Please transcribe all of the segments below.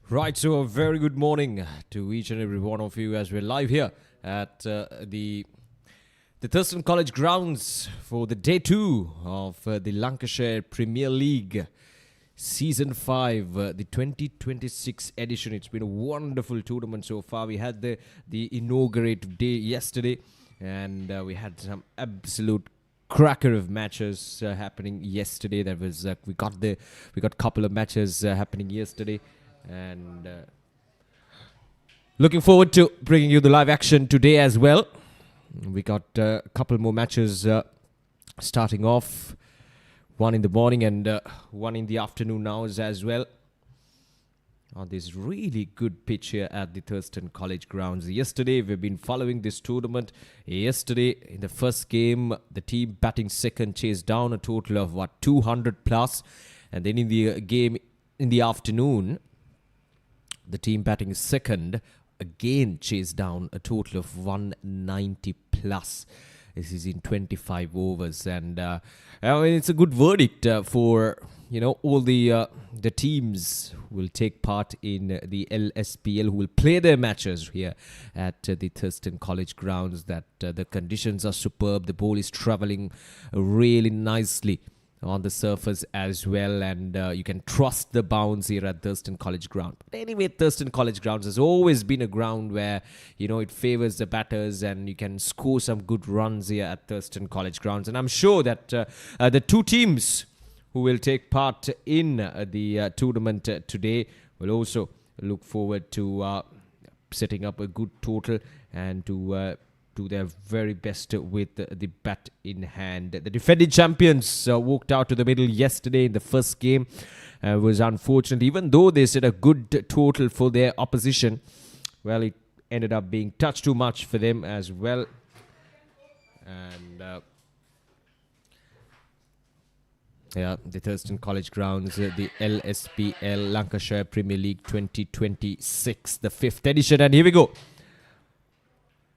Right, so a very good morning to each and every one of you as we're live here at the Thurston College grounds for the day two of the Lankashire Premier League Season 5, the 2026 edition. It's been a wonderful tournament so far. We had the inaugurative day yesterday, and we had some absolute cracker of matches happening yesterday. That was we got a couple of matches happening yesterday, and looking forward to bringing you the live action today as well. We got a couple more matches starting off. One in the morning and one in the afternoon now as well. On this really good pitch here at the Thurston College grounds. Yesterday, we've been following this tournament. Yesterday, in the first game, the team batting second chased down a total of 200 plus. And then in the game in the afternoon, the team batting second again chased down a total of 190 plus. This is in 25 overs, and I mean, it's a good verdict for all the teams who will take part in the LSPL, who will play their matches here at the Thurston College grounds. That the conditions are superb. The ball is travelling really nicely on the surface as well, and you can trust the bounce here at Thurston College ground. But anyway, Thurston College grounds has always been a ground where it favors the batters, and you can score some good runs here at Thurston College grounds. And I'm sure that the two teams who will take part in the tournament today will also look forward to setting up a good total and to do their very best with the bat in hand. The defending champions walked out to the middle yesterday in the first game. Was unfortunate, even though they set a good total for their opposition. Well, it ended up being touch too much for them as well. And the Thurston College grounds, the LSPL Lancashire Premier League 2026, the 5th edition. And here we go.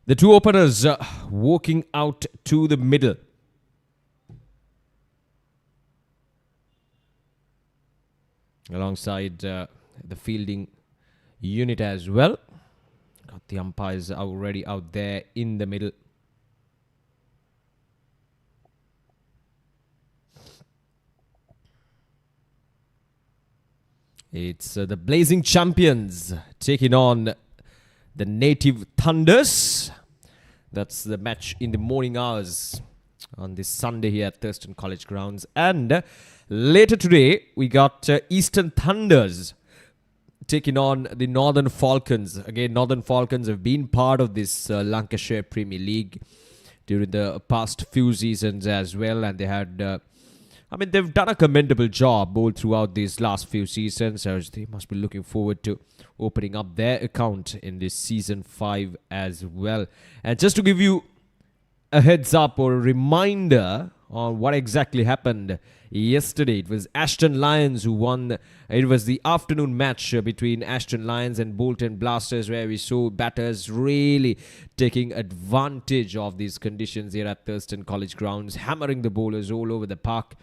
The two openers walking out to the middle. Alongside the fielding unit as well. Got the umpires already out there in the middle. It's the Blazing Champions taking on the Native Thunders. That's the match in the morning hours on this Sunday here at Thurston College grounds. And later today, we got Eastern Thunders taking on the Northern Falcons. Again, Northern Falcons have been part of this Lancashire Premier League during the past few seasons as well. And they had... they've done a commendable job all throughout these last few seasons. So they must be looking forward to opening up their account in this Season 5 as well. And just to give you a heads up or a reminder on what exactly happened yesterday, it was Ashton Lions who won. It was the afternoon match between Ashton Lions and Bolton Blasters, where we saw batters really taking advantage of these conditions here at Thurston College grounds, hammering the bowlers all over the park.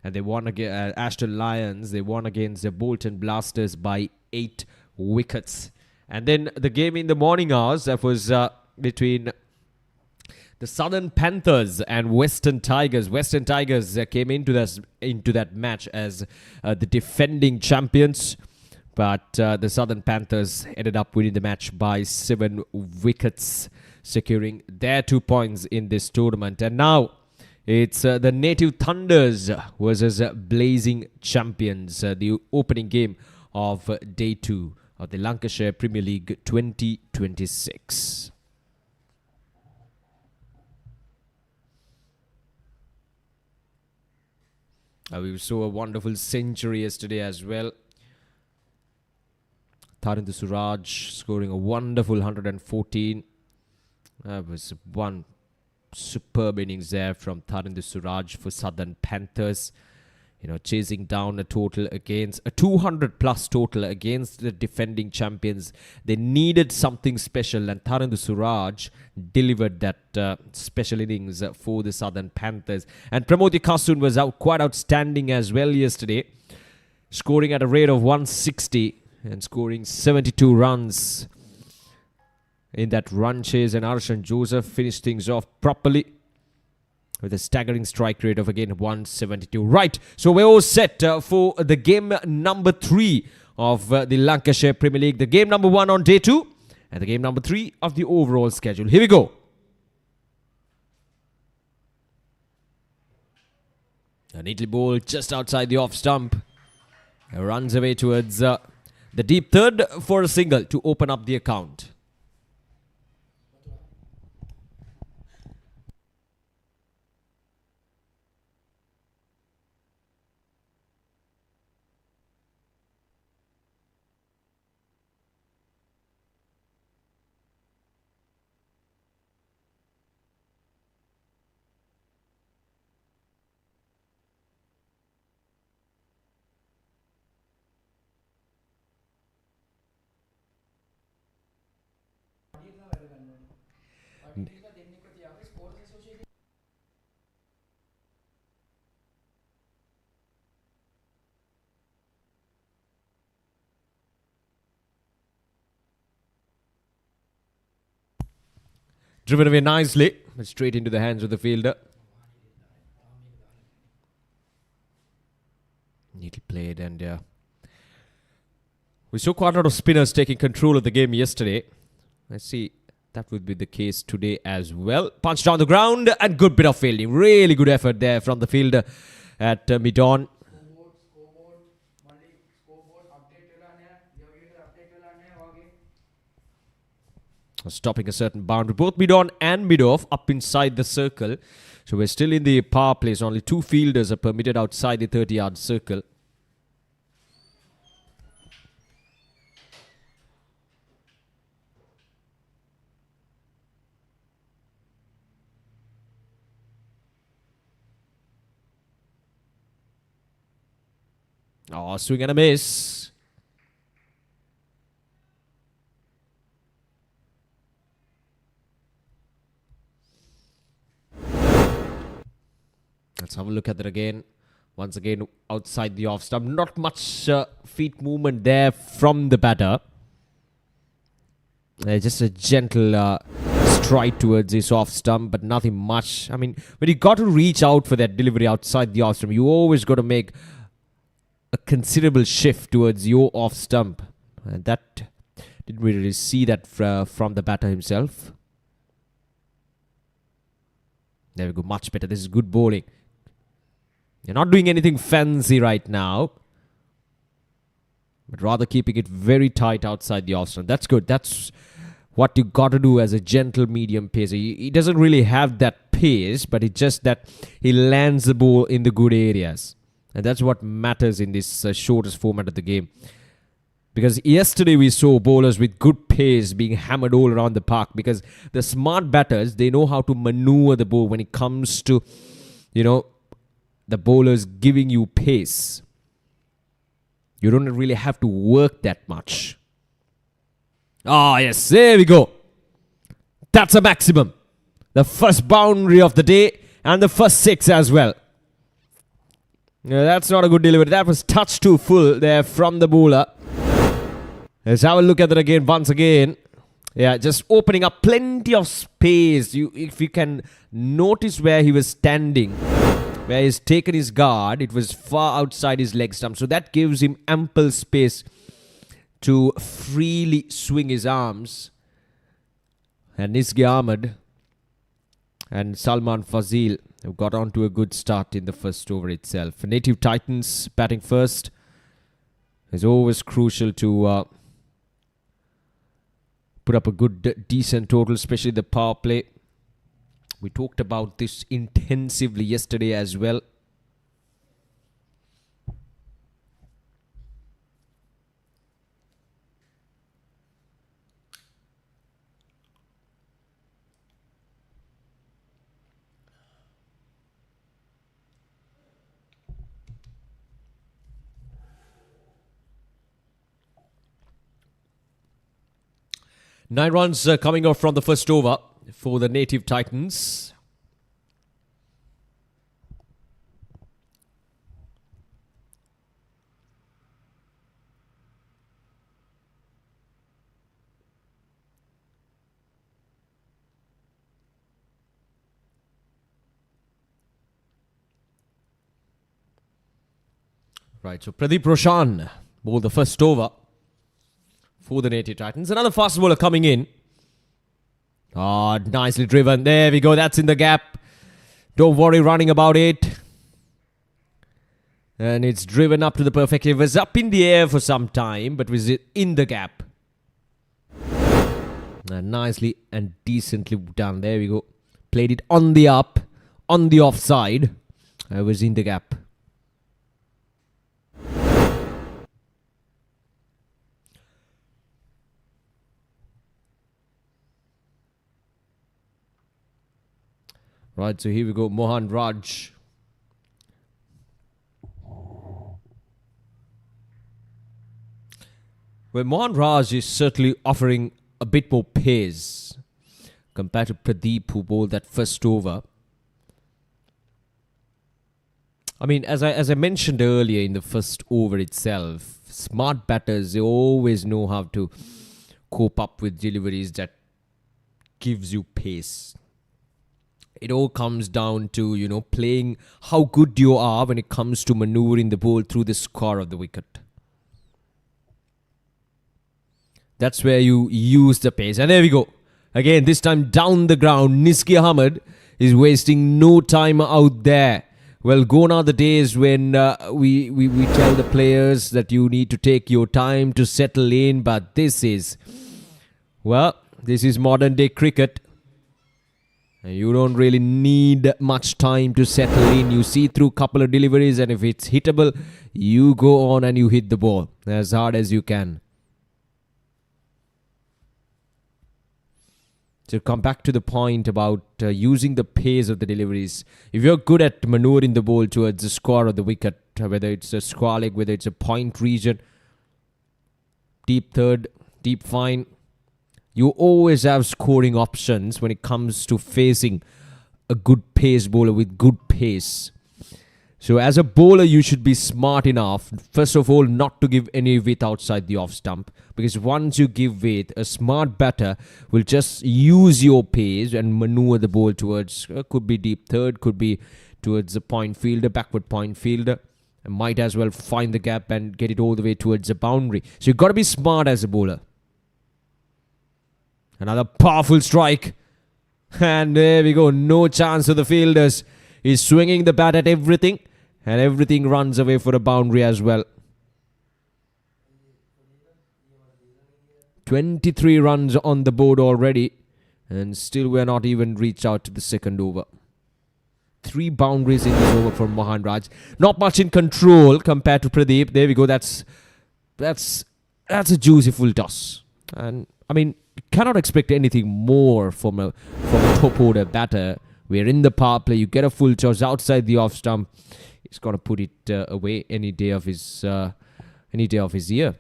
And they won against Ashton Lions. They won against the Bolton Blasters by 8 wickets. And then the game in the morning hours, that was between the Southern Panthers and Western Tigers. Western Tigers came into that match as the defending champions. But the Southern Panthers ended up winning the match by 7 wickets, securing their 2 points in this tournament. And now it's the Native Thunders versus Blazing Champions, the opening game of day 2 of the Lancashire Premier League 2026. We saw a wonderful century yesterday as well. Tarinder Suraj scoring a wonderful 114. That was one superb innings there from Tarinder Suraj for Southern Panthers. Chasing down a total against a 200 plus total against the defending champions. They needed something special, and Tarinder Suraj delivered that special innings for the Southern Panthers. And Pramod Kasun was quite outstanding as well yesterday, scoring at a rate of 160. and scoring 72 runs in that run chase, and Arshan Joseph finished things off properly with a staggering strike rate of again 172. Right, so we're all set for the game number 3 of the Lancashire Premier League. The game number 1 on day 2 and the game number 3 of the overall schedule. Here we go. A neatly bowled just outside the off stump. Runs away towards the deep third for a single to open up the account. Driven away nicely, but straight into the hands of the fielder. Neatly played, and we saw quite a lot of spinners taking control of the game yesterday. Let's see, that would be the case today as well. Punch down the ground and good bit of fielding. Really good effort there from the fielder at mid-on. Stopping a certain boundary, both mid-on and mid-off, up inside the circle. So we're still in the power play. So only 2 fielders are permitted outside the 30-yard circle. Oh, swing and a miss. Let's have a look at that again. Once again, outside the off stump. Not much feet movement there from the batter. Just a gentle stride towards his off stump, but nothing much. I mean, when you got to reach out for that delivery outside the off stump, you always got to make a considerable shift towards your off stump. And that didn't really see that from the batter himself. There we go, much better. This is good bowling. You're not doing anything fancy right now, but rather keeping it very tight outside the off stump. That's good. That's what you got to do as a gentle medium pacer. He doesn't really have that pace, but it's just that he lands the ball in the good areas. And that's what matters in this shortest format of the game. Because yesterday we saw bowlers with good pace being hammered all around the park. Because the smart batters, they know how to maneuver the ball when it comes to, the bowlers giving you pace. You don't really have to work that much. Ah, yes, there we go. That's a maximum. The first boundary of the day and the first 6 as well. Yeah, that's not a good delivery. That was touch too full there from the bowler. Let's have a look at that again once again. Yeah, just opening up plenty of space. If you can notice where he was standing, where he's taken his guard, it was far outside his leg stump. So that gives him ample space to freely swing his arms. And Nisgi Ahmed and Salman Fazil have got on to a good start in the first over itself. Native Titans batting first is always crucial to put up a good, decent total, especially the power play. We talked about this intensively yesterday as well. Nine runs coming off from the first over for the Native Titans. Right, so Pradeep Roshan bowled the first over for the Native Titans. Another fast bowler coming in. Ah, nicely driven. There we go. That's in the gap. Don't worry running about it. And it's driven up to the perfect. It was up in the air for some time, but was in the gap. And nicely and decently done. There we go. Played it on the up, on the offside. It was in the gap. Right, so here we go. Mohan Raj. Well, Mohan Raj is certainly offering a bit more pace compared to Pradeep, who bowled that first over. I mean, as I mentioned earlier in the first over itself, smart batters, they always know how to cope up with deliveries that gives you pace. It all comes down to, playing how good you are when it comes to maneuvering the ball through the score of the wicket. That's where you use the pace. And there we go. Again, this time down the ground, Nisky Ahmed is wasting no time out there. Well, gone are the days when we tell the players that you need to take your time to settle in. But this is modern day cricket. You don't really need much time to settle in. You see through a couple of deliveries, and if it's hittable, you go on and you hit the ball as hard as you can. So come back to the point about using the pace of the deliveries. If you're good at maneuvering the ball towards the score of the wicket, whether it's a square leg, whether it's a point region, deep third, deep fine, you always have scoring options when it comes to facing a good pace bowler with good pace. So as a bowler, you should be smart enough, first of all, not to give any width outside the off stump. Because once you give width, a smart batter will just use your pace and maneuver the ball towards, could be deep third, could be towards the point fielder, backward point fielder. And might as well find the gap and get it all the way towards the boundary. So you've got to be smart as a bowler. Another powerful strike. And there we go. No chance of the fielders. He's swinging the bat at everything. And everything runs away for a boundary as well. 23 runs on the board already. And still we're not even reached out to the second over. 3 boundaries in this over from Mohan Raj. Not much in control compared to Pradeep. There we go. That's a juicy full toss. And I mean, cannot expect anything more from a top order batter. We're in the power play. You get a full toss outside the off stump. He's got to put it away any day of his year.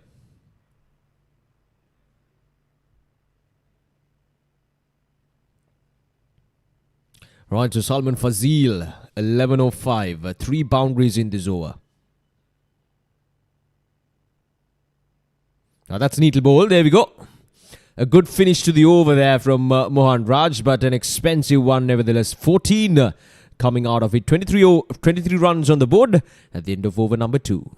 Right, so Salman Fazil, 11:05, 3 boundaries in this over. Now that's neatly bowled. There we go. A good finish to the over there from Mohan Raj, but an expensive one nevertheless. 14 coming out of it. 23 runs on the board at the end of over number 2.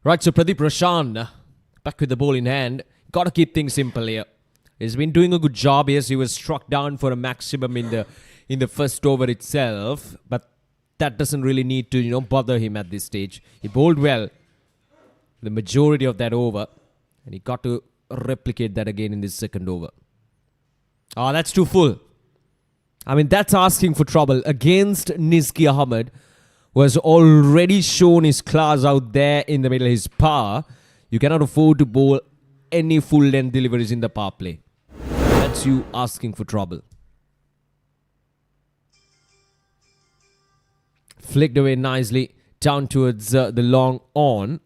Right, so Pradeep Roshan back with the ball in hand. Got to keep things simple here. He's been doing a good job. Yes, he was struck down for a maximum in the first over itself, but that doesn't really need to bother him at this stage. He bowled well the majority of that over, and he got to replicate that again in this second over. Oh, that's too full. I mean, that's asking for trouble against Nisky Ahmed, has already shown his class out there in the middle, his power. You cannot afford to bowl any full length deliveries in the power play. That's you asking for trouble. Flicked away nicely down towards the long on.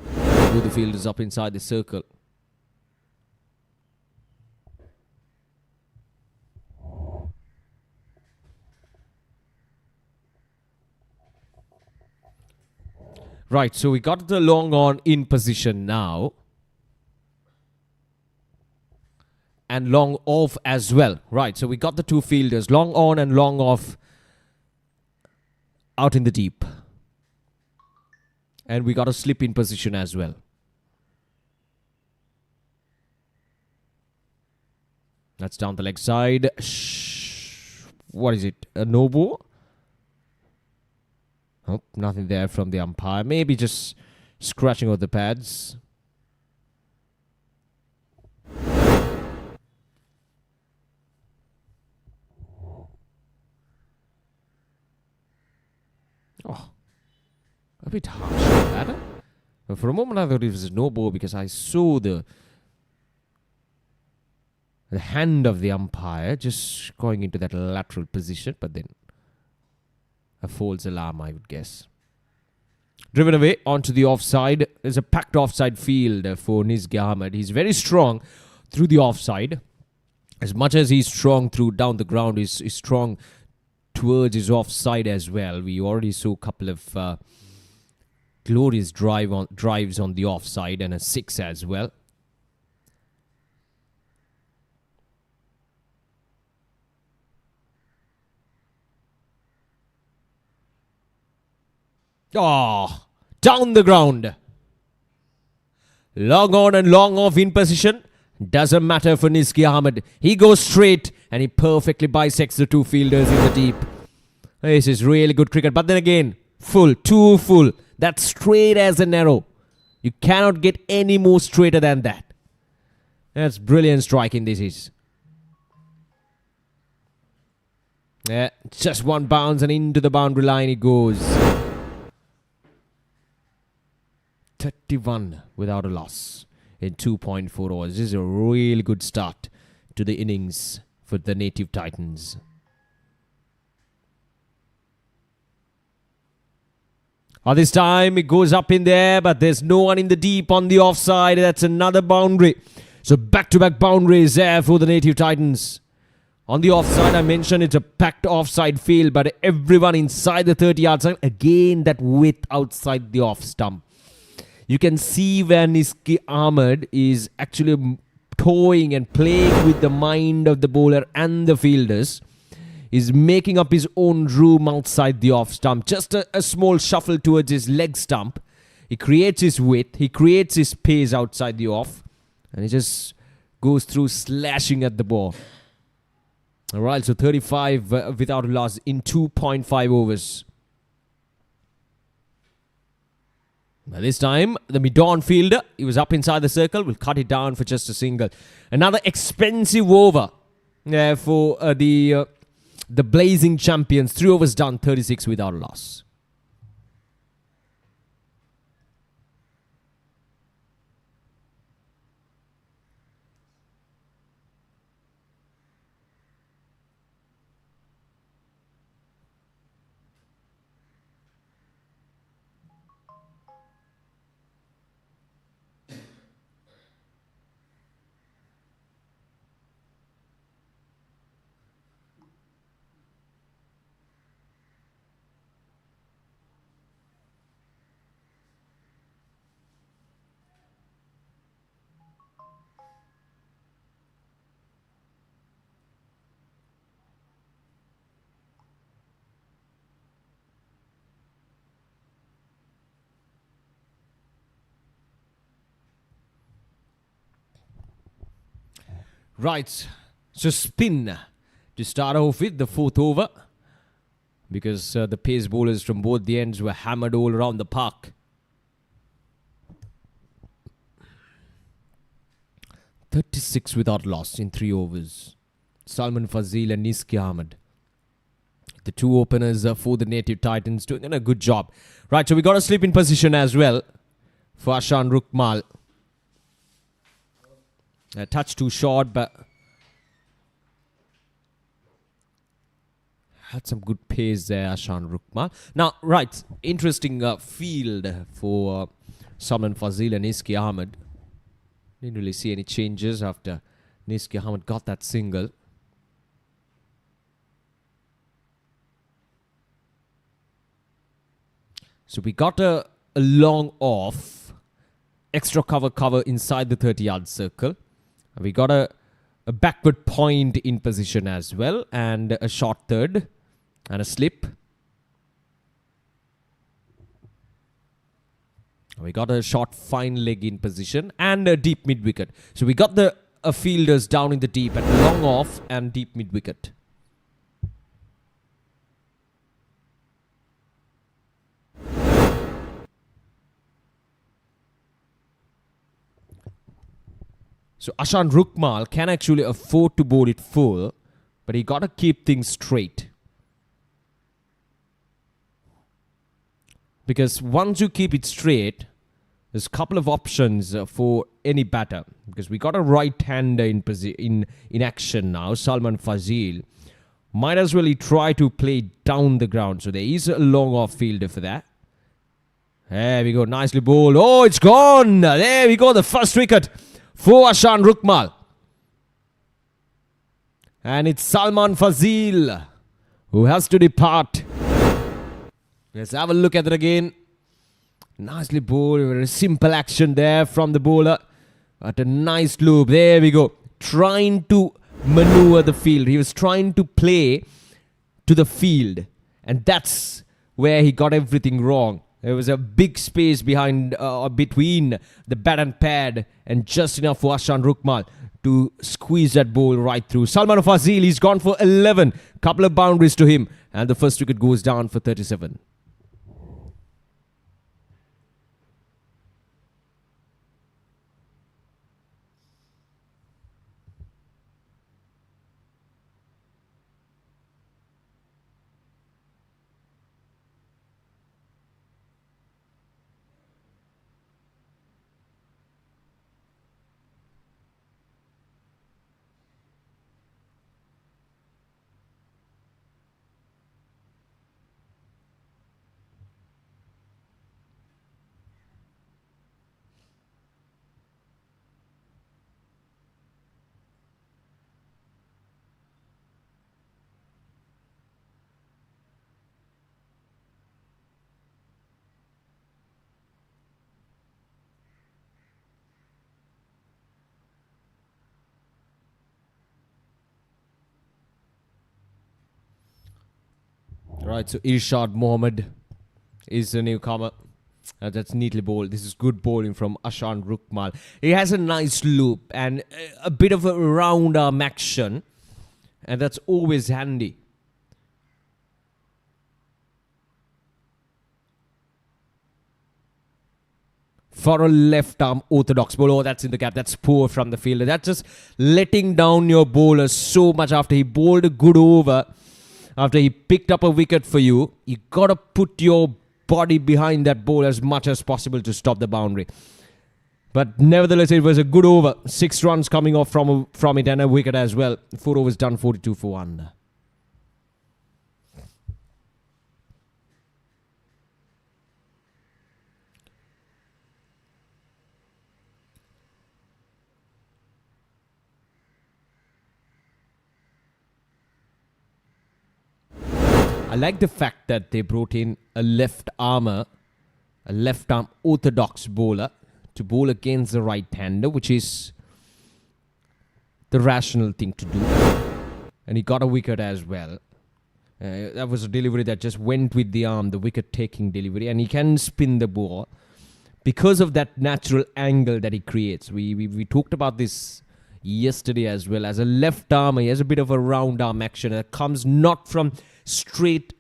The field is up inside the circle. Right, so we got the long on in position now. And long off as well. Right, so we got the two fielders, long on and long off, out in the deep. And we got a slip in position as well. That's down the leg side. What is it? A no ball? Oh, nothing there from the umpire. Maybe just scratching out the pads. Oh, a bit harsh like that. But for a moment I thought it was a no ball because I saw the hand of the umpire just going into that lateral position, but then a false alarm, I would guess. Driven away onto the offside. There's a packed offside field for Niski Ahmed. He's very strong through the offside. As much as he's strong through down the ground, he's strong towards his offside as well. We already saw a couple of glorious drives on the offside and a 6 as well. Oh, down the ground. Long on and long off in position. Doesn't matter for Niski Ahmed. He goes straight and he perfectly bisects the two fielders in the deep. This is really good cricket. But then again, full, too full. That's straight as an arrow. You cannot get any more straighter than that. That's brilliant striking this is. Yeah, just one bounce and into the boundary line it goes. 31 without a loss in 2.4 overs. This is a really good start to the innings for the Native Titans. This time it goes up in there, but there's no one in the deep on the offside. That's another boundary. So back-to-back boundaries there for the Native Titans. On the offside, I mentioned it's a packed offside field, but everyone inside the 30-yard line. Again, that width outside the off stump. You can see where Niski Ahmed is actually toying and playing with the mind of the bowler and the fielders. He's making up his own room outside the off stump. Just a small shuffle towards his leg stump. He creates his width. He creates his pace outside the off. And he just goes through slashing at the ball. Alright, so 35 without a loss in 2.5 overs. Now this time, the mid-on fielder, he was up inside the circle, will cut it down for just a single. Another expensive over for the Blazing Champions. 3 overs done, 36 without a loss. Right, so spin to start off with the 4th over, because the pace bowlers from both the ends were hammered all around the park. 36 without loss in 3 overs. Salman Fazil and Niski Ahmed The two openers for the Native Titans doing a good job. Right, so we got a slip in position as well for Ashan Rukmal. A touch too short, but had some good pace there, Ashan Rukmal. Now, right, interesting field for Salman Fazil and Niski Ahmed. Didn't really see any changes after Niski Ahmed got that single. So we got a long off, extra cover inside the 30-yard circle. We got a backward point in position as well, and a short third and a slip. We got a short fine leg in position and a deep mid wicket. So we got the fielders down in the deep and long off and deep mid wicket. So Ashan Rukmal can actually afford to bowl it full, but he got to keep things straight. Because once you keep it straight, there's a couple of options for any batter. Because we got a right-hander in action now, Salman Fazil. Might as well try to play down the ground. So there is a long off fielder for that. There we go, nicely bowled. Oh, it's gone. There we go, the first wicket for Ashan Rukmal. And it's Salman Fazil who has to depart. Let's have a look at it again. Nicely bowled. Very simple action there from the bowler. At a nice loop. There we go. Trying to maneuver the field. He was trying to play to the field. And that's where he got everything wrong. There was a big space behind between the bat and pad, and just enough for Ashan Rukmal to squeeze that ball right through. Salman Fazil, he's gone for 11. Couple of boundaries to him, and the first wicket goes down for 37. Right, so Irshad Mohammed is a newcomer. That's neatly bowled. This is good bowling from Ashan Rukmal. He has a nice loop and a bit of a round arm action. And that's always handy. For a left arm orthodox bowler. Oh, that's in the gap. That's poor from the fielder. That's just letting down your bowler so much after he bowled a good over. After he picked up a wicket for you, you got to put your body behind that ball as much as possible to stop the boundary. But nevertheless, it was a good over. 6 runs coming off from it and a wicket as well. 4 overs done, 42 for 1. I like the fact that they brought in a left arm orthodox bowler to bowl against the right-hander, which is the rational thing to do. And he got a wicket as well. That was a delivery that just went with the arm, the wicket-taking delivery. And he can spin the ball because of that natural angle that he creates. We talked about this yesterday as well. As a left armer, he has a bit of a round arm action that comes not from straight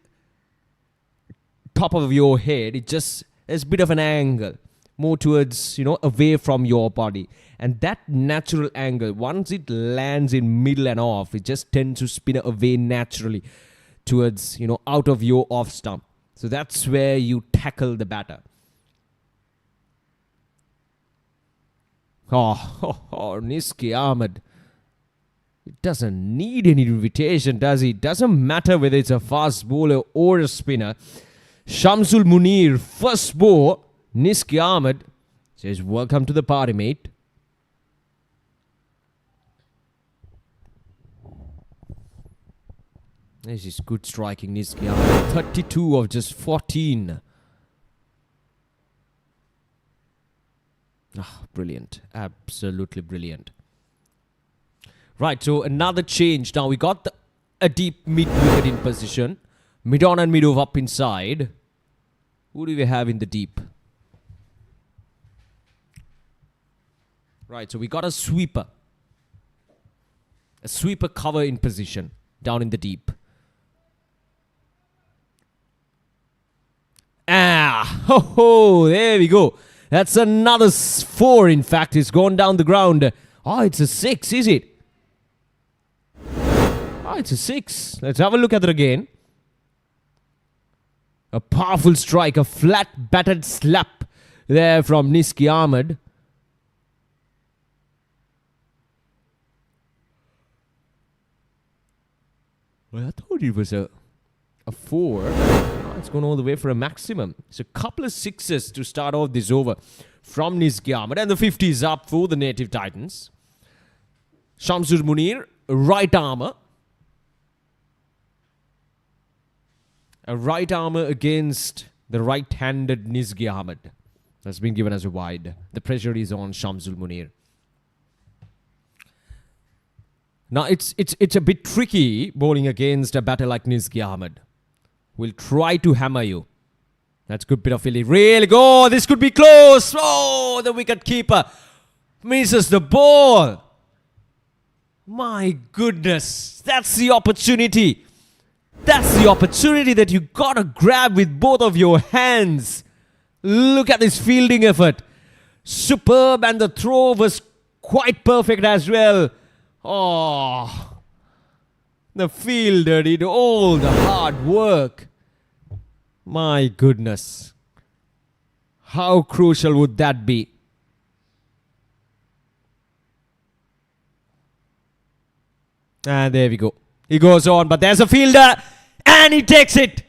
top of your head. It just has a bit of an angle, more towards, away from your body. And that natural angle, once it lands in middle and off, it just tends to spin away naturally. towards, out of your off stump. So that's where you tackle the batter. Niski Ahmed. It doesn't need any invitation, does he? It doesn't matter whether it's a fast bowler or a spinner. Shamsul Munir, first ball. Niski Ahmed says, welcome to the party, mate. This is good striking, Niski Ahmed. 32 of just 14. Brilliant. Absolutely brilliant. Right, so another change. Now we got a deep mid-wicket in position. Mid-on and mid-off up inside. Who do we have in the deep? Right, so we got a sweeper. A sweeper cover in position down in the deep. There we go. That's another 4, in fact. It's gone down the ground. It's a 6, is it? It's a 6. Let's have a look at it again. A powerful strike, a flat battered slap there from Niski Ahmed. Well, I thought it was a 4. It's gone all the way for a maximum. It's a couple of 6s to start off this over from Niski Ahmed. And the 50 is up for the Native Titans. Shamsul Munir, right armour. A right armour against the right-handed Niski Ahmed. That's been given as a wide. The pressure is on Shamsul Munir. Now, it's a bit tricky bowling against a batter like Niski Ahmed. We'll try to hammer you. That's a good bit of fielding. Really go. This could be close. The wicket keeper misses the ball. My goodness. That's the opportunity. That's the opportunity that you gotta grab with both of your hands. Look at this fielding effort. Superb, and the throw was quite perfect as well. The fielder did all the hard work. My goodness. How crucial would that be? And there we go. He goes on, but there's a fielder, and he takes it.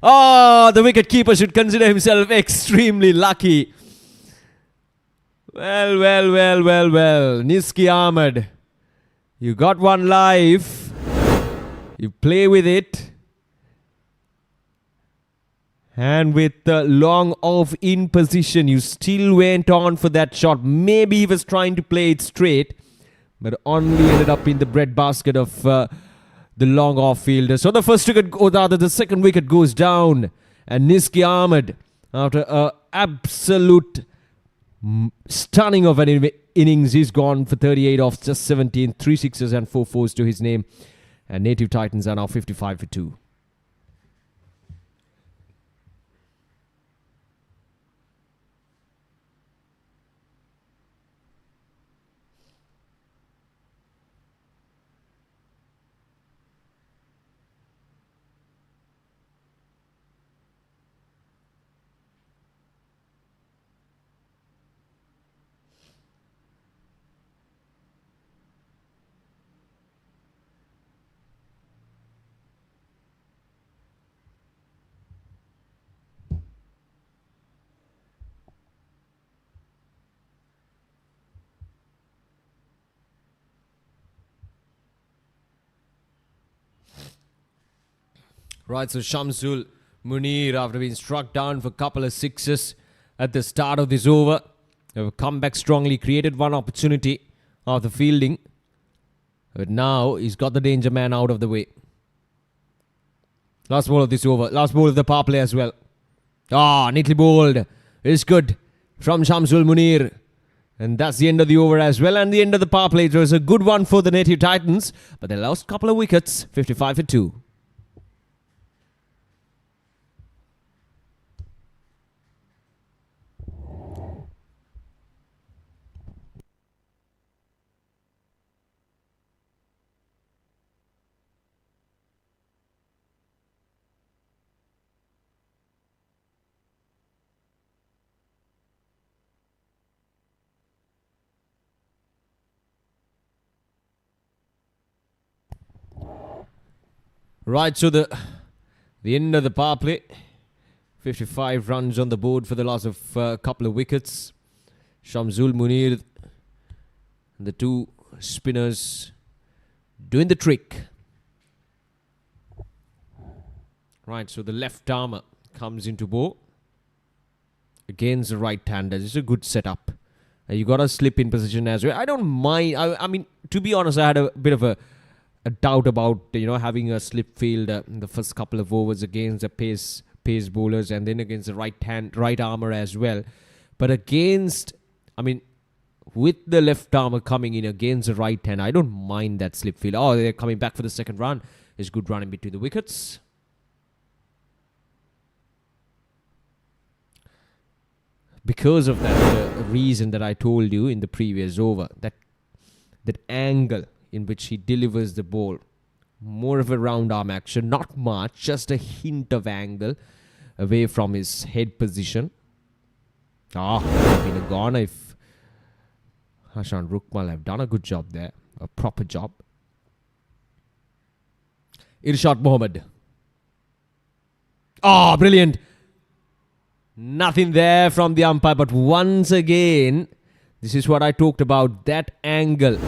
The wicket keeper should consider himself extremely lucky. Well. Niski Ahmed, you got one life. You play with it. And with the long off in position, you still went on for that shot. Maybe he was trying to play it straight, but only ended up in the breadbasket of the long off fielder. So the second wicket goes down. And Niski Ahmed, after an absolute stunning of an innings, he's gone for 38 off just 17, 3 sixes and 4 fours to his name. And Native Titans are now 55 for 2. Right, so Shamsul Munir, after being struck down for a couple of 6s at the start of this over, have come back strongly, created one opportunity of the fielding. But now he's got the danger man out of the way. Last ball of this over. Last ball of the power play as well. Neatly bowled. It's good from Shamsul Munir. And that's the end of the over as well. And the end of the power play. It was a good one for the Native Titans. But they lost a couple of wickets. 55 for 2. Right, so the end of the power play. 55 runs on the board for the loss of a couple of wickets. Shamsul Munir, the two spinners doing the trick. Right, so the left armer comes into bowl against the right-hander. This is a good setup. You got to slip in position as well. I don't mind. I mean, to be honest, I had a bit of a doubt about having a slip field in the first couple of overs against the pace bowlers and then against the right armer as well. But with the left armer coming in against the right hand, I don't mind that slip field. Oh, they're coming back for the second run. It's good running between the wickets. Because of that reason that I told you in the previous over, that angle in which he delivers the ball, more of a round arm action, not much, just a hint of angle away from his head position. Been a goner if Hashan Rukmal have done a good job there, a proper job. Irshad Mohammed. Brilliant. Nothing there from the umpire, but once again, this is what I talked about. That angle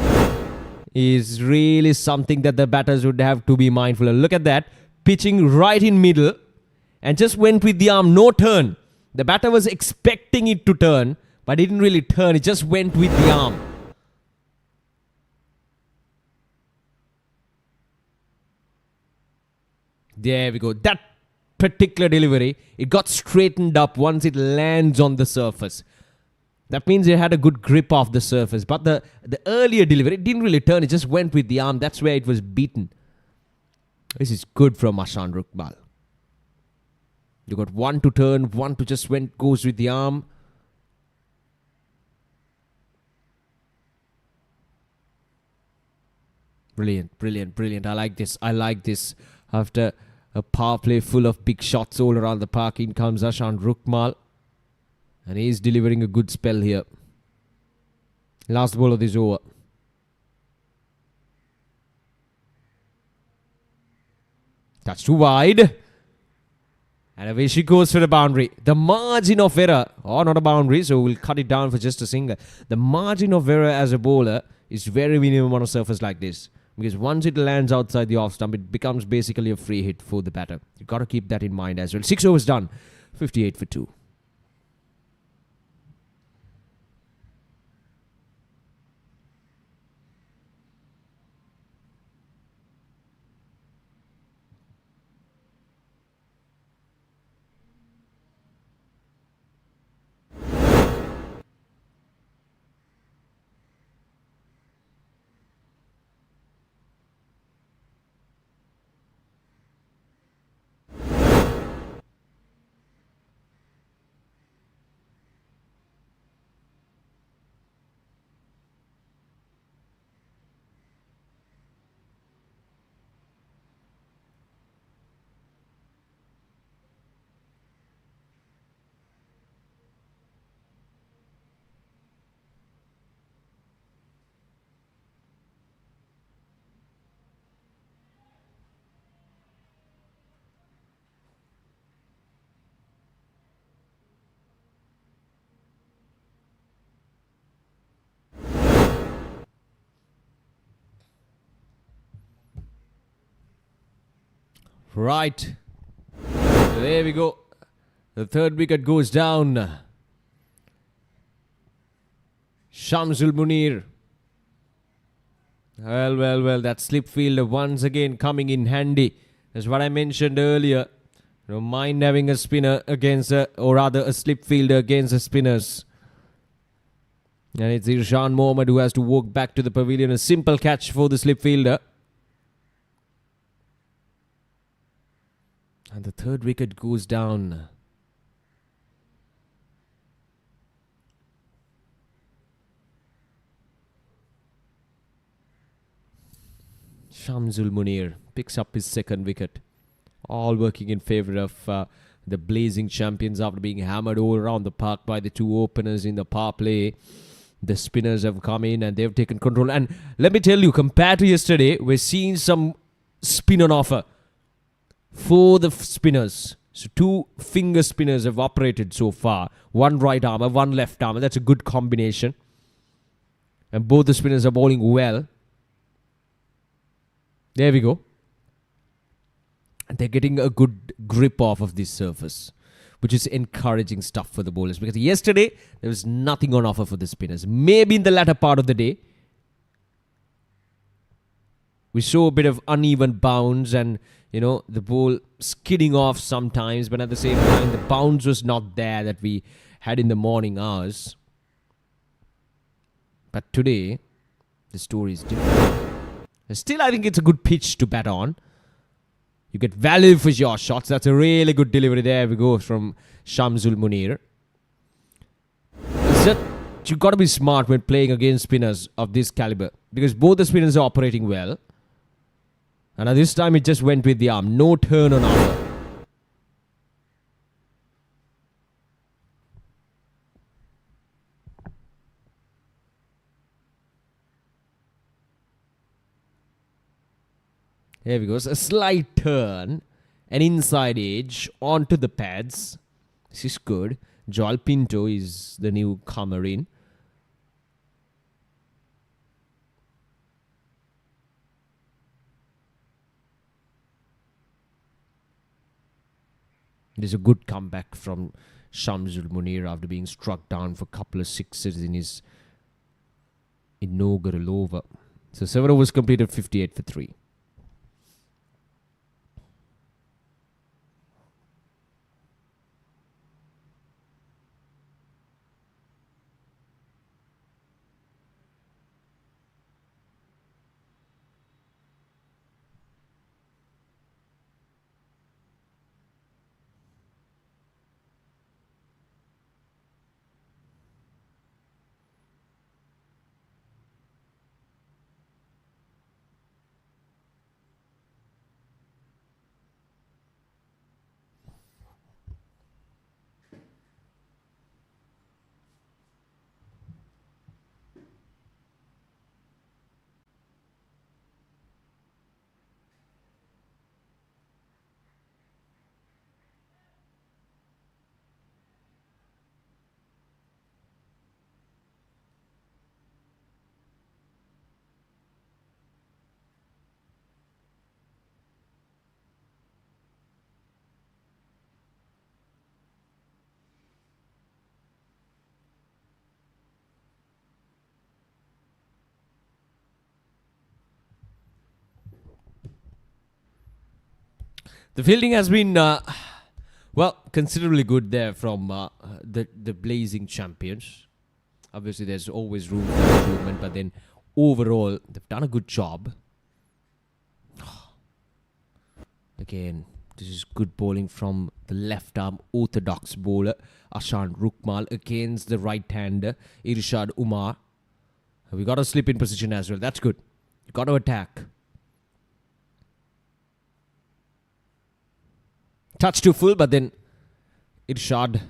is really something that the batters would have to be mindful of. Look at that. Pitching right in middle and just went with the arm. No turn. The batter was expecting it to turn, but it didn't really turn. It just went with the arm. There we go. That particular delivery, it got straightened up once it lands on the surface. That means it had a good grip off the surface. But the earlier delivery, it didn't really turn. It just went with the arm. That's where it was beaten. This is good from Hashan Rukmal. You got one to turn, one to just goes with the arm. Brilliant, brilliant, brilliant. I like this. After a power play full of big shots all around the park, in comes Hashan Rukmal. And he's delivering a good spell here. Last ball of this over. Touch too wide. And away she goes for the boundary. The margin of error, not a boundary, so we'll cut it down for just a single. The margin of error as a bowler is very minimum on a surface like this. Because once it lands outside the off stump, it becomes basically a free hit for the batter. You've got to keep that in mind as well. 6 overs done. 58 for 2. Right. There we go. The third wicket goes down. Shamsul Munir. Well. That slip fielder once again coming in handy. That's what I mentioned earlier. Don't mind having a spinner against a slip fielder against the spinners. And it's Irshad Mohammed who has to walk back to the pavilion. A simple catch for the slip fielder. And the third wicket goes down. Shamsul Munir picks up his second wicket. All working in favour of the Blazing Champions after being hammered all around the park by the two openers in the power play. The spinners have come in and they've taken control. And let me tell you, compared to yesterday, we're seeing some spin on offer. for the spinners. So 2 finger spinners have operated so far. 1 right armer, 1 left armer. That's a good combination. And both the spinners are bowling well. There we go. And they're getting a good grip off of this surface, which is encouraging stuff for the bowlers. Because yesterday, there was nothing on offer for the spinners. Maybe in the latter part of the day, we saw a bit of uneven bounce and, the ball skidding off sometimes. But at the same time, the bounce was not there that we had in the morning hours. But today, the story is different. Still, I think it's a good pitch to bat on. You get value for your shots. That's a really good delivery. There we go from Shamsul Munir. It's just, you got to be smart when playing against spinners of this caliber, because both the spinners are operating well. And at this time, it just went with the arm. No turn on arm. There we go. So a slight turn. An inside edge onto the pads. This is good. Joel Pinto is the newcomer in. There's a good comeback from Shamsul Munir after being struck down for a couple of sixes in his inaugural over. So 7 overs completed, 58 for 3. The fielding has been, considerably good there from the Blazing Champions. Obviously, there's always room for improvement, but then overall, they've done a good job. Again, this is good bowling from the left-arm orthodox bowler, Ashan Rukmal, against the right-hander, Irshad Umar. We got a slip in position as well. That's good. You got to attack. Touch too full, but then Irshad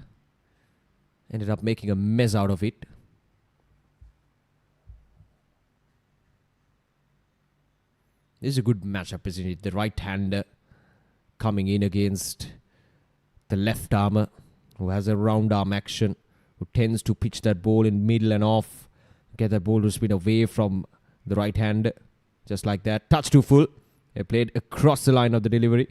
ended up making a mess out of it. This is a good matchup, isn't it? The right-hander coming in against the left-armer who has a round-arm action, who tends to pitch that ball in middle and off, get that ball to spin away from the right-hander, just like that. Touch too full. They played across the line of the delivery.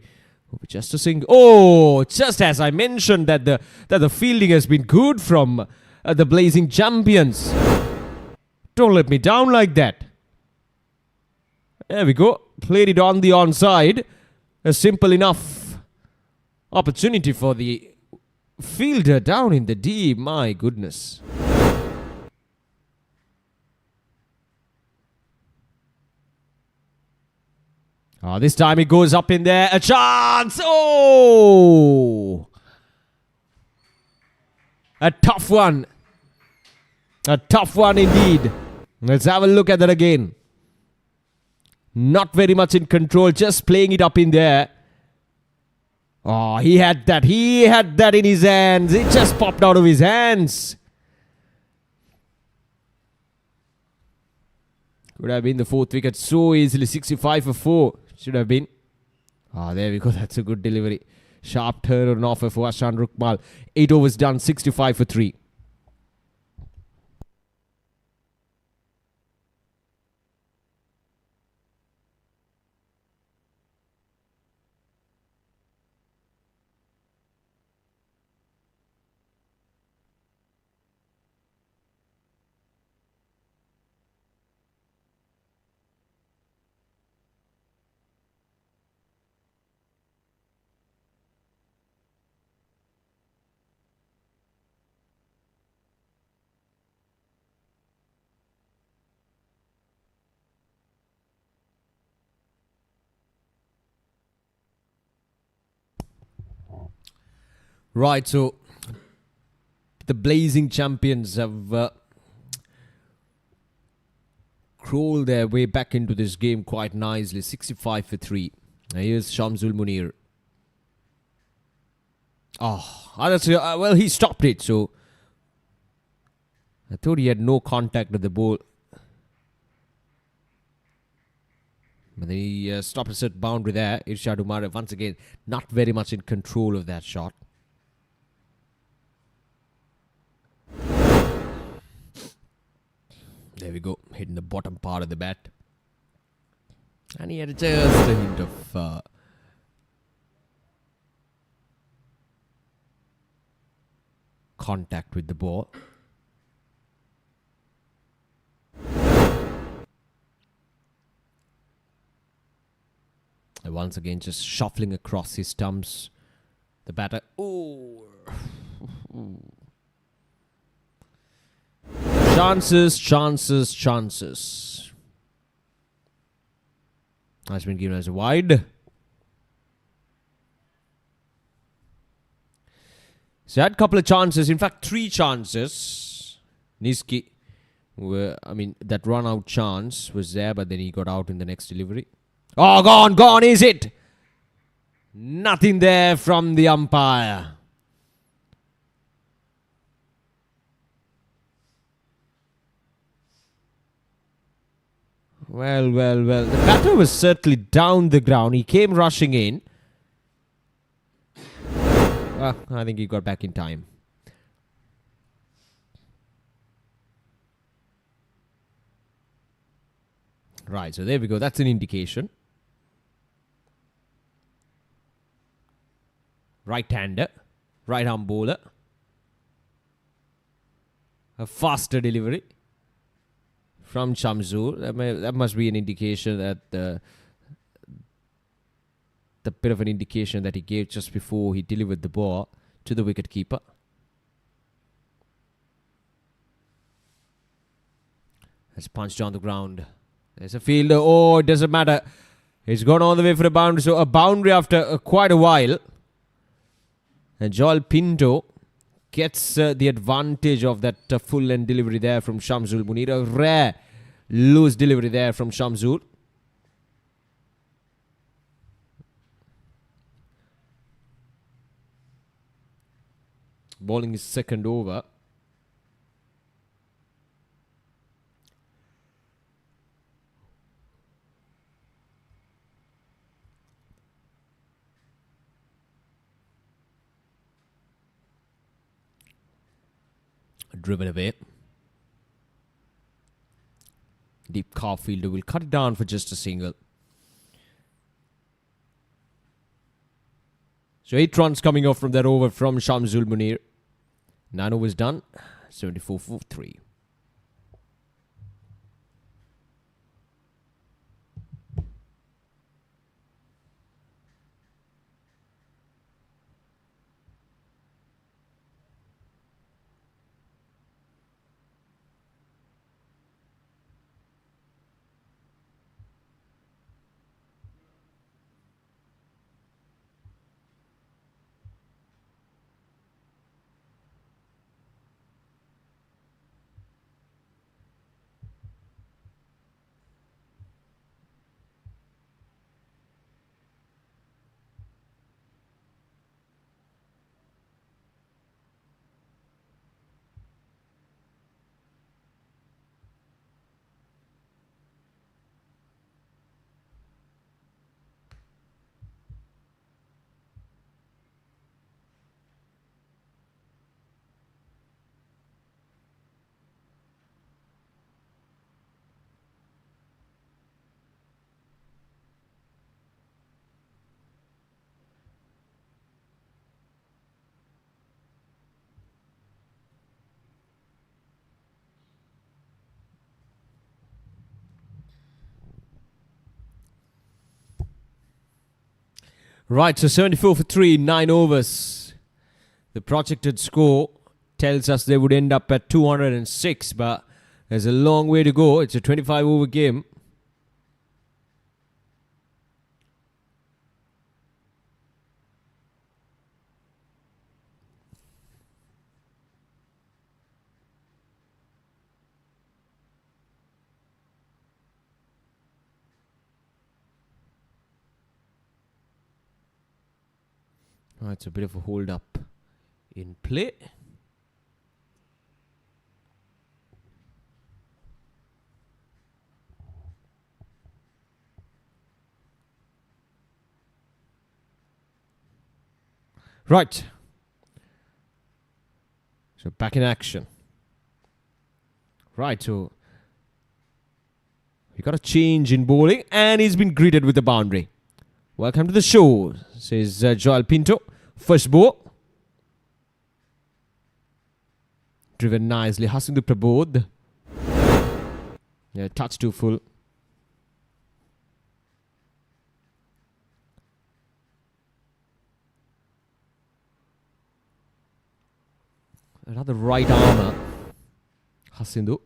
Just a single. Oh, just as I mentioned that the fielding has been good from the Blazing Champions. Don't let me down like that. There we go. Played it on the onside. A simple enough opportunity for the fielder down in the deep. My goodness. Oh, this time it goes up in there. A chance. Oh! A tough one. A tough one indeed. Let's have a look at that again. Not very much in control. Just playing it up in there. Oh, he had that. He had that in his hands. It just popped out of his hands. Could have been the 4th wicket so easily. 65 for 4. Should have been. There we go. That's a good delivery. Sharp turn on offer for Ashan Rukmal. 8 overs done, 65 for 3. Right, so the Blazing Champions have crawled their way back into this game quite nicely. 65 for 3. Now here's Shamsul Munir. Well, he stopped it, so I thought he had no contact with the ball. But then he stopped a set boundary there. Irshad Umar once again not very much in control of that shot. There we go, hitting the bottom part of the bat. And he had just a hint of contact with the ball. And once again, just shuffling across his stumps. The batter. Oh. Chances. Has been given as a wide. So had a couple of chances. In fact, 3 chances. Niski, that run-out chance was there, but then he got out in the next delivery. Oh, gone, is it? Nothing there from the umpire. Well. The batter was certainly down the ground. He came rushing in. Well, I think he got back in time. Right, so there we go. That's an indication. Right-hander. Right-arm bowler. A faster delivery from Shamsul. That must be an indication that the bit of an indication that he gave just before he delivered the ball to the wicketkeeper. Has punched on the ground. There's a fielder. Oh, it doesn't matter. He's gone all the way for a boundary. So a boundary after quite a while. And Joel Pinto gets the advantage of that full-end delivery there from Shamsul Munir. A rare loose delivery there from Shamsul. Bowling his second over. Driven away. Deep carve fielder will cut it down for just a single. So 8 runs coming off from that over from Shamsul Munir. 9 overs done. 74 for 3. Right, so 74 for 3, 9 overs. The projected score tells us they would end up at 206, but there's a long way to go. It's a 25 over game. Oh, it's a bit of a hold up in play. Right. So back in action. Right, so we got a change in bowling and he's been greeted with a boundary. Welcome to the show, says Joel Pinto. First ball. Driven nicely. Hasindu Prabodh. Yeah, touch too full. Another right armour. Hasindu.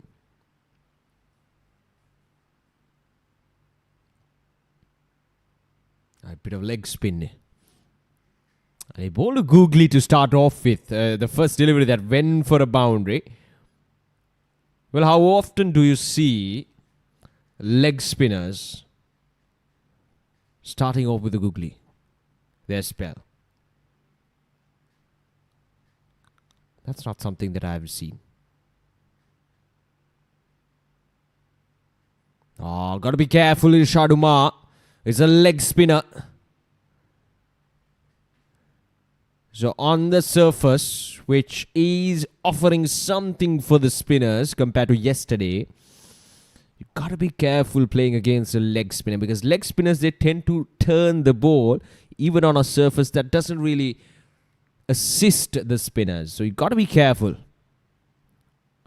A bit of leg spin. And he bowled a googly to start off with. The first delivery that went for a boundary. Well, how often do you see leg spinners starting off with a googly? Their spell. That's not something that I've seen. Oh, got to be careful, Irshad Umar. It's a leg spinner. So on the surface, which is offering something for the spinners compared to yesterday, you got to be careful playing against a leg spinner, because leg spinners, they tend to turn the ball even on a surface that doesn't really assist the spinners. So you got to be careful.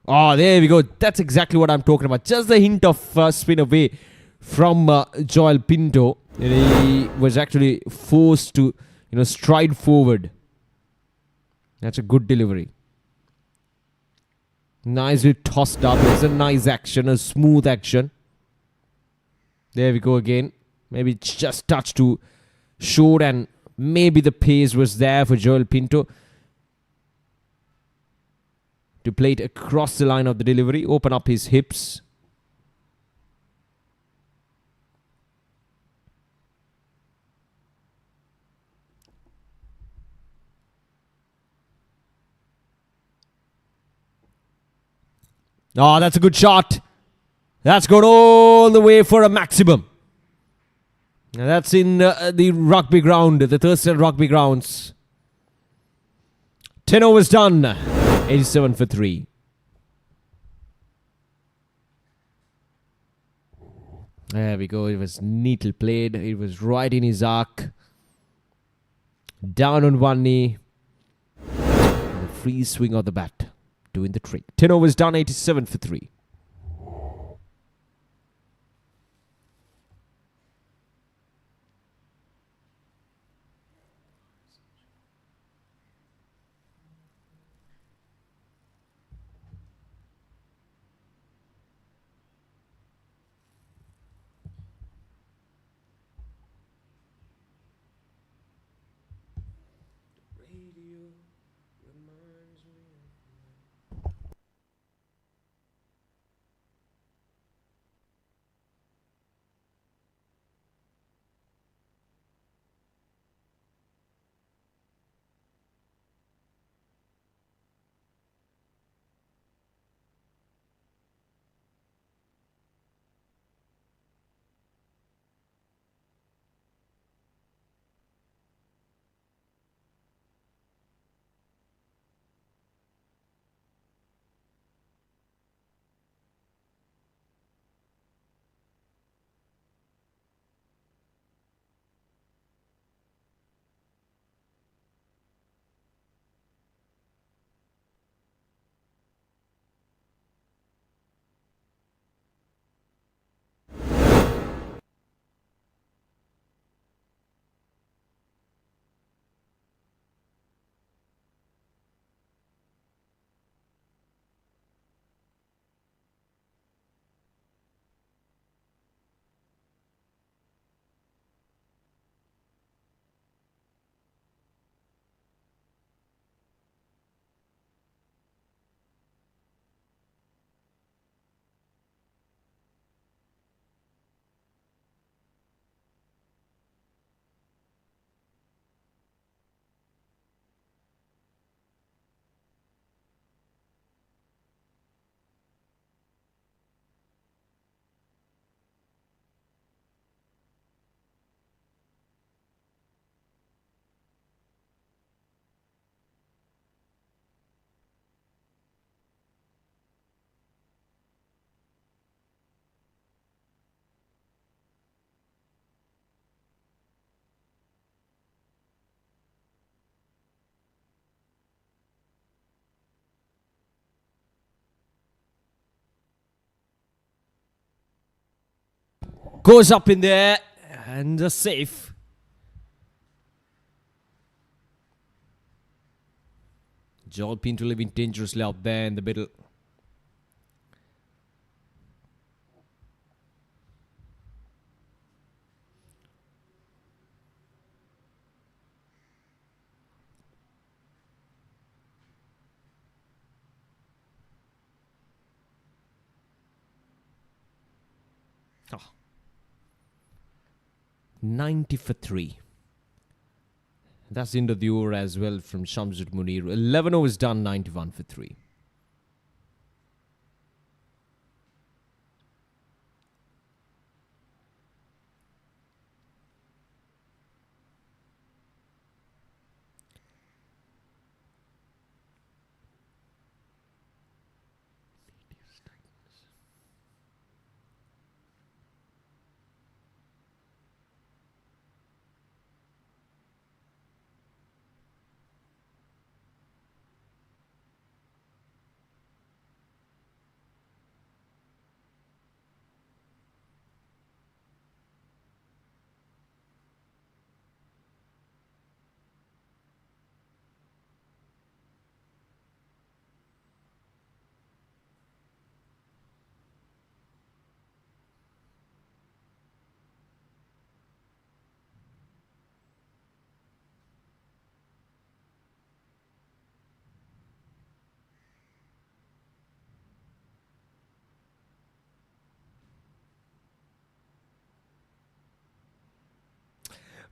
Oh, there we go. That's exactly what I'm talking about. Just the hint of spin away from Joel Pinto. And he was actually forced to, stride forward. That's a good delivery. Nicely tossed up. It's a nice action, a smooth action. There we go again. Maybe just touch too short, and maybe the pace was there for Joel Pinto to play it across the line of the delivery, open up his hips. Oh, that's a good shot. That's gone all the way for a maximum. Now that's in the rugby ground, the Thurston rugby grounds. 10 overs done. 87 for 3. There we go. It was neatly played. It was right in his arc. Down on one knee. And the free swing of the bat doing the trick. 10 overs done. 87 for 3. Goes up in there and a safe. Joel Pinto living dangerously out there in the middle. Oh. 90 for 3. That's the end of the over as well from Shamsud Munir. 11 overs done, 91 for 3.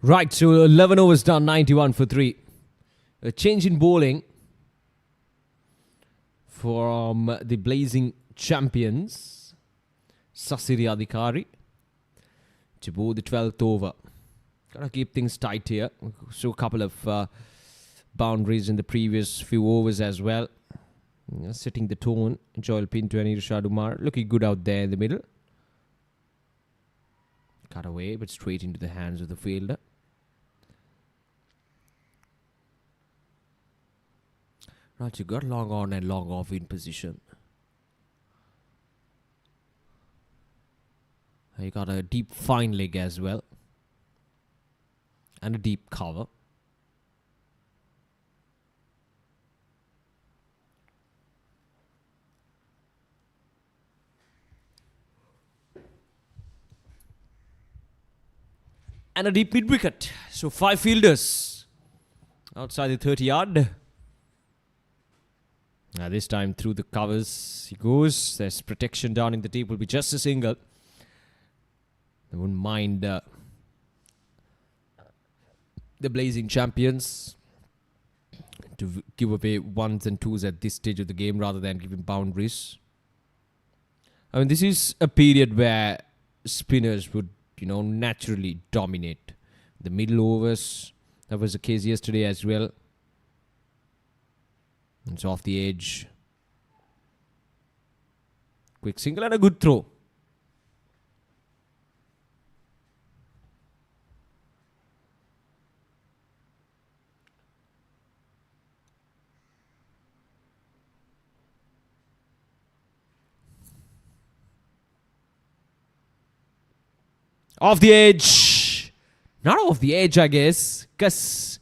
Right, so 11 overs done, 91 for 3. A change in bowling from the Blazing Champions, Sasiri Adhikari, to bowl the 12th over. Gotta keep things tight here. So a couple of boundaries in the previous few overs as well. Setting the tone. Joel Pinto and Irshad Umar looking good out there in the middle. Cut away, but straight into the hands of the fielder. Right, you got long on and long off in position. You got a deep fine leg as well. And a deep cover. And a deep mid-wicket. So 5 fielders outside the 30-yard. Now this time through the covers he goes. There's protection down in the deep. Will be just a single. I wouldn't mind the Blazing Champions to give away ones and twos at this stage of the game rather than giving boundaries. I mean, this is a period where spinners would, naturally dominate the middle overs. That was the case yesterday as well. It's off the edge. Quick single and a good throw. Off the edge. Not off the edge, I guess. Because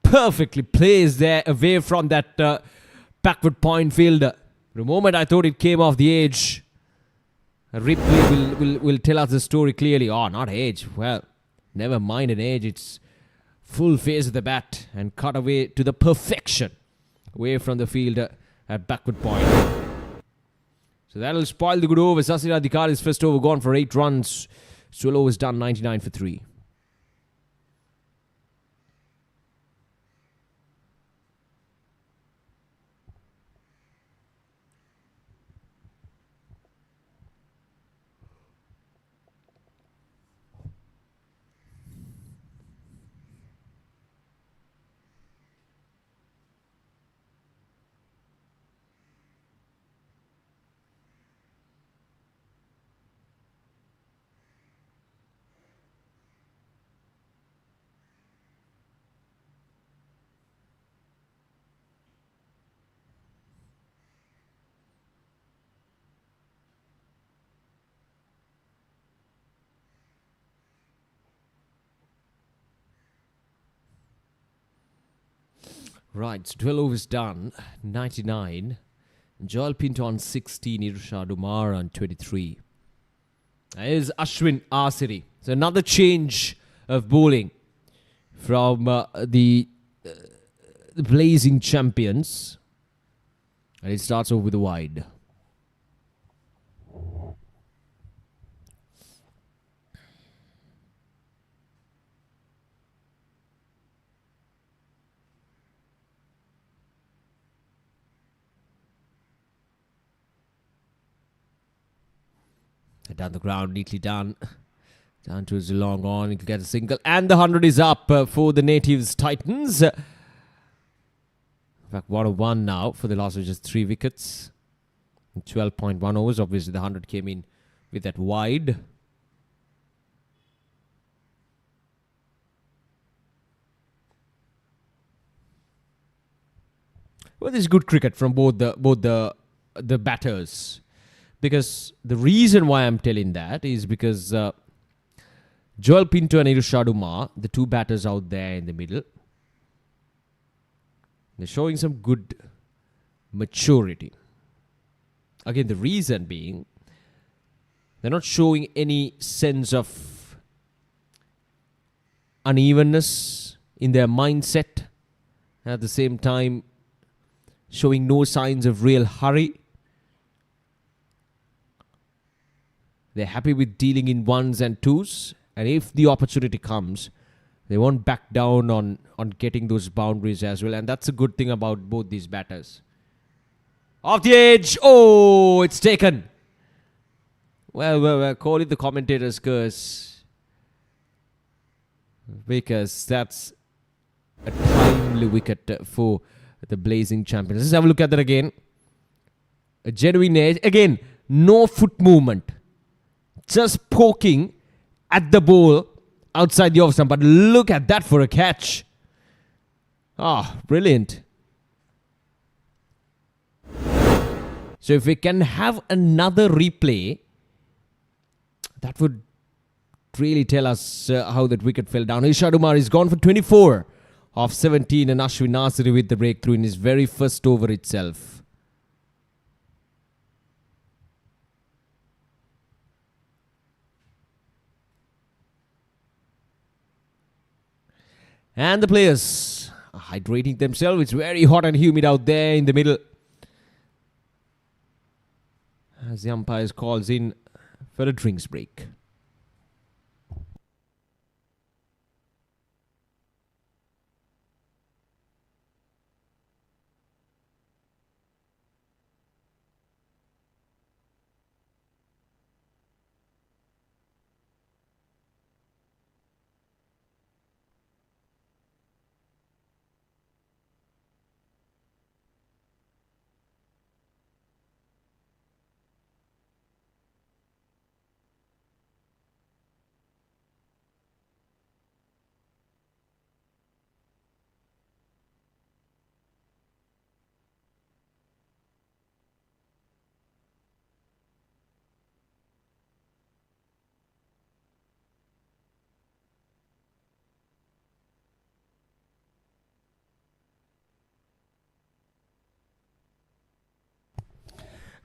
perfectly placed there away from that backward point fielder. The moment I thought it came off the edge, Ripley will tell us the story clearly. Oh, not edge. Well, never mind an edge. It's full face of the bat and cut away to the perfection away from the fielder at backward point. So that'll spoil the good over. Sasira Adhikari's first over gone for 8 runs. Solo was done 99 for 3. Right, so 12 overs done, 99. Joel Pinto on 16, Irshad Umar on 23. Here's Ashwin Asiri. So another change of bowling from the Blazing Champions. And it starts off with a wide. Down the ground, neatly done. Down to his long on, he'll get a single. And the 100 is up for the Natives Titans. In fact, 1-1 now for the loss of just 3 wickets. 12.1 overs. Obviously, the 100 came in with that wide. Well, this is good cricket from both the batters. Because the reason why I'm telling that is because Joel Pinto and Irshad Umar, the two batters out there in the middle, they're showing some good maturity. Again, the reason being, they're not showing any sense of unevenness in their mindset. At the same time, showing no signs of real hurry. They're happy with dealing in ones and twos. And if the opportunity comes, they won't back down on getting those boundaries as well. And that's a good thing about both these batters. Off the edge. Oh, it's taken. Well, call it the commentator's curse. Because that's a timely wicket for the Blazing Champions. Let's have a look at that again. A genuine edge. Again, no foot movement. Just poking at the ball outside the off stump. But look at that for a catch. Brilliant. So if we can have another replay, that would really tell us how that wicket fell down. Irshad Umar is gone for 24 of 17 and Ashwin Asiri with the breakthrough in his very first over itself. And the players are hydrating themselves. It's very hot and humid out there in the middle. As the umpires calls in for a drinks break.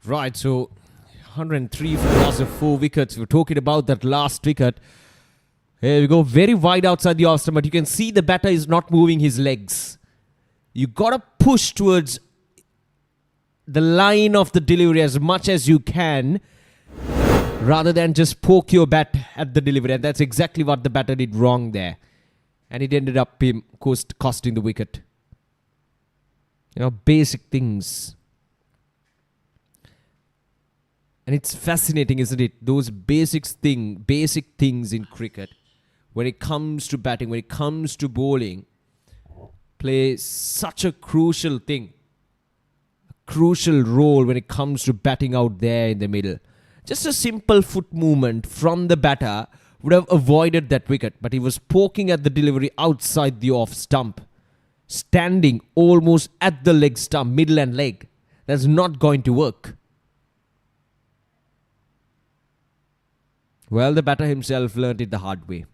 Right, so 103 for the loss of 4 wickets. We're talking about that last wicket. Here we go, very wide outside the off stump, but you can see the batter is not moving his legs. You got to push towards the line of the delivery as much as you can, rather than just poke your bat at the delivery. And that's exactly what the batter did wrong there. And it ended up him costing the wicket. You know, basic things. And it's fascinating, isn't it? Those basic things in cricket, when it comes to batting, when it comes to bowling, play such a crucial thing. A crucial role when it comes to batting out there in the middle. Just a simple foot movement from the batter would have avoided that wicket. But he was poking at the delivery outside the off stump. Standing almost at the leg stump, middle and leg. That's not going to work. Well, the batter himself learnt it the hard way.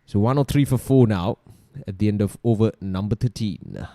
So 103 for 4 now. at the end of over number 13.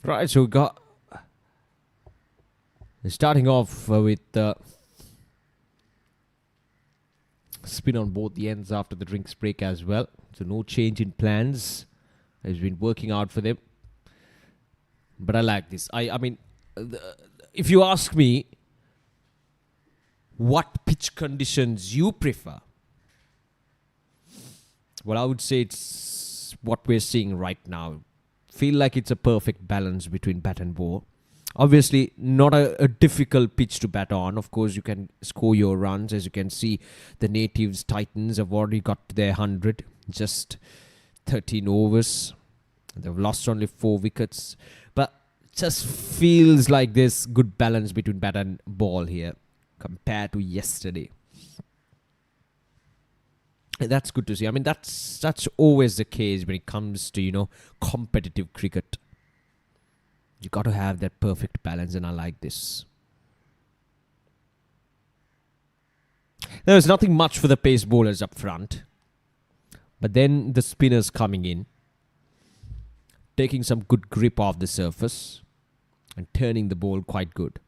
Right, so we got starting off with spin on both the ends after the drinks break as well. So no change in plans. Has been working out for them. But I like this. I mean, if you ask me what pitch conditions you prefer, well, I would say it's what we're seeing right now. Feel like it's a perfect balance between bat and ball. Obviously, not a difficult pitch to bat on. Of course, you can score your runs. As you can see, the Natives Titans have already got to their 100. Just 13 overs. They've lost only 4 wickets. But it just feels like there's good balance between bat and ball here compared to yesterday. And that's good to see. I mean, that's always the case when it comes to, competitive cricket. You got to have that perfect balance, and I like this. There was nothing much for the pace bowlers up front. But then the spinners coming in, taking some good grip off the surface, and turning the ball quite good.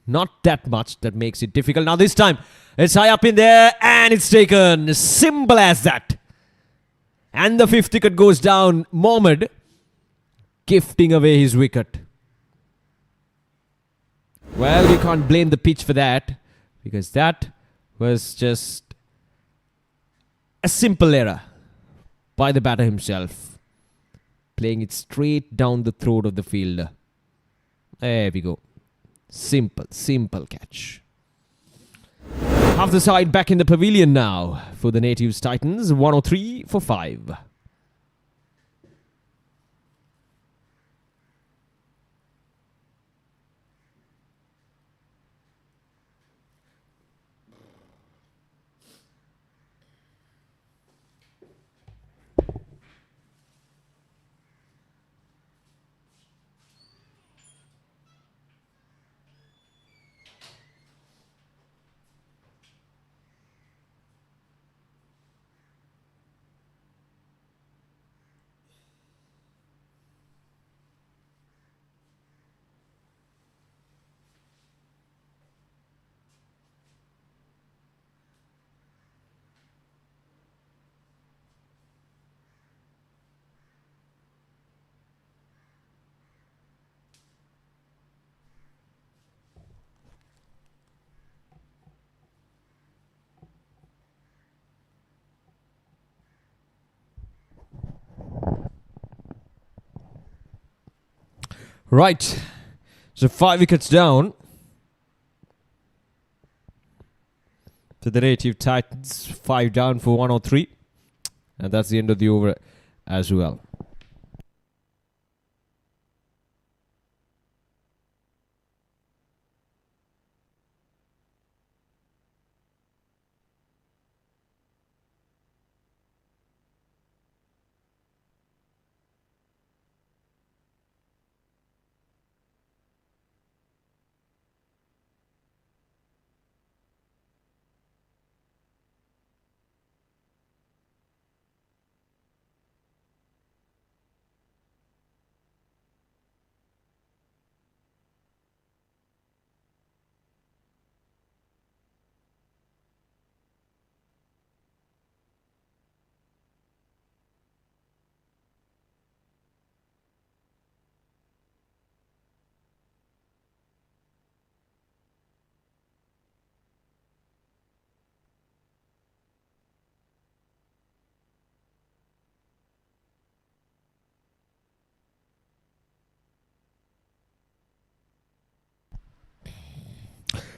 Not that much that makes it difficult. Now this time, it's high up in there, and it's taken. Simple as that. And the 5th wicket goes down. Mohammed gifting away his wicket. Well, you can't blame the pitch for that, because that was just a simple error by the batter himself, playing it straight down the throat of the fielder. There we go. Simple catch. Half the side back in the pavilion now for the Natives Titans. 103 for 5. Right. So 5 wickets down to the Native Titans. 5 down for 103. And that's the end of the over as well.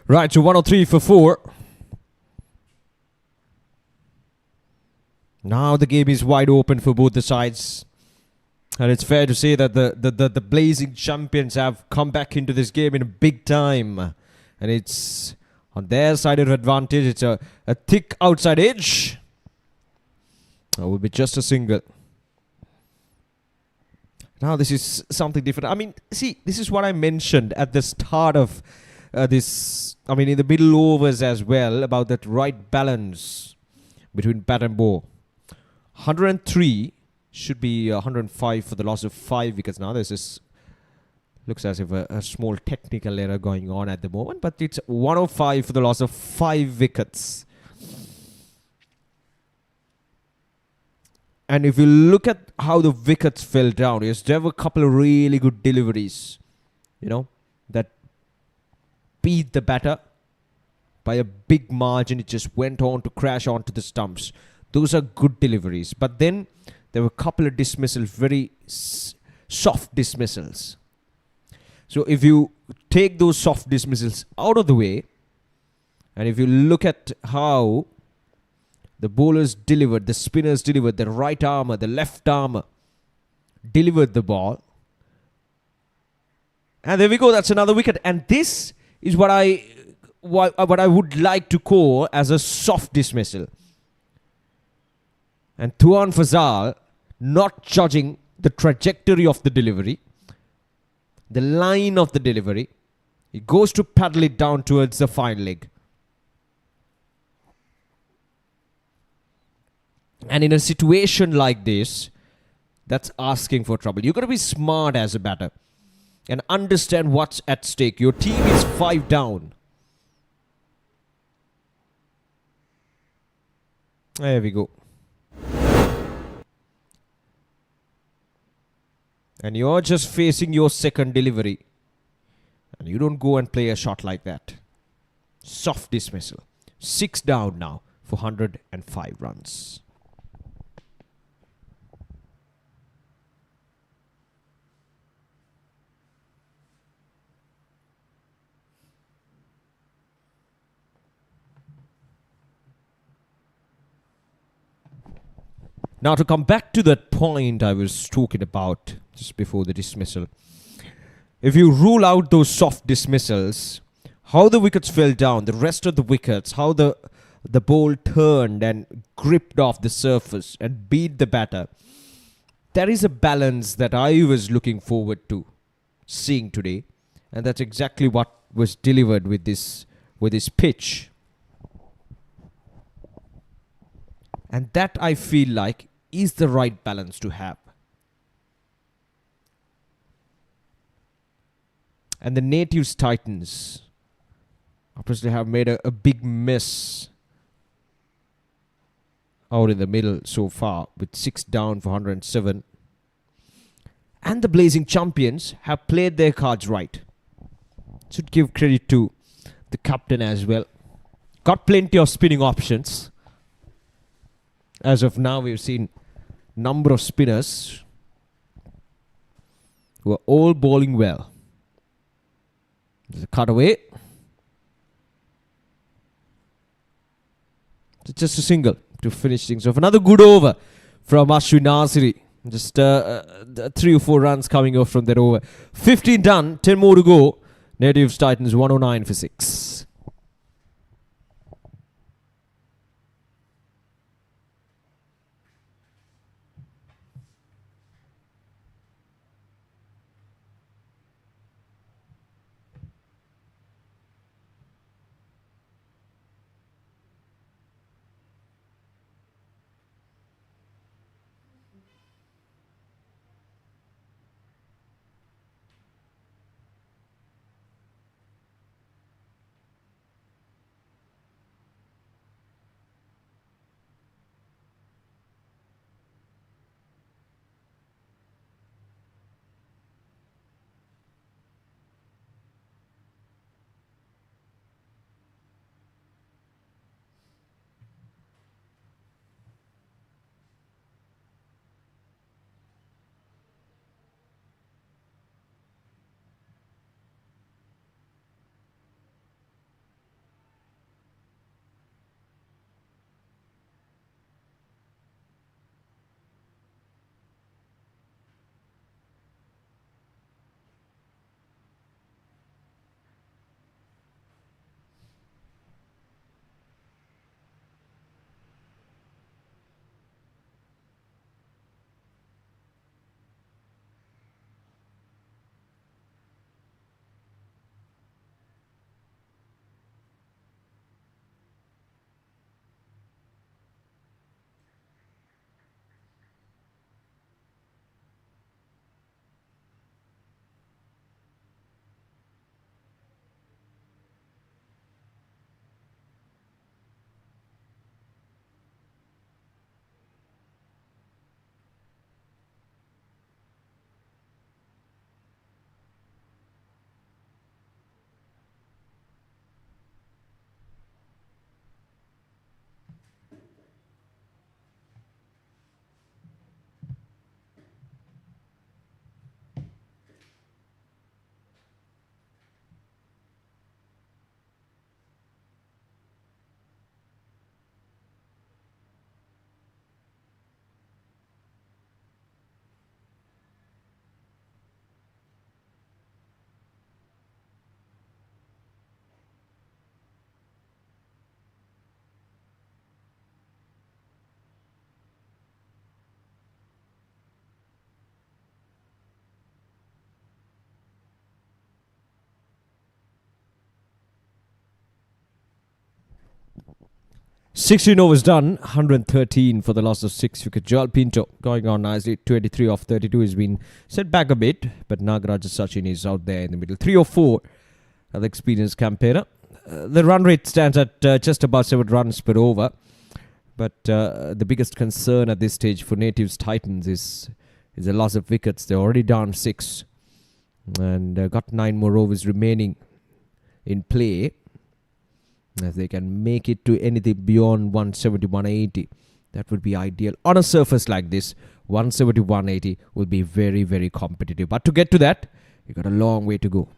Right, so 103 for 4. Now the game is wide open for both the sides. And it's fair to say that the Blazing Champions have come back into this game in a big time. And it's on their side of advantage. It's a thick outside edge. It will be just a single. Now this is something different. I mean, see, this is what I mentioned at the start of this. I mean, in the middle overs as well, about that right balance between bat and ball. 103 should be 105 for the loss of 5 wickets. Now this is looks as if a small technical error going on at the moment, but it's 105 for the loss of 5 wickets. And if you look at how the wickets fell down, yes, there were a couple of really good deliveries, that beat the batter by a big margin. It just went on to crash onto the stumps. Those are good deliveries. But then there were a couple of dismissals, very soft dismissals. So if you take those soft dismissals out of the way, and if you look at how the bowlers delivered, the spinners delivered, the right armour, the left armour delivered the ball. And there we go, that's another wicket. And this is what I would like to call as a soft dismissal. And Tuan Fazal not judging the trajectory of the delivery, the line of the delivery. He goes to paddle it down towards the fine leg. And in a situation like this, that's asking for trouble. You've got to be smart as a batter and understand what's at stake. Your team is 5 down. There we go. And you're just facing your second delivery. And you don't go and play a shot like that. Soft dismissal. 6 down now for 105 runs. Now to come back to that point I was talking about just before the dismissal. If you rule out those soft dismissals, how the wickets fell down, the rest of the wickets, how the ball turned and gripped off the surface and beat the batter, there is a balance that I was looking forward to seeing today. And that's exactly what was delivered with this pitch. And that I feel like is the right balance to have. And the Natives Titans obviously have made a big mess out in the middle so far with 6 down for 107. And the Blazing Champions have played their cards right. Should give credit to the captain as well. Got plenty of spinning options. As of now, we've seen number of spinners who are all bowling well. There's a cutaway. It's just a single to finish things off. Another good over from Ashwin Nasiri. Just 3 or 4 runs coming off from that over. 15 done, 10 more to go. Natives Titans 109 for 6. 16 overs done, 113 for the loss of 6 wickets. Joel Pinto going on nicely, 23 off 32. Has been set back a bit, but Nagaraj Sachin is out there in the middle. 3 or 4, the experienced campaigner. The run rate stands at just about 7 runs per over. But the biggest concern at this stage for Natives Titans is the loss of wickets. They're already down 6 and got 9 more overs remaining in play. If they can make it to anything beyond 170, 180, that would be ideal. On a surface like this, 170, 180 will be very, very competitive. But to get to that, you've got a long way to go.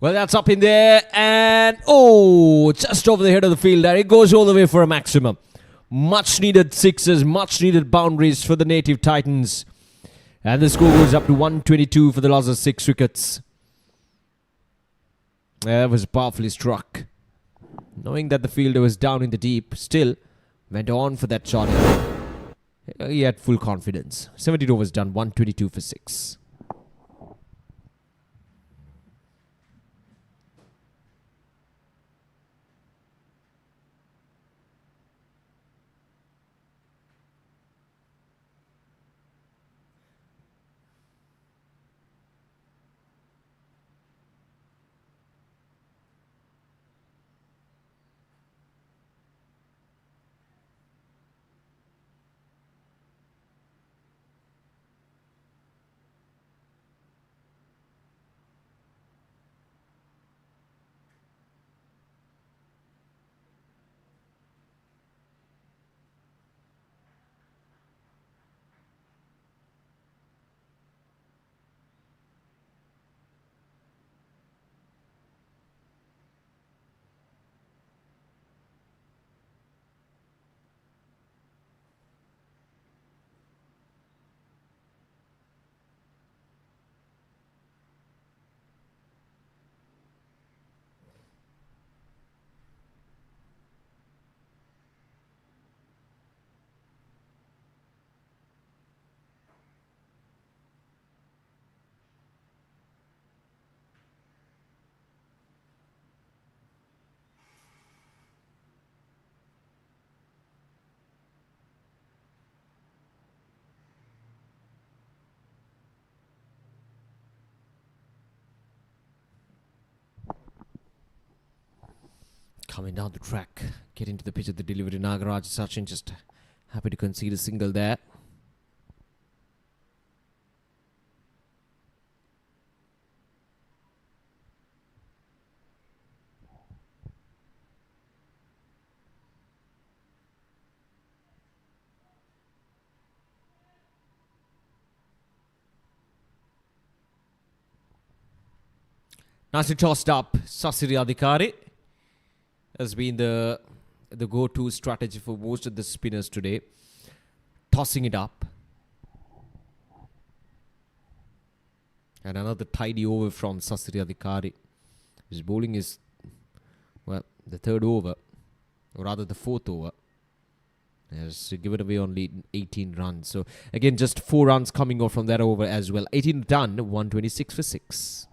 Well, that's up in there, and just over the head of the field there. It goes all the way for a maximum. Much needed sixes, much needed boundaries for the Native Titans. And the score goes up to 122 for the loss of 6 wickets. That was powerfully struck. Knowing that the fielder was down in the deep, still went on for that shot. He had full confidence. 17 overs done, 122 for 6. Coming down the track, getting to the pitch of the delivery. Nagaraj Sachin just happy to concede a single there. Nicely tossed up. Sasiri Adhikari has been the go-to strategy for most of the spinners today. Tossing it up. And another tidy over from Sasiri Adhikari. His bowling is, well, the third over, or rather the fourth over. He has given away only 18 runs. So again, just 4 runs coming off from that over as well. 18 done, 126 for 6.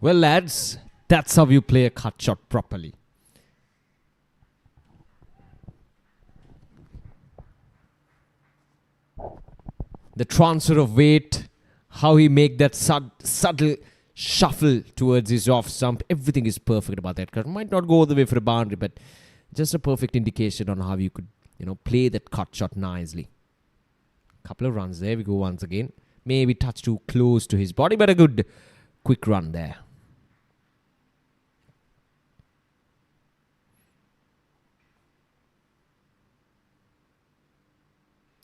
Well, lads, that's how you play a cut shot properly. The transfer of weight, how he make that subtle shuffle towards his off stump, everything is perfect about that cut. Might not go all the way for a boundary, but just a perfect indication on how you could, play that cut shot nicely. Couple of runs there. We go once again. Maybe touch too close to his body, but a good quick run there.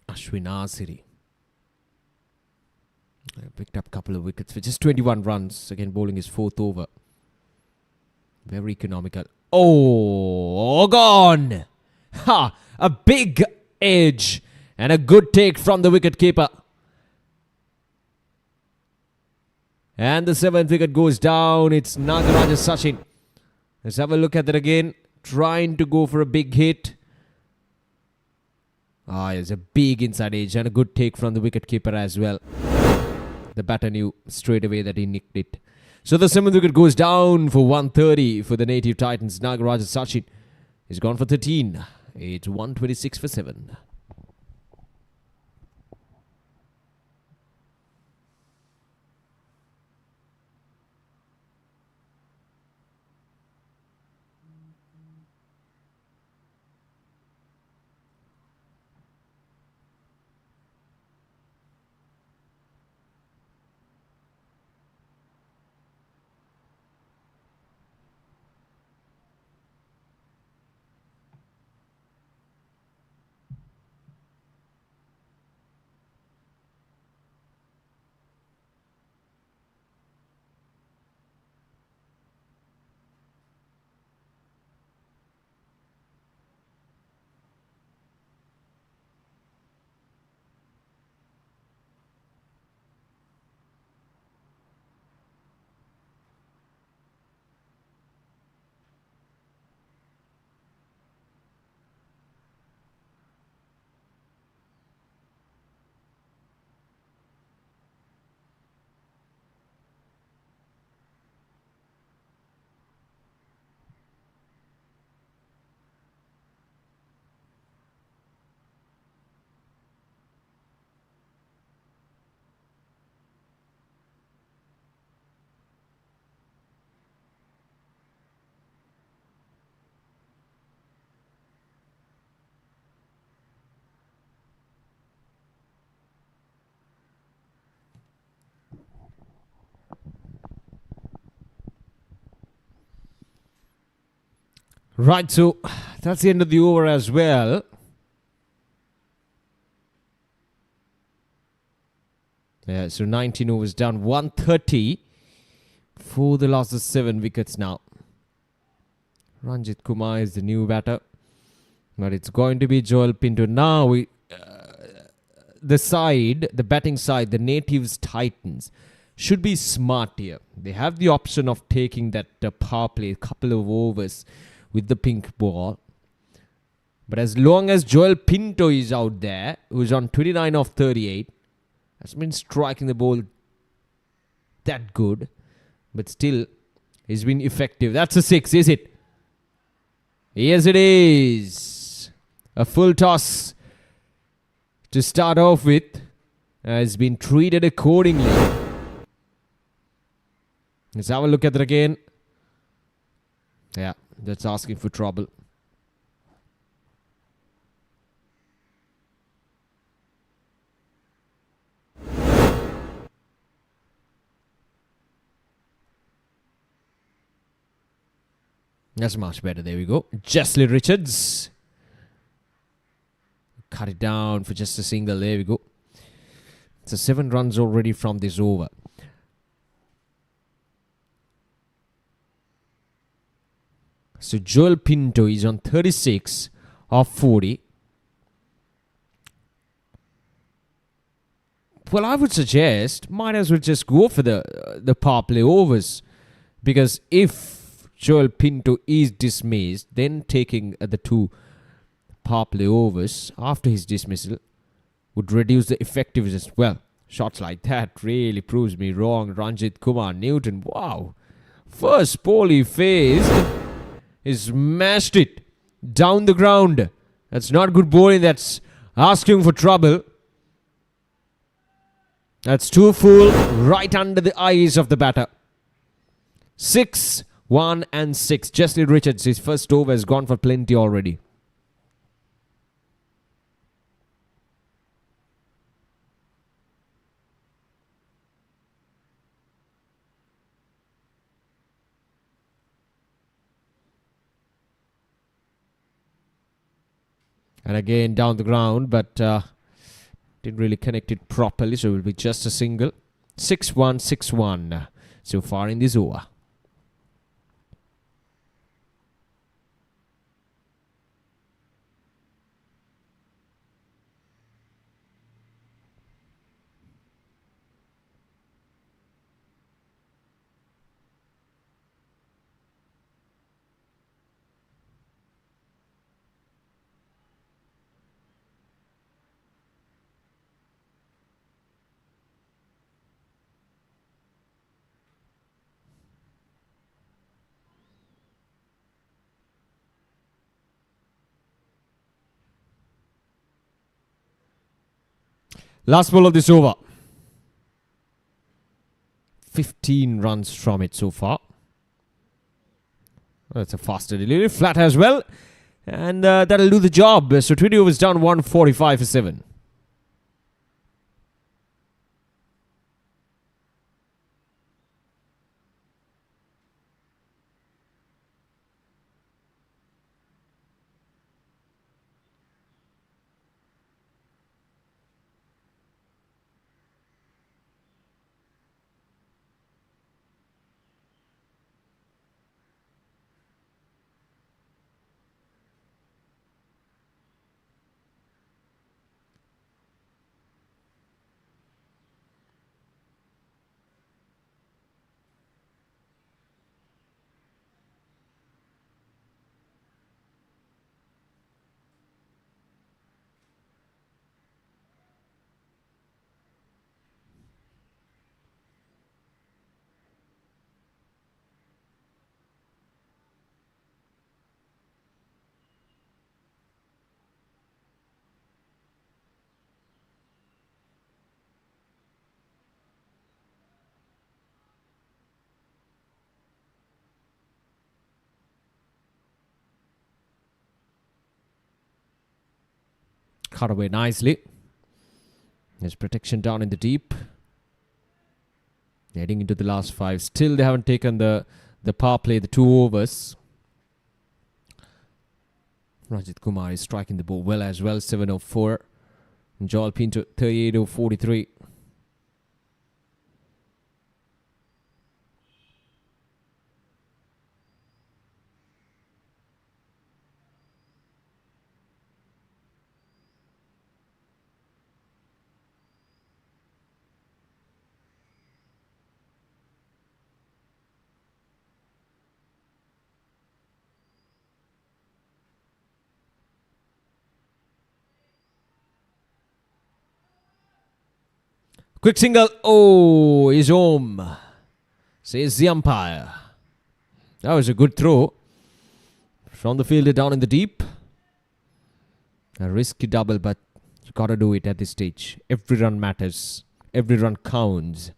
Ashwin Asiri picked up a couple of wickets for just 21 runs. Again, bowling his 4th over. Very economical. Oh, gone! Ha! A big edge and a good take from the wicketkeeper. And the 7th wicket goes down. It's Nagaraja Sachin. Let's have a look at that again. Trying to go for a big hit. It's a big inside edge and a good take from the wicketkeeper as well. The batter knew straight away that he nicked it. So the 7th wicket goes down for 130 for the native Titans. Nagaraja Sachin is gone for 13. It's 126 for 7. Right, so that's the end of the over as well. Yeah, so 19 overs down, 130 for the last of 7 wickets now. Ranjit Kumar is the new batter. But it's going to be Joel Pinto. Now, the batting side, the Natives Titans, should be smart here. They have the option of taking that power play, a couple of overs with the pink ball. But as long as Joel Pinto is out there, who's on 29 of 38, has been striking the ball that good, but still, he's been effective. That's a 6, is it? Yes, it is. A full toss to start off with has been treated accordingly. Let's have a look at that again. Yeah, that's asking for trouble. That's much better. There we go. Jesley Richards. Cut it down for just a single. There we go. So 7 runs already from this over. So Joel Pinto is on 36 of 40. Well, I would suggest might as well just go for the power play overs, because if Joel Pinto is dismissed, then taking the 2 power play overs after his dismissal would reduce the effectiveness. Well, shots like that really proves me wrong. Ranjit Kumar Newton, wow. First ball he faced, he smashed it down the ground. That's not good bowling. That's asking for trouble. That's too full, right under the eyes of the batter. 6, 1 and 6. Jesley Richards, his first over has gone for plenty already. And again down the ground, but didn't really connect it properly, so it will be just a single. 6-1, 6-1 so far in this over. Last ball of this over. 15 runs from it so far. That's a faster delivery. Flat as well. And that'll do the job. So 20 overs down, 145 for 7. Cut away nicely. There's protection down in the deep. Heading into the last 5. Still they haven't taken the power play, the 2 overs. Rajit Kumar is striking the ball well as well. 7-4. Joel Pinto 38-43. Quick single. Oh, he's home, says the umpire. That was a good throw from the fielder down in the deep. A risky double, but you got to do it at this stage. Every run matters. Every run counts.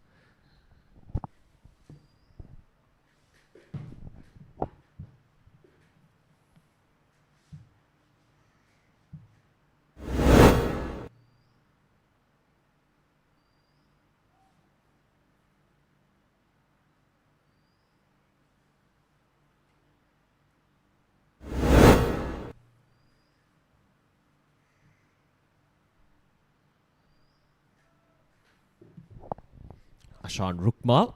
Ashan Rukmal.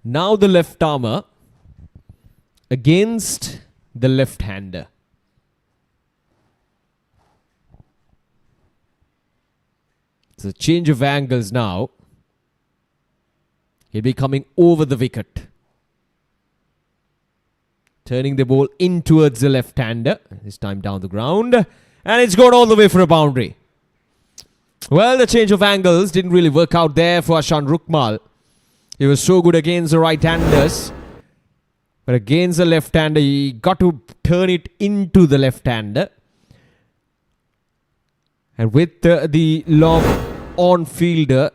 Now the left armour against the left-hander. It's a change of angles now. He'll be coming over the wicket. Turning the ball in towards the left-hander. This time down the ground. And it's gone all the way for a boundary. Well, the change of angles didn't really work out there for Ashan Rukmal. He was so good against the right-handers. But against the left-hander, he got to turn it into the left-hander. And with the long on-fielder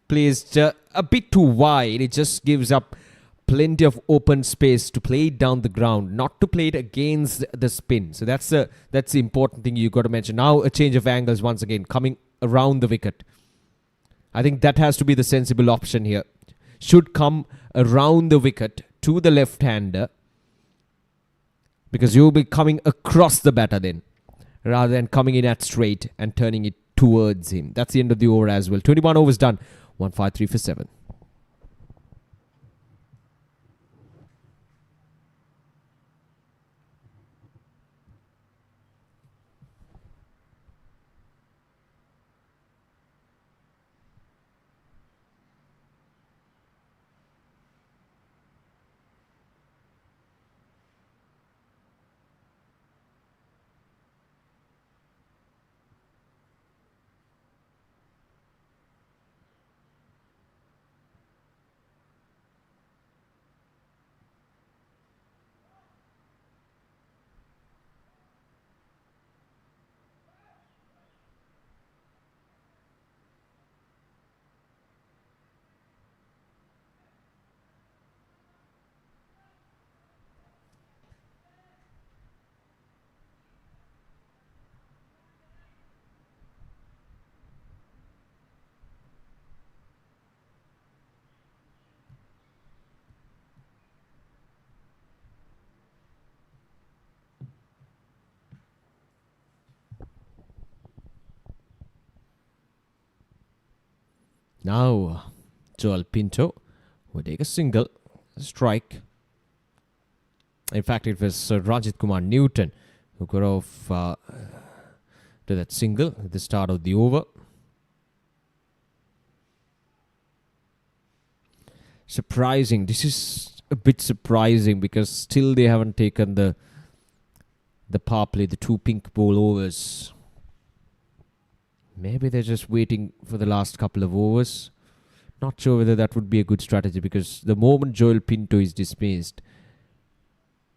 placed a bit too wide, it just gives up plenty of open space to play it down the ground, not to play it against the spin. So that's the important thing you got to mention. Now a change of angles once again coming around the wicket. I think that has to be the sensible option here. Should come around the wicket to the left-hander, because you'll be coming across the batter then, rather than coming in at straight and turning it towards him. That's the end of the over as well. 21 overs done. 153 for 7. Now, Joel Pinto will take a single, strike. In fact, it was Rajit Kumar Newton who got off to that single at the start of the over. Surprising. This is a bit surprising because still they haven't taken the power play, the 2 pink ball overs. Maybe they're just waiting for the last couple of overs. Not sure whether that would be a good strategy, because the moment Joel Pinto is dismissed,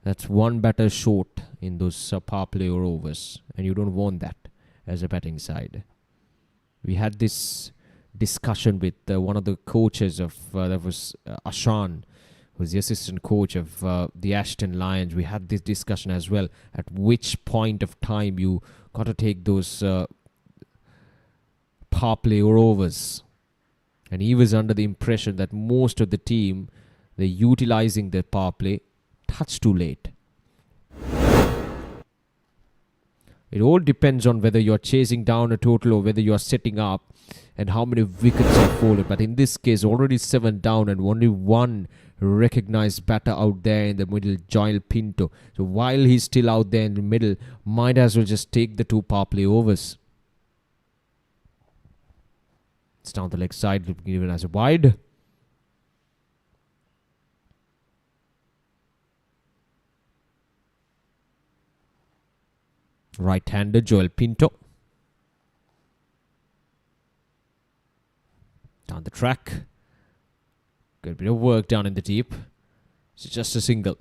that's one batter short in those power play or overs. And you don't want that as a batting side. We had this discussion with one of the coaches of, that was Ashan, who was the assistant coach of the Ashton Lions. We had this discussion as well, at which point of time you got to take those power play or overs. And he was under the impression that most of the team, they're utilizing their power play touch too late. It all depends on whether you're chasing down a total or whether you're setting up and how many wickets are fallen. But in this case, already 7 down and only one recognized batter out there in the middle, Joel Pinto. So while he's still out there in the middle, might as well just take the 2 power play overs. It's down the leg side, looking even as a wide. Right-hander Joel Pinto. Down the track. Got a bit of work done in the deep. It's just a single.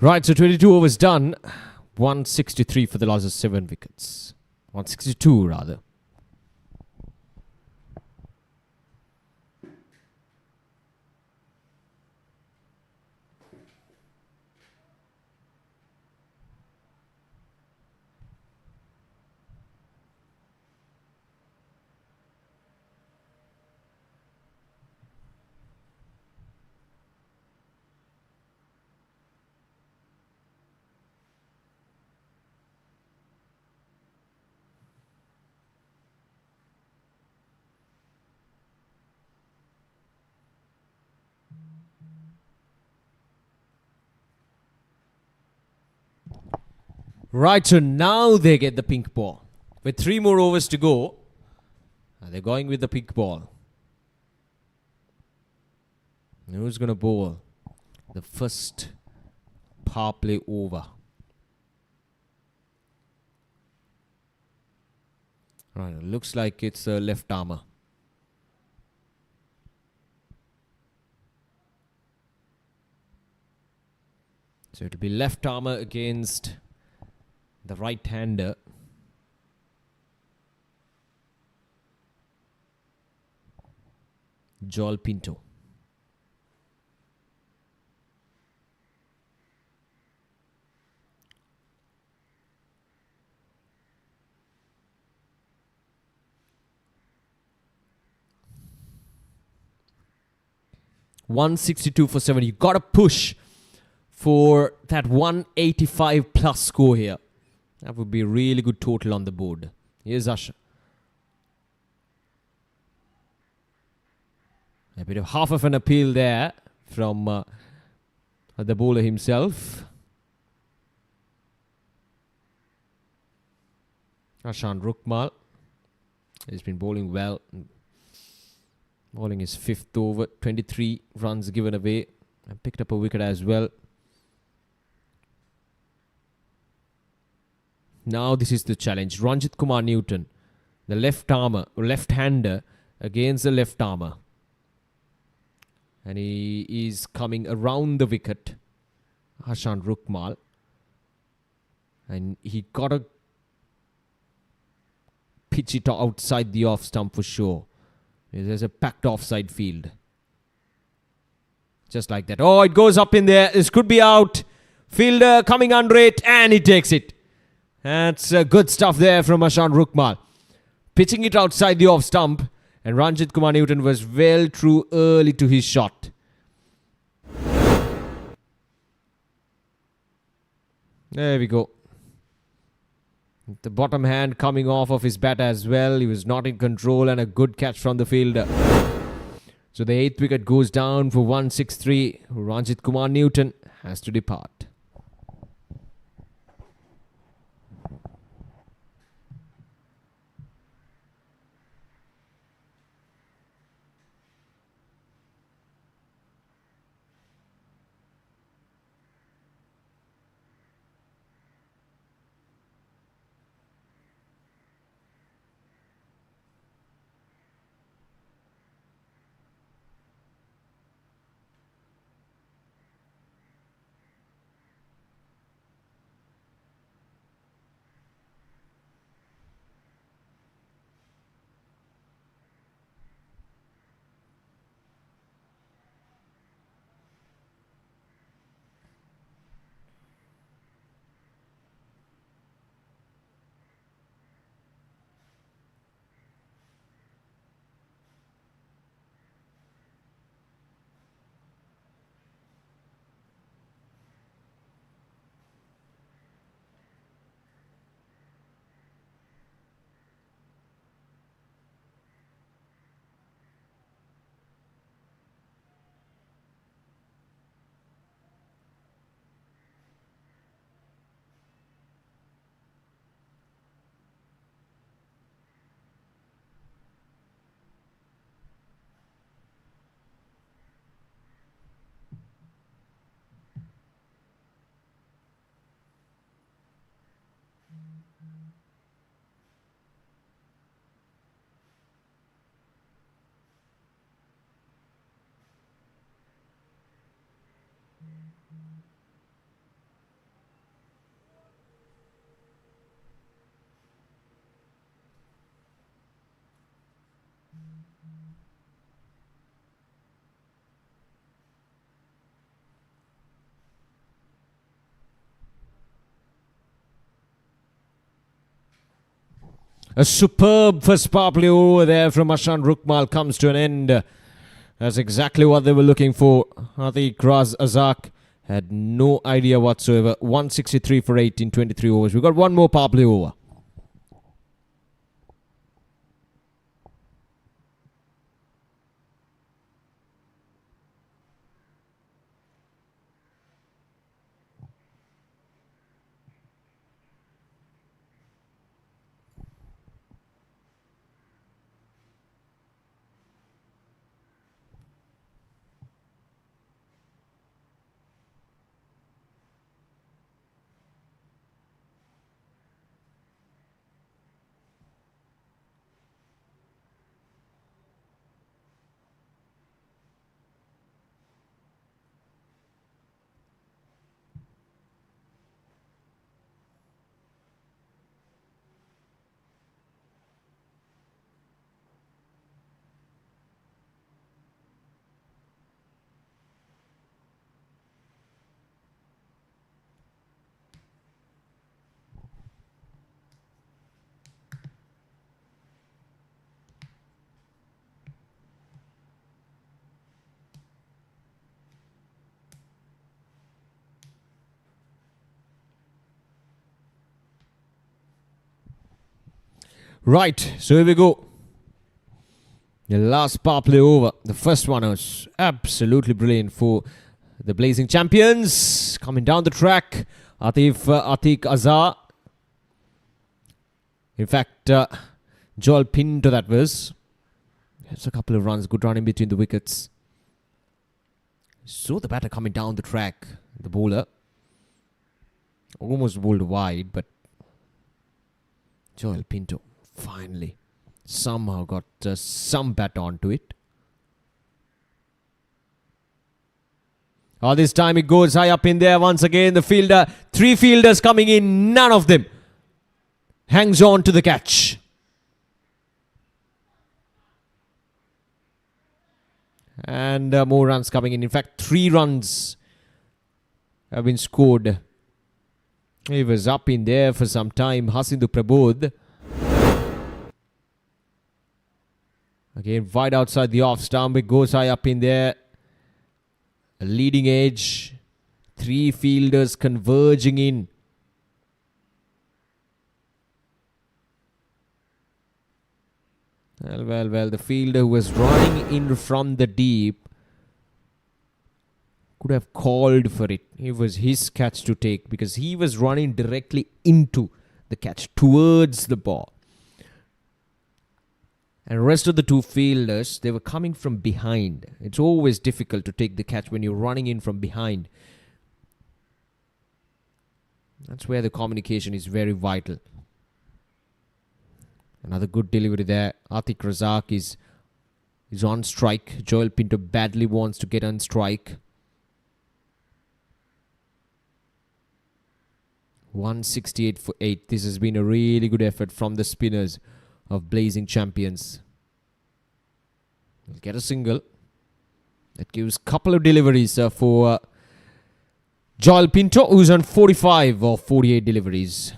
Right, so 22 overs done. 163 for the loss of 7 wickets. 162 rather. Right, so now they get the pink ball. With 3 more overs to go, they're going with the pink ball. Who's going to bowl the first power play over? Right, it looks like it's a left armer. So it'll be left armer against the right-hander. Joel Pinto. $162 for 7. You got to push for that 185 plus score here. That would be a really good total on the board. Here's Usher. A bit of half of an appeal there from the bowler himself. Ashan Rukmal has been bowling well. Bowling his 5th over. 23 runs given away. And picked up a wicket as well. Now this is the challenge. Ranjit Kumar Newton, the left-hander against the left armer. And he is coming around the wicket. Hashan Rukmal. And he got to pitch it outside the off stump for sure. There's a packed offside field. Just like that. Oh, it goes up in there. This could be out. Fielder coming under it and he takes it. That's good stuff there from Ashan Rukmal. Pitching it outside the off stump. And Ranjit Kumar Newton was well through early to his shot. There we go. The bottom hand coming off of his bat as well. He was not in control and a good catch from the fielder. So the 8th wicket goes down for 163. Ranjit Kumar Newton has to depart. A superb first power play over there from Ashan Rukmal comes to an end. That's exactly what they were looking for. Atiq Raz Azak had no idea whatsoever. 163 for 8 in 23 overs. We've got one more power play over. Right, so here we go. The last power play over. The first one was absolutely brilliant for the Blazing Champions. Coming down the track, Atiq Azar. In fact, Joel Pinto that was. There's a couple of runs, good run in between the wickets. So the batter coming down the track, the bowler. Almost bowled wide, but Joel Pinto finally somehow got some bat onto it. This time it goes high up in there once again. The fielder, 3 fielders coming in, none of them hangs on to the catch. And more runs coming in. In fact, 3 runs have been scored. He was up in there for some time. Hasindu Prabodh. Again, wide outside the off stump. It goes high up in there. A leading edge. 3 fielders converging in. Well. The fielder who was running in from the deep could have called for it. It was his catch to take because he was running directly into the catch towards the ball. And rest of the two fielders, they were coming from behind. It's always difficult to take the catch when you're running in from behind. That's where the communication is very vital. Another good delivery there. Atik Razak is on strike. Joel Pinto badly wants to get on strike. 168 for 8. This has been a really good effort from the spinners of Blazing Champions. We'll get a single. That gives a couple of deliveries for Joel Pinto, who's on 45 of 48 deliveries.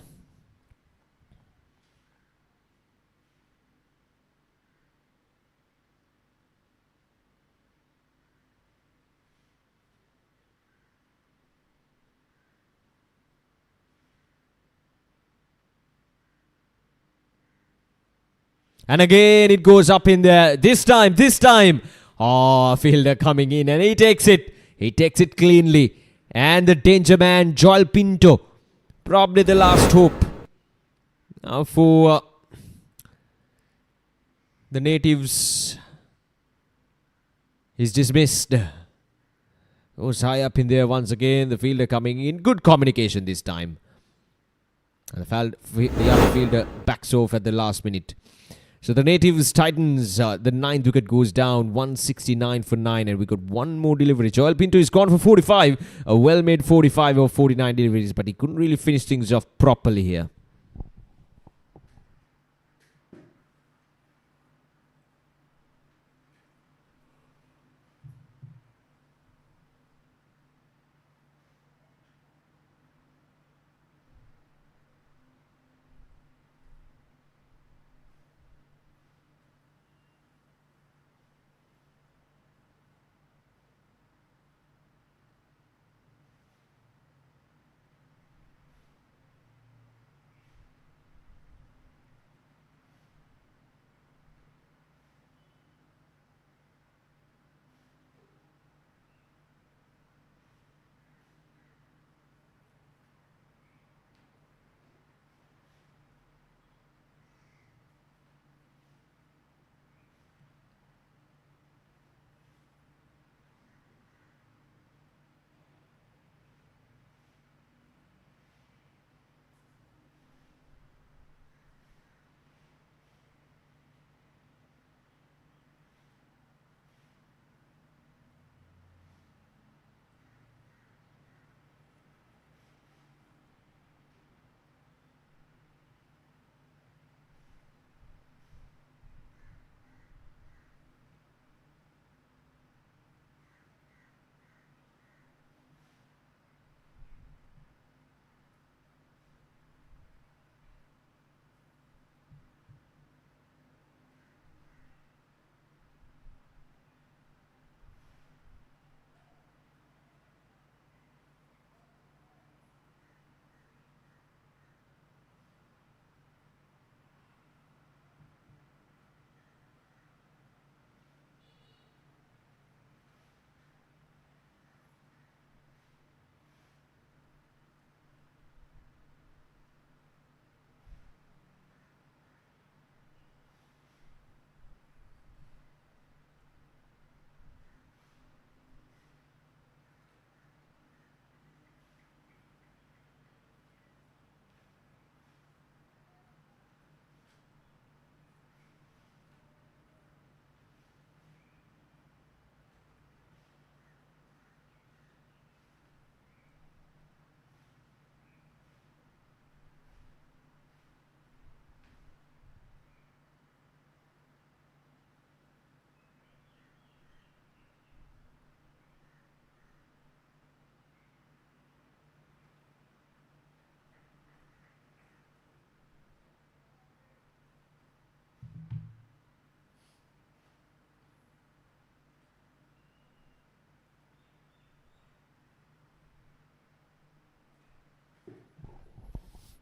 And again, it goes up in there. This time. Oh, fielder coming in and he takes it. He takes it cleanly. And the danger man, Joel Pinto. Probably the last hope. Now for the natives. He's dismissed. Goes high up in there once again. The fielder coming in. Good communication this time. And the other fielder backs off at the last minute. So the natives Titans, the 9th wicket goes down, 169 for 9, and we got one more delivery. Joel Pinto is gone for 45, a well-made 45 or 49 deliveries, but he couldn't really finish things off properly here.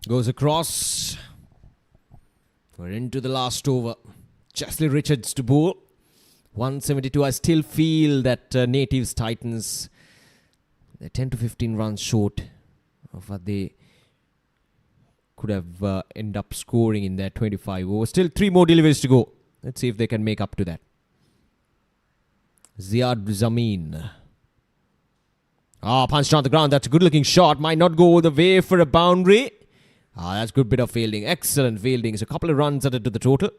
Goes across. We're into the last over. Chesley Richards to bowl. 172. I still feel that Natives Titans, they're 10 to 15 runs short of what they could have end up scoring in their 25 overs. Still 3 more deliveries to go. Let's see if they can make up to that. Ziad Zameen. Punched on the ground. That's a good looking shot. Might not go all the way for a boundary. That's a good bit of fielding. Excellent fielding. It's a couple of runs added to the total.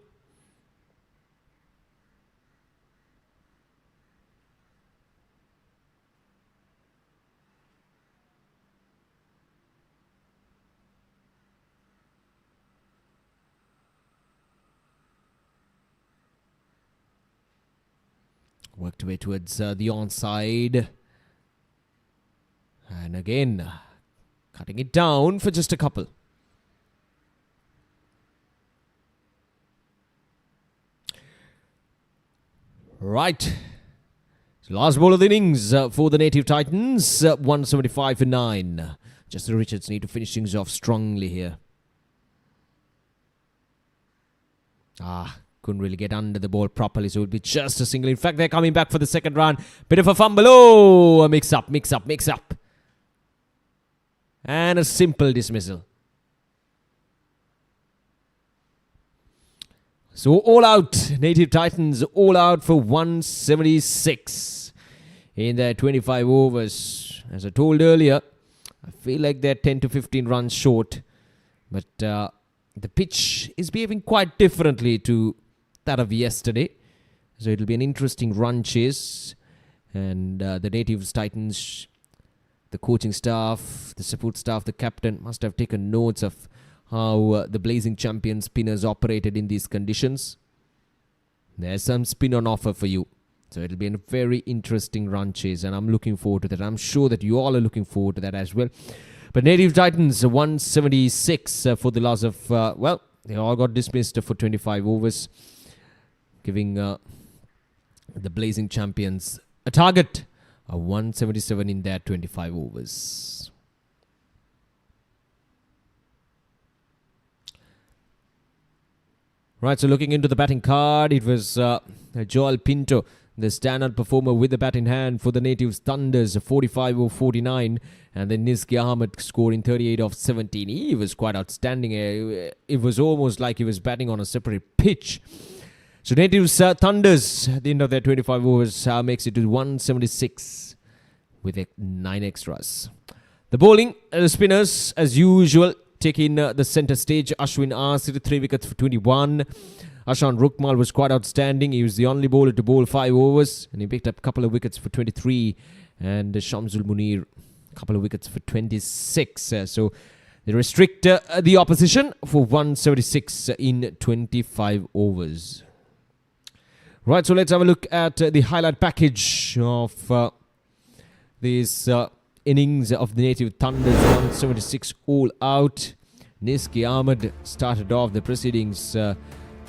Worked away towards the onside. And again, cutting it down for just a couple. Right. Last ball of the innings for the Native Titans. 175 for 9. Chesley Richards need to finish things off strongly here. Couldn't really get under the ball properly, so it would be just a single. In fact, they're coming back for the second run. Bit of a fumble. Oh, a mix-up. And a simple dismissal. So all out. Native Titans all out for 176 in their 25 overs. As I told earlier, I feel like they're 10 to 15 runs short. But the pitch is behaving quite differently to that of yesterday. So it'll be an interesting run chase. And the Natives Titans, the coaching staff, the support staff, the captain must have taken notes of how the Blazing Champion spinners operated in these conditions. There's some spin on offer for you. So it'll be a very interesting run chase, and I'm looking forward to that. I'm sure that you all are looking forward to that as well. But Native Titans, 176 for the loss of, they all got dismissed for 25 overs, giving the Blazing Champions a target of 177 in their 25 overs. Right, so looking into the batting card, it was Joel Pinto, the standout performer with the bat in hand for the Natives Thunders, 45 over 49. And then Nisky Ahmed scoring 38 off 17. He was quite outstanding. It was almost like he was batting on a separate pitch. So Natives Thunders, at the end of their 25 overs, makes it to 176 with 9 extras. The bowling, the spinners, as usual, taking the centre stage. Ashwin Asir, 3 wickets for 21. Ashan Rukmal was quite outstanding. He was the only bowler to bowl 5 overs, and he picked up a couple of wickets for 23. And Shamsul Munir, a couple of wickets for 26. So they restrict the opposition for 176 in 25 overs. Right, so let's have a look at the highlight package of these innings of the Native Thunders. 176 all out. Nisky Ahmed started off the proceedings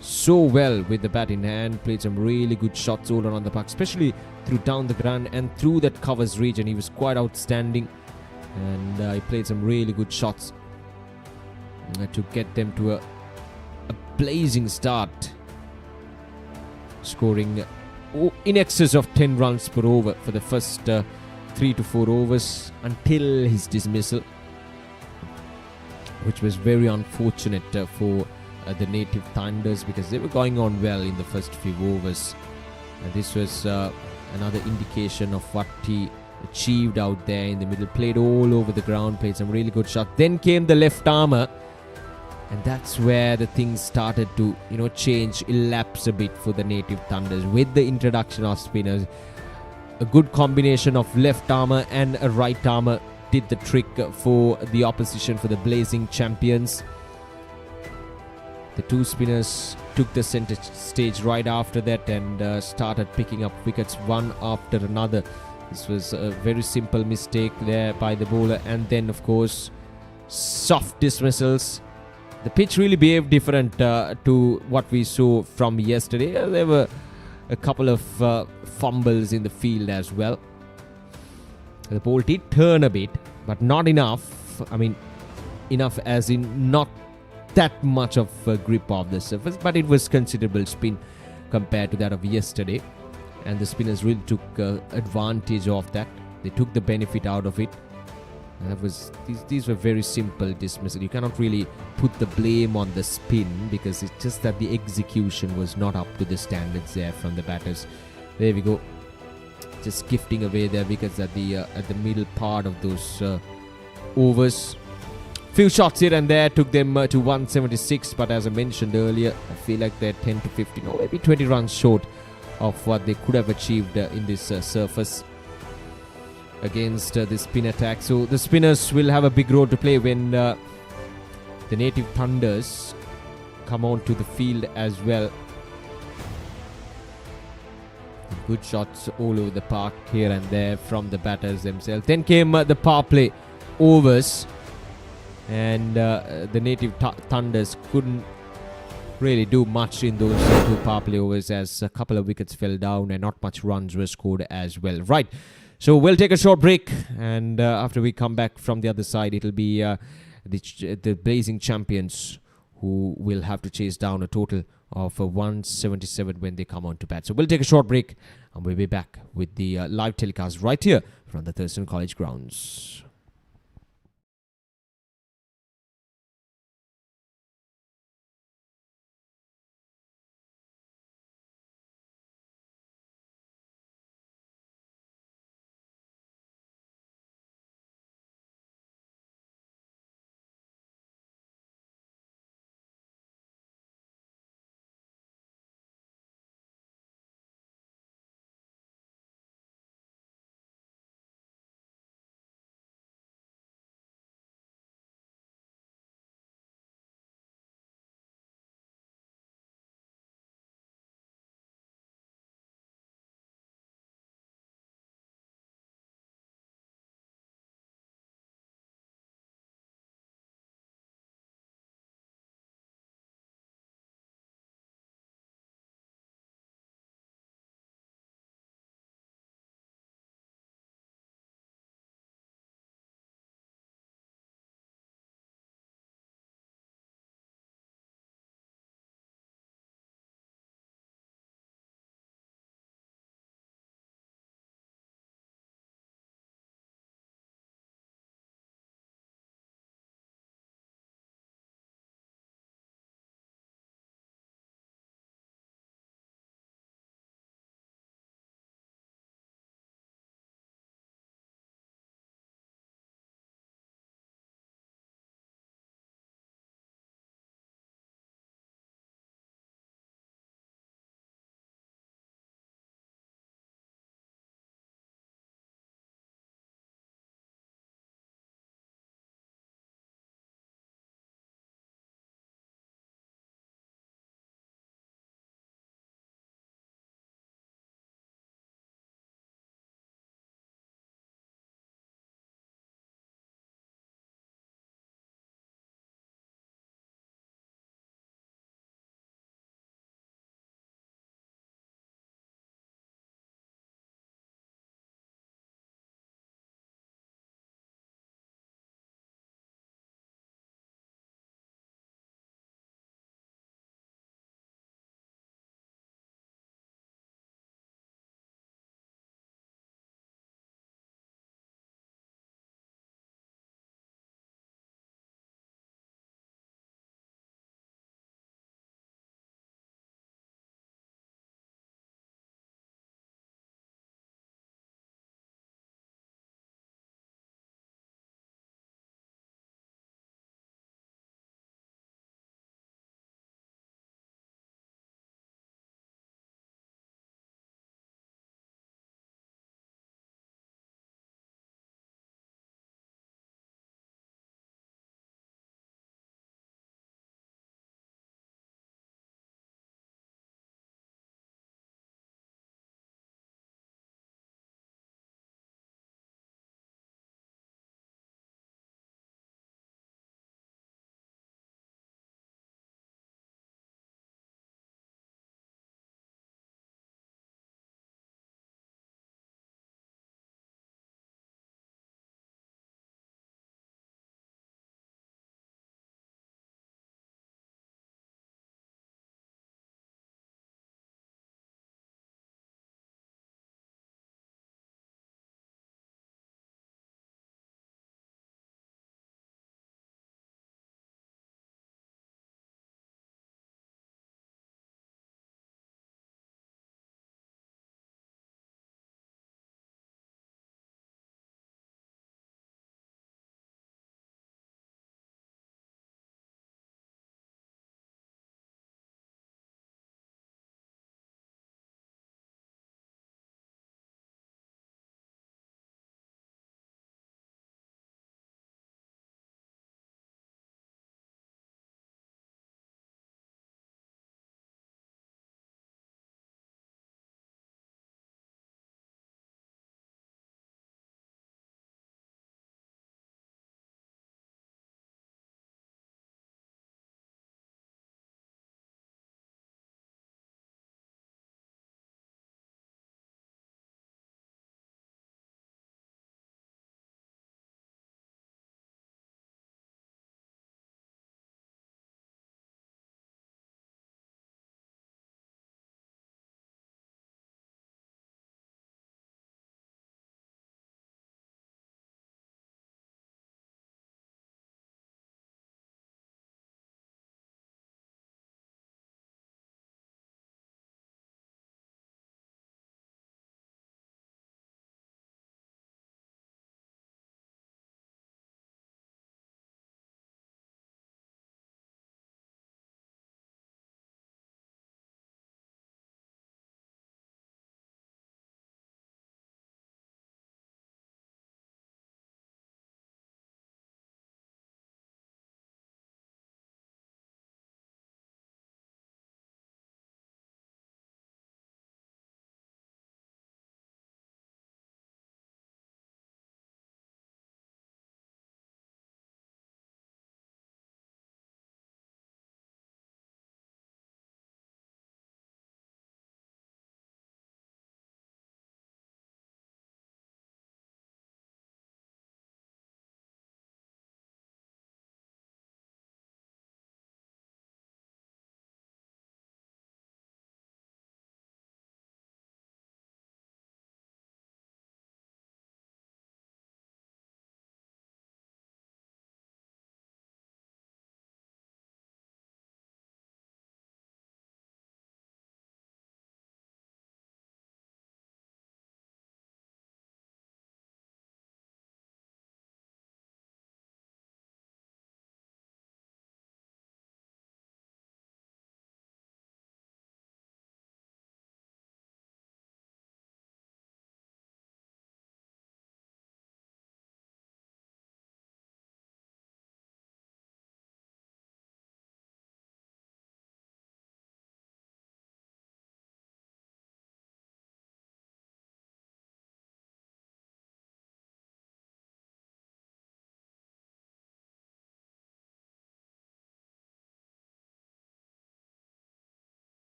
so well with the bat in hand. Played some really good shots all around the park, especially through down the ground and through that covers region. He was quite outstanding, and he played some really good shots to get them to a blazing start, scoring in excess of 10 runs per over for the first 3 to 4 overs until his dismissal, which was very unfortunate for the Native Thunders, because they were going on well in the first few overs. This was another indication of what he achieved out there in the middle. Played all over the ground, played some really good shots. Then came the left armour, and that's where the things started to, change, elapse a bit for the Native Thunders with the introduction of spinners. A good combination of left armour and a right armour did the trick for the opposition, for the Blazing Champions. The 2 spinners took the centre stage right after that and started picking up wickets one after another. This was a very simple mistake there by the bowler, and then of course soft dismissals. The pitch really behaved different to what we saw from yesterday. There were a couple of fumbles in the field as well. The ball did turn a bit, but not enough. I mean, enough as in not that much of grip of the surface, but it was considerable spin compared to that of yesterday, and the spinners really took advantage of that. They took the benefit out of it. That was these were very simple dismissal. You cannot really put the blame on the spin because it's just that the execution was not up to the standards there from the batters. There we go, just gifting away their wickets at the middle part of those overs. Few shots here and there took them to 176, but as I mentioned earlier, I feel like they're 10 to 15 or maybe 20 runs short of what they could have achieved in this surface against the spin attack. So the spinners will have a big role to play when the native Thunders come onto the field as well. Good shots all over the park here and there from the batters themselves. Then came the power play overs, and the native Thunders couldn't really do much in those two power play overs, as a couple of wickets fell down and not much runs were scored as well. Right, so we'll take a short break, and after we come back from the other side, it'll be the Blazing Champions who will have to chase down a total of 177 when they come on to bat. So we'll take a short break, and we'll be back with the live telecast right here from the Thurston College grounds.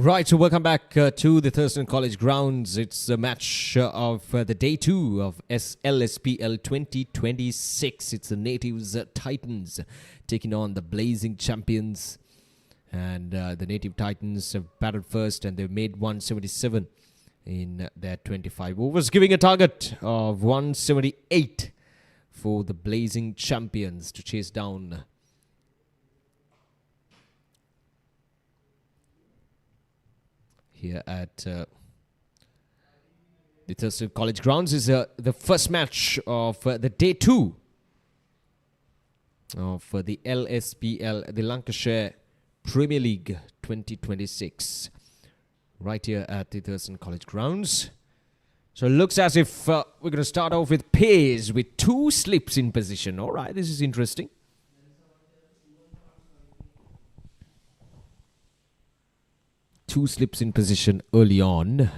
Right, so welcome back to the Thurston College grounds. It's a match of the day 2 of LSPL 2026. It's the Natives Titans taking on the Blazing Champions. And the Native Titans have batted first and they've made 177 in their 25 overs, giving a target of 178 for the Blazing Champions to chase down here at the Thurston College grounds. Is the first match of the day 2 of the LSPL, the Lankashire Premier League 2026, right here at the Thurston College grounds. So it looks as if we're going to start off with pace with 2 slips in position. All right, this is interesting. Two slips in position early on.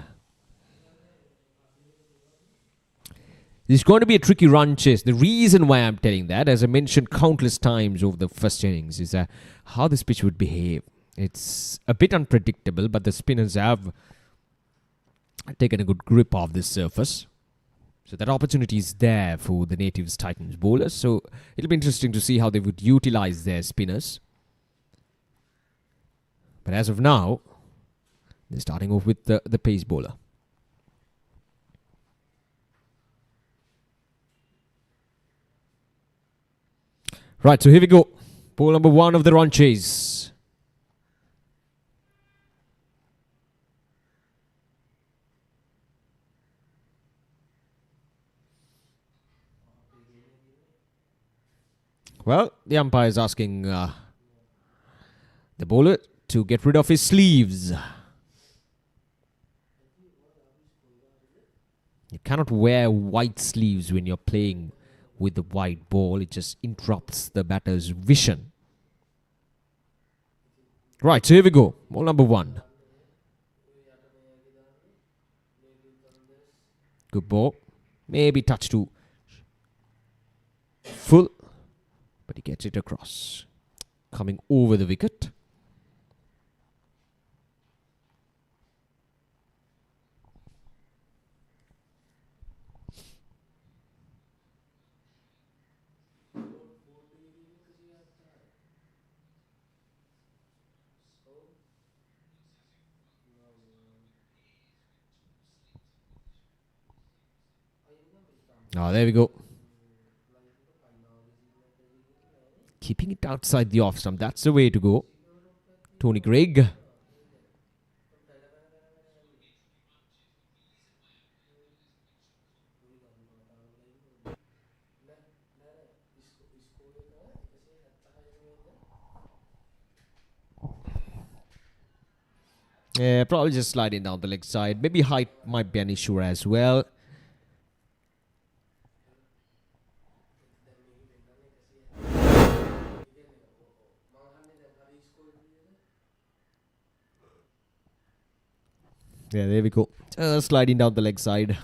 It's going to be a tricky run chase. The reason why I'm telling that, as I mentioned countless times over the first innings, is how this pitch would behave. It's a bit unpredictable, but the spinners have taken a good grip of this surface. So that opportunity is there for the Natives Titans bowlers. So it'll be interesting to see how they would utilize their spinners. But as of now, they're starting off with the pace bowler. Right, so here we go. Ball number 1 of the run chase. Well, the umpire is asking the bowler to get rid of his sleeves. You cannot wear white sleeves when you're playing with the white ball. It just interrupts the batter's vision. Right, so here we go. Ball number 1. Good ball. Maybe touch to full. But he gets it across. Coming over the wicket. There we go. Keeping it outside the off stump. That's the way to go. Tony Greig. Yeah, probably just sliding down the leg side. Maybe height might be an issue as well. Yeah, there we go. Sliding down the leg side.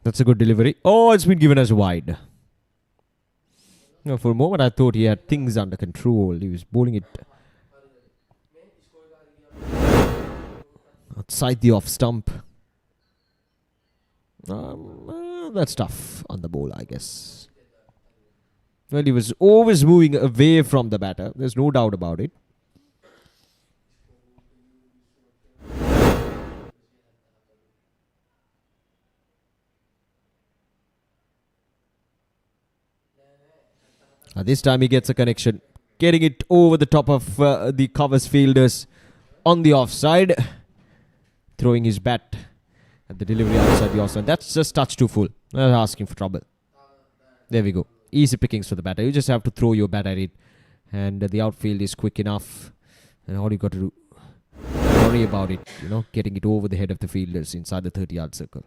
That's a good delivery. Oh, it's been given as wide. No, for a moment I thought he had things under control. He was bowling it outside the off stump. That's tough on the bowler, I guess. Well, he was always moving away from the batter. There's no doubt about it. This time he gets a connection. getting it over the top of the covers fielders on the offside, throwing his bat at the delivery outside the offside. That's just touch too full. Asking for trouble. There we go. Easy pickings for the batter. You just have to throw your bat at it, and the outfield is quick enough. And all you got to do, worry about it, getting it over the head of the fielders inside the 30-yard circle.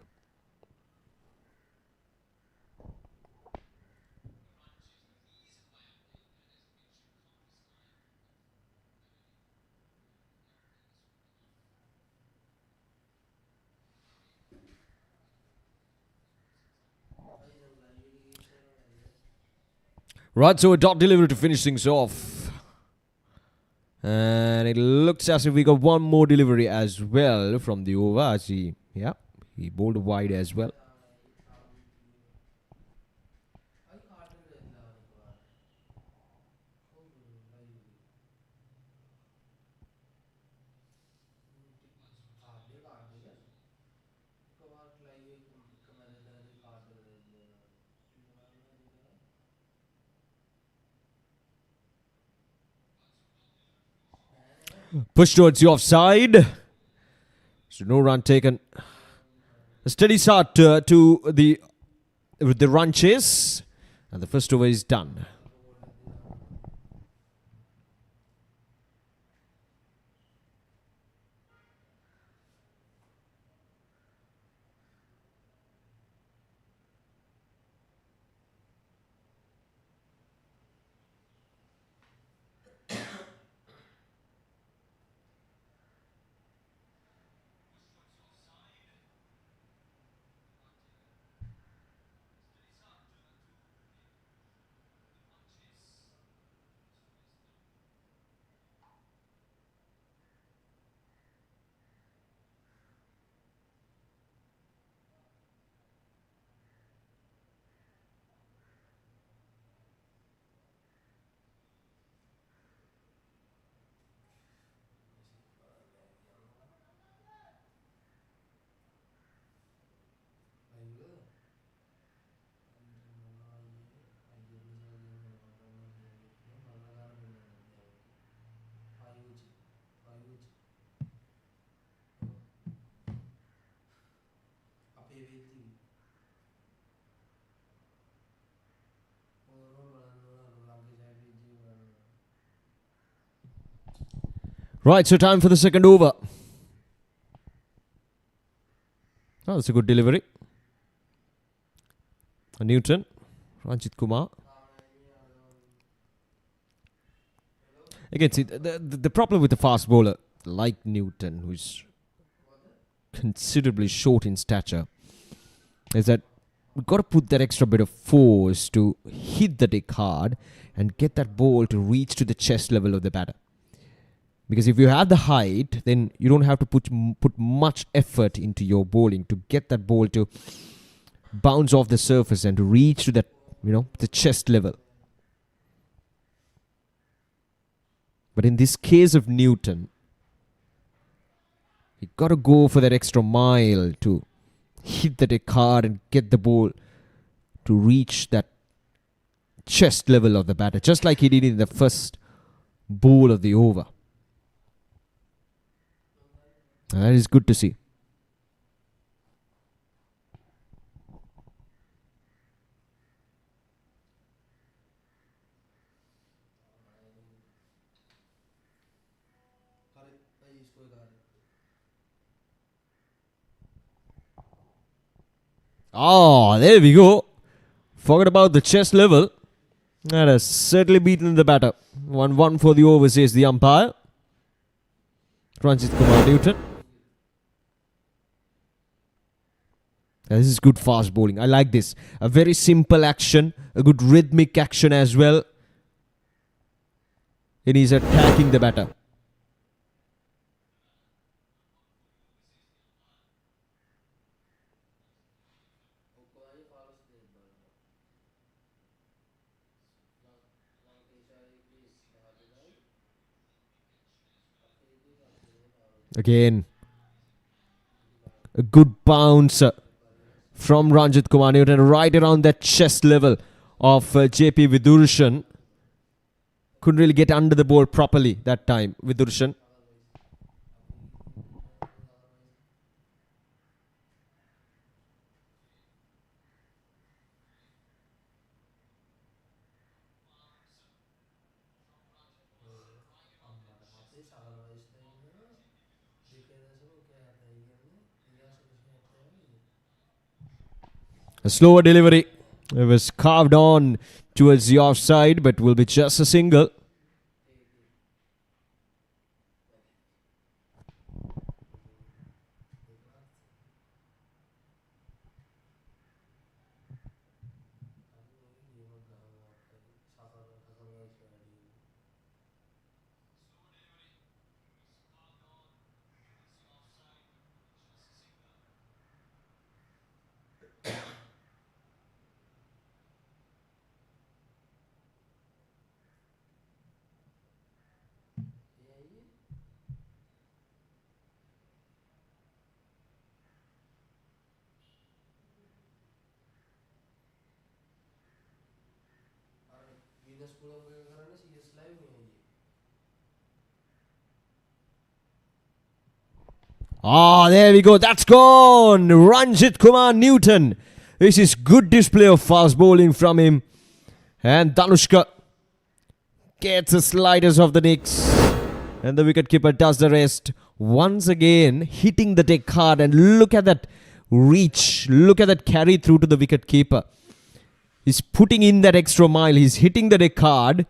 Right, so a dot delivery to finish things off. And it looks as if we got one more delivery as well from the over. As he bowled wide as well. Push towards the offside. So no run taken. A steady start to the run chase. And the first over is done. Right, so time for the second over. Oh, that's a good delivery. Newton, Ranjit Kumar. Again, see, the problem with the fast bowler like Newton, who's considerably short in stature, is that we've got to put that extra bit of force to hit the deck hard and get that ball to reach to the chest level of the batter. Because if you have the height, then you don't have to put much effort into your bowling to get that ball to bounce off the surface and to reach to that, the chest level. But in this case of Newton, you got to go for that extra mile to hit the deck hard and get the ball to reach that chest level of the batter, just like he did in the first ball of the over. And that is good to see. Oh, there we go. Forget about the chest level. That has certainly beaten the batter. 1-1 for the over, says the umpire. Ranjit Kumar Newton. This is good fast bowling. I like this. A very simple action. A good rhythmic action as well. And he's attacking the batter. Again, a good bounce from Ranjit Kumar Newton right around that chest level of JP Vidurushan. Couldn't really get under the ball properly that time with Durshan. A slower delivery. It was carved on towards the offside, but will be just a single. Ah, there we go. That's gone. Ranjit Kumar Newton. This is good display of fast bowling from him. And Danushka gets the sliders of the Knicks. And the wicketkeeper does the rest. Once again, hitting the deck hard. And look at that reach. Look at that carry through to the wicketkeeper. He's putting in that extra mile. He's hitting the deck hard.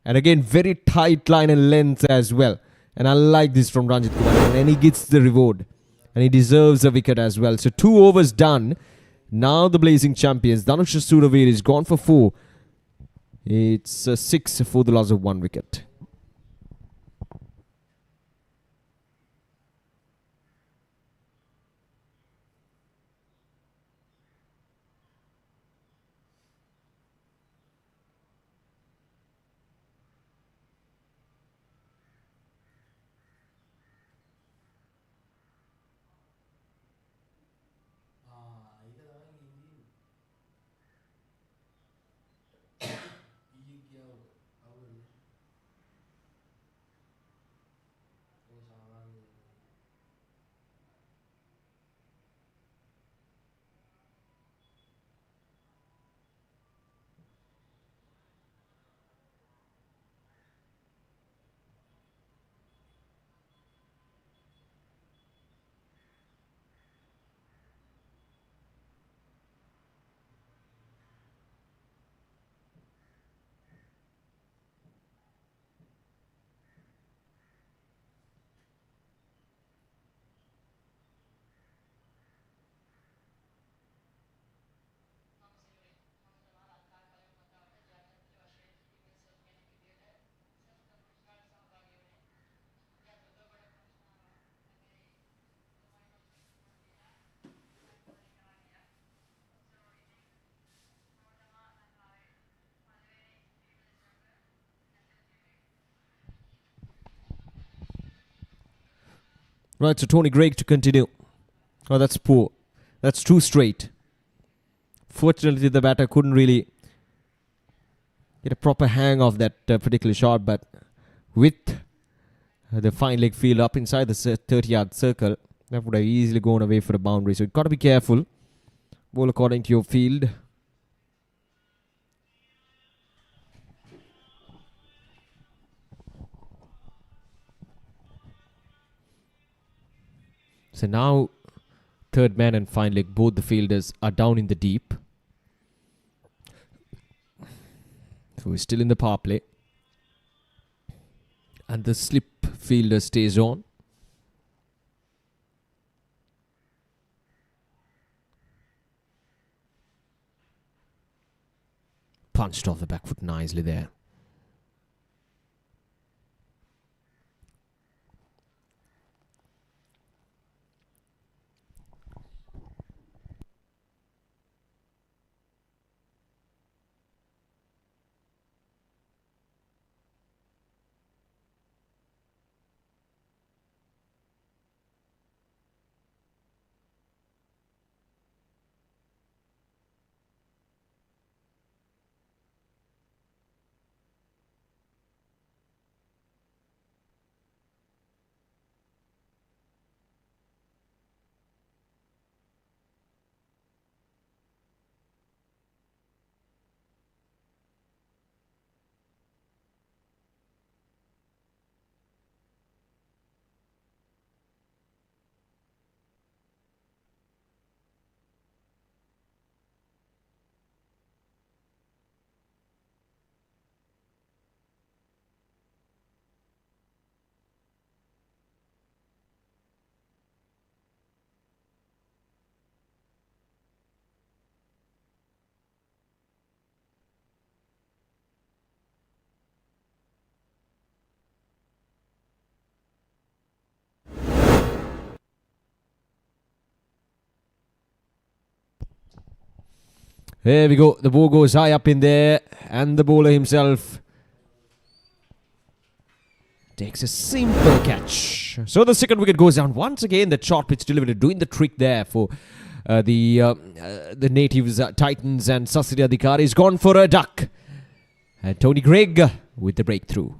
And again, very tight line and length as well. And I like this from Ranjit Kumar. And he gets the reward. And he deserves a wicket as well. So 2 overs done. Now the blazing champions. Dhanush Suraveer is gone for 4. It's 6 for the loss of 1 wicket. Right, so Tony Greig to continue. Oh, that's poor. That's too straight. Fortunately, the batter couldn't really get a proper hang of that particular shot, but with the fine leg field up inside the 30-yard circle, that would have easily gone away for a boundary. So you've got to be careful. Bowl according to your field. So now, third man and fine leg, both the fielders are down in the deep. So we're still in the power play. And the slip fielder stays on. Punched off the back foot nicely there. There we go. The ball goes high up in there. And the bowler himself takes a simple catch. So the second wicket goes down. Once again, the short pitch delivery doing the trick there for the natives, Titans and Sasri Adhikar. He's gone for a duck. And Tony Greig with the breakthrough.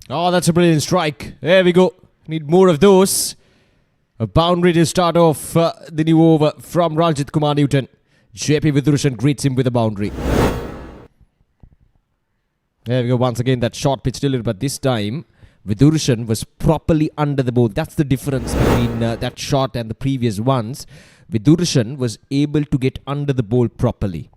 Oh, that's a brilliant strike. There we go. Need more of those. A boundary to start off the new over from Ranjit Kumar Newton. JP Vidurushan greets him with a boundary. There we go. Once again, that short pitch delivery, but this time Vidurushan was properly under the ball. That's the difference between that shot and the previous ones. Vidurushan was able to get under the ball properly.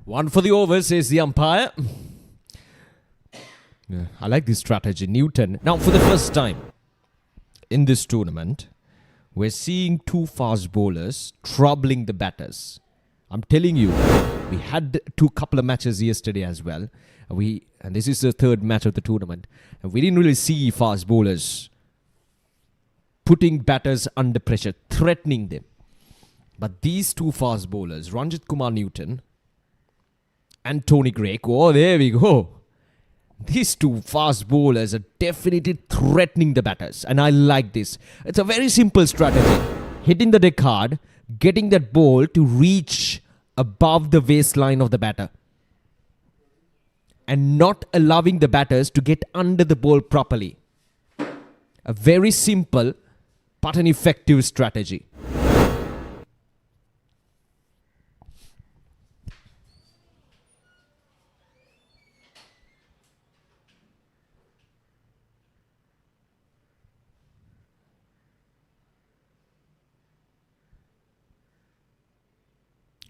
One for the over, says the umpire. Yeah, I like this strategy, Newton. Now, for the first time in this tournament, we're seeing two fast bowlers troubling the batters. I'm telling you, we had couple of matches yesterday as well. And this is the third match of the tournament. And we didn't really see fast bowlers putting batters under pressure, threatening them. But these two fast bowlers, Ranjit Kumar Newton and Tony Greig, oh, there we go. These two fast bowlers are definitely threatening the batters. And I like this. It's a very simple strategy. Hitting the deck hard, getting that ball to reach above the waistline of the batter. And not allowing the batters to get under the ball properly. A very simple but an effective strategy.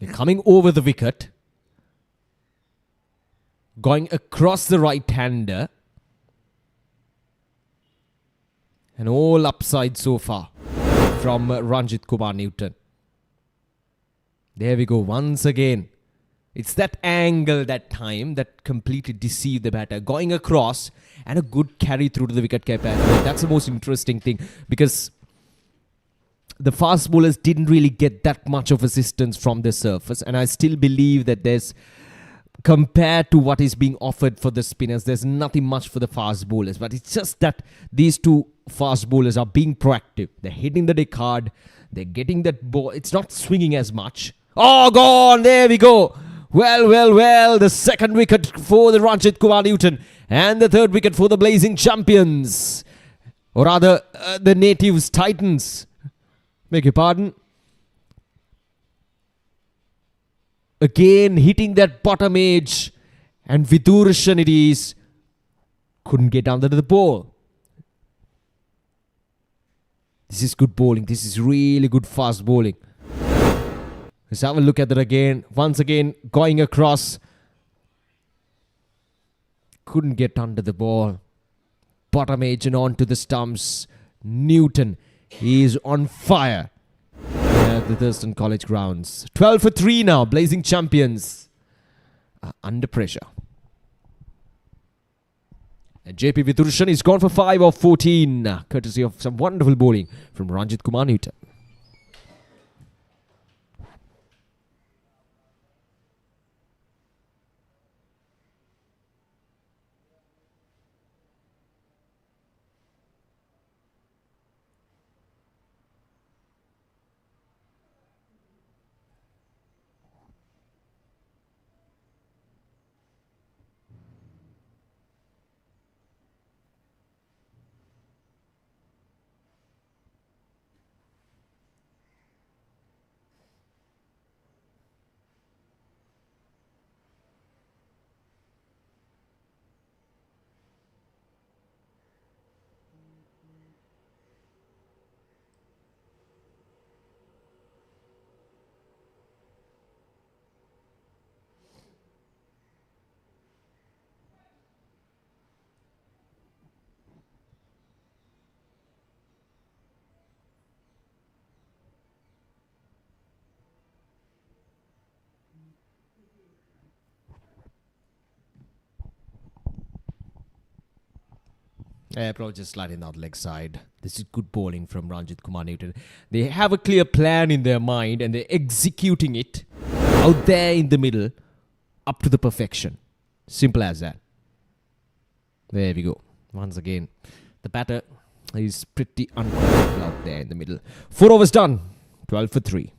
They're coming over the wicket, going across the right-hander, and all upside so far from Ranjit Kumar Newton. There we go once again. It's that angle that time that completely deceived the batter. Going across and a good carry through to the wicket keeper. That's the most interesting thing, because the fast bowlers didn't really get that much of assistance from the surface, and I still believe that there's, compared to what is being offered for the spinners, there's nothing much for the fast bowlers. But it's just that these two fast bowlers are being proactive. They're hitting the deck hard. They're getting that ball. It's not swinging as much. Oh, gone. There we go. Well. The second wicket for the Ranjit Kumar Newton, and the third wicket for the Blazing Champions. Or rather, the Natives Titans. Beg your pardon. Again, hitting that bottom edge. And Vidurshan it is. Couldn't get under the ball. This is good bowling. This is really good fast bowling. Let's have a look at that again. Once again, going across. Couldn't get under the ball. Bottom edge and onto the stumps. Newton is on fire at the Thurston College grounds. 12 for 3 now. Blazing Champions are under pressure. And JP Vidurshan is gone for 5 of 14, courtesy of some wonderful bowling from Ranjit Kumar Newton. Probably just sliding out leg side. This is good bowling from Ranjit Kumar Newton. They have a clear plan in their mind and they're executing it out there in the middle up to the perfection. Simple as that. There we go. Once again, the batter is pretty uncomfortable out there in the middle. 4 overs done. 12 for 3.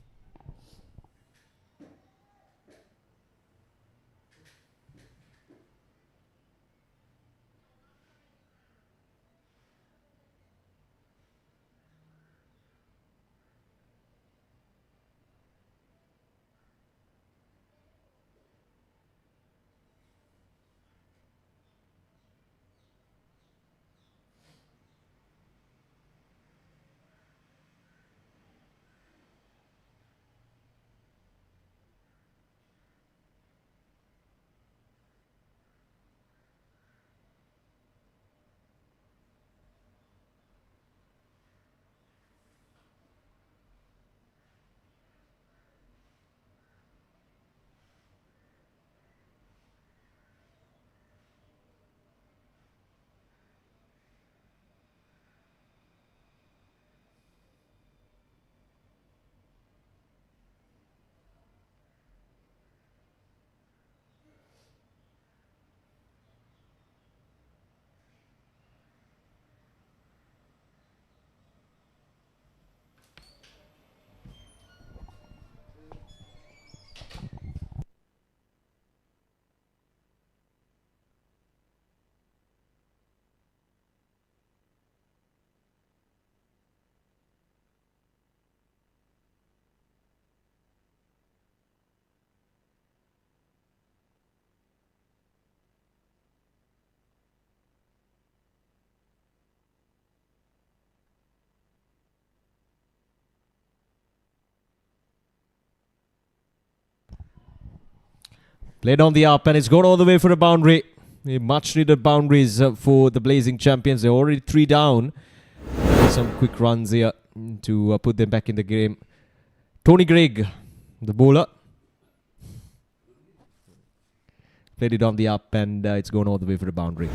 Played on the up and it's gone all the way for a boundary. Much needed boundaries for the Blazing Champions. They're already 3 down. Some quick runs here to put them back in the game. Tony Greig, the bowler. Played it on the up and it's gone all the way for a boundary.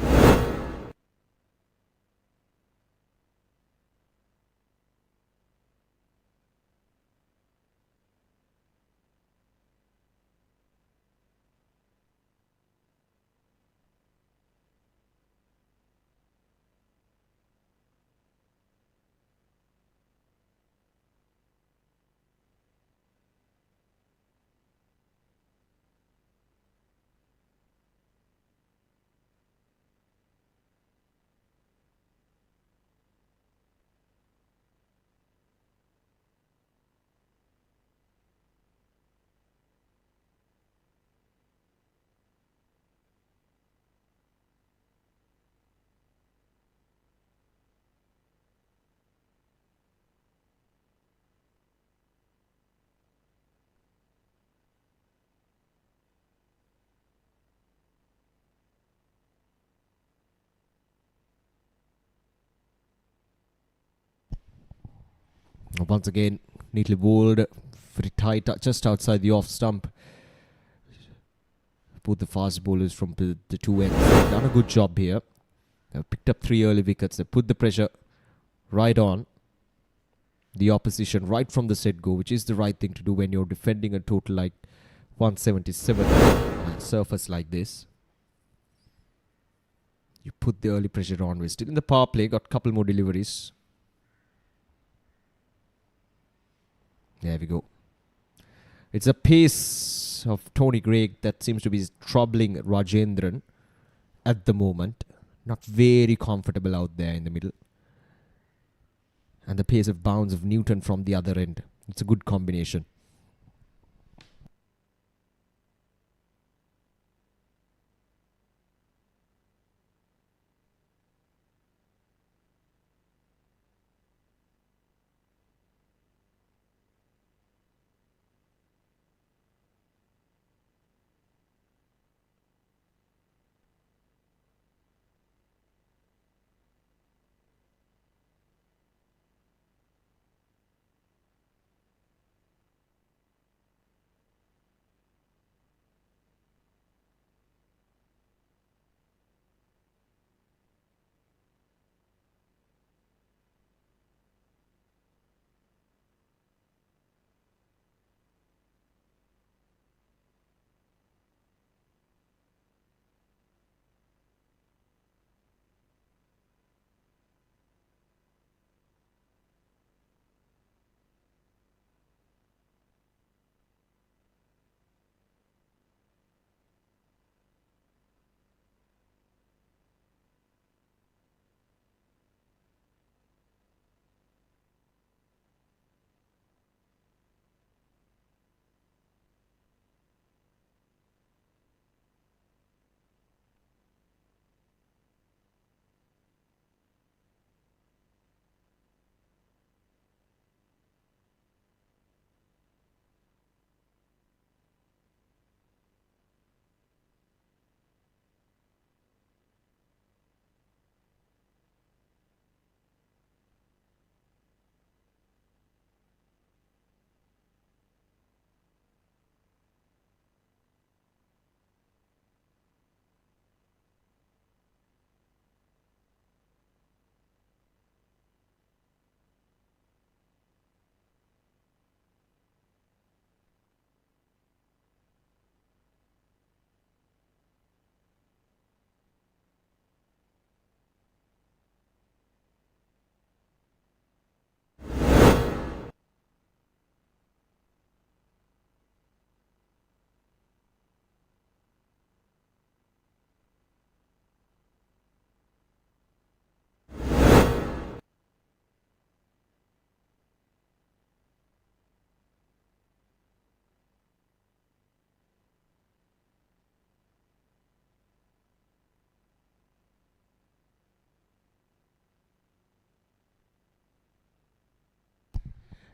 Once again, neatly bowled, very tight, just outside the off stump. Both the fast bowlers from the 2 ends have done a good job here. They've picked up 3 early wickets. They put the pressure right on the opposition right from the set go, which is the right thing to do when you're defending a total like 177 on a surface like this. You put the early pressure on. We're still in the power play, got a couple more deliveries. There we go. It's a pace of Tony Greig that seems to be troubling Rajendran at the moment. Not very comfortable out there in the middle. And the pace of bounce of Newton from the other end. It's a good combination.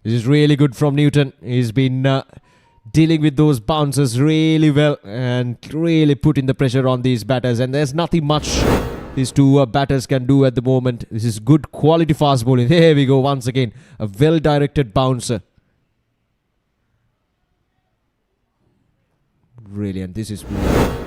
This is really good from Newton. He's been dealing with those bounces really well and really putting the pressure on these batters. And there's nothing much these two batters can do at the moment. This is good quality fast bowling. Here we go once again. A well-directed bouncer. Brilliant. This is brilliant.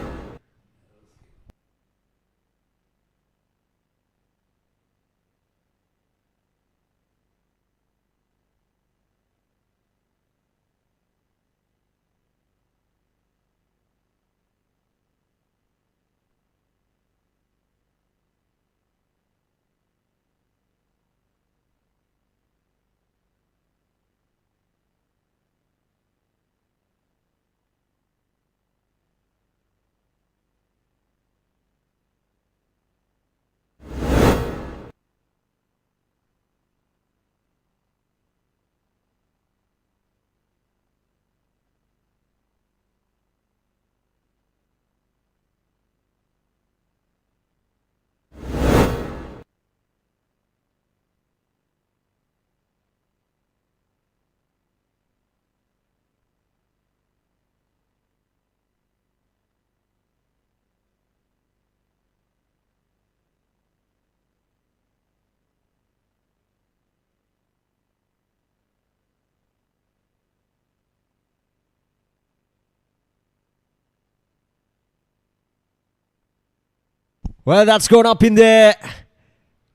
Well, that's gone up in there.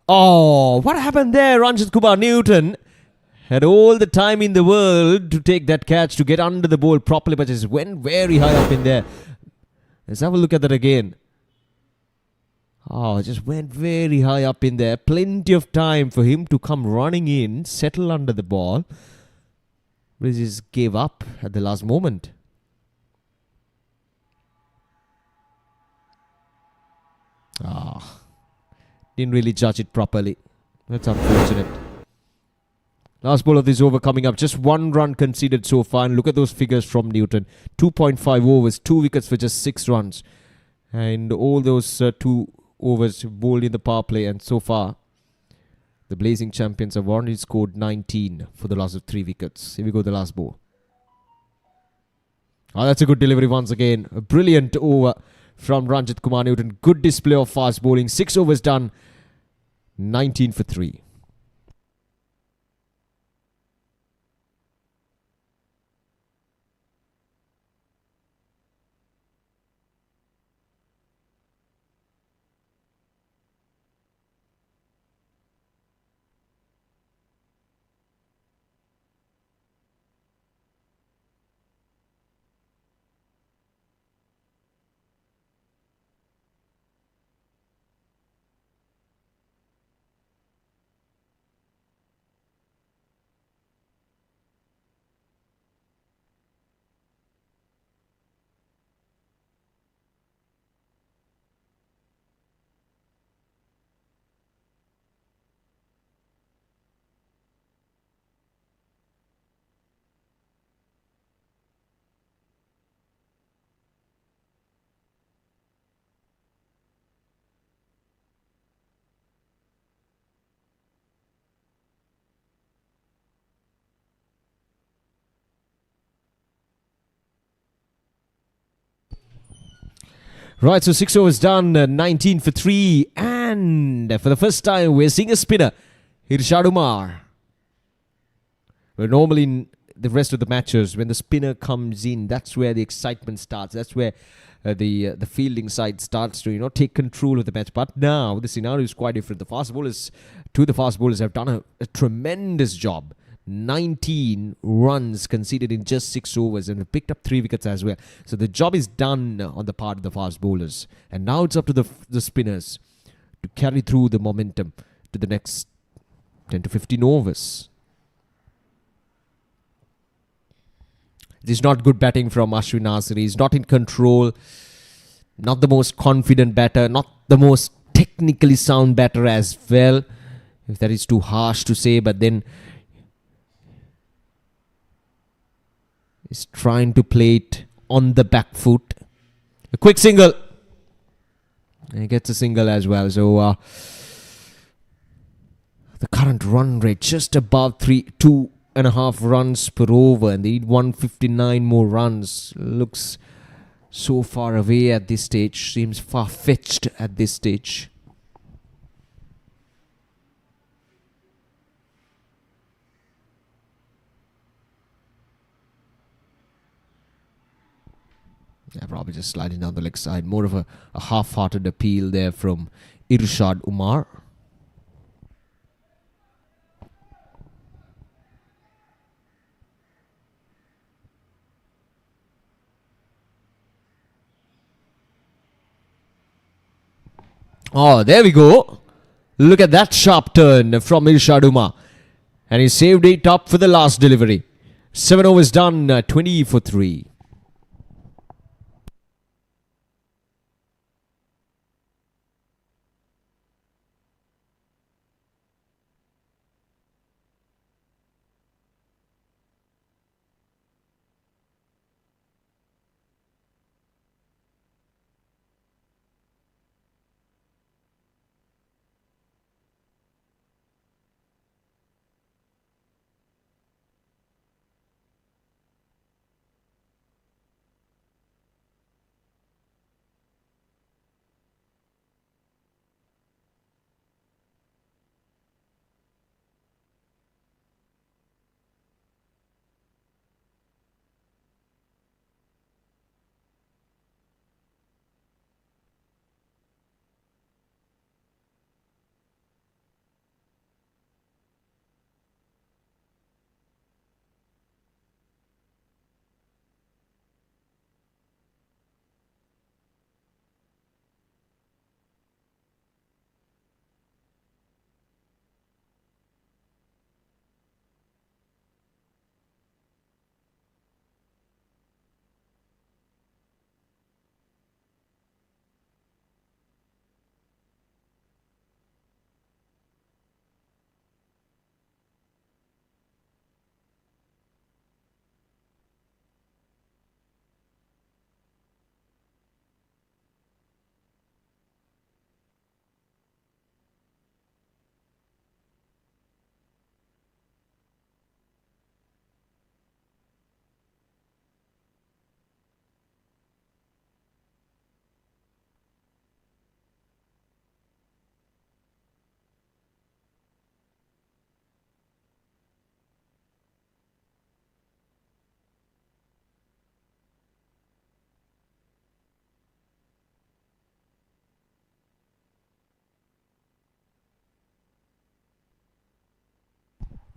Oh, what happened there? Ranjit Kumar Newton had all the time in the world to take that catch, to get under the ball properly, but just went very high up in there. Let's have a look at that again. Oh, just went very high up in there. Plenty of time for him to come running in, settle under the ball. But he just gave up at the last moment. Didn't really judge it properly. That's unfortunate. Last ball of this over coming up. Just 1 run conceded so far. And look at those figures from Newton. 2.5 overs. 2 wickets for just 6 runs. And all those 2 overs bowled in the power play. And so far, the Blazing Champions have already scored 19 for the loss of 3 wickets. Here we go, the last ball. Oh, that's a good delivery once again. A brilliant over from Ranjit Kumar Newton. Good display of fast bowling. 6 overs done. 19 for 3. Right, so 6 overs done, 19 for 3. And for the first time, we're seeing a spinner, Irshad Umar. Well, normally in the rest of the matches, when the spinner comes in, that's where the excitement starts. That's where the fielding side starts to, take control of the match. But now, the scenario is quite different. The fast bowlers have done a tremendous job. 19 runs conceded in just 6 overs and picked up 3 wickets as well. So the job is done on the part of the fast bowlers. And now it's up to the spinners to carry through the momentum to the next 10 to 15 overs. This is not good batting from Ashwin Nasri. He's not in control. Not the most confident batter. Not the most technically sound batter as well. If that is too harsh to say, but then he's trying to play it on the back foot. A quick single. And he gets a single as well. So the current run rate just above 2.5 4.5 runs per over, and they need 159 more runs. Looks so far away at this stage. Seems far-fetched at this stage. Yeah, probably just sliding down the leg side. More of a half-hearted appeal there from Irshad Umar. Oh, there we go. Look at that sharp turn from Irshad Umar. And he saved it up for the last delivery. 7 overs done, 20 for 3.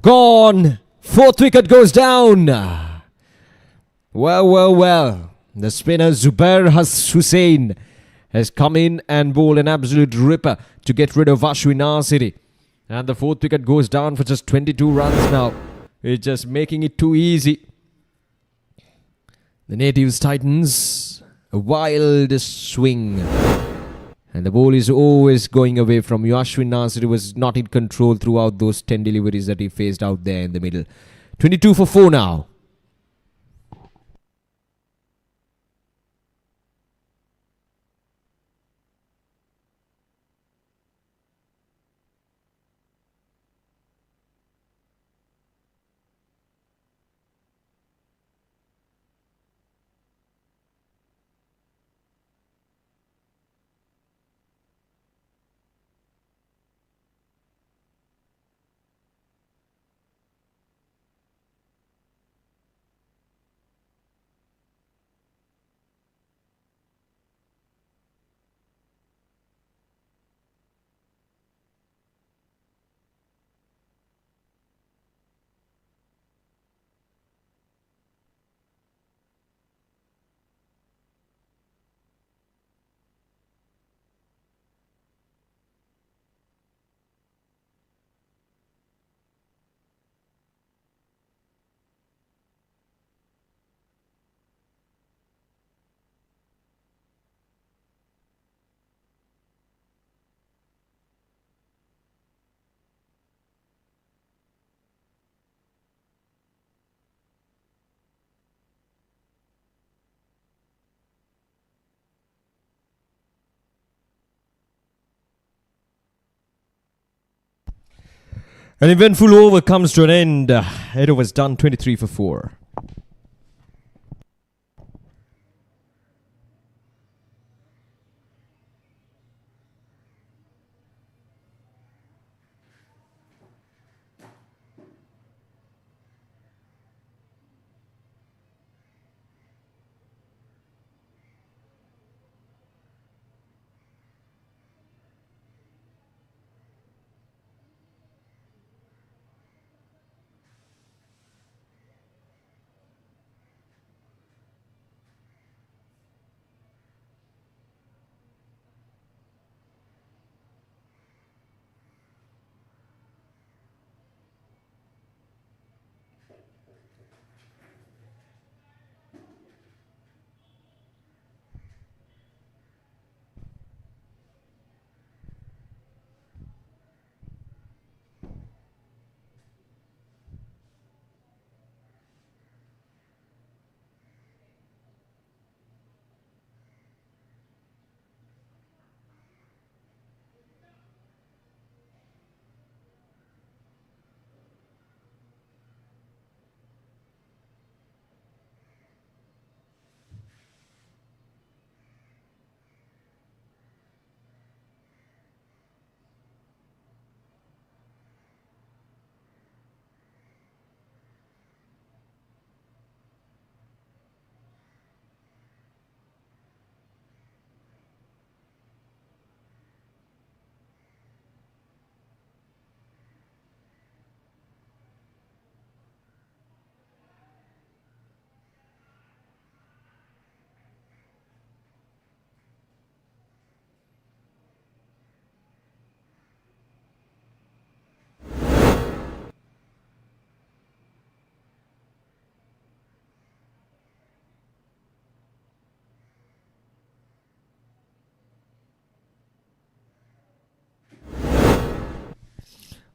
Gone. 4th wicket goes down. Well. The spinner Zubair Hussain has come in and bowled an absolute ripper to get rid of Ashwin Nasiri. And the 4th wicket goes down for just 22 runs now. It's just making it too easy. The natives Titans, a wild swing. And the ball is always going away from you. Ashwin Nasiri was not in control throughout those 10 deliveries that he faced out there in the middle. 22 for 4 now. An eventful over comes to an end. It was done 23 for 4.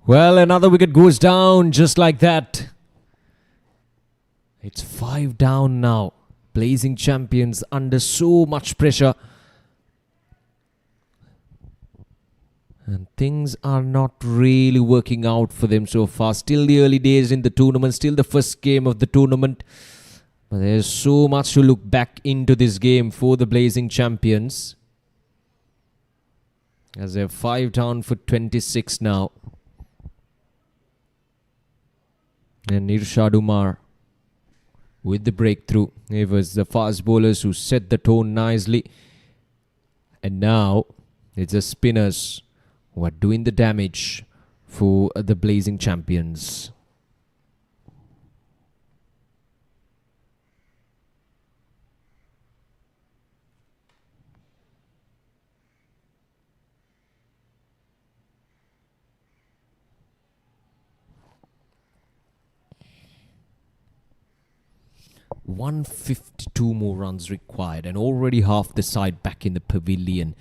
Well, another wicket goes down just like that. It's 5 down now. Blazing Champions under so much pressure. And things are not really working out for them so far. Still the early days in the tournament. Still the first game of the tournament. But there's so much to look back into this game for the Blazing Champions. As they're 5 down for 26 now. And Irshad Umar with the breakthrough. It was the fast bowlers who set the tone nicely. And now it's the spinners who are doing the damage for the Blazing Champions. $152 more runs required, and already half the side back in the pavilion.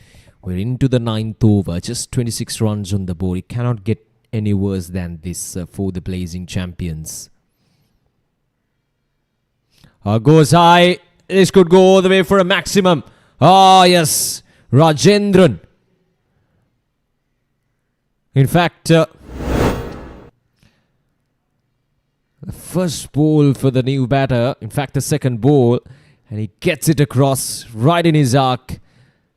We're into the 9th over, just 26 runs on the board. It cannot get any worse than this for the Blazing Champions. Goes high. This could go all the way for a maximum. Ah, yes. Rajendran. In fact, the first ball for the new batter. In fact, the second ball. And he gets it across right in his arc.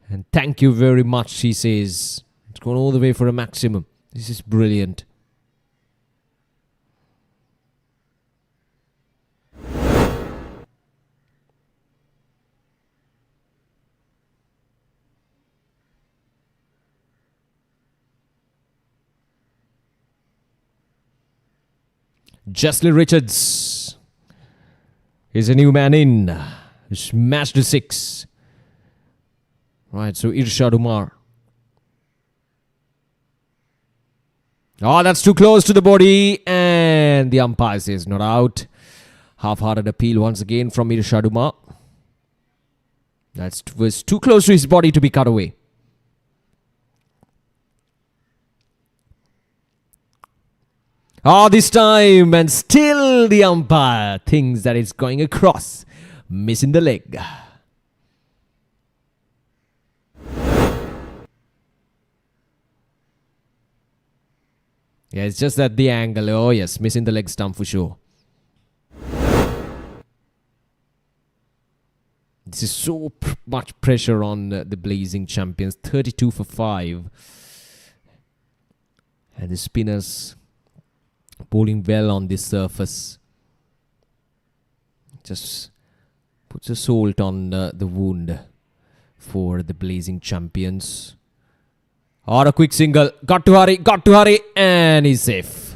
And thank you very much, he says. It's gone all the way for a maximum. This is brilliant. Jessley Richards is a new man in. Smashed to 6. Right, so Irshad Umar. Oh, that's too close to the body. And the umpire says not out. Half-hearted appeal once again from Irshad Umar. That was too close to his body to be cut away. This time, and still the umpire thinks that it's going across, missing the leg. Yeah, it's just at the angle. Oh, yes, missing the leg stump for sure. This is so much pressure on the Blazing Champions. 32 for 5. And the spinners bowling well on this surface. Just puts a salt on the wound for the Blazing Champions. Or a quick single. Got to hurry. And he's safe.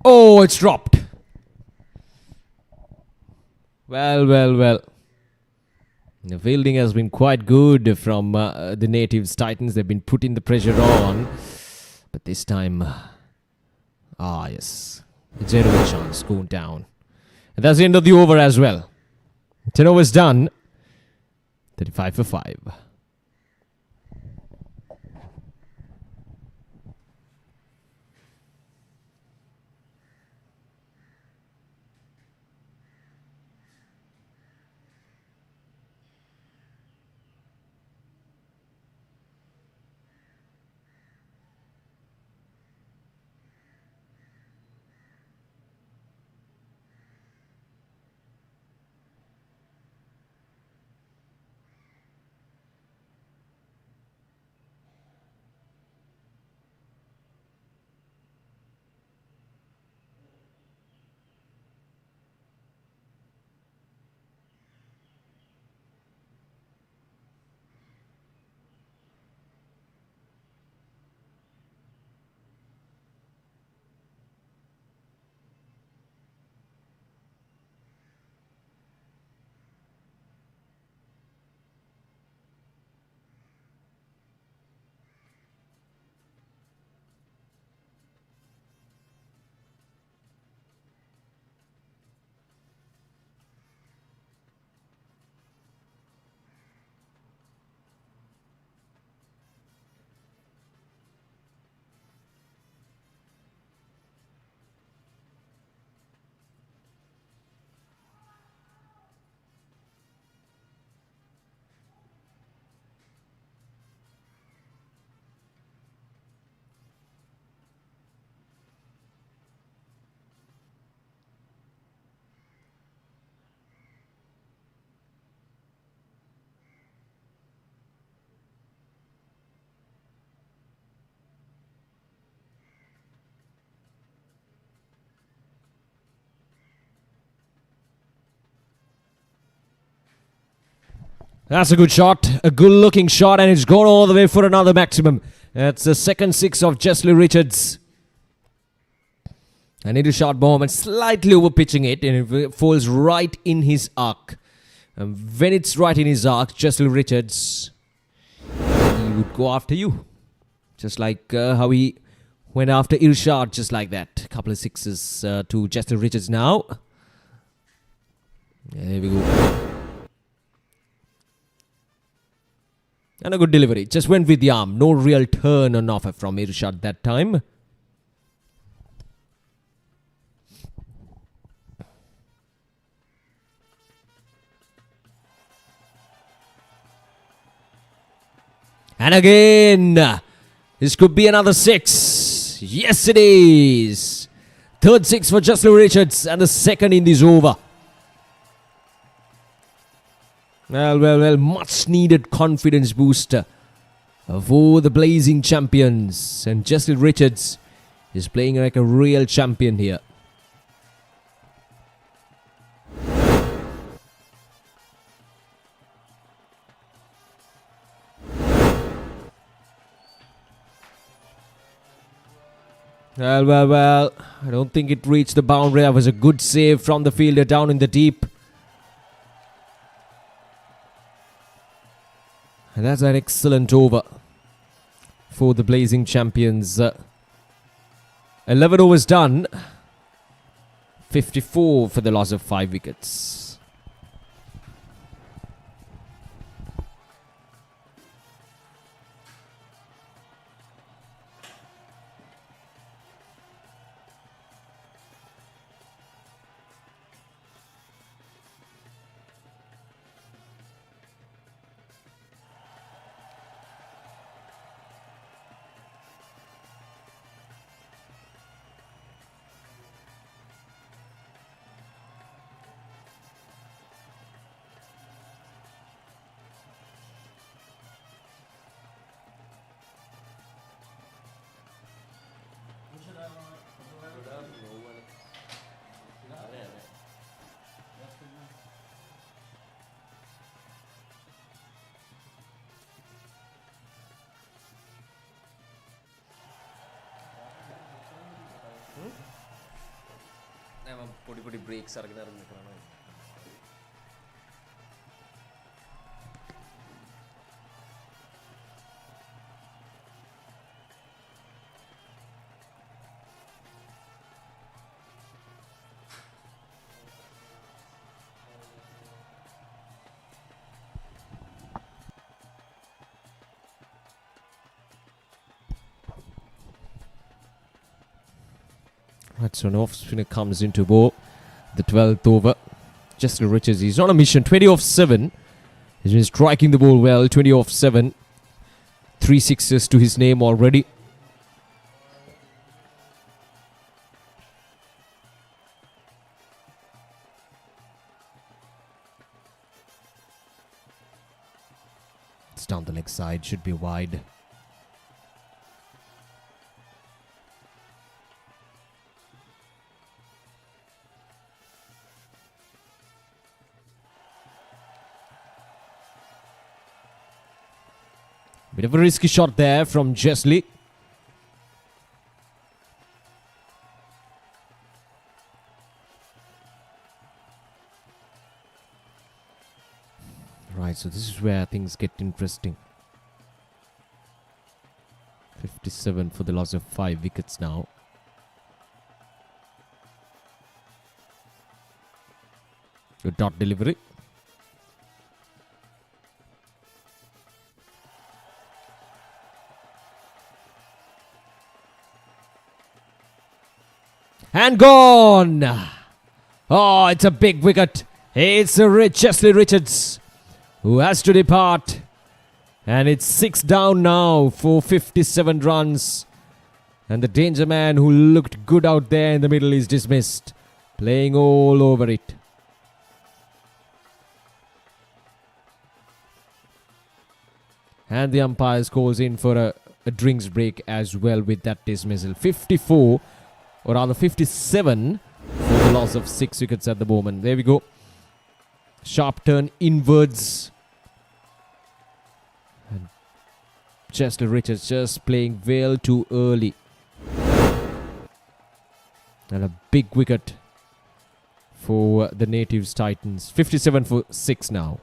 Oh, it's dropped. Well. The fielding has been quite good from the Natives Titans. They've been putting the pressure on. But this time, yes. Zero chance going down. And that's the end of the over as well. 10 overs done. 35 for 5. That's a good shot, a good looking shot, and it's gone all the way for another maximum. That's the second 6 of Chesley Richards. I need a short bomb and slightly over pitching it, and it falls right in his arc. And when it's right in his arc, Chesley Richards, he would go after you. Just like how he went after Irshad, just like that. A couple of sixes to Chesley Richards now. There we go. And a good delivery. Just went with the arm. No real turn on offer from Irshad that time. And again, this could be another 6. Yes, it is. Third 6 for Chesley Richards and the second in this over. Well, much needed confidence booster for the Blazing Champions. And Chesley Richards, He's playing like a real champion here. Well. I don't think it reached the boundary. That was a good save from the fielder down in the deep. And that's an excellent over for the Blazing Champions. 11 overs done. 54 for the loss of 5 wickets. പൊടി breaks ഇറങ്ങി Right, so an off spinner comes into ball. The 12th over. Just Richards. He's on a mission. 20 off 7. He's been striking the ball well. 20 off 7. 3 sixes to his name already. It's down the leg side. Should be wide. Bit of a risky shot there from Jesley. Right, so this is where things get interesting. 57 for the loss of 5 wickets now. Good dot delivery. And gone! Oh, it's a big wicket. It's Chesley Richards who has to depart. And it's 6 down now for 57 runs. And the danger man who looked good out there in the middle is dismissed. Playing all over it. And the umpire calls in for a drinks break as well with that dismissal. 54. Or rather 57 for the loss of 6 wickets at the moment. There we go. Sharp turn inwards. And Chesley Richards just playing well too early. And a big wicket for the Natives Titans. 57 for 6 now.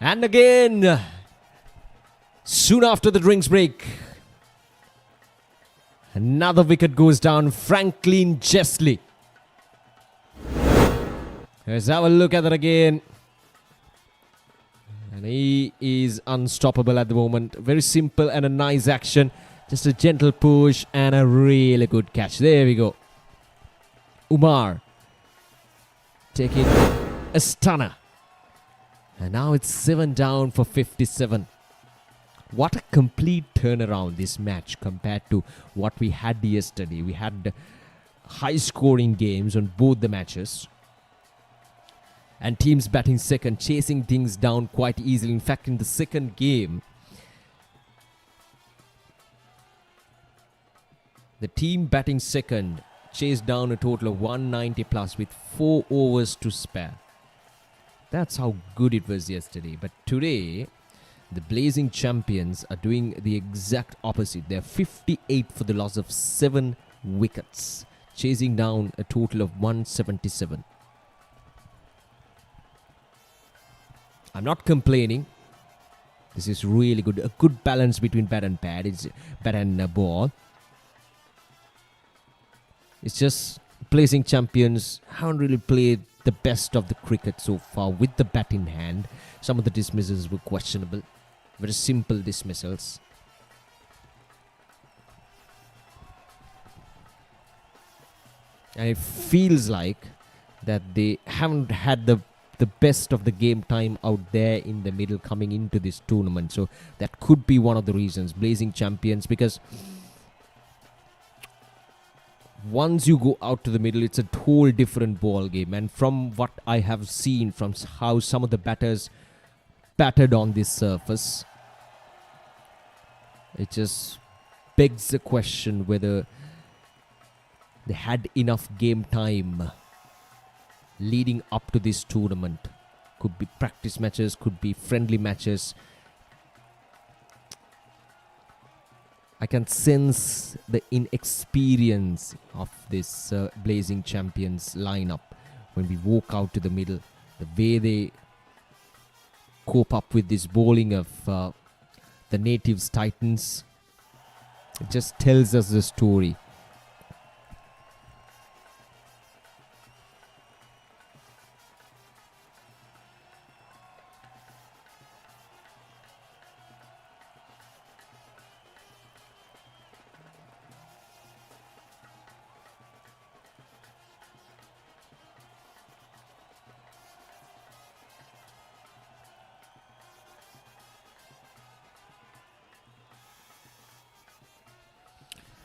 And again, soon after the drinks break, another wicket goes down. Franklin Chesley. Let's have a look at that again. And he is unstoppable at the moment. Very simple and a nice action. Just a gentle push and a really good catch. There we go. Umar taking a stunner. And now it's 7 down for 57. What a complete turnaround this match compared to what we had yesterday. We had high scoring games on both the matches. And teams batting second, chasing things down quite easily. In fact, in the second game, the team batting second chased down a total of 190 plus with 4 overs to spare. That's how good it was yesterday. But today, the Blazing Champions are doing the exact opposite. They're 58 for the loss of 7 wickets, chasing down a total of 177. I'm not complaining. This is really good. A good balance between bat and pad. It's bat and ball. It's just Blazing Champions haven't really played the best of the cricket so far with the bat in hand. Some of the dismissals were questionable. Very simple dismissals. And it feels like that they haven't had the best of the game time out there in the middle coming into this tournament. So that could be one of the reasons. Blazing Champions, because once you go out to the middle, it's a whole different ball game. And from what I have seen, from how some of the batters batted on this surface, it just begs the question whether they had enough game time leading up to this tournament. Could be practice matches, could be friendly matches. I can sense the inexperience of this Blazing Champions lineup when we walk out to the middle. The way they cope up with this bowling of the Natives Titans, it just tells us the story.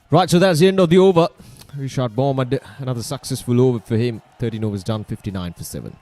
Right, so that's the end of the over. Rishad Mohammed, another successful over for him. 13 overs done, 59 for 7.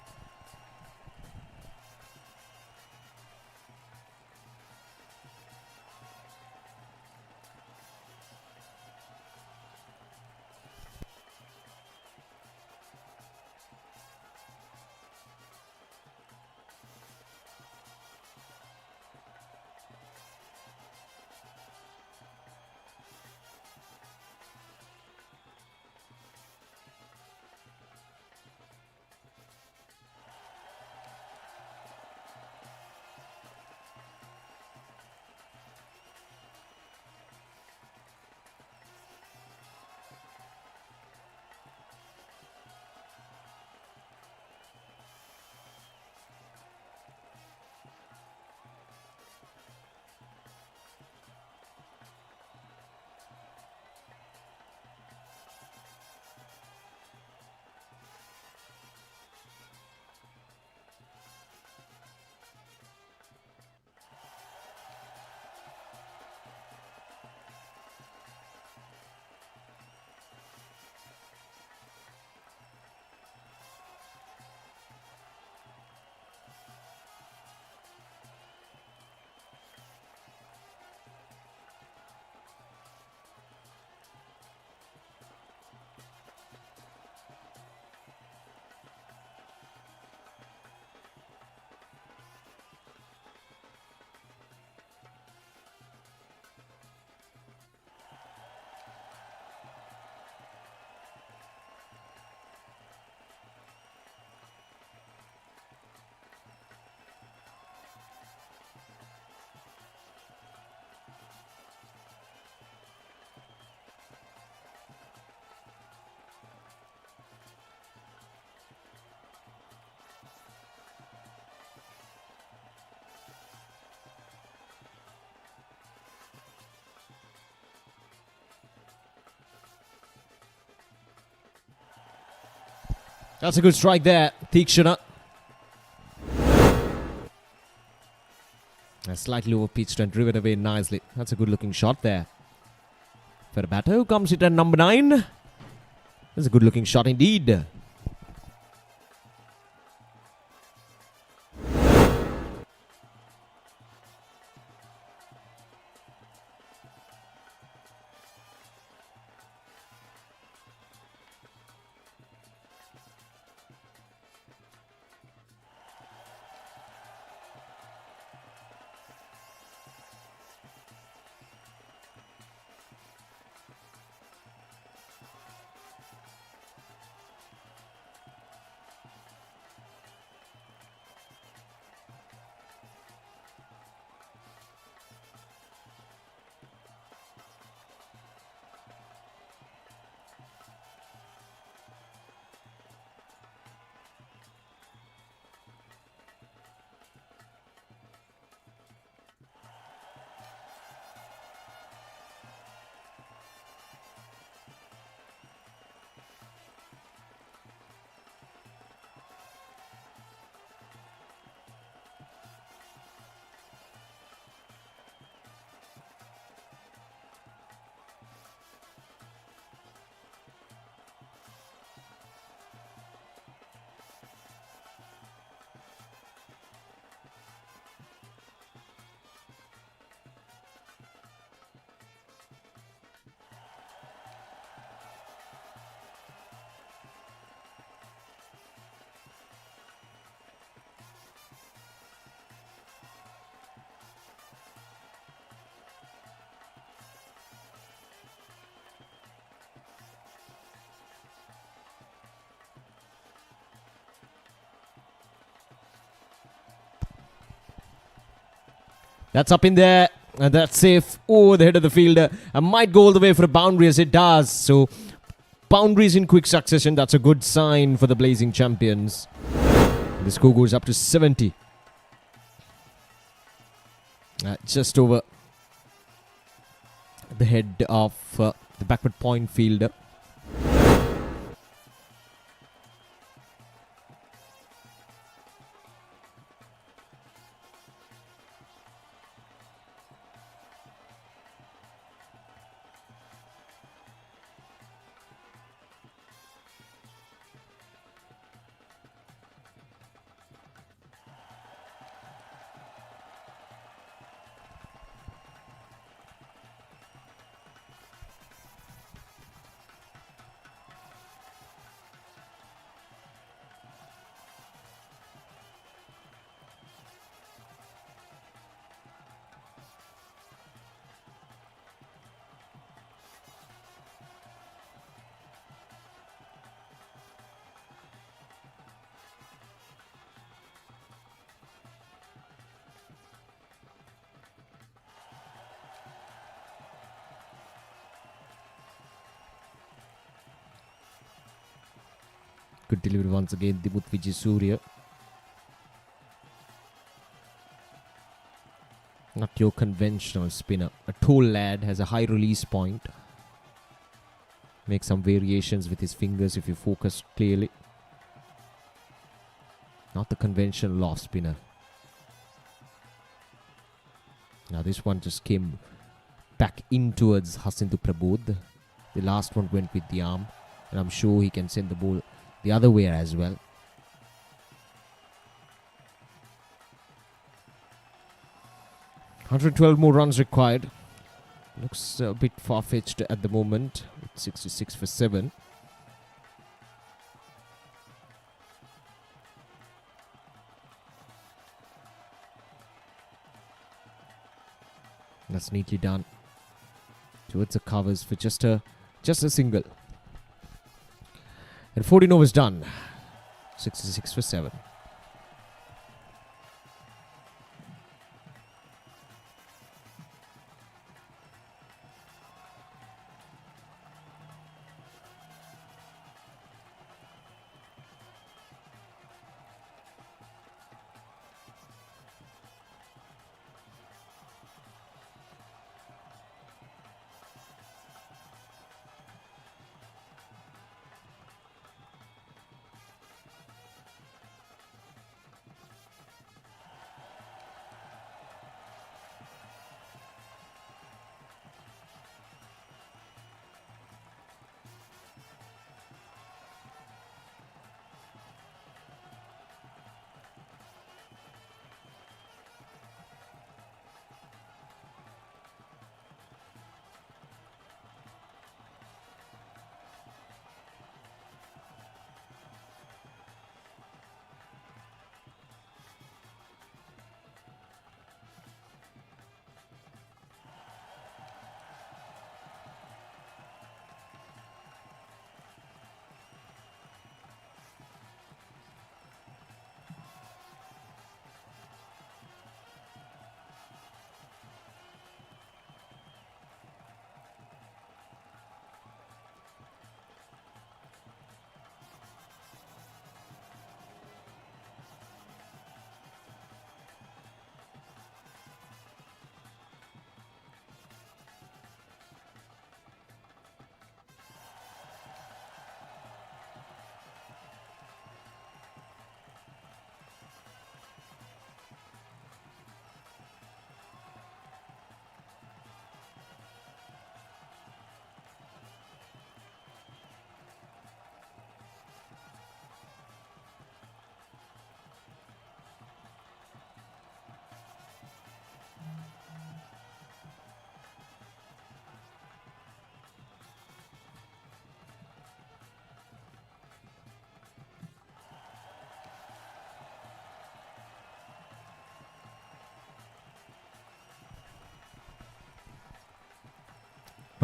That's a good strike there, Tikshana. Slightly over-pitched and driven away nicely. That's a good-looking shot there. For a batter who comes in at number 9. That's a good-looking shot indeed. That's up in there. And that's safe over the head of the fielder. And might go all the way for a boundary as it does. So, boundaries in quick succession. That's a good sign for the Blazing Champions. The score goes up to 70. Just over the head of the backward point fielder. Good delivery once again, Dimut Vijay. Not your conventional spinner. A tall lad, has a high release point. Make some variations with his fingers if you focus clearly. Not the conventional off spinner. Now this one just came back in towards Hasindu Prabodh. The last one went with the arm. And I'm sure he can send the ball the other way as well. "112 more runs required." Looks a bit far-fetched at the moment. It's 66 for 7. That's neatly done. Towards the covers for just a single. And 14 overs done. 66 for 7.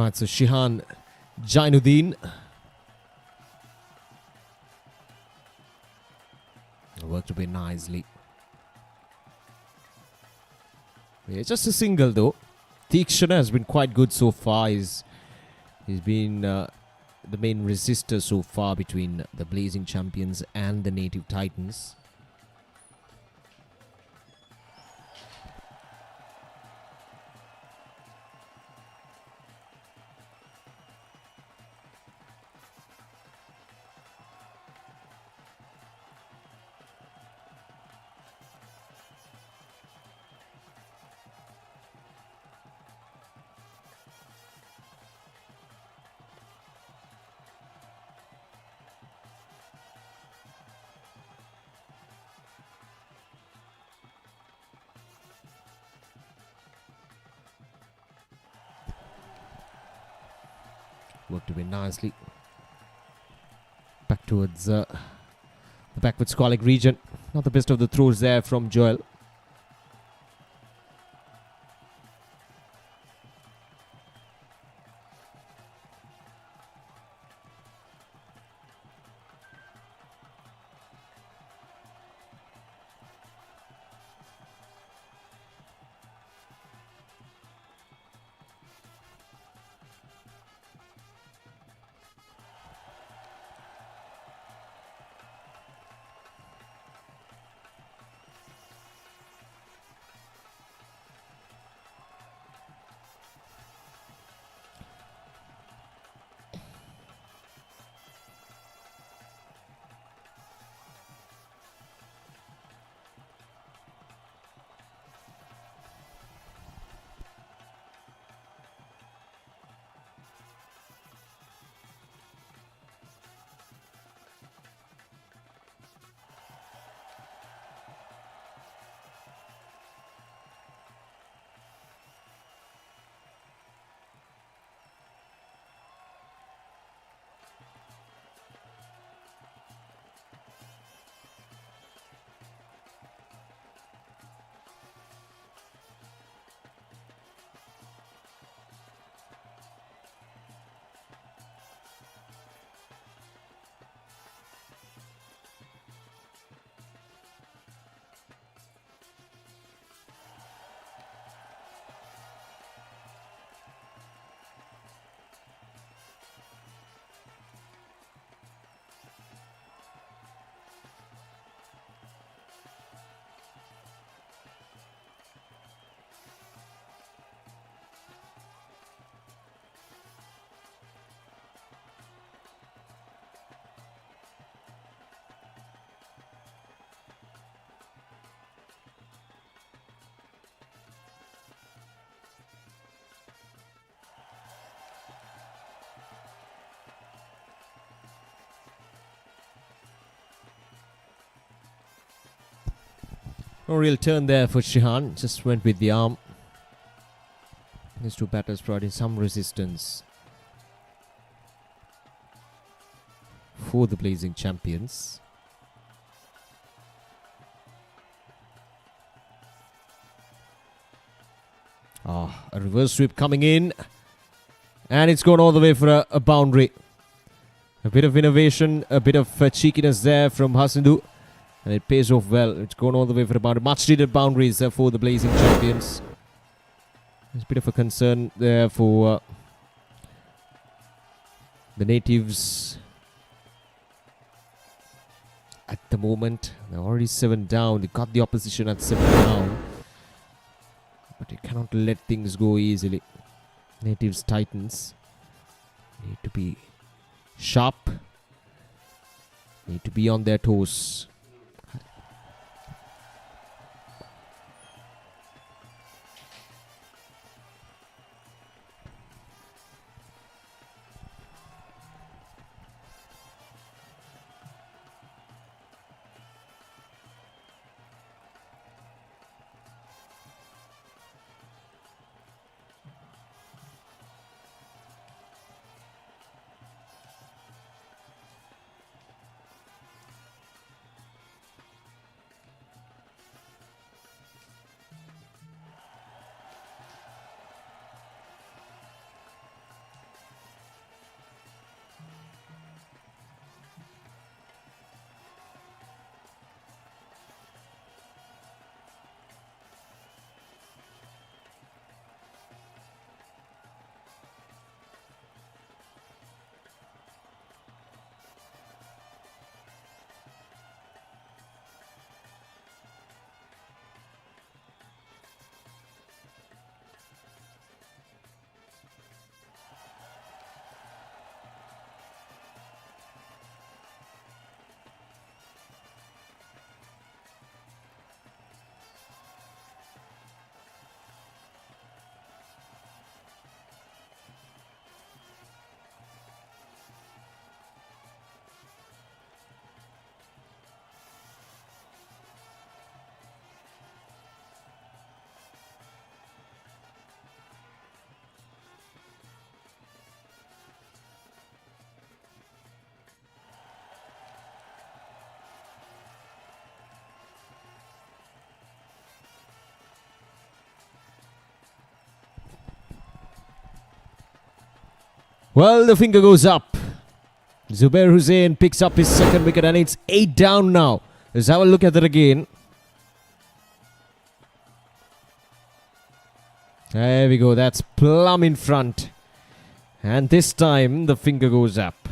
Right, so Shihan Jainuddin worked a bit nicely. Yeah, just a single though. Tikshana has been quite good so far. He's been the main resistor so far between the Blazing Champions and the Native Titans. Worked a bit nicely. Back towards the backwards colleague region. Not the best of the throws there from Joel. No real turn there for Shihan. Just went with the arm. These two batters providing some resistance for the Blazing Champions. A reverse sweep coming in. And it's gone all the way for a boundary. A bit of innovation, a bit of cheekiness there from Hasindu. And it pays off well. It's gone all the way for a boundary. Much needed boundaries for the Blazing Champions. There's a bit of a concern there for the Natives. At the moment, they're already 7 down. They got the opposition at 7 down. But you cannot let things go easily. Natives Titans need to be sharp. Need to be on their toes. Well, the finger goes up. Zubair Hussain picks up his second wicket and it's 8 down now. Let's have a look at that again. There we go. That's plumb in front. And this time the finger goes up.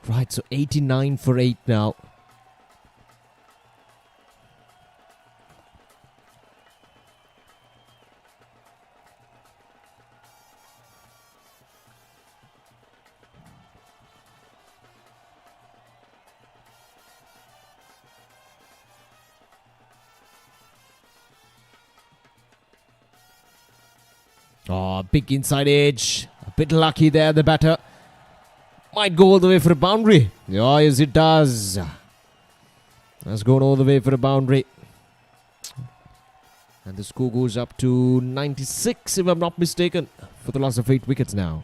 Right, so 89 for 8 now. Oh, big inside edge. A bit lucky there, the batter. Might go all the way for a boundary. Oh, yes, it does. That's gone all the way for a boundary. And the score goes up to 96, if I'm not mistaken, for the loss of 8 wickets now.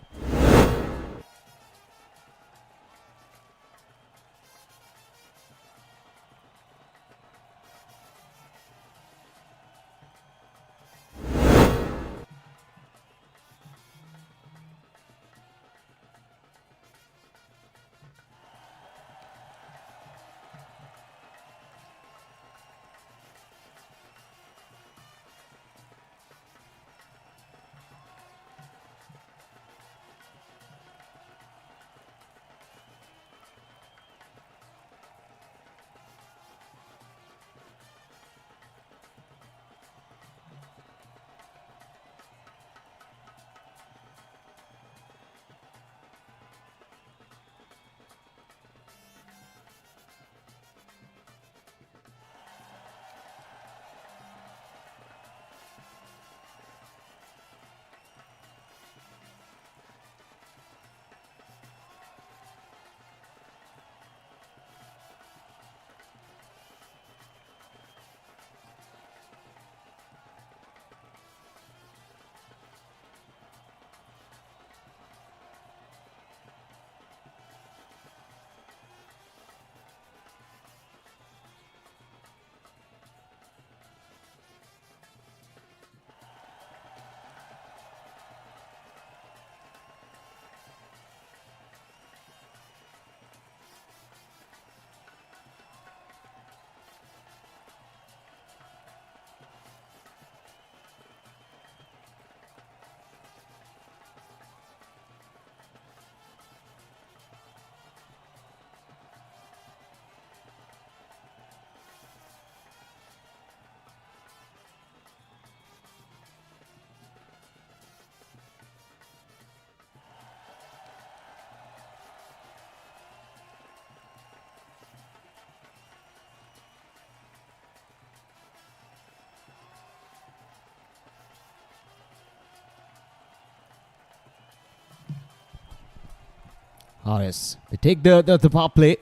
Oh, yes. They take the power play.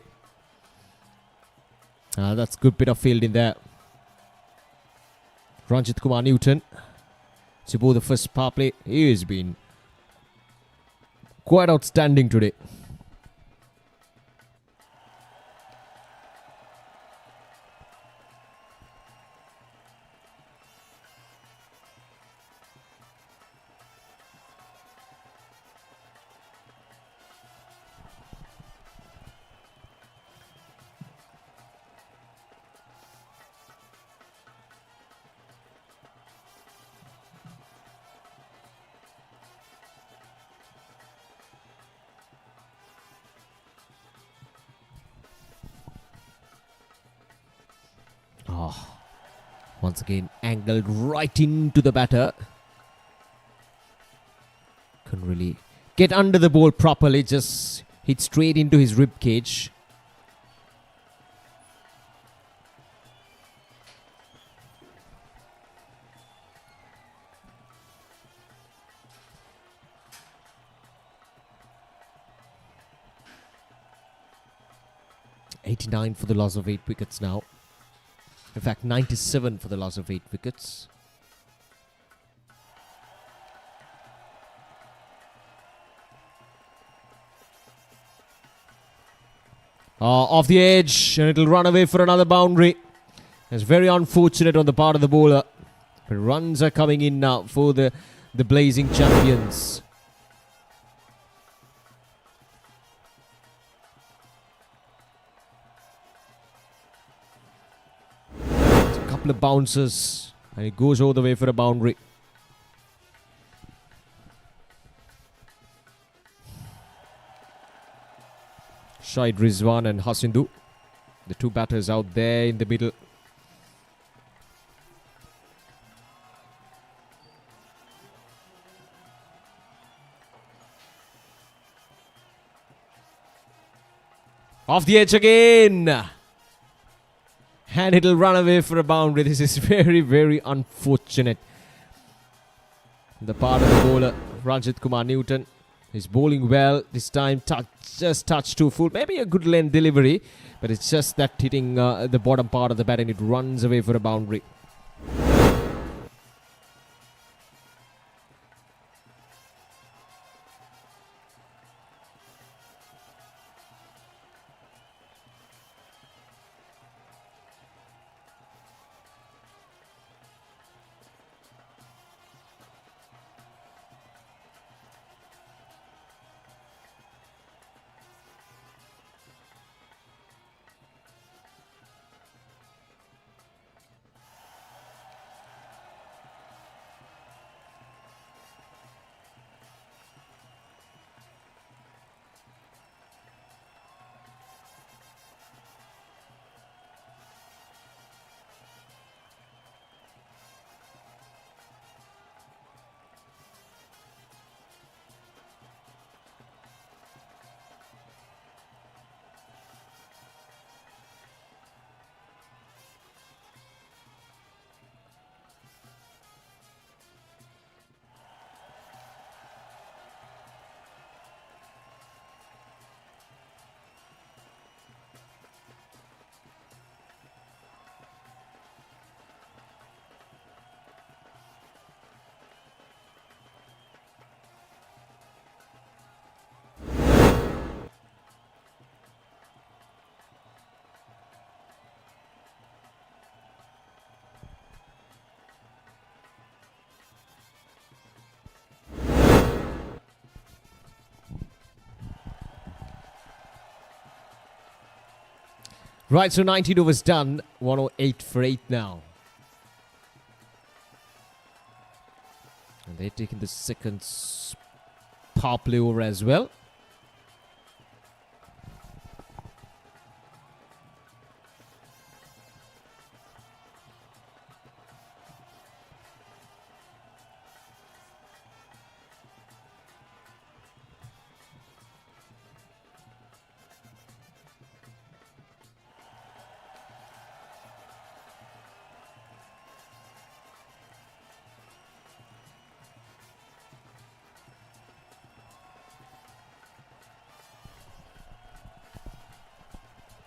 That's a good bit of fielding there. Ranjit Kumar Newton. To both the first power play. He has been quite outstanding today. Oh, once again angled right into the batter. Couldn't really get under the ball properly, just hit straight into his rib cage. $89 for the loss of 8 wickets now. In fact, 97 for the loss of 8 wickets. Off the edge, and it'll run away for another boundary. It's very unfortunate on the part of the bowler. But runs are coming in now for the Blazing Champions. Couple of bounces, and it goes all the way for a boundary. Shahid Rizwan and Hasindu, the two batters out there in the middle. Off the edge again. And it'll run away for a boundary. This is very, very unfortunate. The part of the bowler, Ranjit Kumar Newton, is bowling well. This time, just touch too full. Maybe a good length delivery, but it's just that hitting the bottom part of the bat and it runs away for a boundary. Right, so 19 overs done. 108 for 8 now. And they're taking the second power play over as well.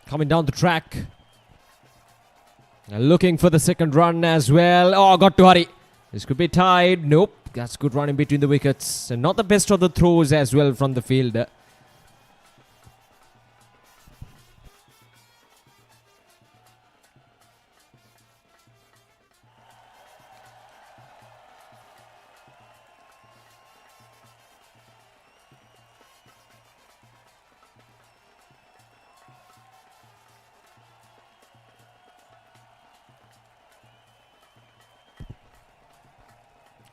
coming down the track. Looking for the second run as well. Oh, got to hurry. This could be tied. Nope. That's good running between the wickets. And not the best of the throws as well from the field.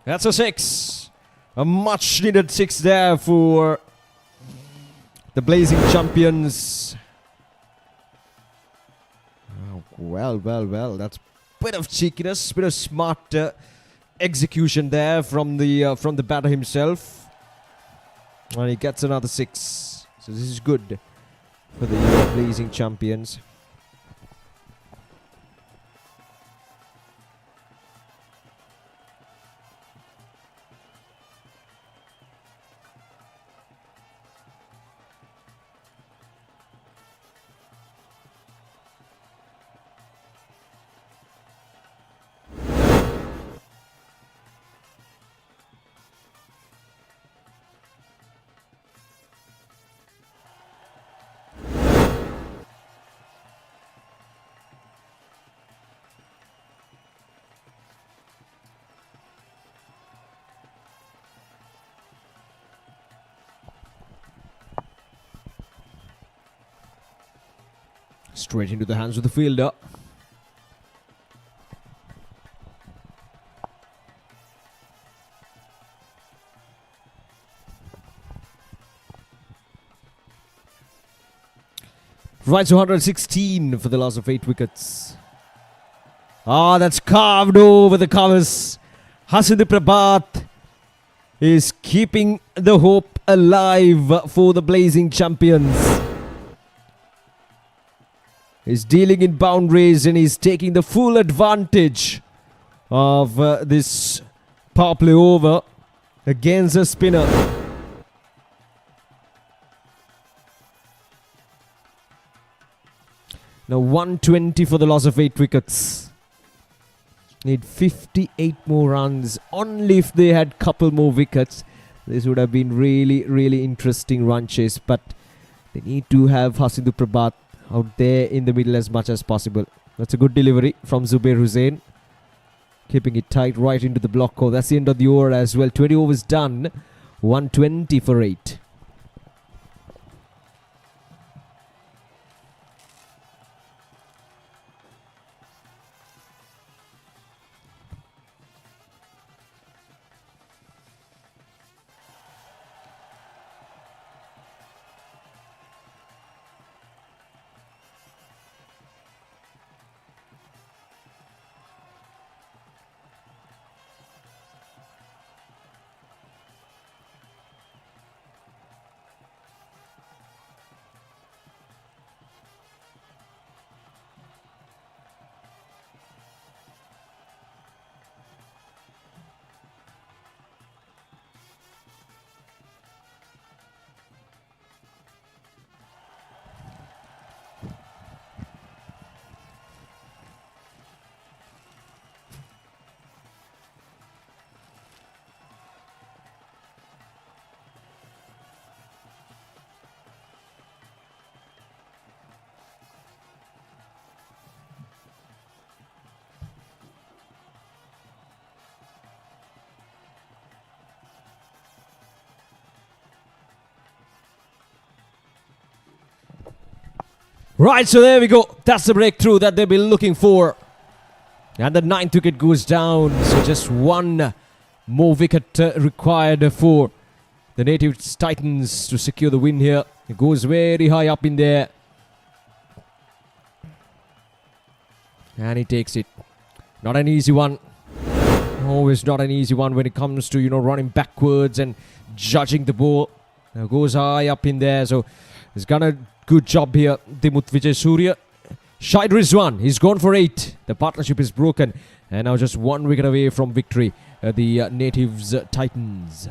That's a 6. A much needed 6 there for the Blazing Champions. Oh, well. That's a bit of cheekiness, bit of smart execution there from the batter himself. And he gets another 6. So this is good for the Blazing Champions. Straight into the hands of the fielder. Right to 116 for the loss of 8 wickets. Ah, that's carved over the covers. Hasind Prabhat is keeping the hope alive for the Blazing Champions. He's dealing in boundaries and he's taking the full advantage of this power play over against a spinner. Now 120 for the loss of 8 wickets. Need 58 more runs. Only if they had couple more wickets. This would have been really interesting run chase. But they need to have Hasind Prabhat out there in the middle as much as possible. That's a good delivery from Zubair Hussain. Keeping it tight right into the block. Oh, that's the end of the over as well. 20 overs done. 120 for 8. Right, so there we go. That's the breakthrough that they've been looking for. And the 9th wicket goes down. So just one more wicket required for the Native Titans to secure the win here. It goes very high up in there. And he takes it. Not an easy one. Always not an easy one when it comes to, running backwards and judging the ball. Now goes high up in there. So he's done a good job here. Dimut Vijay Surya. Shahid Rizwan, he's gone for 8. The partnership is broken. And now just 1 wicket away from victory. The Natives Titans.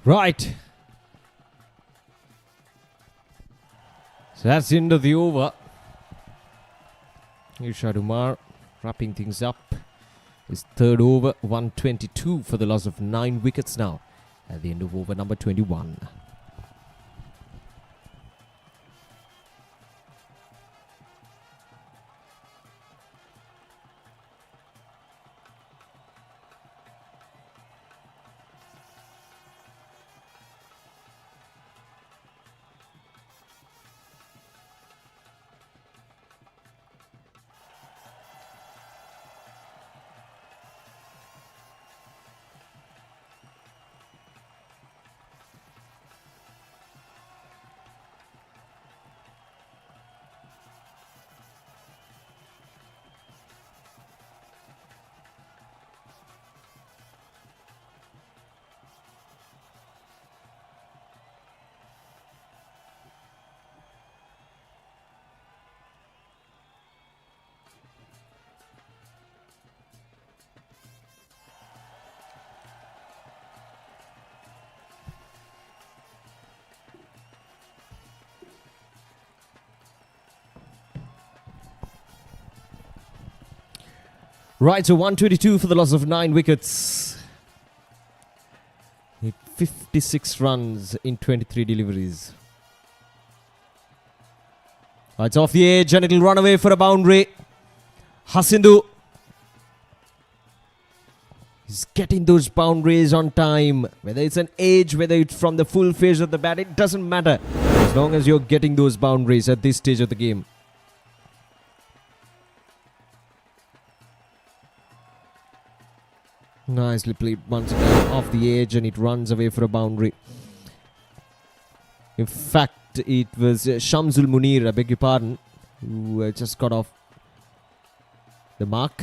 Right. So that's the end of the over. Irshad Umar wrapping things up. His third over, 122 for the loss of 9 wickets now at the end of over number 21. Right, so 122 for the loss of 9 wickets. Hit 56 runs in 23 deliveries. It's off the edge and it'll run away for a boundary. Hasindu is getting those boundaries on time. Whether it's an edge, whether it's from the full phase of the bat, it doesn't matter. As long as you're getting those boundaries at this stage of the game. Nicely played once again off the edge and it runs away for a boundary. In fact, it was Shamsul Munir, I beg your pardon, who just got off the mark.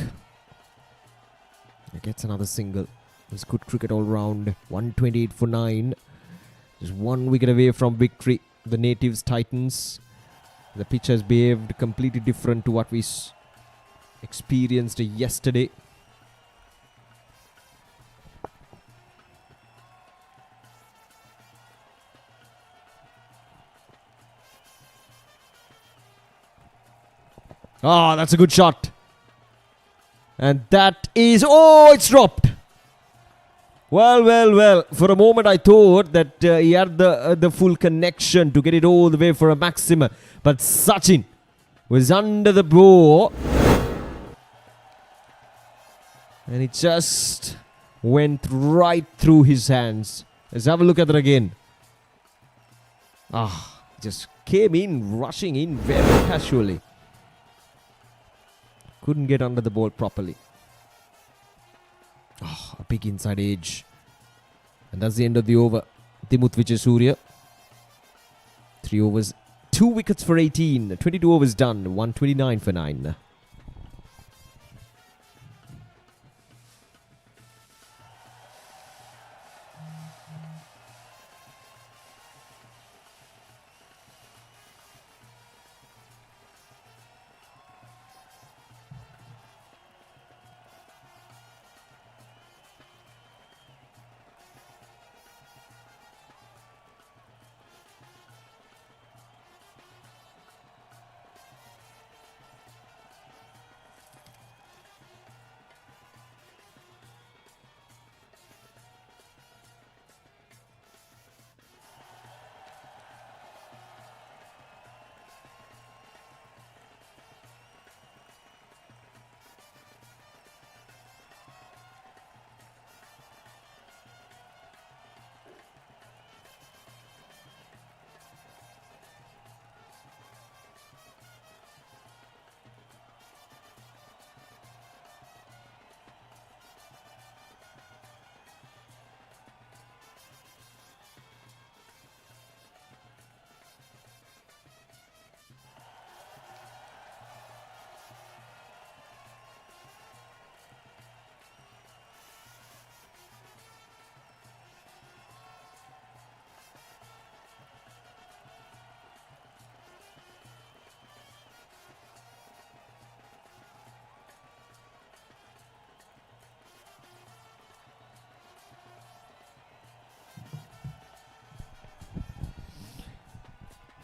He gets another single. It's good cricket all round. 128 for 9. Just 1 wicket away from victory. The natives Titans. The pitch has behaved completely different to what we experienced yesterday. Ah, that's a good shot. And that is... Oh, it's dropped. Well. For a moment, I thought that he had the full connection to get it all the way for a maximum. But Sachin was under the blow. And it just went right through his hands. Let's have a look at it again. Just came in, rushing in very casually. Couldn't get under the ball properly. A big inside edge. And that's the end of the over. Dimut Vijayasuriya. 3 overs. 2 wickets for 18. 22 overs done. 129 for 9.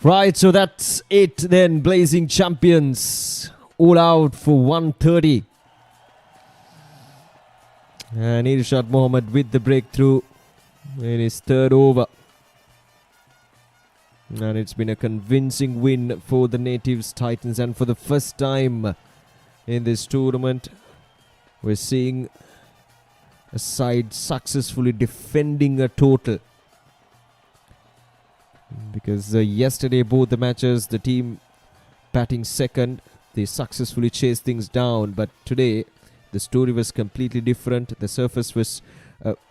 Right, so that's it then. Blazing Champions all out for 130. And Irshad Mohammed with the breakthrough in his third over. And it's been a convincing win for the Natives Titans. And for the first time in this tournament, we're seeing a side successfully defending a total. Because yesterday, both the matches, the team batting second, they successfully chased things down. But today, the story was completely different. The surface was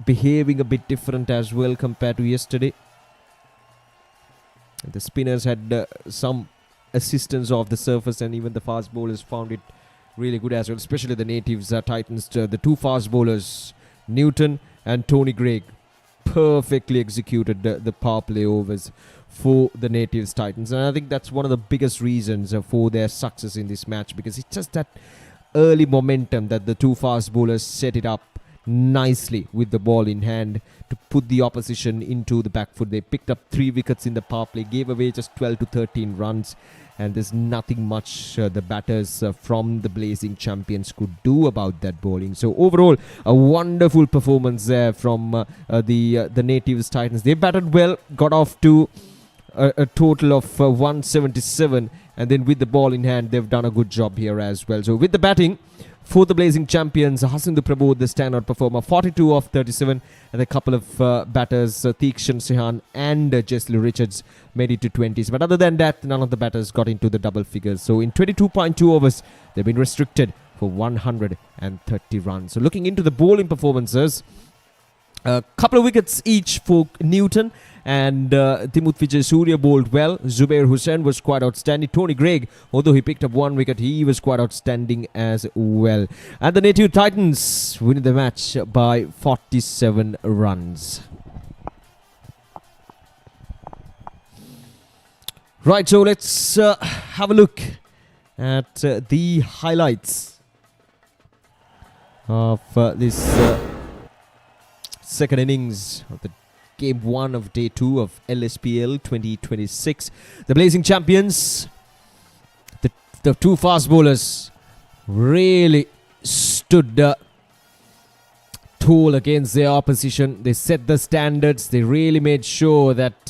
behaving a bit different as well compared to yesterday. The spinners had some assistance of the surface, and even the fast bowlers found it really good as well. Especially the Natives Titans, the two fast bowlers, Newton and Tony Greig, perfectly executed the power play overs for the Natives Titans. And I think that's one of the biggest reasons for their success in this match, because it's just that early momentum that the two fast bowlers set it up nicely with the ball in hand to put the opposition into the back foot. They picked up 3 wickets in the power play, gave away just 12 to 13 runs, and there's nothing much the batters from the Blazing Champions could do about that bowling. So overall, a wonderful performance there from the Natives Titans. They batted well, got off to a total of 177, and then with the ball in hand, they've done a good job here as well. So with the batting for the Blazing Champions, Hasindu Prabodh, the standout performer, 42 of 37, and a couple of batters, Teekshan Sehan and Jessley Richards, made it to 20s. But other than that, none of the batters got into the double figures. So in 22.2 overs, they've been restricted for 130 runs. So looking into the bowling performances, a couple of wickets each for Newton, and Dimut Vijay Surya bowled well. Zubair Hussain was quite outstanding. Tony Greig, although he picked up 1 wicket, he was quite outstanding as well. And the Native Titans winning the match by 47 runs. Right, so let's have a look at the highlights of this second innings of the Game 1 of Day 2 of LSPL 2026. The Blazing Champions, the two fast bowlers, really stood tall against their opposition. They set the standards. They really made sure that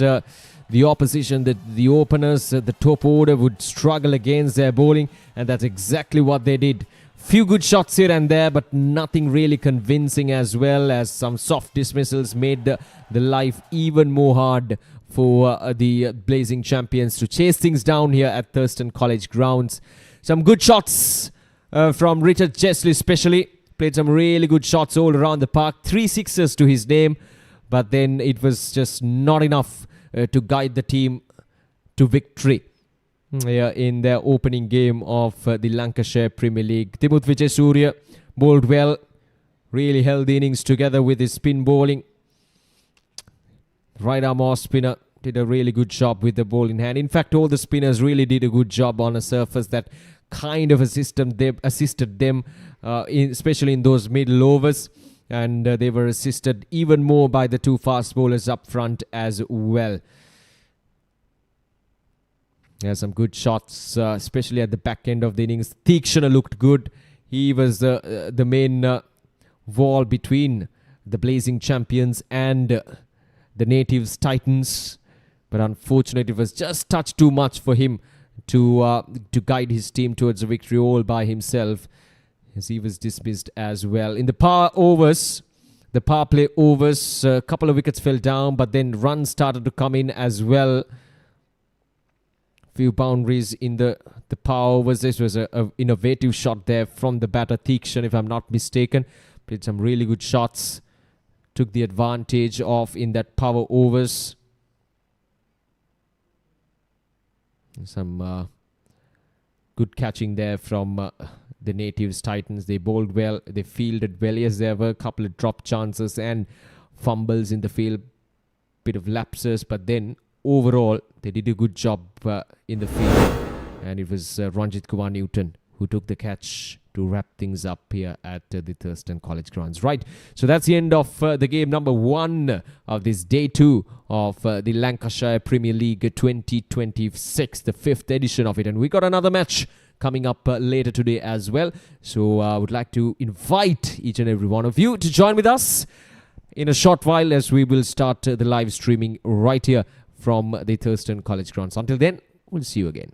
the opposition, the openers, the top order would struggle against their bowling, and that's exactly what they did. Few good shots here and there, but nothing really convincing, as well as some soft dismissals made the life even more hard for the Blazing Champions to chase things down here at Thurston College grounds. Some good shots from Richard Jessley especially. Played some really good shots all around the park. 3 sixes to his name, but then it was just not enough to guide the team to victory in their opening game of the Lankashire Premier League. Dimut Vijay Surya bowled well, really held the innings together with his spin bowling. Right arm off spinner did a really good job with the ball in hand. In fact, all the spinners really did a good job on a surface that kind of assisted them, especially in those middle overs. And they were assisted even more by the two fast bowlers up front as well. Yeah, some good shots, especially at the back end of the innings. Teekshana looked good. He was the main wall between the Blazing Champions and the Natives Titans. But unfortunately, it was just touch too much for him to guide his team towards a victory all by himself, as he was dismissed as well. In the power play overs, a couple of wickets fell down, but then runs started to come in as well. Few boundaries in the power overs. This was a innovative shot there from the batter Teekshan, if I'm not mistaken. Played some really good shots. Took the advantage of in that power overs. Some good catching there from the Natives Titans. They bowled well. They fielded well. Yes, there were a couple of drop chances and fumbles in the field. Bit of lapses, but then overall, they did a good job in the field, and it was Ranjit Kumar Newton who took the catch to wrap things up here at the Thurston College grounds. Right, so that's the end of the game number 1 of this day 2 of the Lancashire Premier League 2026, the 5th edition of it. And we got another match coming up later today as well. So I would like to invite each and every one of you to join with us in a short while as we will start the live streaming right here from the Thurston College grounds. Until then, we'll see you again.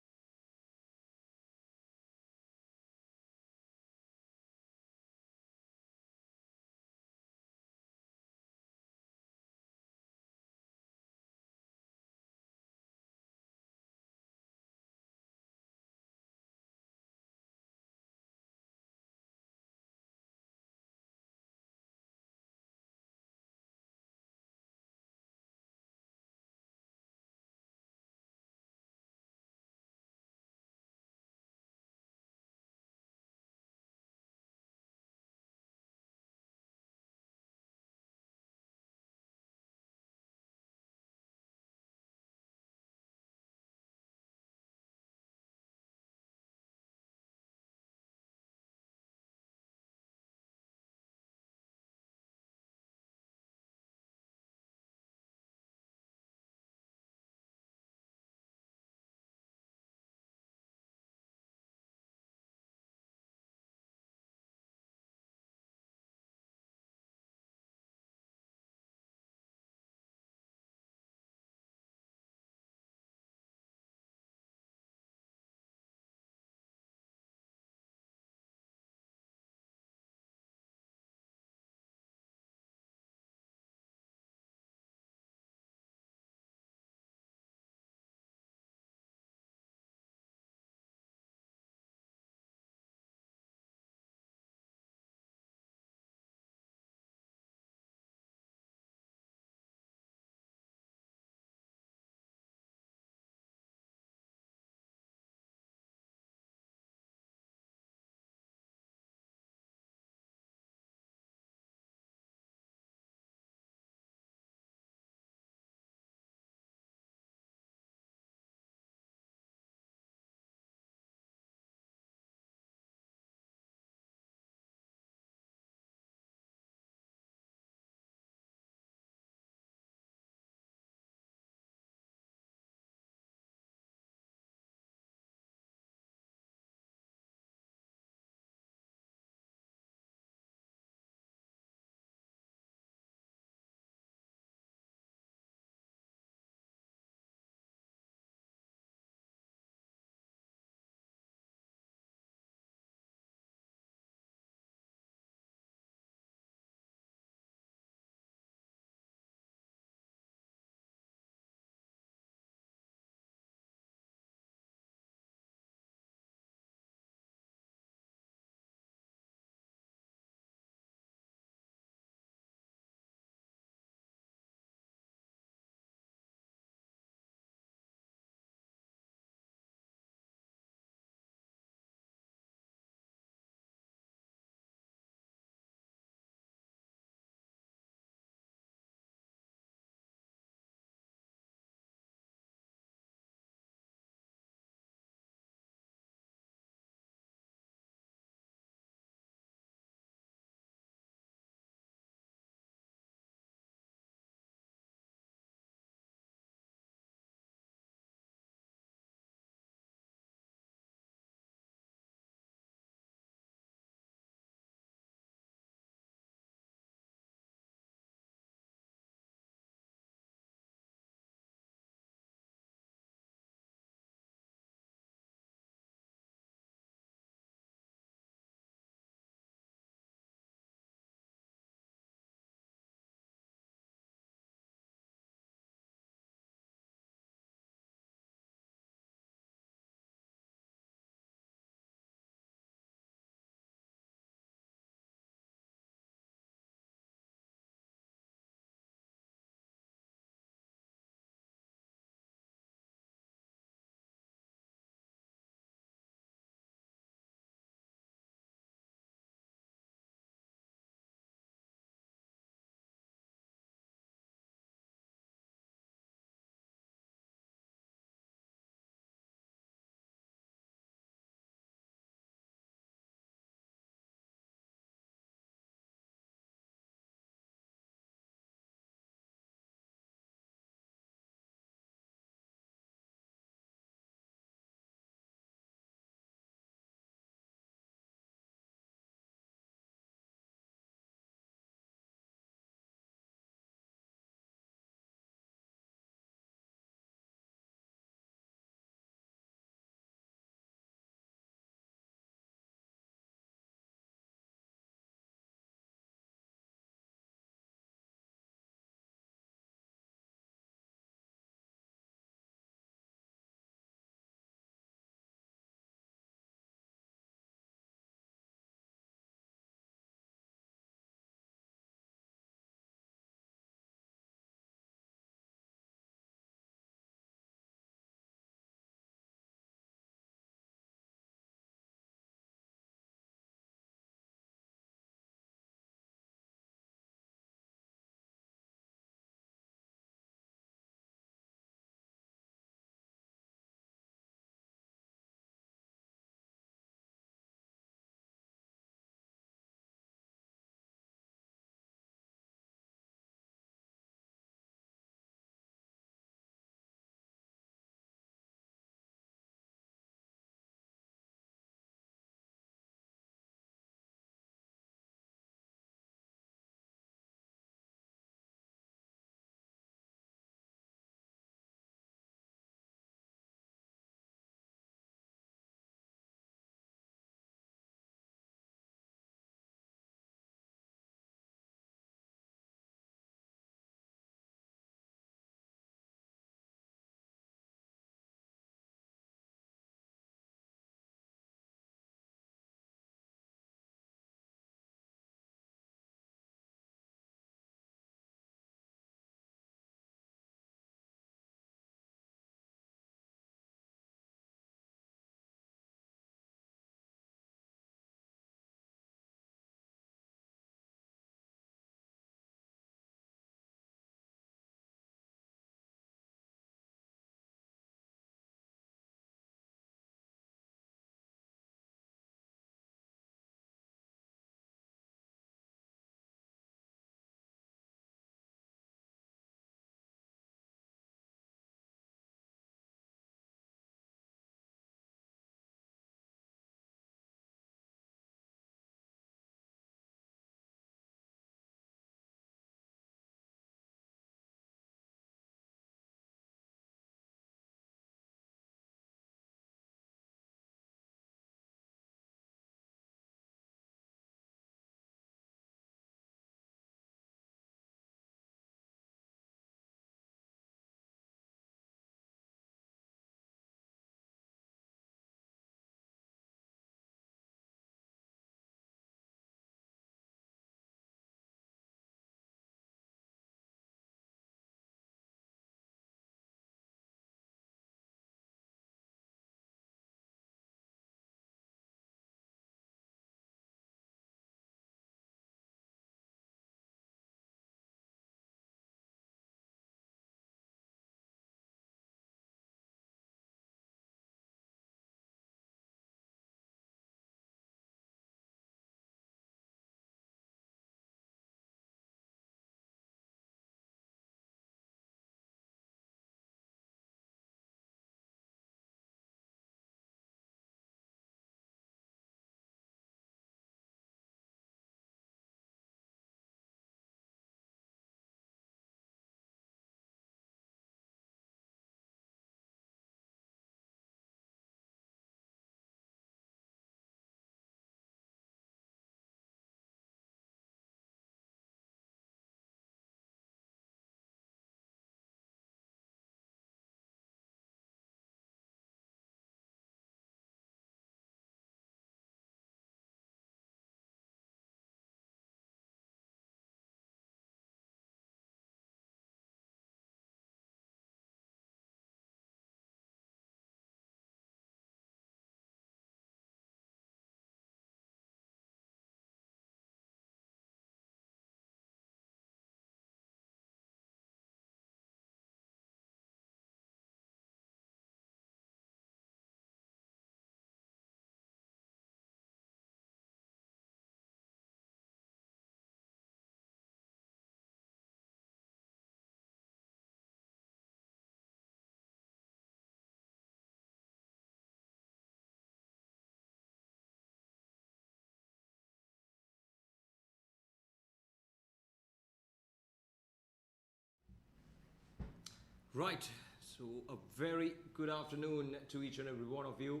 Right, so a very good afternoon to each and every one of you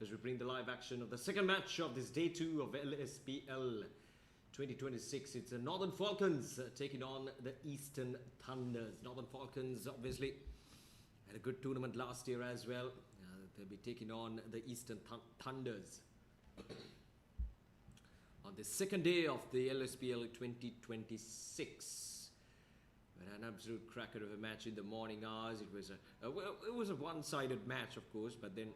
as we bring the live action of the second match of this day 2 of LSPL 2026. It's the Northern Falcons taking on the Eastern Thunders. Northern Falcons obviously had a good tournament last year as well. They'll be taking on the Eastern Thunders on the second day of the LSPL 2026. An absolute cracker of a match in the morning hours. It was a one-sided match, of course, but then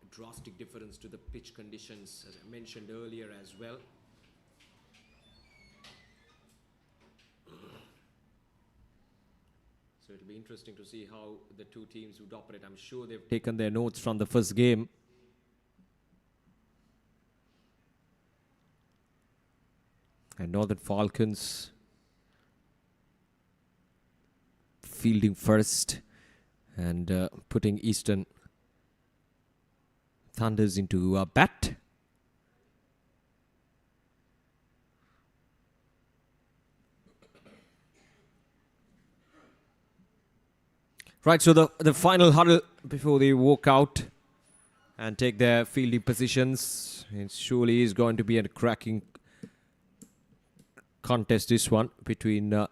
a drastic difference to the pitch conditions, as I mentioned earlier as well. So it'll be interesting to see how the two teams would operate. I'm sure they've taken their notes from the first game. And Northern Falcons fielding first and putting Eastern Thunders into bat. Right, so the final huddle before they walk out and take their fielding positions. It surely is going to be a cracking contest, this one, between the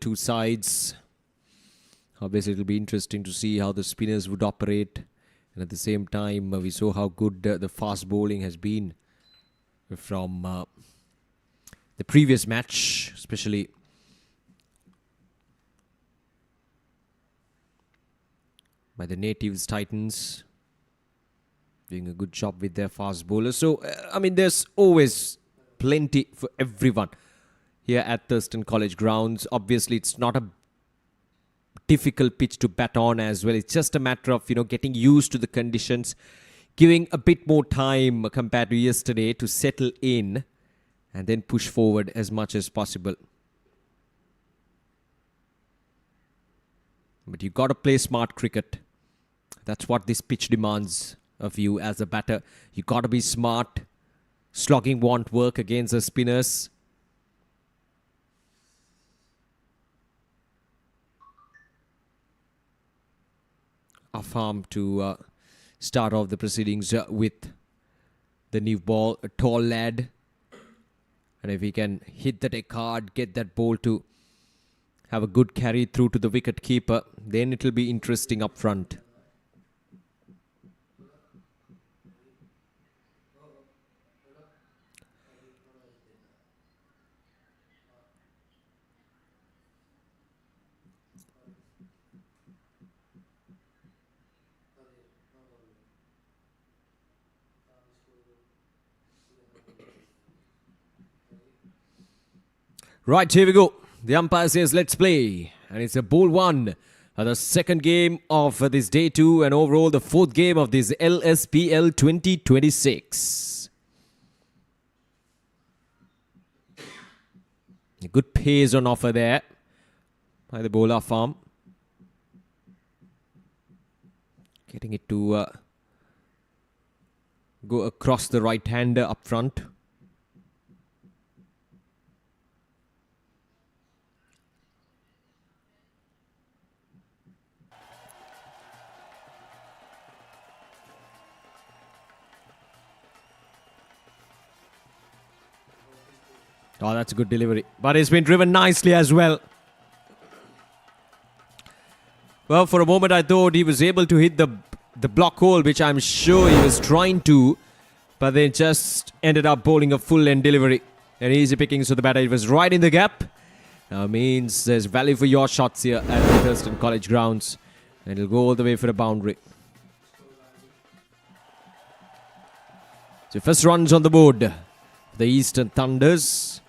two sides. Obviously, it'll be interesting to see how the spinners would operate. And at the same time, we saw how good the fast bowling has been from the previous match, especially by the Natives Titans, doing a good job with their fast bowlers. So, I mean, there's always plenty for everyone here at Thurston College grounds. Obviously, it's not a difficult pitch to bat on as well. It's just a matter of, getting used to the conditions, giving a bit more time compared to yesterday to settle in and then push forward as much as possible. But you got to play smart cricket. That's what this pitch demands of you as a batter. You got to be smart. Slogging won't work against the spinners. Off arm to start off the proceedings with the new ball, a tall lad. And if he can hit the deck hard, get that ball to have a good carry through to the wicket keeper, then it will be interesting up front. Right, here we go. The umpire says, let's play. And it's a ball one. The second game of this day 2 and overall the fourth game of this LSPL 2026. A good pace on offer there by the bowler farm. Getting it to go across the right-hander up front. Oh, that's a good delivery. But it's been driven nicely as well. Well, for a moment I thought he was able to hit the block hole, which I'm sure he was trying to. But then just ended up bowling a full-end delivery. An easy picking, so the batter, it was right in the gap. Now means there's value for your shots here at the Thurston College grounds. And it'll go all the way for the boundary. So first runs on the board. The Eastern Thunders.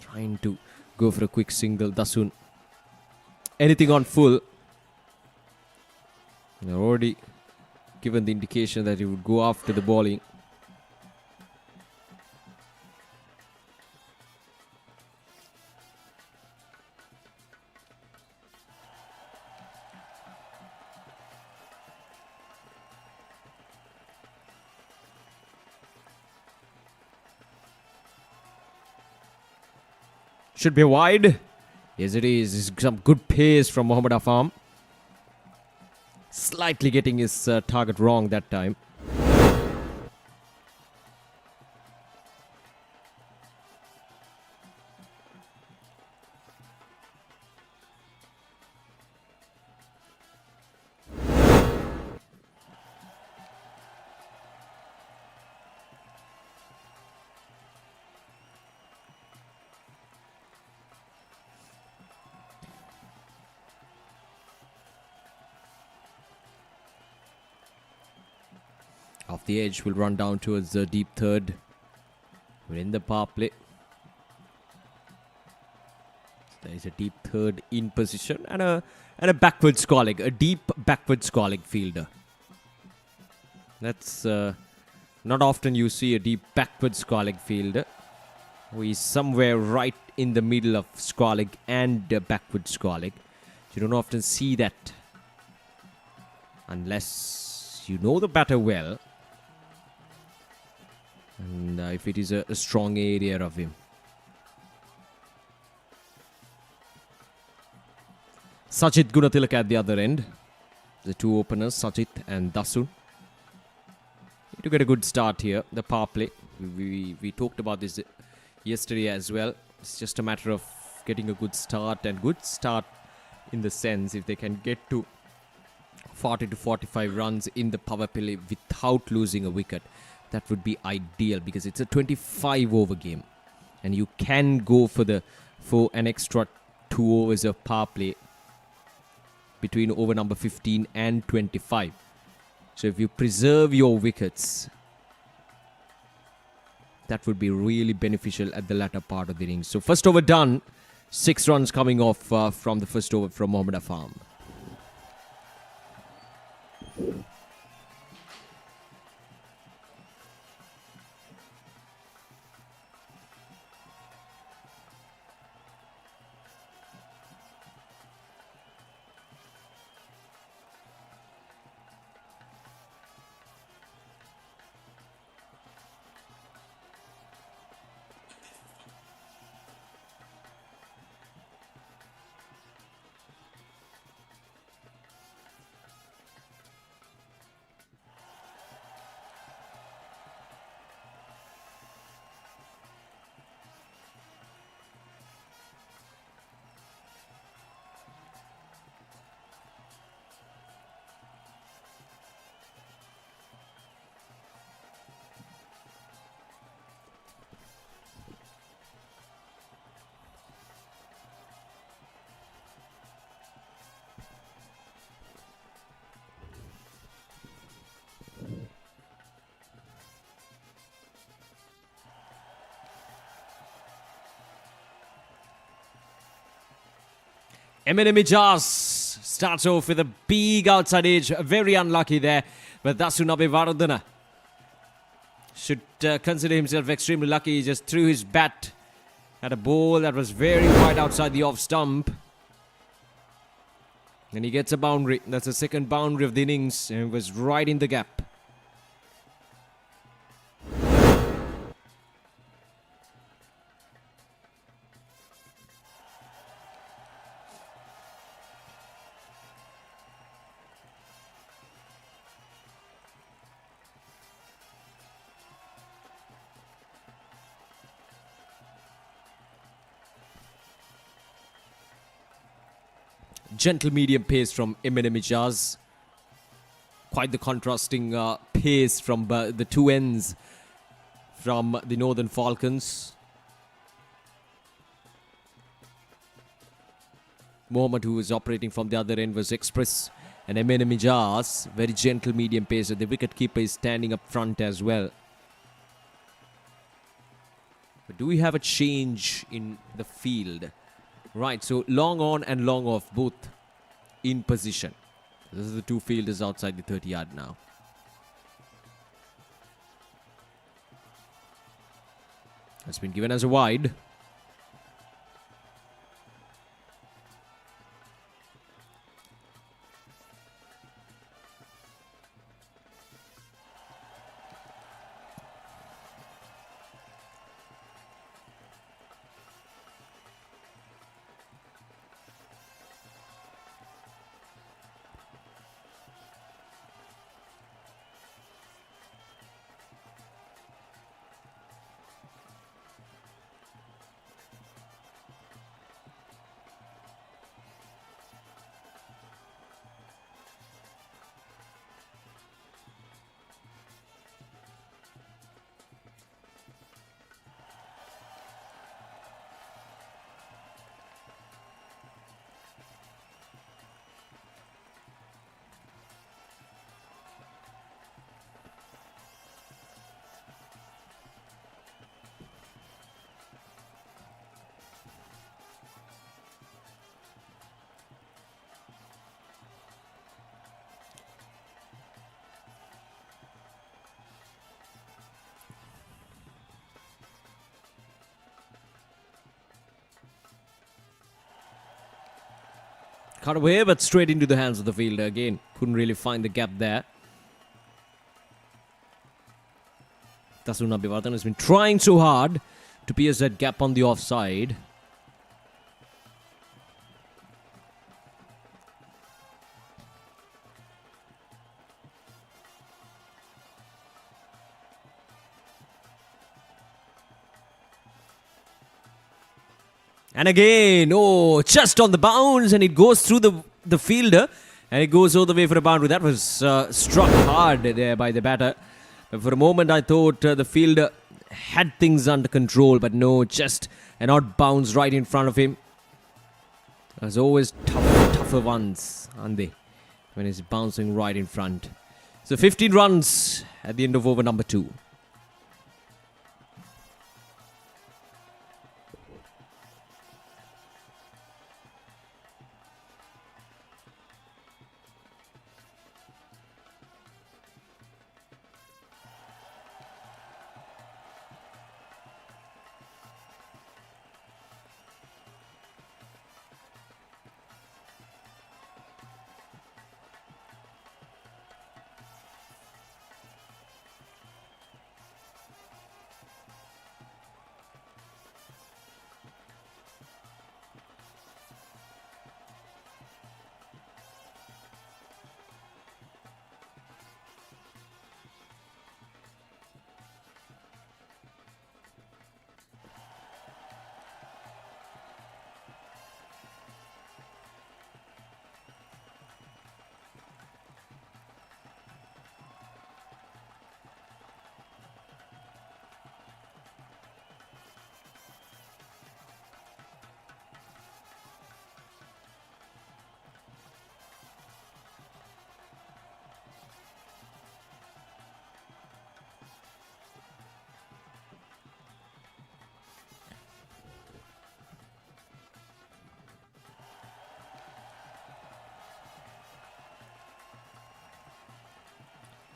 Trying to go for a quick single. Dasun. Anything on full. They're already given the indication that he would go after the bowling. Should be wide. Yes, it is. It's some good pace from Mohammad Afam. Slightly getting his target wrong that time. Off the edge, will run down towards the deep third. We're in the power play. There is a deep third in position and a backward scoring, a deep backward scoring fielder. That's not often you see a deep backward scoring fielder who is somewhere right in the middle of scoring and backward scoring. You don't often see that unless you know the batter well. And if it is a strong area of him. Sajid Gunatilak at the other end. The two openers, Sajid and Dasun. Need to get a good start here. The power play. We talked about this yesterday as well. It's just a matter of getting a good start. And good start in the sense if they can get to 40 to 45 runs in the power play without losing a wicket. That would be ideal because it's a 25 over game and you can go for an extra 2 overs of power play between over number 15 and 25. So if you preserve your wickets, that would be really beneficial at the latter part of the innings. So first over done, 6 runs coming off from the first over from Mohammad Afam. Eminem Ijaz starts off with a big outside edge. Very unlucky there. But Dasunabe Vardhana should consider himself extremely lucky. He just threw his bat at a ball that was very wide outside the off stump. And he gets a boundary. That's the second boundary of the innings. And it was right in the gap. Gentle medium pace from Eminem Ijaz. Quite the contrasting pace from the two ends from the Northern Falcons. Mohammad, who was operating from the other end, was express. And Eminem Ijaz, very gentle medium pace. The wicket keeper is standing up front as well. But do we have a change in the field? Right, so long on and long off, both in position. This is the two fielders outside the 30-yard now. That's been given as a wide. Cut away, but straight into the hands of the fielder again. Couldn't really find the gap there. Tasun Abhivartan has been trying so hard to pierce that gap on the offside. And again, oh, just on the bounce, and it goes through the fielder, and it goes all the way for a boundary. That was struck hard there by the batter. But for a moment, I thought the fielder had things under control, but no, just an odd bounce right in front of him. There's always tougher ones, aren't they, when he's bouncing right in front. So 15 runs at the end of over number 2.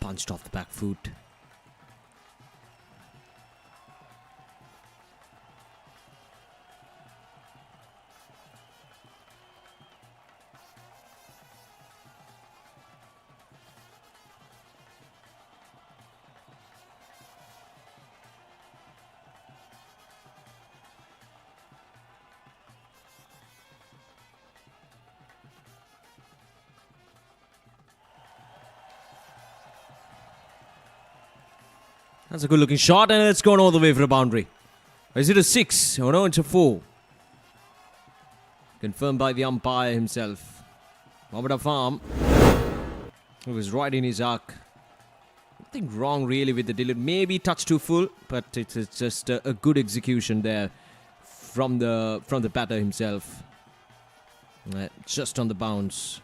Punched off the back foot. That's a good looking shot, and it's gone all the way for a boundary. Is it a 6? Oh no, it's a 4. Confirmed by the umpire himself. Mohammad Afam, who was right in his arc. Nothing wrong really with the delivery. Maybe touch too full, but it's just a good execution there from the batter himself. Just on the bounce.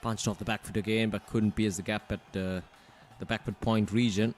Punched off the back foot again, but couldn't pierce the gap at the backward point region.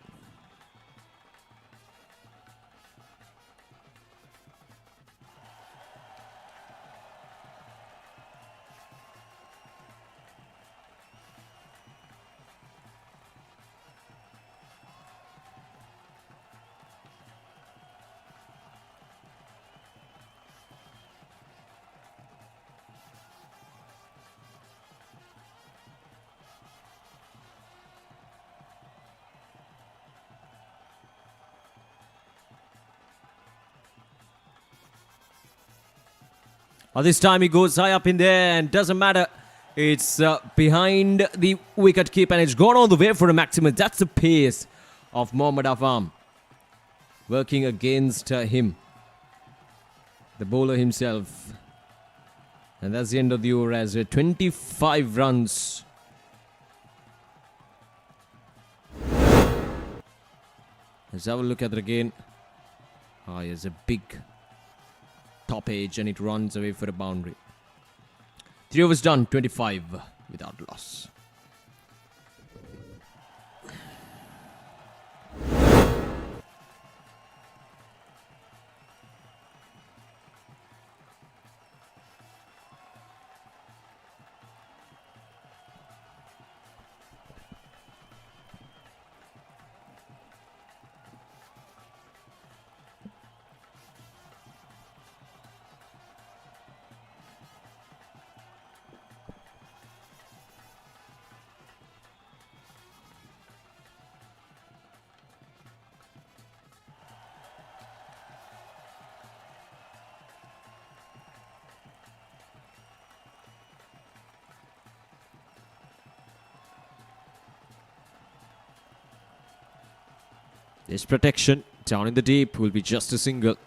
This time he goes high up in there and doesn't matter. It's behind the wicket keep and it's gone all the way for a maximum. That's the pace of Mohammad Afam working against him, the bowler himself. And that's the end of the over as 25 runs. Let's have a look at it again. Here's a big top edge and it runs away for a boundary. 3 overs done, 25 without loss. This protection down in the deep will be just a single.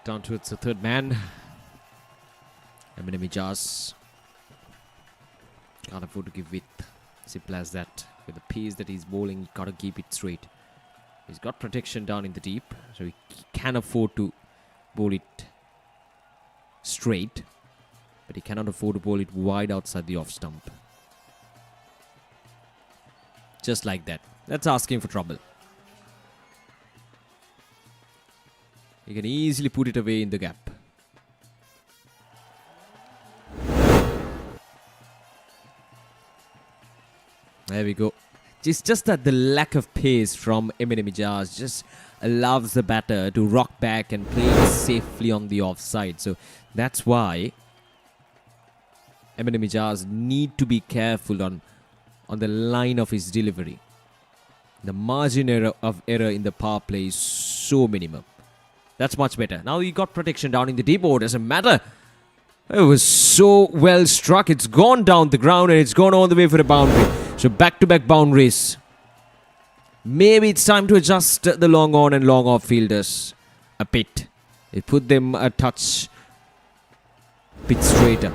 Down to its third man. Eminem Ijaz. Can't afford to give width. Simple as that. With the pace that he's bowling, gotta keep it straight. He's got protection down in the deep, so he can afford to bowl it straight. But he cannot afford to bowl it wide outside the off stump. Just like that. That's asking for trouble. He can easily put it away in the gap. There we go. It's just that the lack of pace from Eminem Ijaz just allows the batter to rock back and play it safely on the offside. So that's why Eminem Ijaz need to be careful on the line of his delivery. The margin of error in the power play is so minimum. That's much better. Now he got protection down in the deep. Oh, doesn't matter. It was so well struck. It's gone down the ground and it's gone all the way for a boundary. So back-to-back boundaries. Maybe it's time to adjust the long on and long off fielders a bit. It put them a touch bit straighter.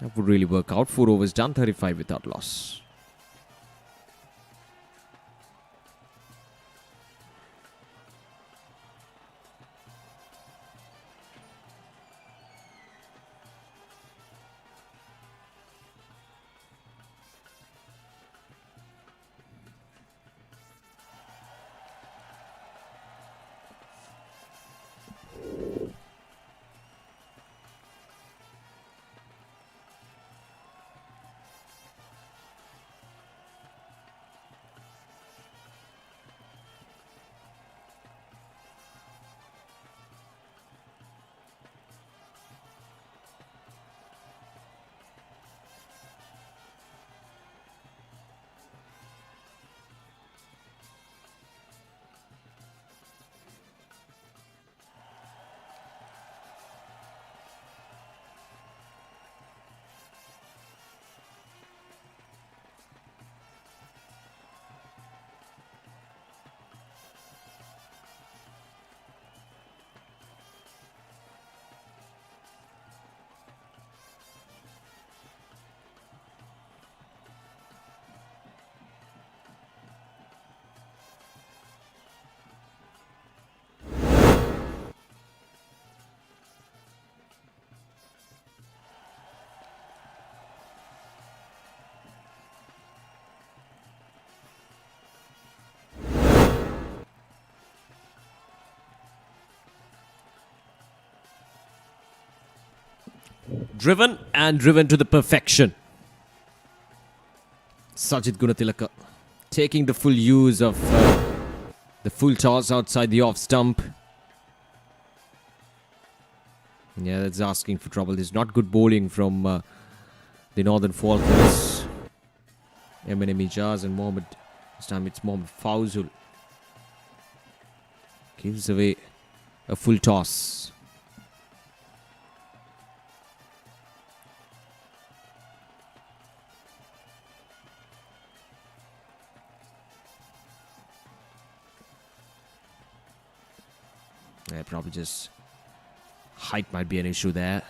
That would really work out. 4 overs done, 35 without loss. Driven and driven to the perfection. Sajid Gunatilaka taking the full use of the full toss outside the off stump. Yeah, that's asking for trouble. This is not good bowling from the Northern Falcons. Eminem Ijaz and Mohammed. This time it's Mohammed Fawzul. Gives away a full toss. Yeah, probably just height might be an issue there.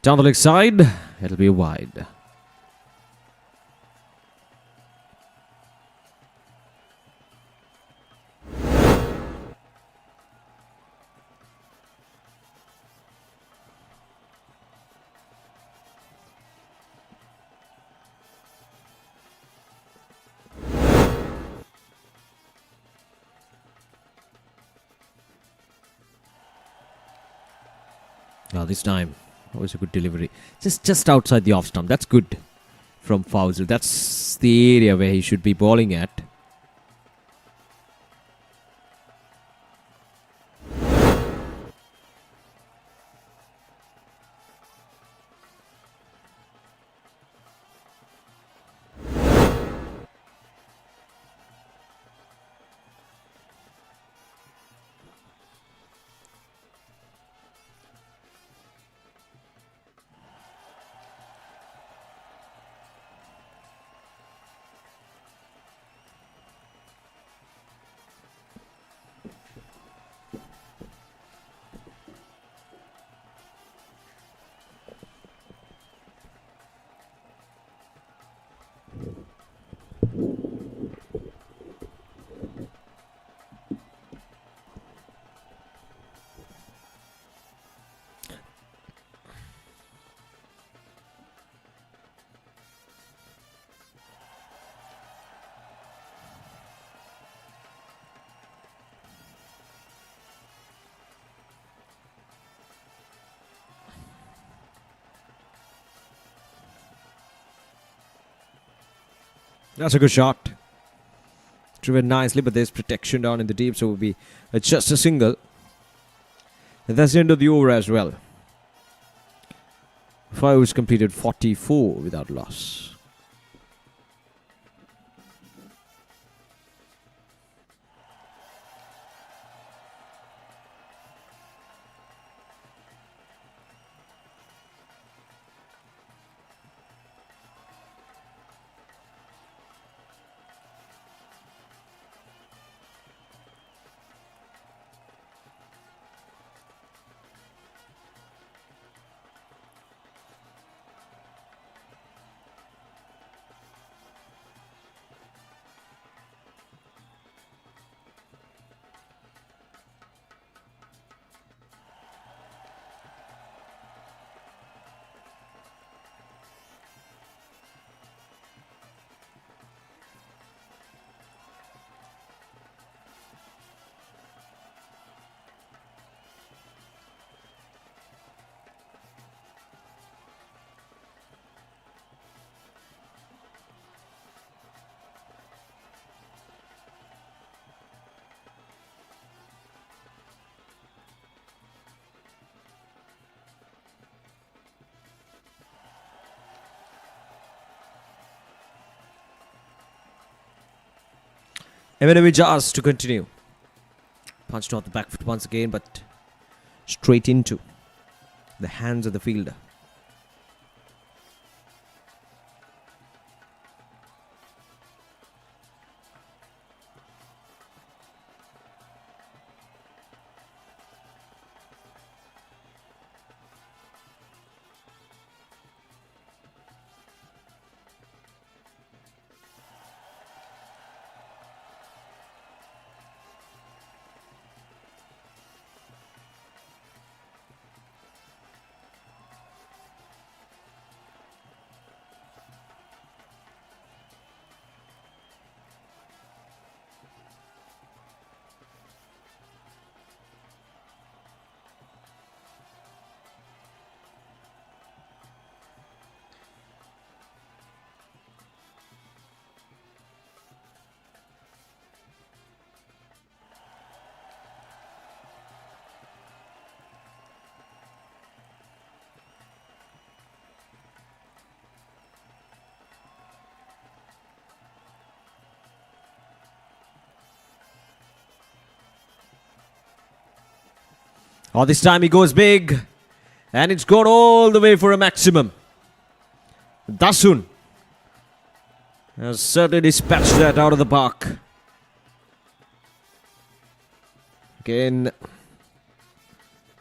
Down the leg side, it'll be wide. Now this time, always a good delivery. Just outside the off stump. That's good from Fawzul. That's the area where he should be bowling at. That's a good shot. Driven nicely, but there's protection down in the deep, so it will be just a single. And that's the end of the over as well. 5 overs completed, 44 without loss. Eminem Jazz to continue. Punched off the back foot once again, but straight into the hands of the fielder. Oh, this time he goes big. And it's gone all the way for a maximum. Dasun has certainly dispatched that out of the park. Again,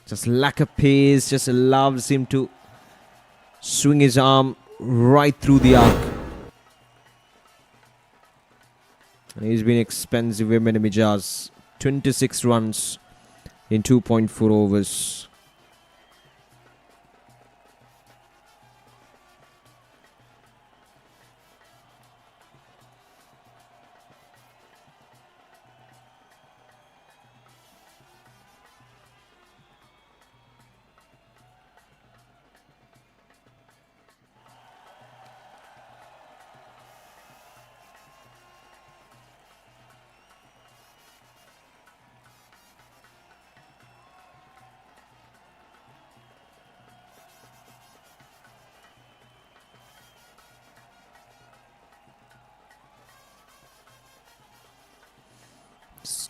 just lack of pace, just allows him to swing his arm right through the arc. And he's been expensive, Eminem Jazz. 26 runs in 2.4 overs.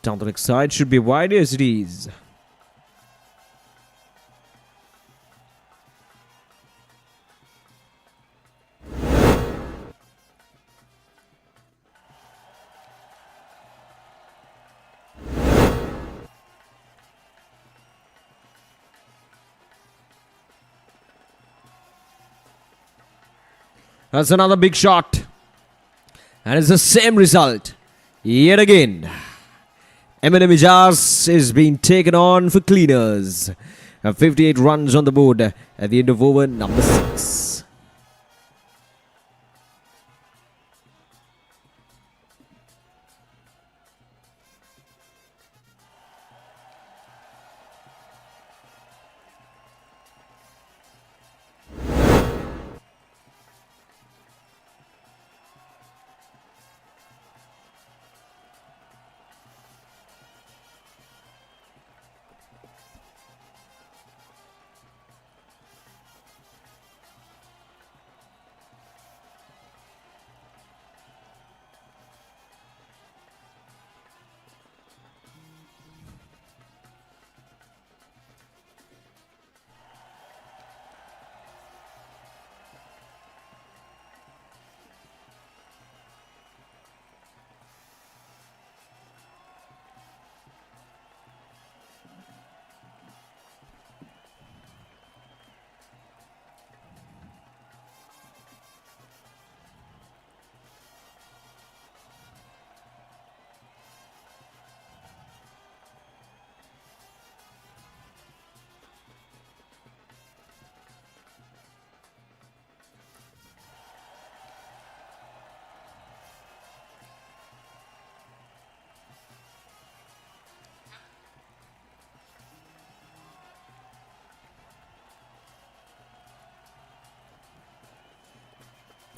Down the next side, should be wide as it is. That's another big shot. And it's the same result. Yet again. Eminem Jazz is being taken on for cleaners. 58 runs on the board at the end of over number 6.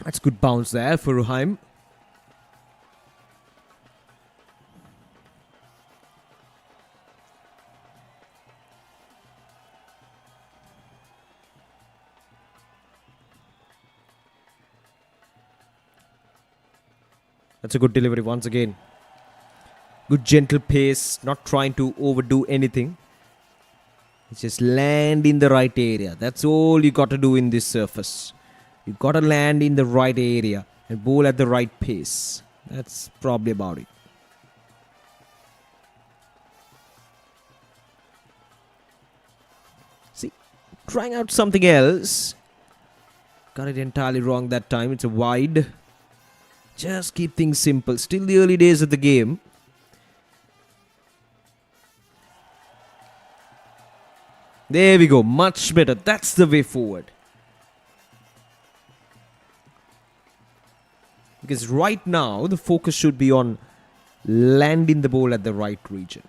That's good bounce there for Ruhaim. That's a good delivery once again. Good gentle pace, not trying to overdo anything. Just land in the right area. That's all you got to do in this surface. You got to land in the right area and bowl at the right pace. That's probably about it. See, trying out something else. Got it entirely wrong that time. It's a wide. Just keep things simple. Still the early days of the game. There we go. Much better. That's the way forward. Because right now, the focus should be on landing the ball at the right region.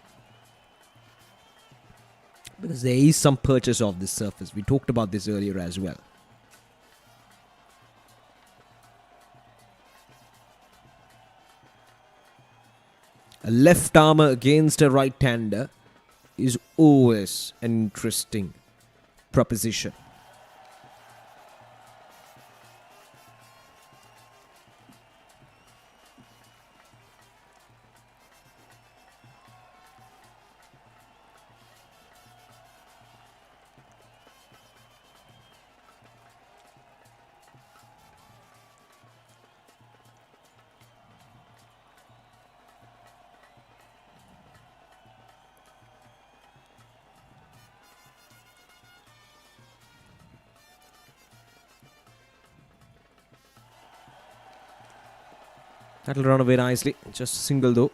Because there is some purchase of this surface. We talked about this earlier as well. A left armer against a right-hander is always an interesting proposition. That'll run away nicely. Just a single though.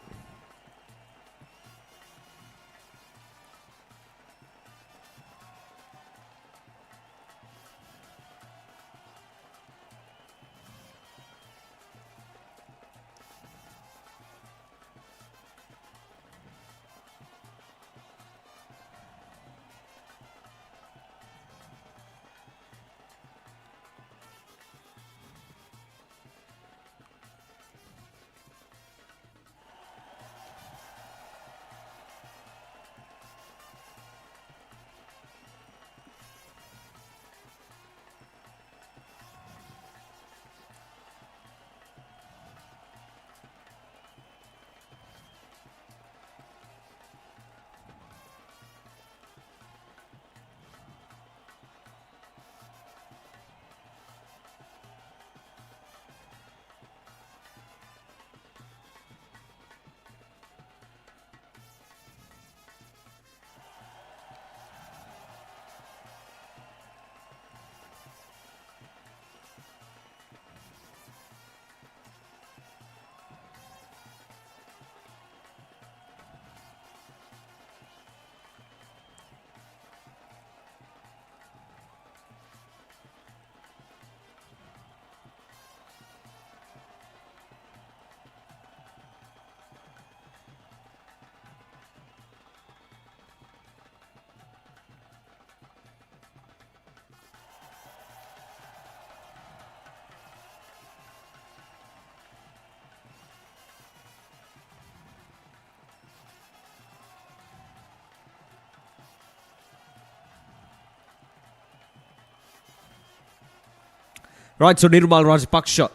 Right, so Nirumal Rajapaksa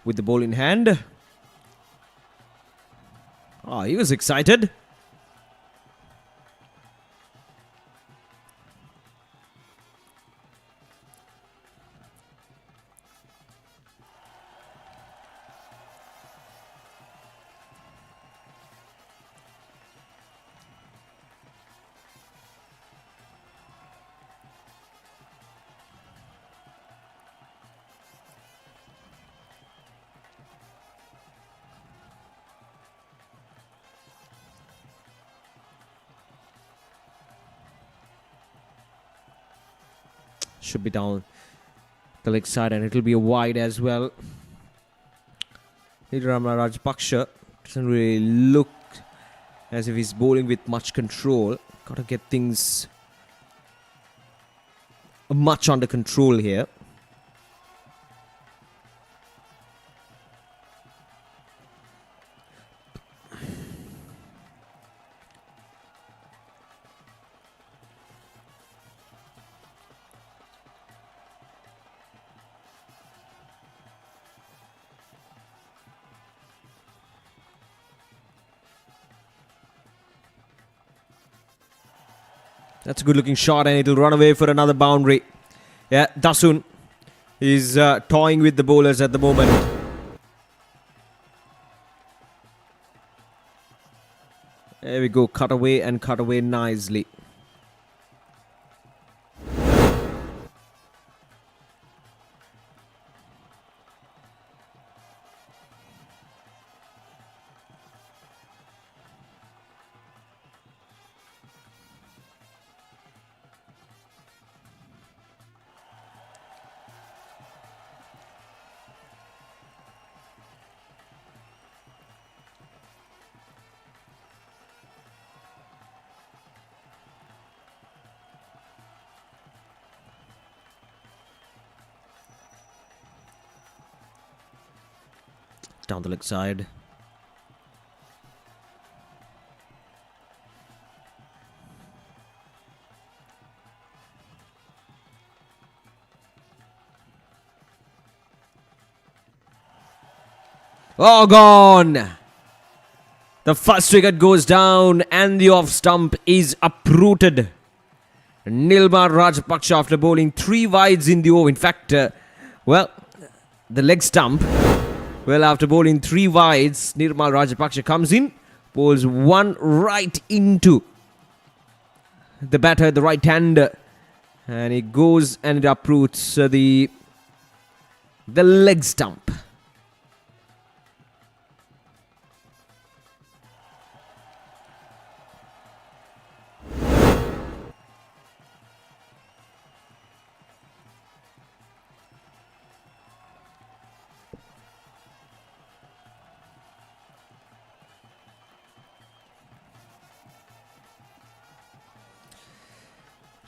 with the ball in hand. He was excited. Should be down the leg side and it will be a wide as well. Nirumal Rajapaksa doesn't really look as if he's bowling with much control. Got to get things much under control here. That's a good looking shot and it'll run away for another boundary. Yeah, Dasun is toying with the bowlers at the moment. There we go, cut away nicely. Down the leg side. Oh, gone! The first wicket goes down and the off stump is uprooted. Nilmar Rajapaksa after bowling 3 wides in the over. In fact, the leg stump. Well, after bowling 3 wides, Nirmal Rajapaksa comes in, bowls 1 right into the batter, the right hander, and he goes and it uproots the leg stump.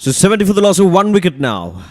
So 70 for the loss of 1 wicket now.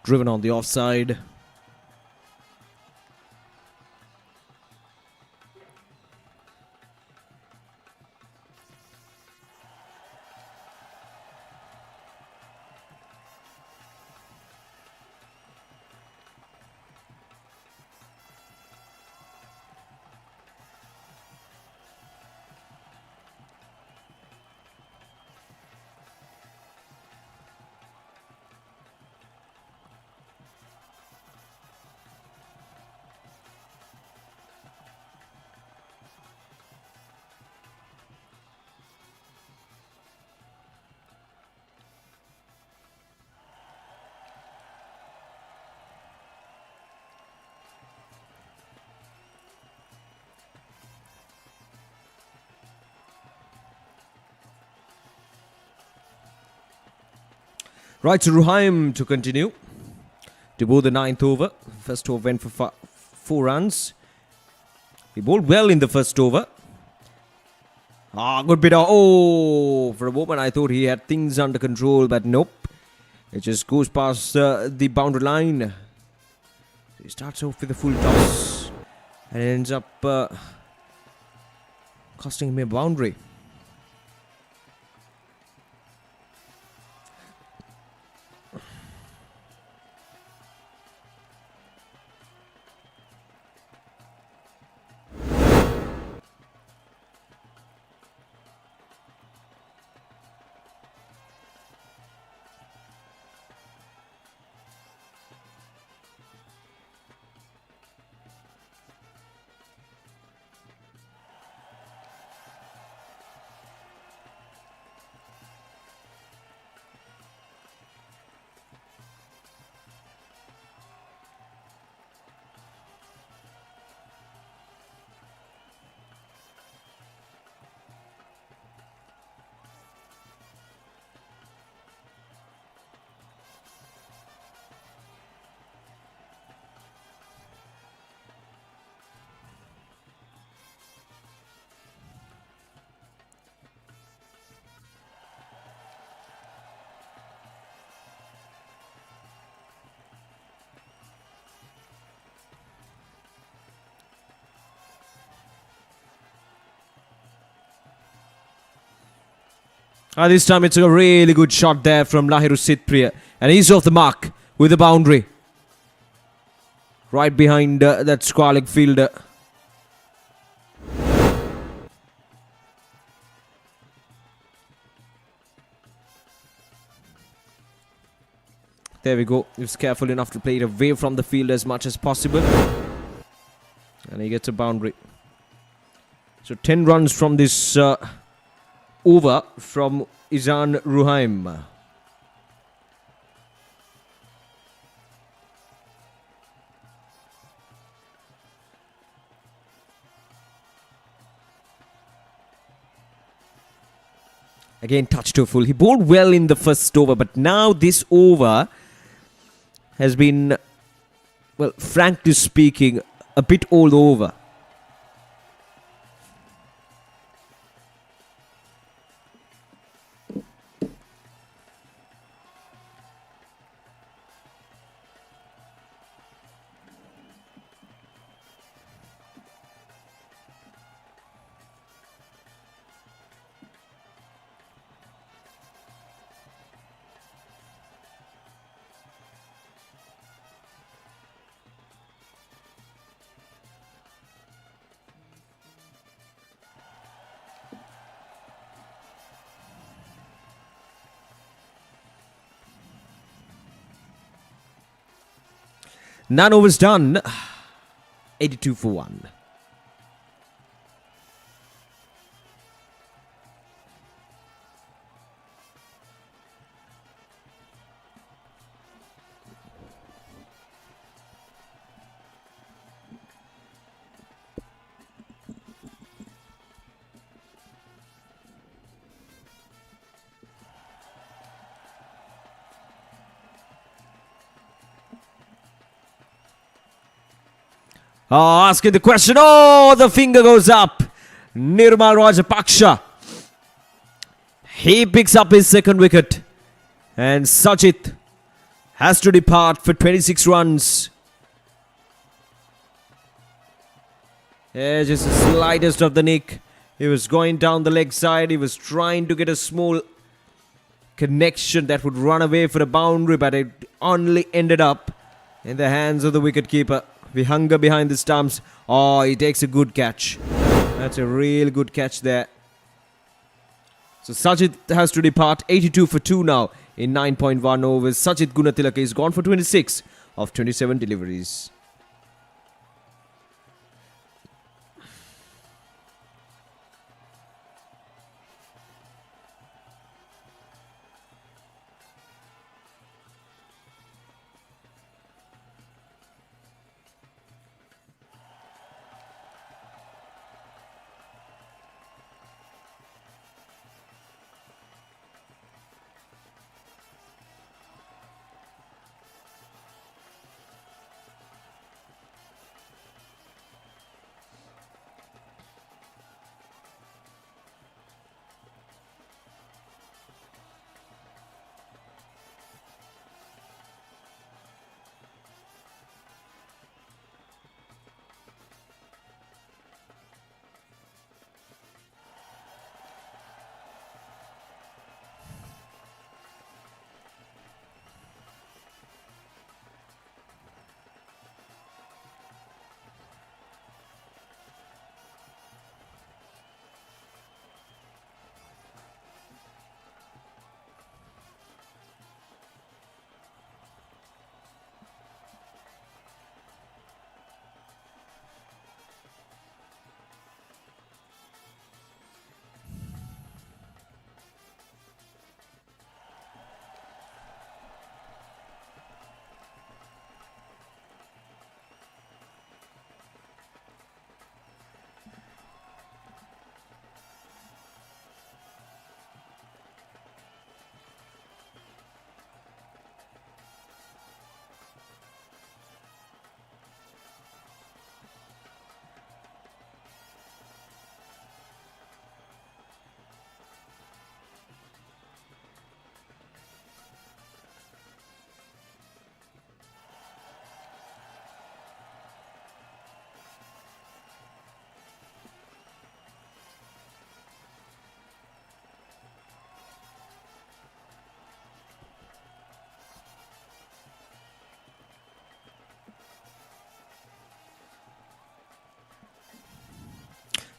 Driven on the offside. Right, to Ruhaim to continue. To bowl the 9th over. First over went for 4 runs. He bowled well in the first over. Good bit of... Oh! For a moment I thought he had things under control, but nope. It just goes past the boundary line. He starts off with a full toss and ends up costing him a boundary. This time it's a really good shot there from Lahiru Sitpriya. And he's off the mark with a boundary. Right behind that squalling fielder. There we go. He was careful enough to play it away from the field as much as possible. And he gets a boundary. So 10 runs from this over from Izan Ruhaim. Again, touch to full. He bowled well in the first over, but now this over has been, well, frankly speaking, a bit all over. None overs done. 82 for 1. Asking the question. Oh, the finger goes up. Nirmal Rajapaksha. He picks up his second wicket. And Sajid has to depart for 26 runs. Yeah, just the slightest of the nick. He was going down the leg side. He was trying to get a small connection that would run away for a boundary, but it only ended up in the hands of the wicketkeeper. Vihanga behind the stumps. Oh, he takes a good catch. That's a real good catch there. So Sajid has to depart. 82 for 2 now in 9.1 overs. Sajid Gunatilaka is gone for 26 of 27 deliveries.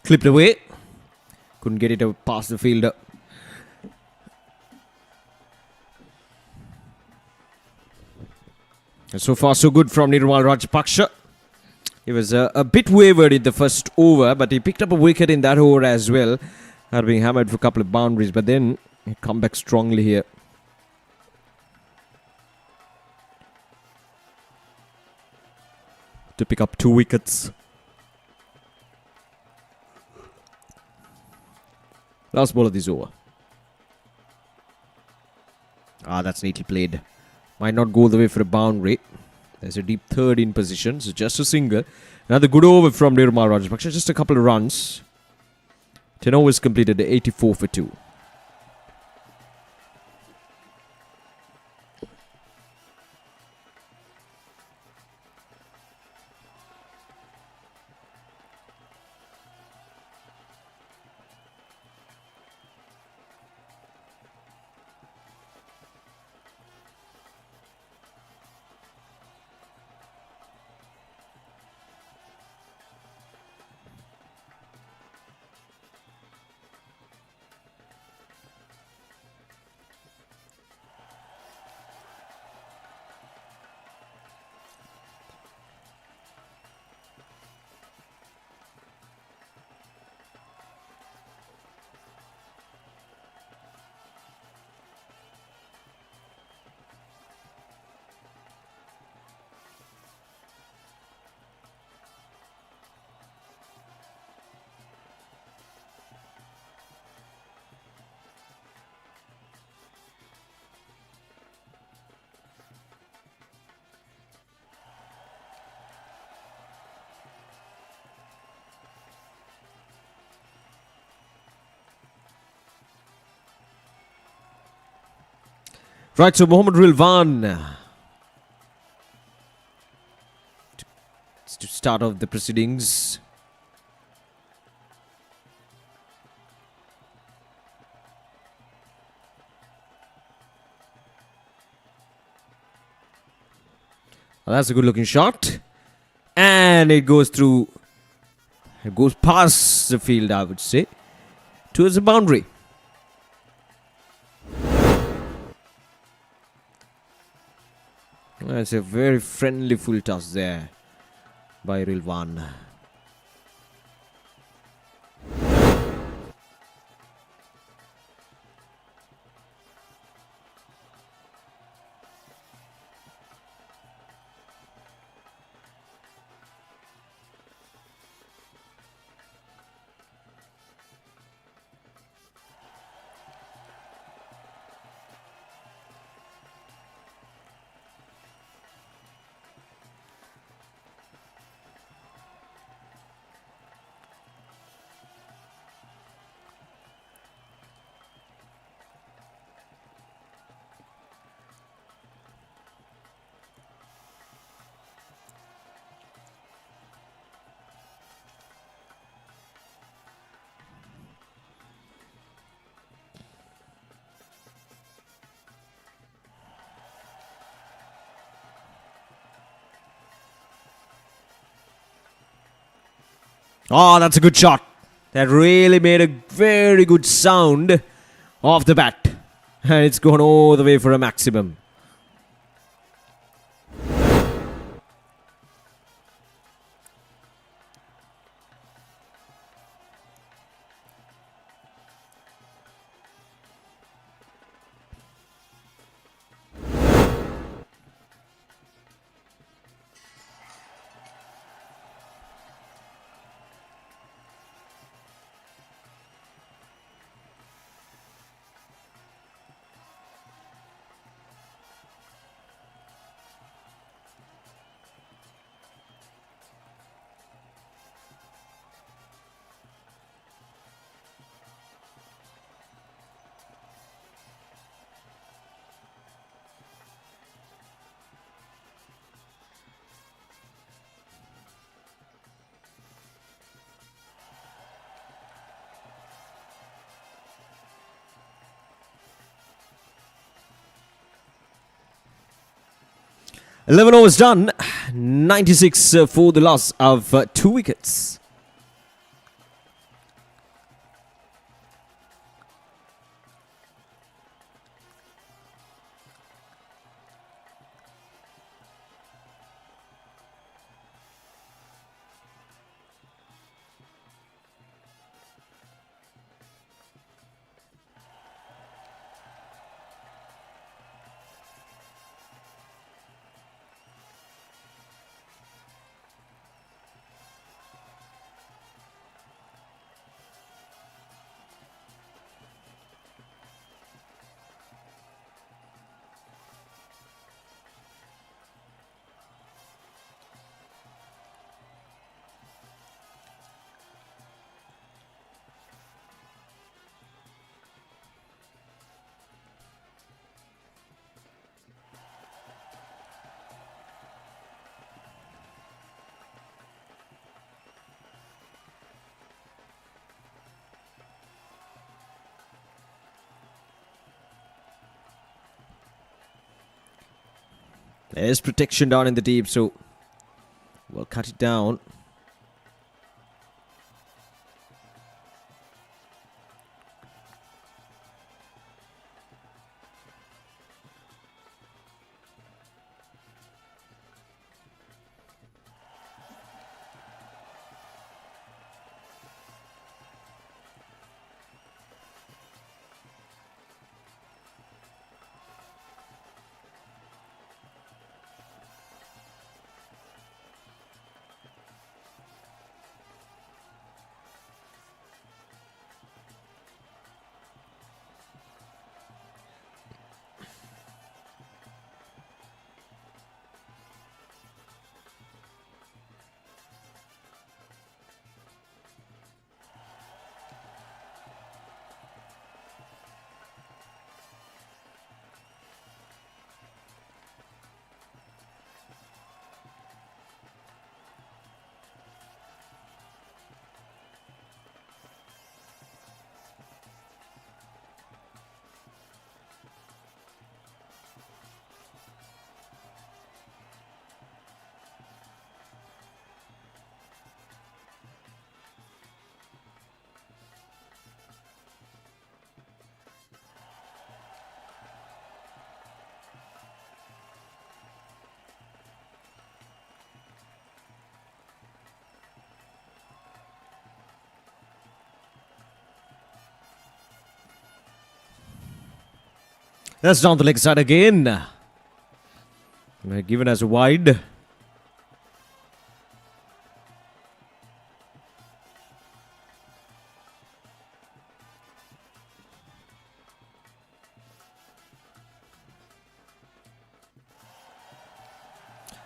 Clipped away. Couldn't get it past the fielder. So far, so good from Nirmal Rajapaksa. He was a bit wavered in the first over, but he picked up a wicket in that over as well. Had been hammered for a couple of boundaries, but then he come back strongly here. To pick up 2 wickets. Last ball of this over. That's neatly played. Might not go the way for a boundary. There's a deep third in position, so just a single. Another good over from Nirmal Rajapaksa, just a couple of runs. 10 overs completed, 84 for 2. Right, so Mohammad Rilwan to start off the proceedings. Well, that's a good looking shot. And it goes through, it goes past the field, I would say, towards the boundary. It's a very friendly full toss there by Rilwan. Oh, that's a good shot. That really made a very good sound off the bat. And it's gone all the way for a maximum. Eleven overs done, 96 for the loss of 2 wickets. There's protection down in the deep, so we'll cut it down. That's down the leg side again. Given as a wide.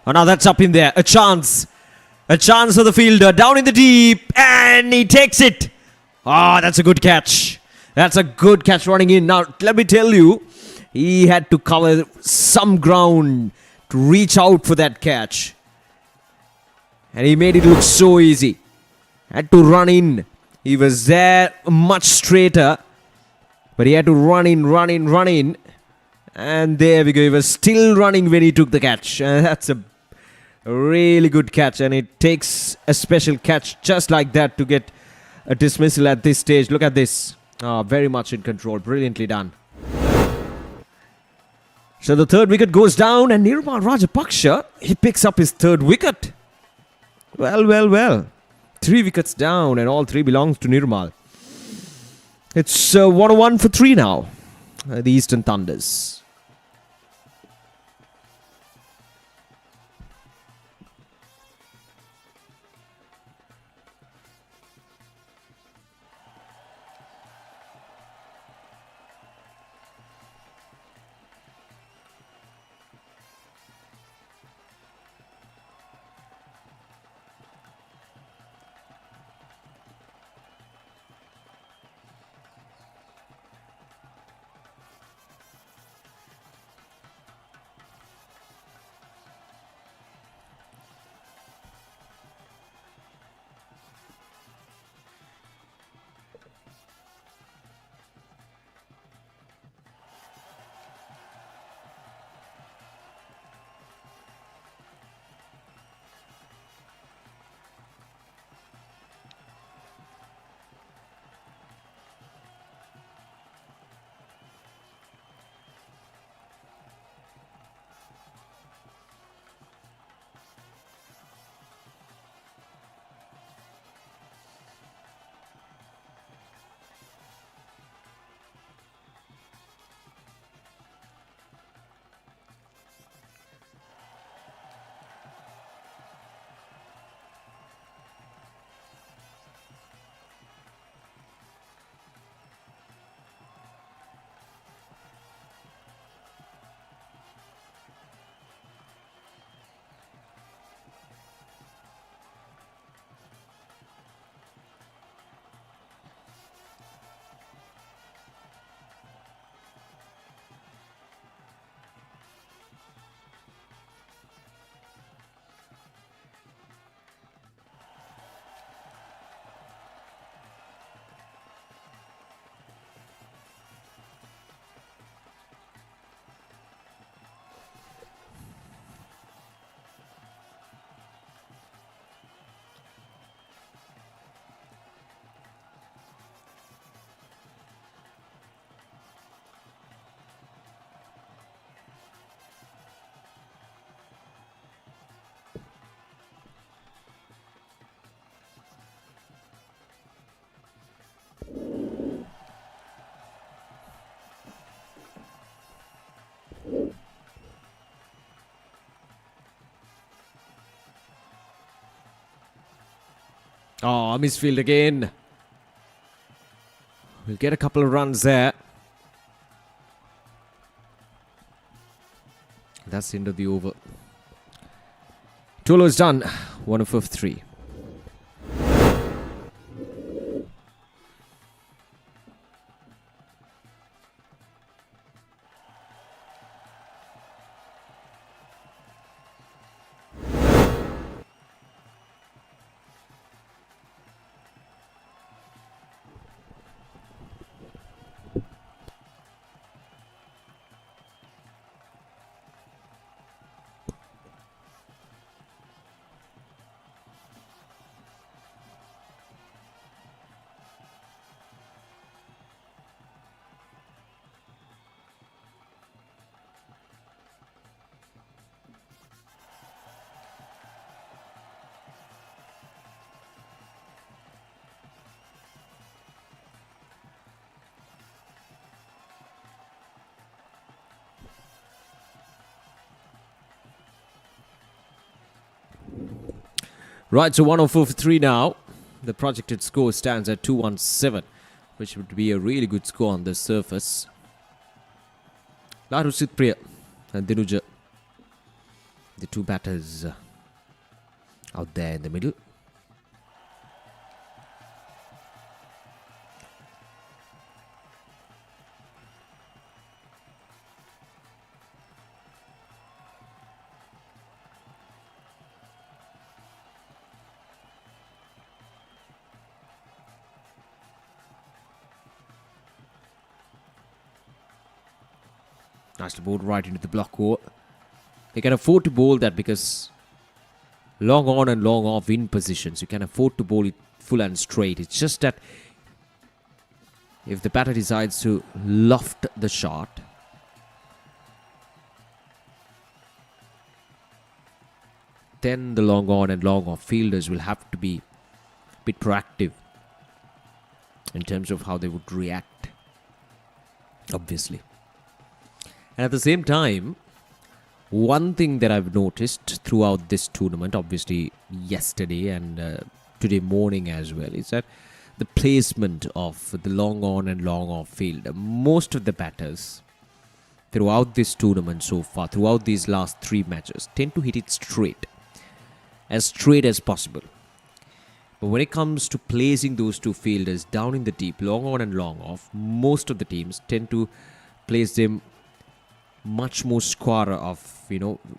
Oh, now that's up in there. A chance. A chance for the fielder. Down in the deep. And he takes it. Ah, that's a good catch. That's a good catch running in. Now, let me tell you, he had to cover some ground to reach out for that catch. And he made it look so easy. Had to run in. He was there much straighter. But he had to run in. And there we go. He was still running when he took the catch. That's a really good catch. And it takes a special catch just like that to get a dismissal at this stage. Look at this. Very much in control. Brilliantly done. So the third wicket goes down and Nirmal Rajapaksha, he picks up his third wicket. Well. 3 wickets down and all 3 belongs to Nirmal. It's 1-1 for 3 now. The Eastern Thunders. Oh, misfield again. We'll get a couple of runs there. That's the end of the over. 2 is done. 1 of 3. Right, so 104 for 3 now. The projected score stands at 217, which would be a really good score on the surface. Lankashire Priya and Dinuja, the two batters out there in the middle. Nicely bowled right into the block over. They can afford to bowl that because long on and long off in positions, you can afford to bowl it full and straight. It's just that if the batter decides to loft the shot, then the long on and long off fielders will have to be a bit proactive in terms of how they would react, obviously. And at the same time, one thing that I've noticed throughout this tournament, obviously yesterday and today morning as well, is that the placement of the long on and long off field. Most of the batters throughout this tournament so far, throughout these last 3 matches, tend to hit it straight as possible. But when it comes to placing those two fielders down in the deep, long on and long off, most of the teams tend to place them much more squarer of,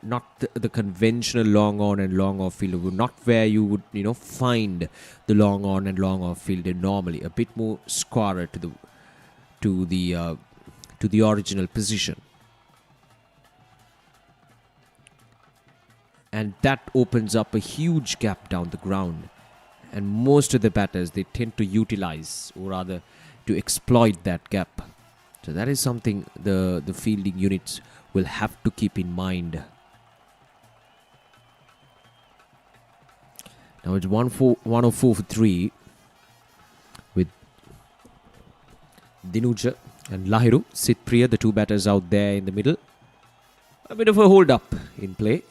not the conventional long on and long off fielder, not where you would, find the long on and long off fielder normally, a bit more squarer to the original position. And that opens up a huge gap down the ground. And most of the batters, they tend to utilize, or rather to exploit that gap. So that is something the fielding units will have to keep in mind. Now it's 104 for 3 with Dinuja and Lahiru. Sitpriya, the two batters out there in the middle. A bit of a hold up in play.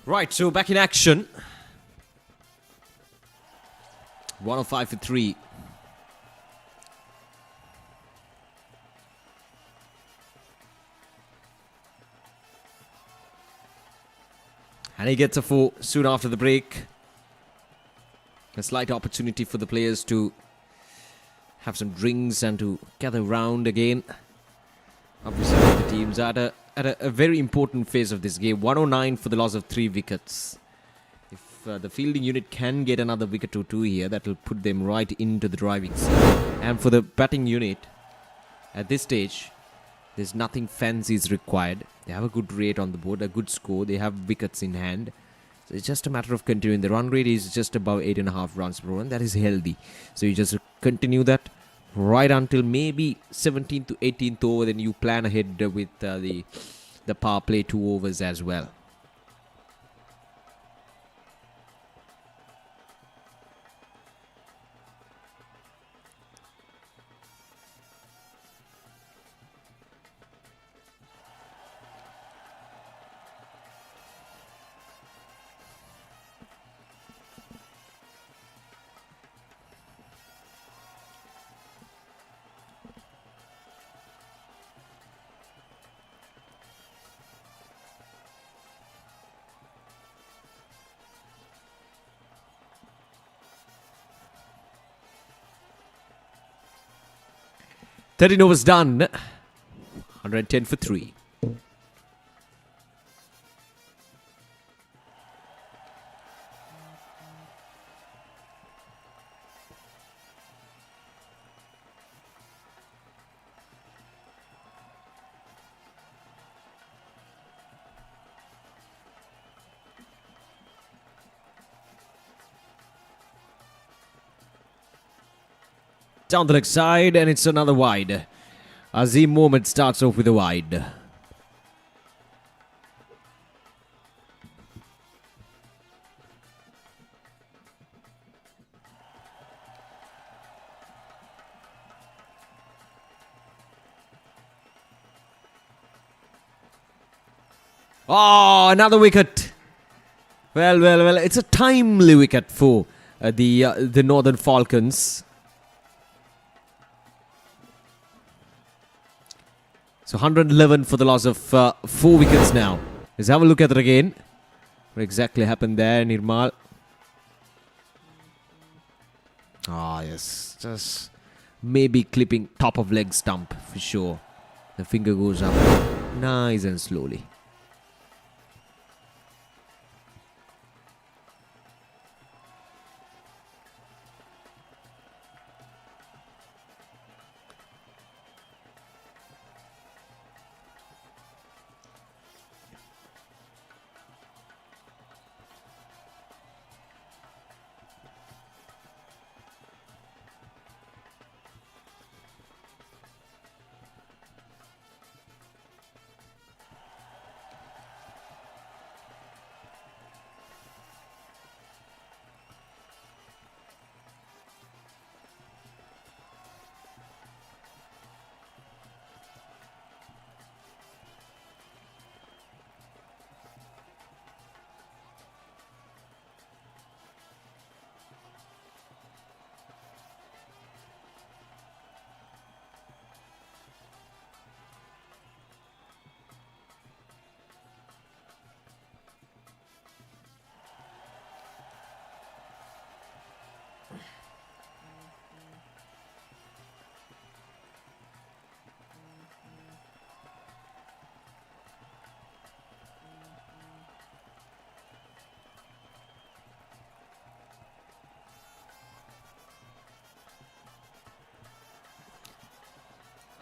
Right, so back in action. 105 for 3. And he gets a 4 soon after the break. A slight opportunity for the players to have some drinks and to gather round again. Obviously, the teams are at a very important phase of this game. 109 for the loss of 3 wickets. If the fielding unit can get another wicket or 2 here, that will put them right into the driving seat. And for the batting unit, at this stage, there's nothing fancy is required. They have a good rate on the board, a good score. They have wickets in hand. So it's just a matter of continuing. The run rate is just above 8.5 runs per over, and that is healthy. So you just continue that right until maybe 17th to 18th over. Then you plan ahead with the power play 2 overs as well. Thirteen overs done. 110 for 3. Down the leg side, and it's another wide. Azim Mohammed starts off with a wide. Oh, another wicket. Well. It's a timely wicket for the Northern Falcons. So 111 for the loss of 4 wickets now. Let's have a look at it again. What exactly happened there, Nirmal? Ah, yes. Just maybe clipping top of leg stump for sure. The finger goes up nice and slowly.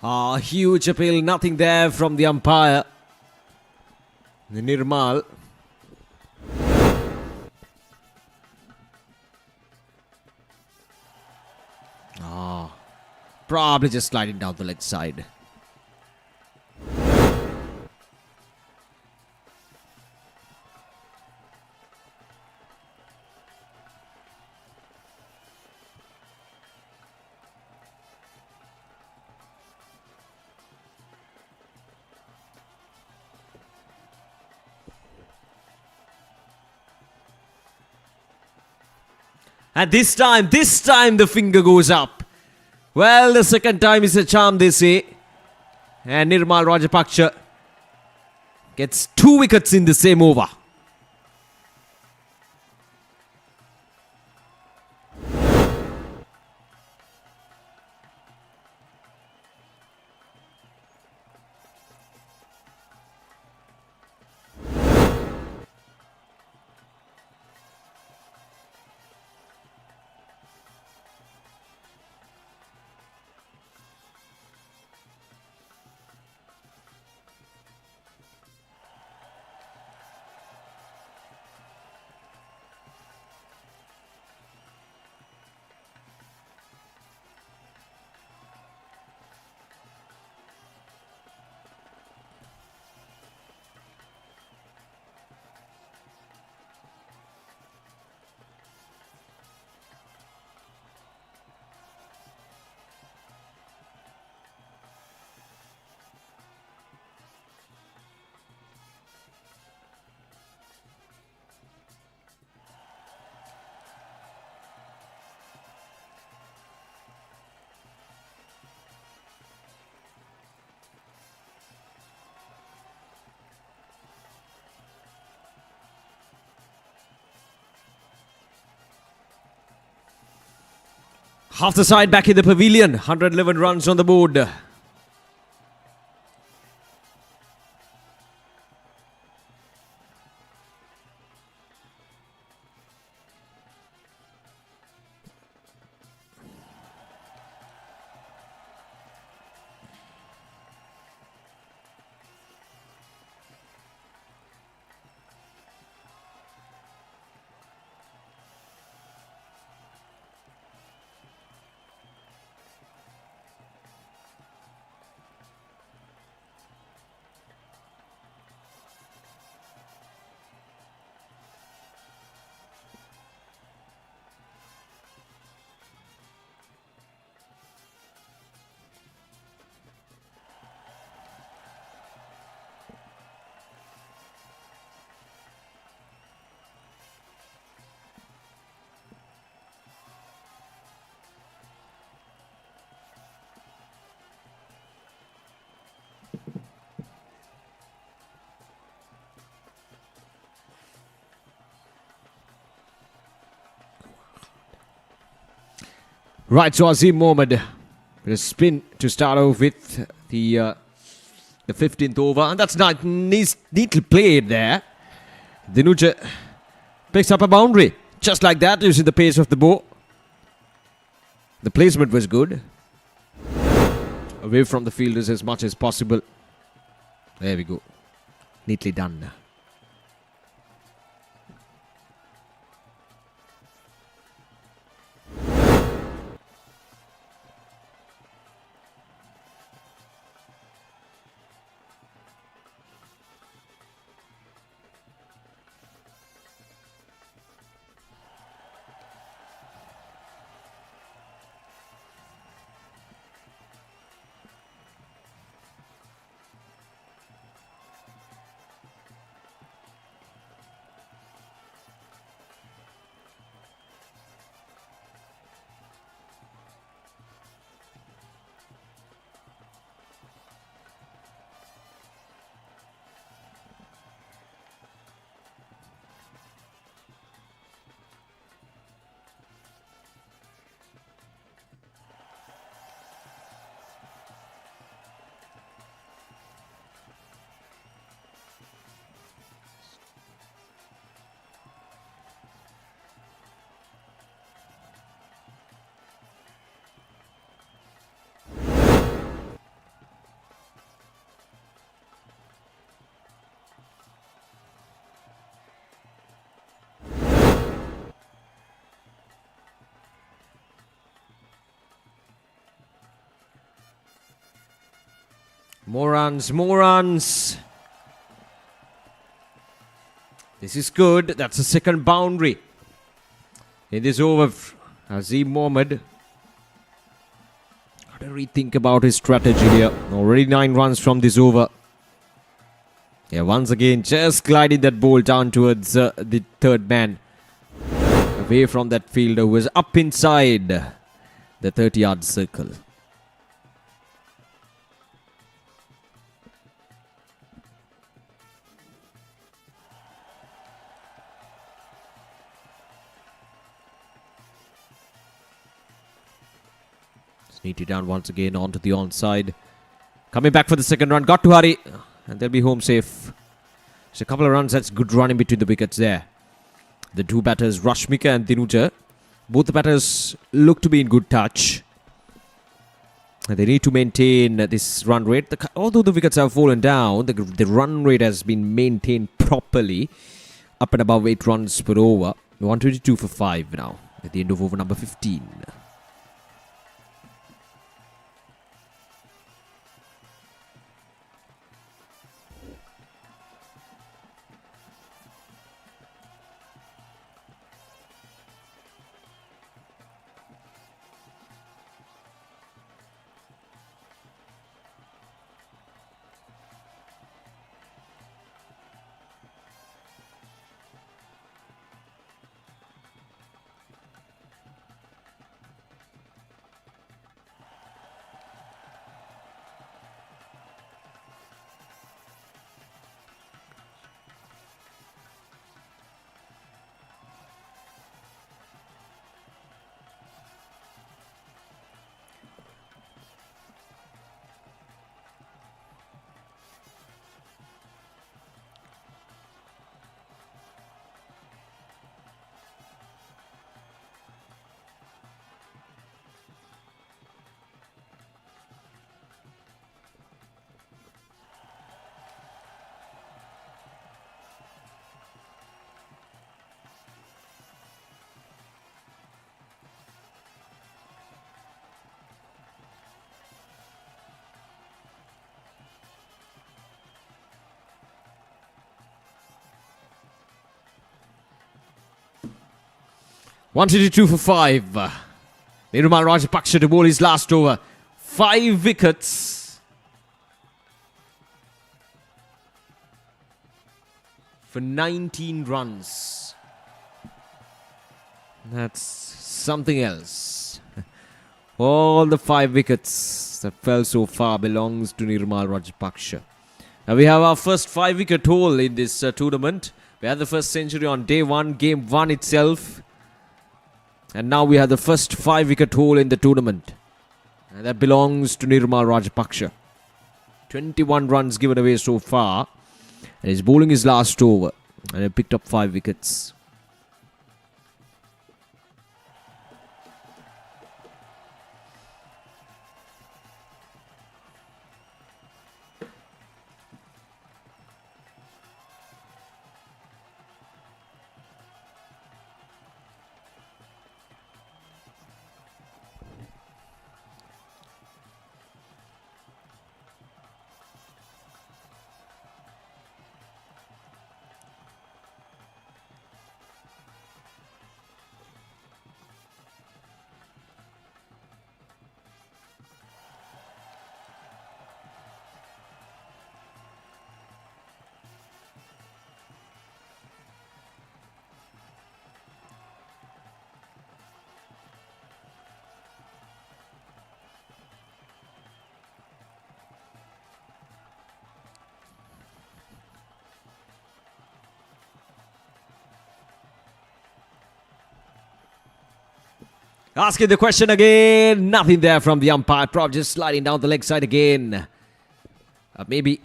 Ah, huge appeal, nothing there from the umpire. Nirmal. Ah, probably just sliding down the leg side. And this time the finger goes up. Well, the second time is a charm, they say. And Nirmal Rajapaksa gets 2 wickets in the same over. Half the side back in the pavilion. 111 runs on the board. Right, so Azim Mohammed with a spin to start off with the 15th over. And that's neatly played there. Dinuja picks up a boundary. Just like that, using the pace of the ball. The placement was good. Away from the fielders as much as possible. There we go. Neatly done. More runs, more runs. This is good. That's the second boundary in this over. Azim Mohammed got to rethink about his strategy here. Already 9 runs from this over. Yeah, once again, just gliding that ball down towards the third man. away from that fielder who was up inside the 30-yard circle. Sneaky down once again onto the onside. Coming back for the second run. Got to hurry. And they'll be home safe. It's a couple of runs. That's good running between the wickets there. The two batters, Rashmika and Dinuja. Both the batters look to be in good touch. They need to maintain this run rate. Although the wickets have fallen down, the run rate has been maintained properly. Up and above 8 runs per over. 122 for 5 now. At the end of over number 15. $122 for 5. Nirmal Rajapaksa to bowl his last over. 5 wickets. For 19 runs. That's something else. All the 5 wickets that fell so far belongs to Nirmal Rajapaksa. Now we have our first 5-wicket haul in this tournament. We had the first century on day 1, game 1 itself. And now we have the first 5-wicket haul in the tournament. And that belongs to Nirmal Rajapaksa. 21 runs given away so far. And he's bowling his last over. And he picked up 5 wickets. Asking the question again. Nothing there from the umpire. Prop just sliding down the leg side again. Maybe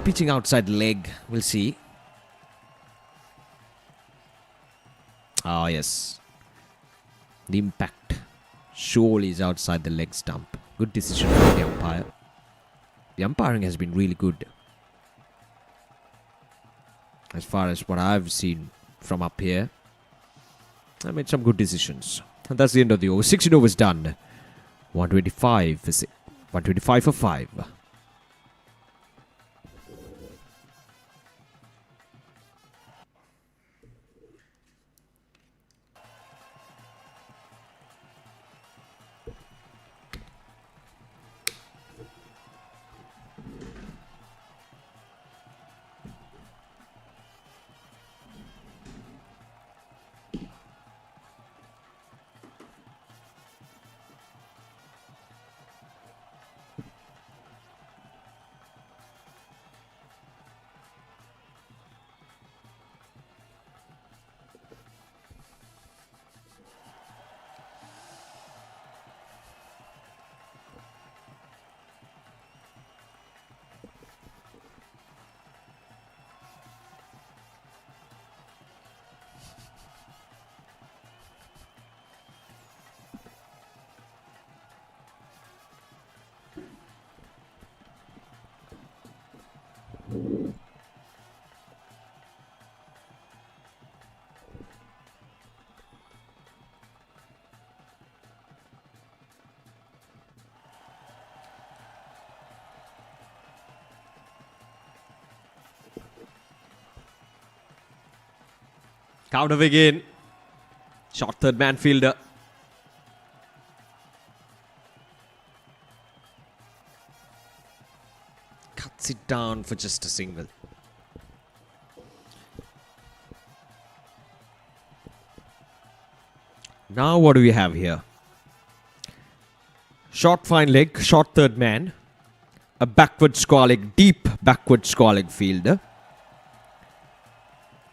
pitching outside leg. We'll see. Oh, yes. The impact surely is outside the leg stump. Good decision from the umpire. The umpiring has been really good. As far as what I've seen from up here. I made some good decisions. And that's the end of the over. 16 overs done. 125 for 6. 125 for 5. Count away again. Short third man fielder. Cuts it down for just a single. Now what do we have here? Short fine leg, short third man. A backward square leg, deep backward square leg fielder.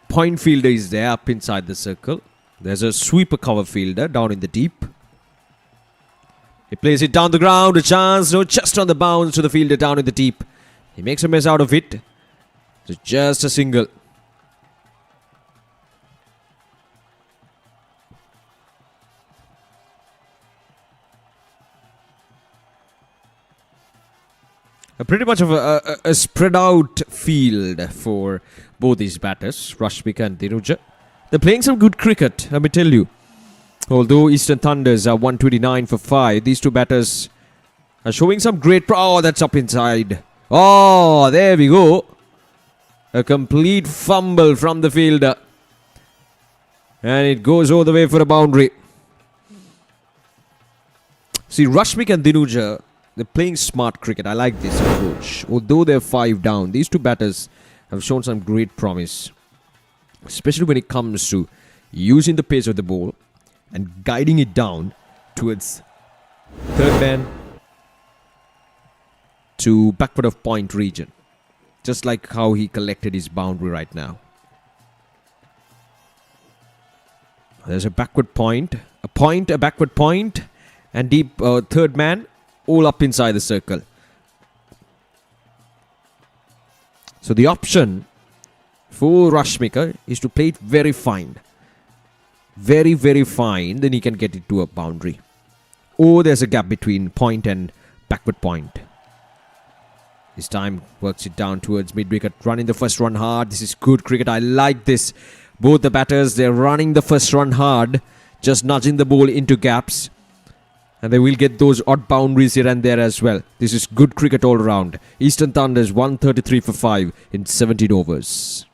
Point fielder is there up inside the circle. There's a sweeper cover fielder down in the deep. He plays it down the ground. A chance, no, just on the bounce to the fielder down in the deep. He makes a mess out of it. So just a single. Pretty much of a spread out field for both these batters, Rashmika and Dinuja. They're playing some good cricket, let me tell you. Although Eastern Thunders are 129 for 5, these two batters are showing some great... Oh, that's up inside. Oh, there we go. A complete fumble from the fielder. And it goes all the way for a boundary. See, Rashmika and Dinuja, they're playing smart cricket. I like this approach. Although they're 5 down, these two batters have shown some great promise. Especially when it comes to using the pace of the ball and guiding it down towards third man to backward of point region. Just like how he collected his boundary right now. There's a backward point, a backward point, and deep third man all up inside the circle. So the option for Rashmika is to play it very fine. Very, very fine. Then he can get it to a boundary. Or there's a gap between point and backward point. This time works it down towards mid-wicket. Running the first run hard. This is good cricket. I like this. Both the batters, they're running the first run hard. Just nudging the ball into gaps. And they will get those odd boundaries here and there as well. This is good cricket all around. Eastern Thunders 133 for 5 in 17 overs.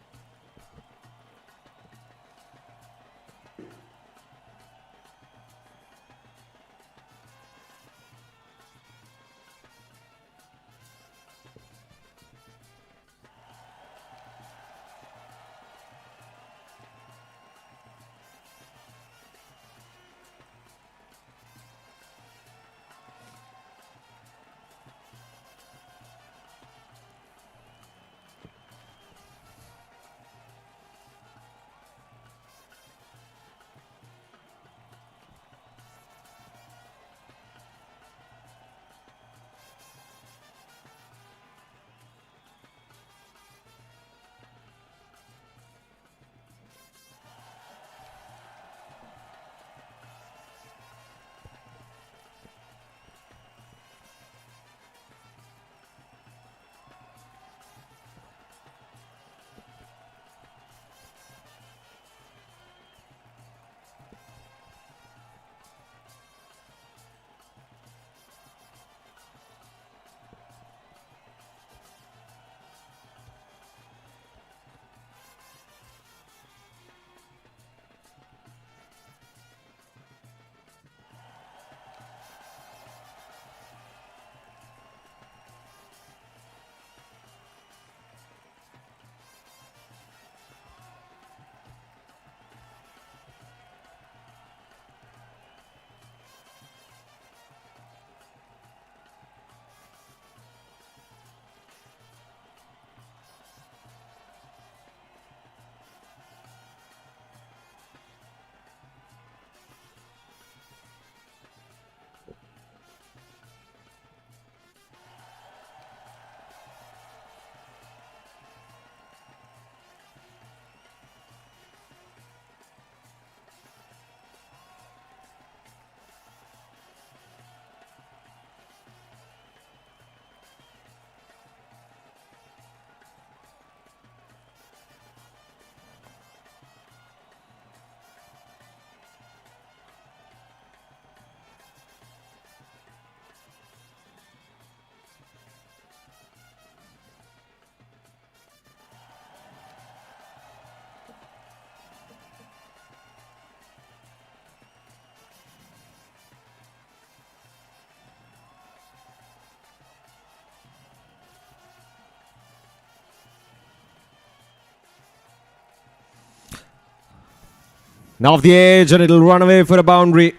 Now off the edge and it'll run away for a boundary.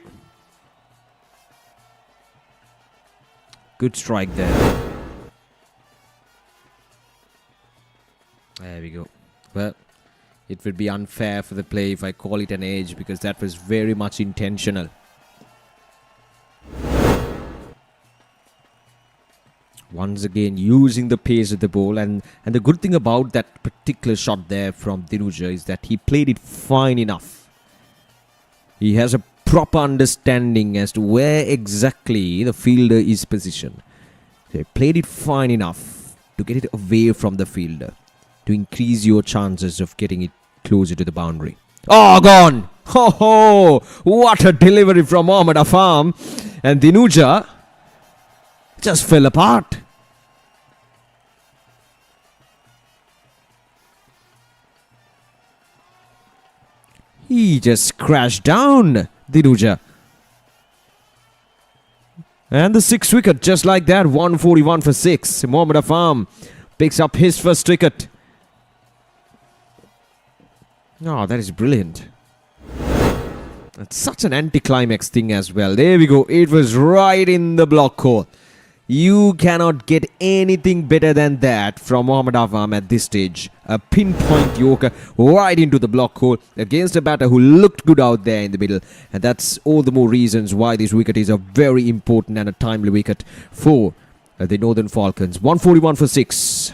Good strike there. There we go. Well, it would be unfair for the play if I call it an edge because that was very much intentional. Once again, using the pace of the ball. And the good thing about that particular shot there from Dinuja is that he played it fine enough. He has a proper understanding as to where exactly the fielder is positioned. So he played it fine enough to get it away from the fielder, to increase your chances of getting it closer to the boundary. Oh, gone! Ho ho! What a delivery from Mohammad Afam. And Dinuja just fell apart. He just crashed down, Dinuja. And the 6th wicket, just like that, 141 for 6. Mohammad Afam picks up his first wicket. Oh, that is brilliant. That's such an anticlimax thing as well. There we go. It was right in the block hole. You cannot get anything better than that from Mohammad Afam at this stage. A pinpoint yorker right into the block hole against a batter who looked good out there in the middle. And that's all the more reasons why this wicket is a very important and a timely wicket for the Northern Falcons. 141 for 6.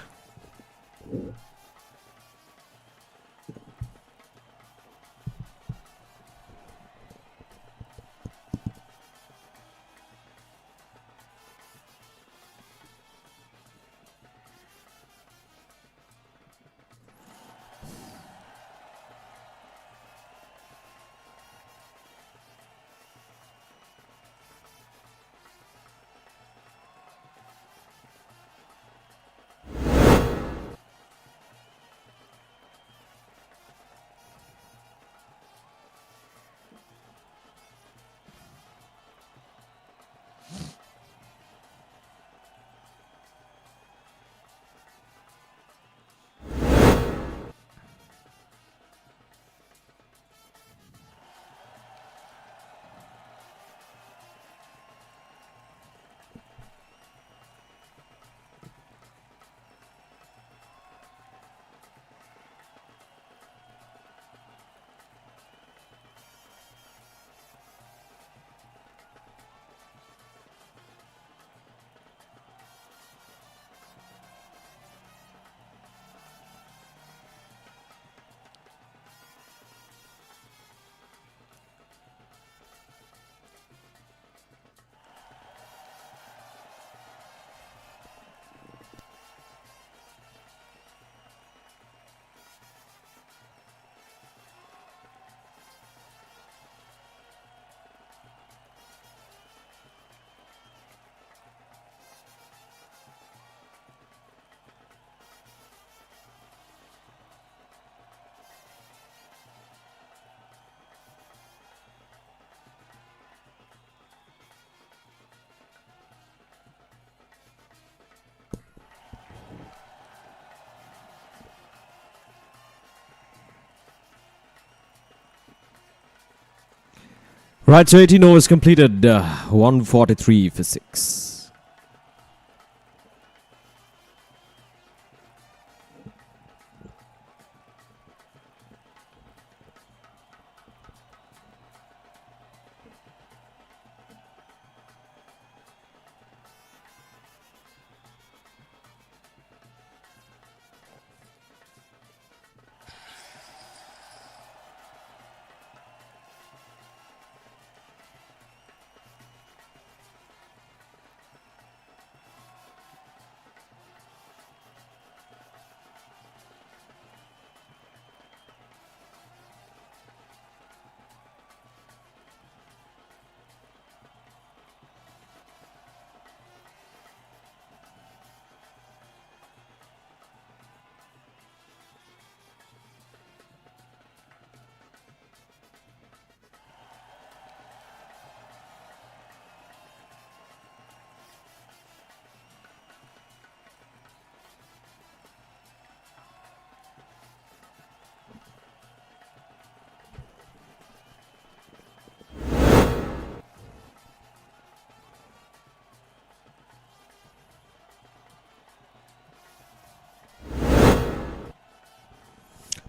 Right, so 18 overs completed, 143 for 6.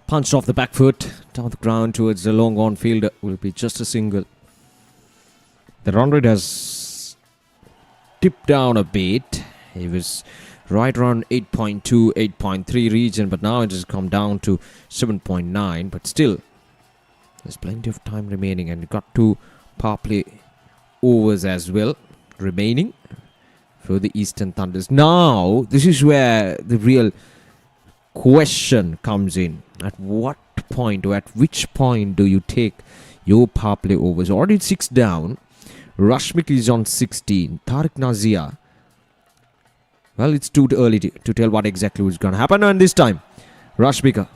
Punched off the back foot, down the ground towards the long on field. Will be just a single. The run rate has tipped down a bit. It was right around 8.2, 8.3 region, but now it has come down to 7.9. But still, there's plenty of time remaining, and you got 2 power play overs as well remaining for the Eastern Thunders. Now, this is where the real question comes in. At what point, or at which point do you take your power play overs? Already 6 down. Rashmik is on 16. Tariq Nazia. Well, it's too early to tell what exactly is going to happen. And this time, Rashmika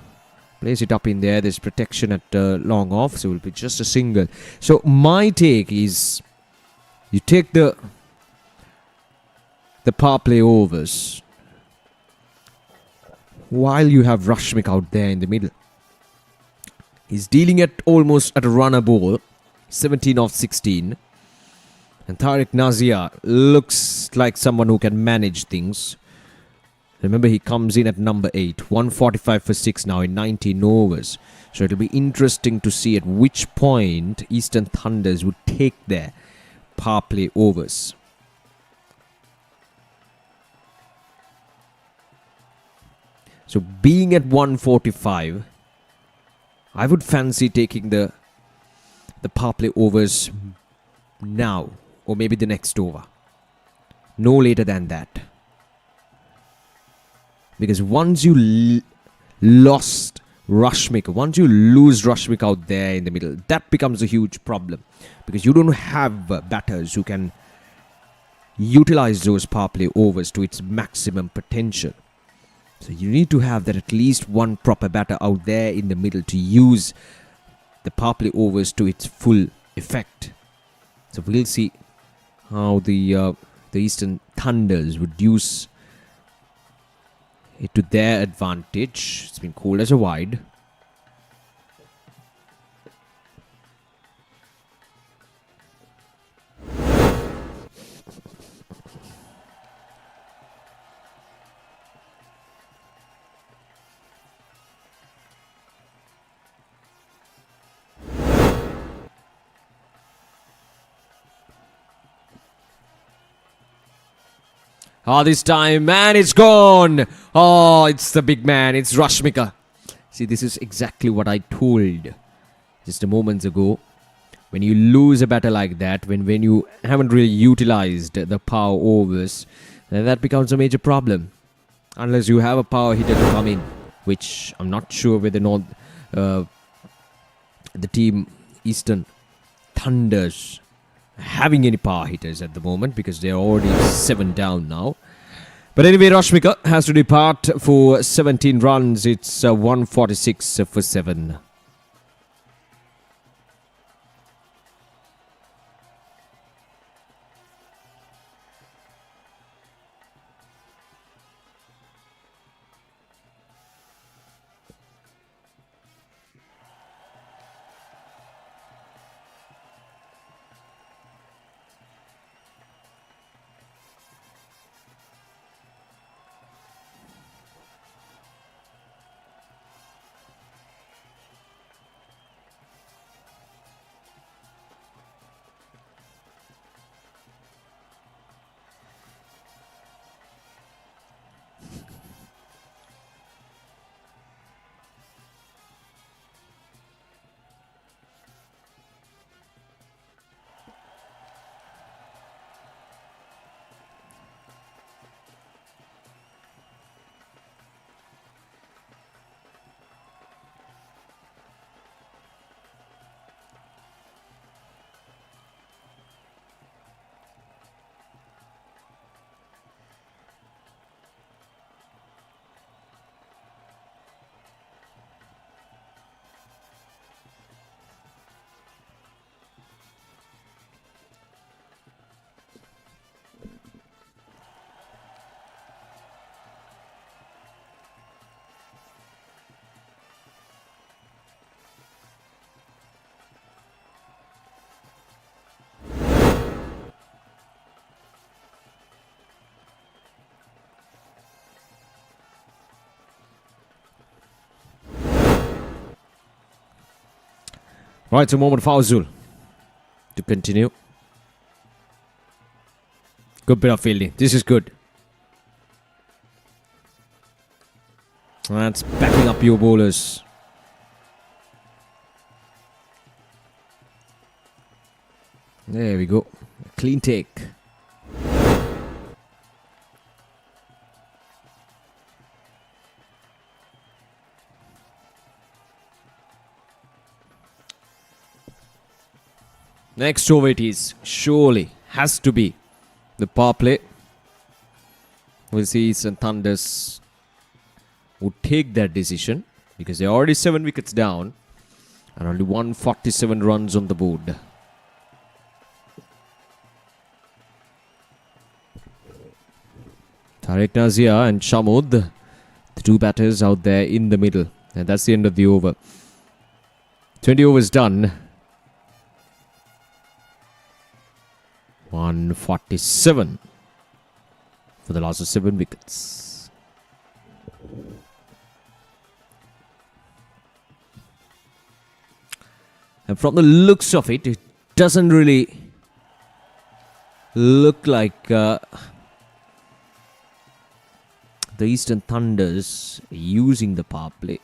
plays it up in there. There's protection at long off, so it will be just a single. So my take is, you take the power play overs while you have Rashmik out there in the middle. He's dealing at almost at a runner ball, 17 off 16. And Tariq Nazia looks like someone who can manage things. Remember, he comes in at number 8, 145 for 6 now in 19 overs. So it'll be interesting to see at which point Eastern Thunders would take their power play overs. So being at 145, I would fancy taking the power play overs now, or maybe the next over. No later than that. Because once you lost Rashmik, once you lose Rashmik out there in the middle, that becomes a huge problem. Because you don't have batters who can utilize those power play overs to its maximum potential. So you need to have that at least one proper batter out there in the middle to use the power play overs to its full effect. So we'll see how the Eastern Thunders would use it to their advantage. It's been called as a wide. This time, man, it's gone. Oh, it's the big man. It's Rashmika. See, this is exactly what I told just a moment ago. When you lose a batter like that, when you haven't really utilized the power overs, then that becomes a major problem. Unless you have a power hitter to come in, which I'm not sure whether or not the team Eastern Thunders having any power hitters at the moment, because they're already 7 down now. But anyway, Rashmika has to depart for 17 runs. It's 146 for 7. Right, so Mohammad Fawzul to continue. Good bit of fielding. This is good. That's backing up your bowlers. There we go. Clean take. Next over it is. Surely has to be the power play. We'll see Eastern Thunders would take that decision because they're already 7 wickets down and only 147 runs on the board. Tariq Nazia and Shamud, the two batters out there in the middle. And that's the end of the over. 20 overs done. 147 for the loss of 7 wickets. And from the looks of it, it doesn't really look like the Eastern Thunders using the power play.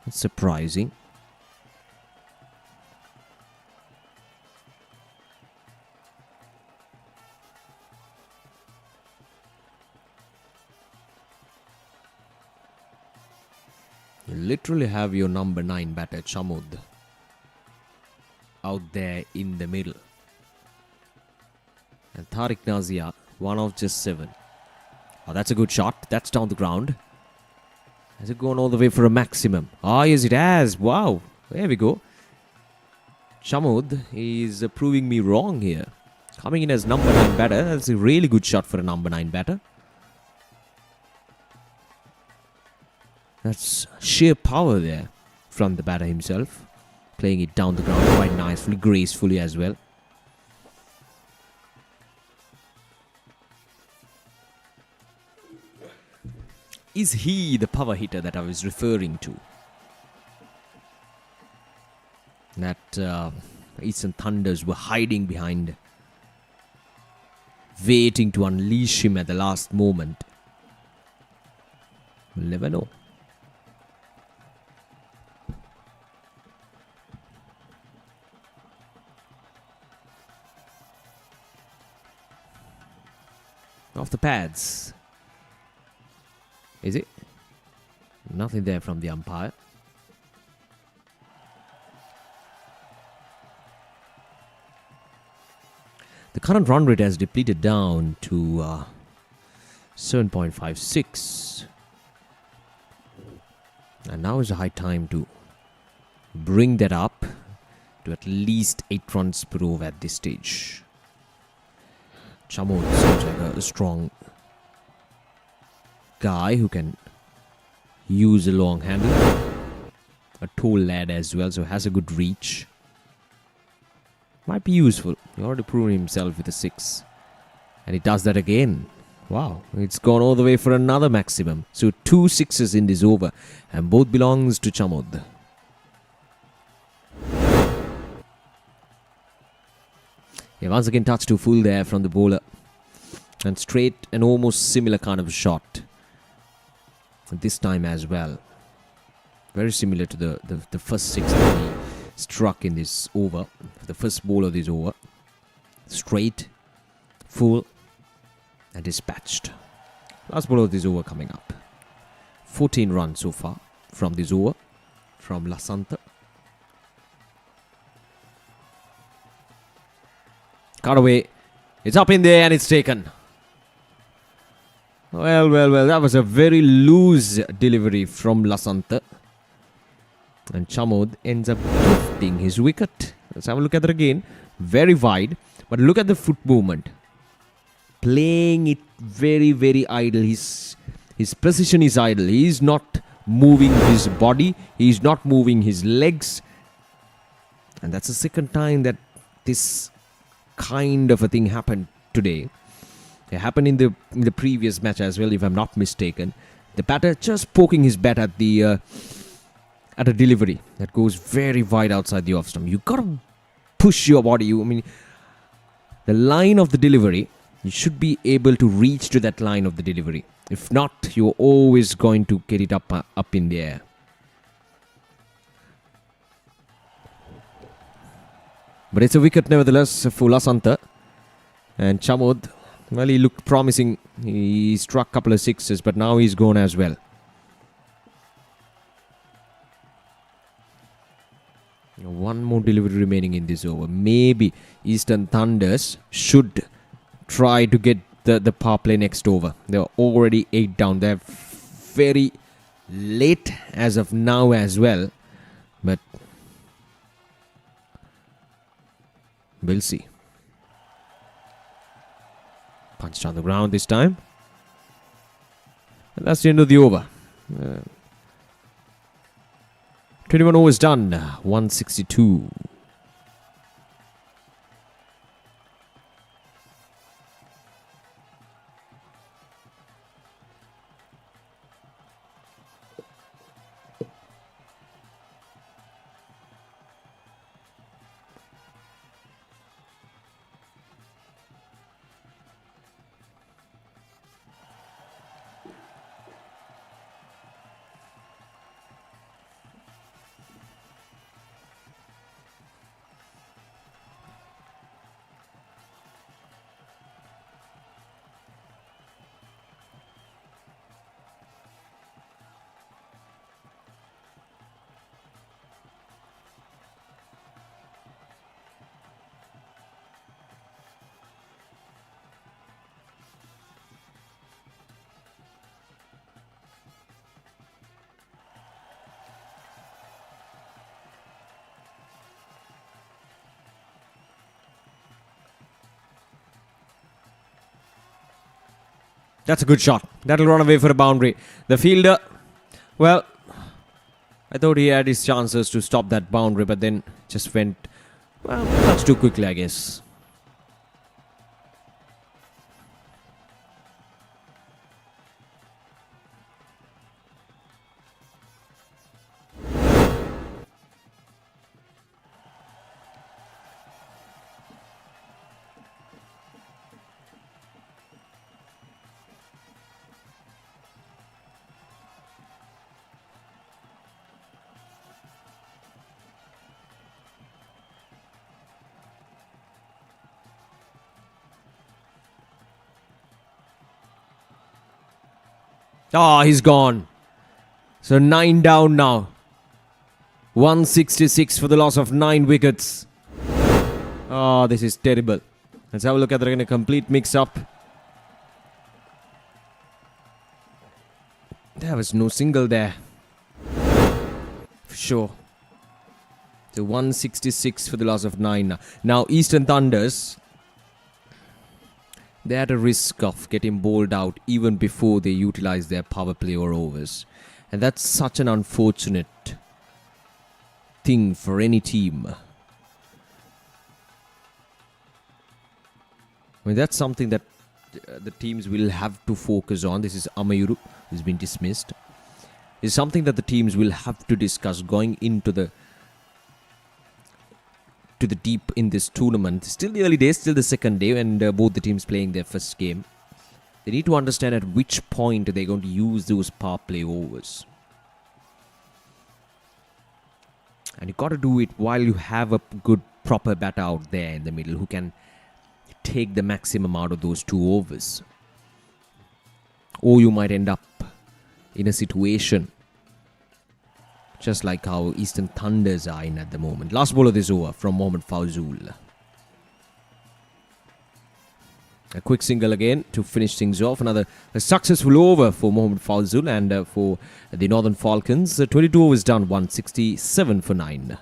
That's surprising. You literally have your number 9 batter Chamud out there in the middle. And Tariq Nazia, one of just 7. Oh, that's a good shot. That's down the ground. Has it gone all the way for a maximum? Ah, yes, it has. Wow. There we go. Chamud is proving me wrong here. Coming in as number 9 batter. That's a really good shot for a number 9 batter. That's sheer power there from the batter himself. Playing it down the ground quite nicely, gracefully as well. Is he the power hitter that I was referring to? That Eastern Thunders were hiding behind, waiting to unleash him at the last moment. We'll never know. Off the pads. Is it? Nothing there from the umpire. The current run rate has depleted down to 7.56. And now is a high time to bring that up to at least 8 runs per over at this stage. Chamod seems like a strong guy who can use a long handle. A tall lad as well, so has a good reach. Might be useful. He already proven himself with a 6. And he does that again. Wow, it's gone all the way for another maximum. So 2 sixes in this over, and both belongs to Chamod. Yeah, once again touch to full there from the bowler. And straight and almost similar kind of shot. This time as well. Very similar to the first 6 that he struck in this over. The first ball of this over. Straight, full, and dispatched. Last ball of this over coming up. 14 runs so far from this over. From Lasanta. Cut away. It's up in there and it's taken. Well. That was a very loose delivery from Lasanta. And Chamod ends up gifting his wicket. Let's have a look at that again. Very wide. But look at the foot movement. Playing it very, very idle. His position is idle. He is not moving his body. He is not moving his legs. And that's the second time that this kind of a thing happened today. It happened in the previous match as well, if I'm not mistaken. The batter just poking his bat at the at a delivery that goes very wide outside the off stump, you got to push your body. The line of the delivery, you should be able to reach to that line of the delivery. If not, you're always going to get it up in the air. But it's a wicket nevertheless for Lasantha. And Chamod, well, he looked promising. He struck a couple of sixes, but now he's gone as well. One more delivery remaining in this over. Maybe Eastern Thunders should try to get the power play next over. They're already 8 down. They're very late as of now as well. But we'll see. Punched on the ground this time. And that's the end of the over. 21 overs done. 162. That's a good shot. That'll run away for a boundary. The fielder, well, I thought he had his chances to stop that boundary, but then just went, well, much too quickly, I guess. Oh, he's gone. So 9 down now. 166 for the loss of 9 wickets. Oh, this is terrible. Let's have a look at the complete mix-up. There was no single there. For sure. So 166 for the loss of 9 now. Now Eastern Thunders, they're at a risk of getting bowled out even before they utilize their power play or overs. And that's such an unfortunate thing for any team. That's something that the teams will have to focus on. This is Amayuru, who's been dismissed. It's something that the teams will have to discuss going into the deep in this tournament. Still the early days, still the second day, and both the teams playing their first game. They need to understand at which point they're going to use those power play overs. And you've got to do it while you have a good proper batter out there in the middle who can take the maximum out of those 2 overs. Or you might end up in a situation just like how Eastern Thunders are in at the moment. Last ball of this over from Mohammad Fawzul. A quick single again to finish things off. Another successful over for Mohammad Fawzul and for the Northern Falcons. 22 overs done, 167 for 9.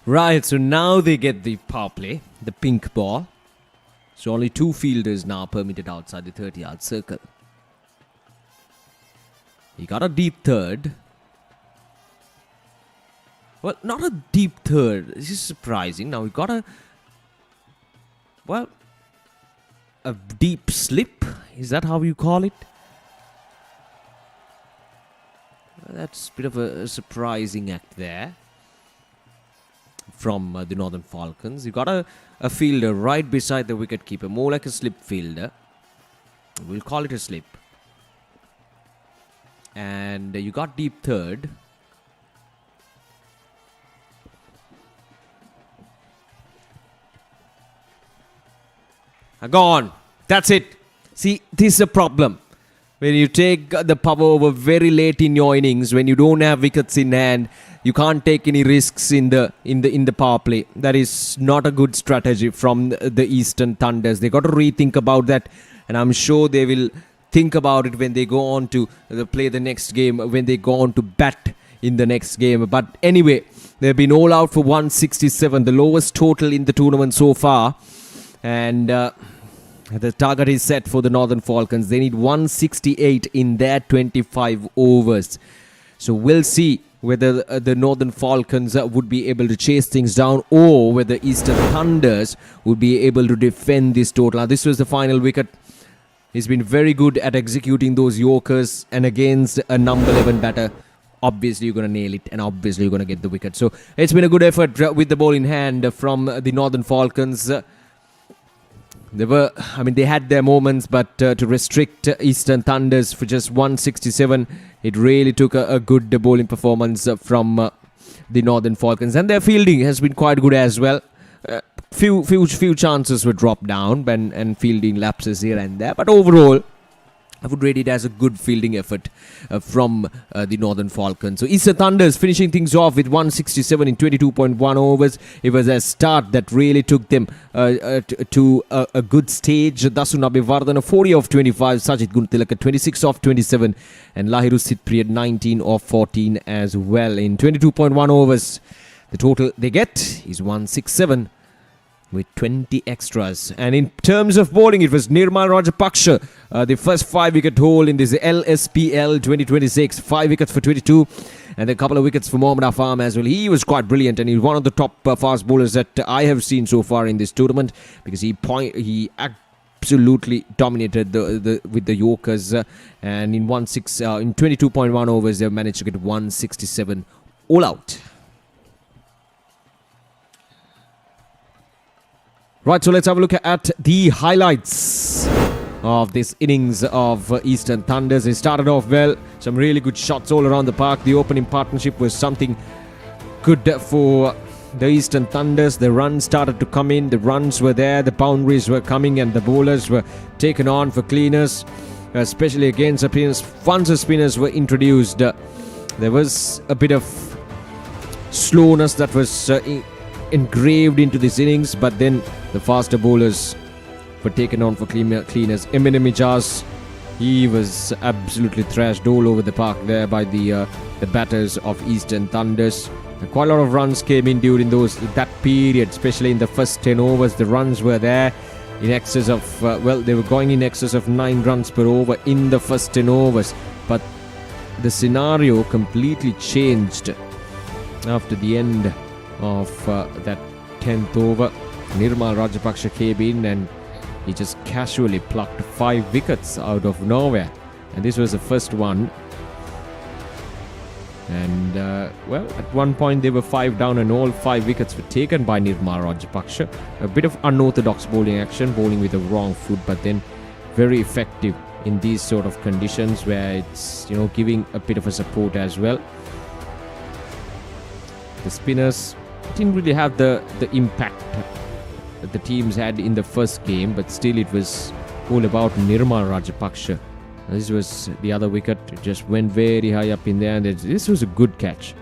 Right, so now they get the power play, the pink ball. So only 2 fielders now permitted outside the 30-yard circle. He got a deep third. Well, not a deep third. This is surprising. Now we got a deep slip. Is that how you call it? Well, that's a bit of a surprising act there from the Northern Falcons. You got a fielder right beside the wicketkeeper, more like a slip fielder. We'll call it a slip. And you got deep third. Gone. That's it. See, this is a problem. When you take the power over very late in your innings, when you don't have wickets in hand, you can't take any risks in the power play. That is not a good strategy from the Eastern Thunders. They got to rethink about that, and I'm sure they will think about it when they go on to play the next game, when they go on to bat in the next game. But anyway, they've been all out for 167, the lowest total in the tournament so far, and the target is set for the Northern Falcons. They need 168 in their 25 overs. So we'll see whether the Northern Falcons would be able to chase things down, or whether Eastern Thunders would be able to defend this total. Now, this was the final wicket. He's been very good at executing those Yorkers, and against a number 11 batter, obviously you're going to nail it, and obviously you're going to get the wicket. So it's been a good effort with the ball in hand from the Northern Falcons. They had their moments, but to restrict Eastern Thunders for just 167, it really took a good bowling performance from the Northern Falcons. And their fielding has been quite good as well. Few chances were dropped down and fielding lapses here and there. But overall, I would rate it as a good fielding effort from the Northern Falcons. So Eastern Thunders finishing things off with 167 in 22.1 overs. It was a start that really took them to a good stage. Dasuna Abhivardhana 40 of 25, Sajid Guntilaka 26 of 27, and Lahiru Sitpriyad 19 of 14 as well. In 22.1 overs, the total they get is 167. With 20 extras. And in terms of bowling, it was Nirmal Rajapaksa, the first 5-wicket haul in this LSPL 2026. 5 wickets for 22, and a couple of wickets for Mohammad Afam as well. He was quite brilliant, and he's one of the top fast bowlers that I have seen so far in this tournament, because he absolutely dominated with the Yorkers, and in 22.1 overs they managed to get 167 all out. Right, so let's have a look at the highlights of this innings of Eastern Thunders. They started off well, some really good shots all around the park. The opening partnership was something good for the Eastern Thunders. The runs started to come in, the runs were there, the boundaries were coming, and the bowlers were taken on for cleaners, especially against spinners. Once the spinners were introduced, there was a bit of slowness that was engraved into this innings, but then the faster bowlers were taken on for cleaners. Eminem Ijaz, he was absolutely thrashed all over the park there by the batters of Eastern Thunders. And quite a lot of runs came in during that period, especially in the first 10 overs. The runs were there in excess of, they were going in excess of 9 runs per over in the first 10 overs. But the scenario completely changed after the end of that 10th over. Nirmal Rajapaksa came in and he just casually plucked 5 wickets out of nowhere, and this was the first one. And at one point they were 5 down, and all 5 wickets were taken by Nirmal Rajapaksa. A bit of unorthodox bowling action, bowling with the wrong foot, but then very effective in these sort of conditions where it's giving a bit of a support as well. The spinners didn't really have the impact that the teams had in the first game, but still it was all about Nirmal Rajapaksa. This was the other wicket. It just went very high up in there, and this was a good catch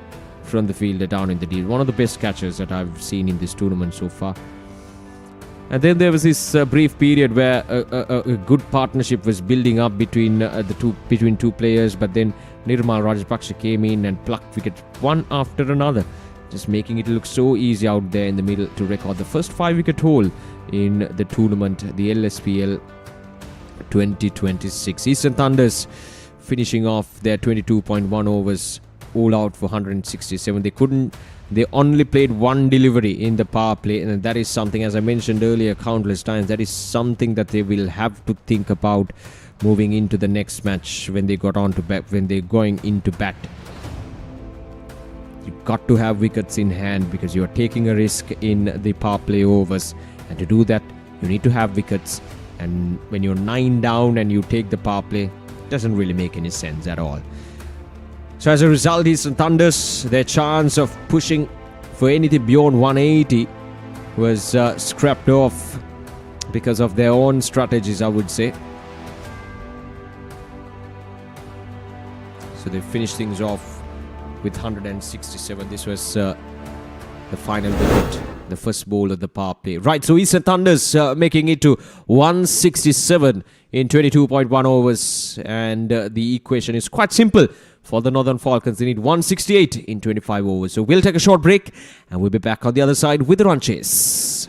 from the fielder down in the deal. One of the best catches that I've seen in this tournament so far. And then there was this brief period where a good partnership was building up between two players, but then Nirmal Rajapaksa came in and plucked wickets one after another. just making it look so easy out there in the middle to record the first 5-wicket haul in the tournament, the LSPL 2026. Eastern Thunders finishing off their 22.1 overs all out for 167. They only played one delivery in the power play, and that is something, as I mentioned earlier countless times, that is something that they will have to think about moving into the next match when they're going into bat. You've got to have wickets in hand because you are taking a risk in the power play overs, and to do that you need to have wickets. And when you're 9 down and you take the power play, it doesn't really make any sense at all. So as a result, Eastern Thunders, their chance of pushing for anything beyond 180 was scrapped off because of their own strategies, I would say. So they finished things off with 167. This was the final wicket, the first ball of the power play. Right, so Eastern Thunders making it to 167 in 22.1 overs. And the equation is quite simple for the Northern Falcons. They need 168 in 25 overs. So we'll take a short break and we'll be back on the other side with the run chase.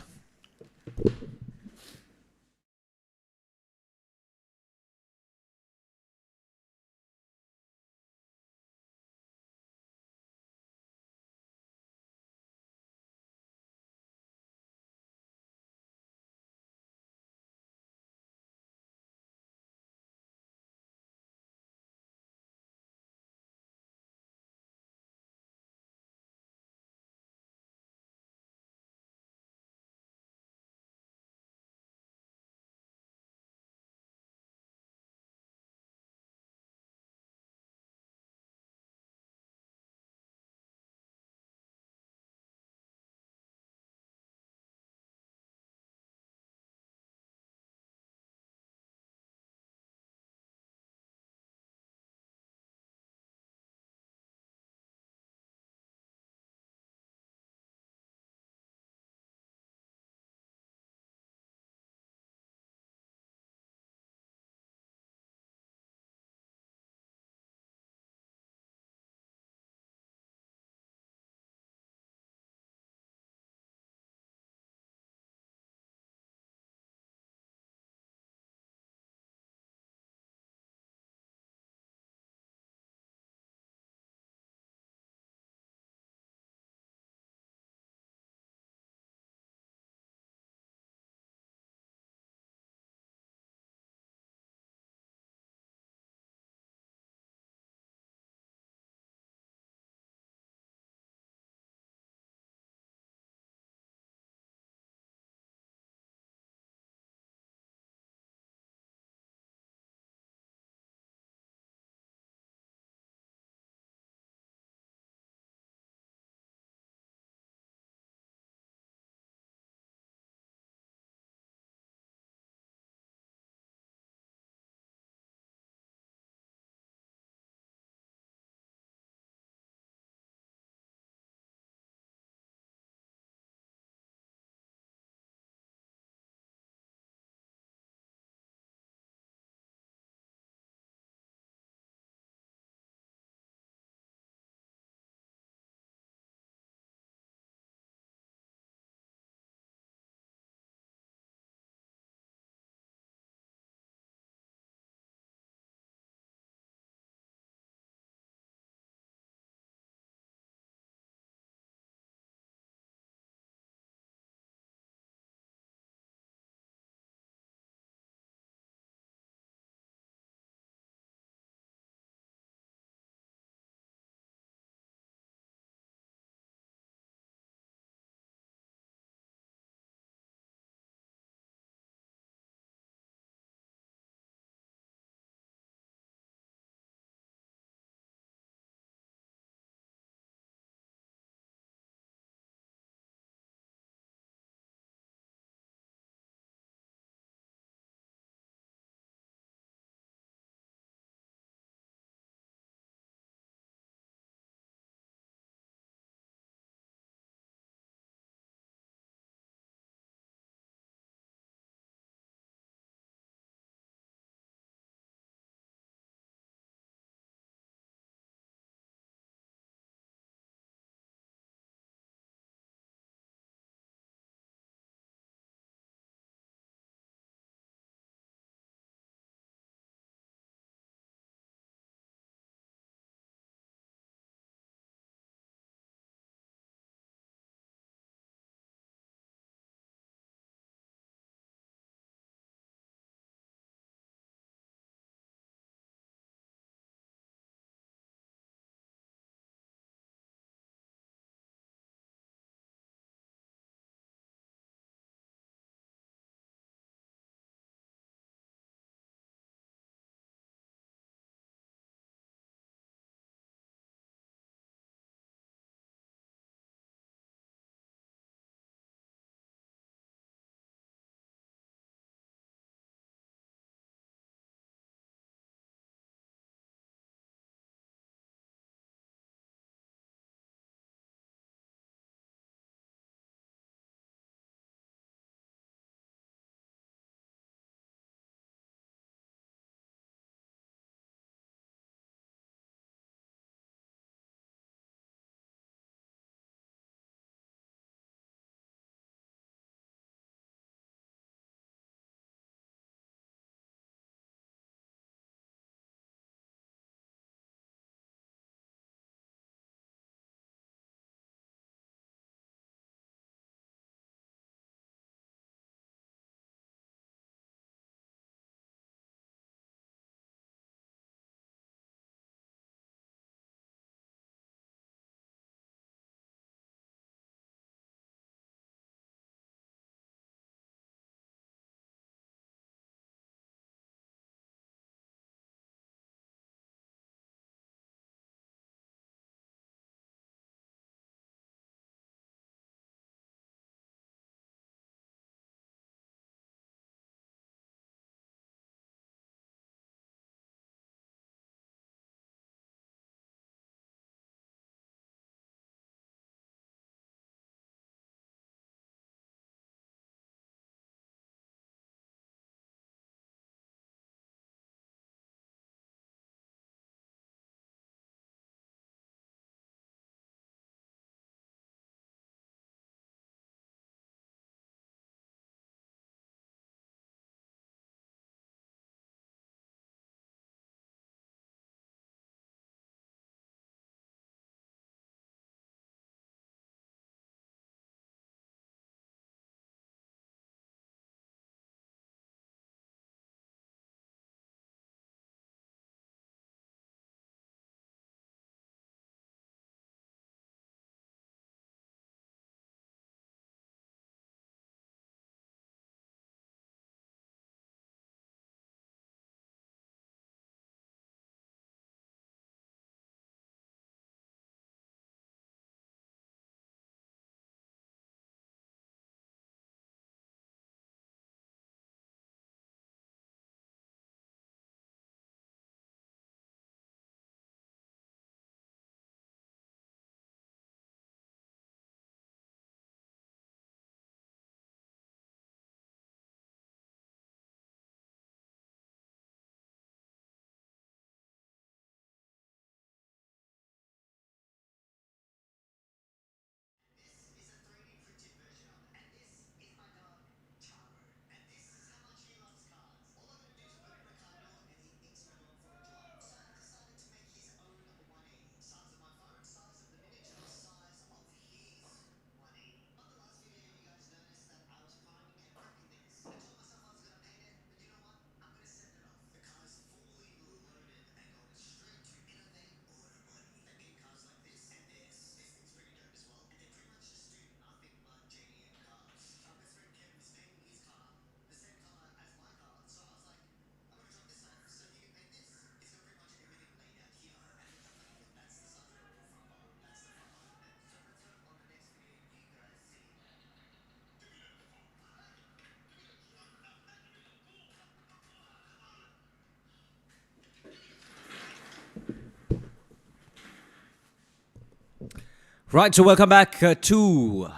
Right, so welcome back to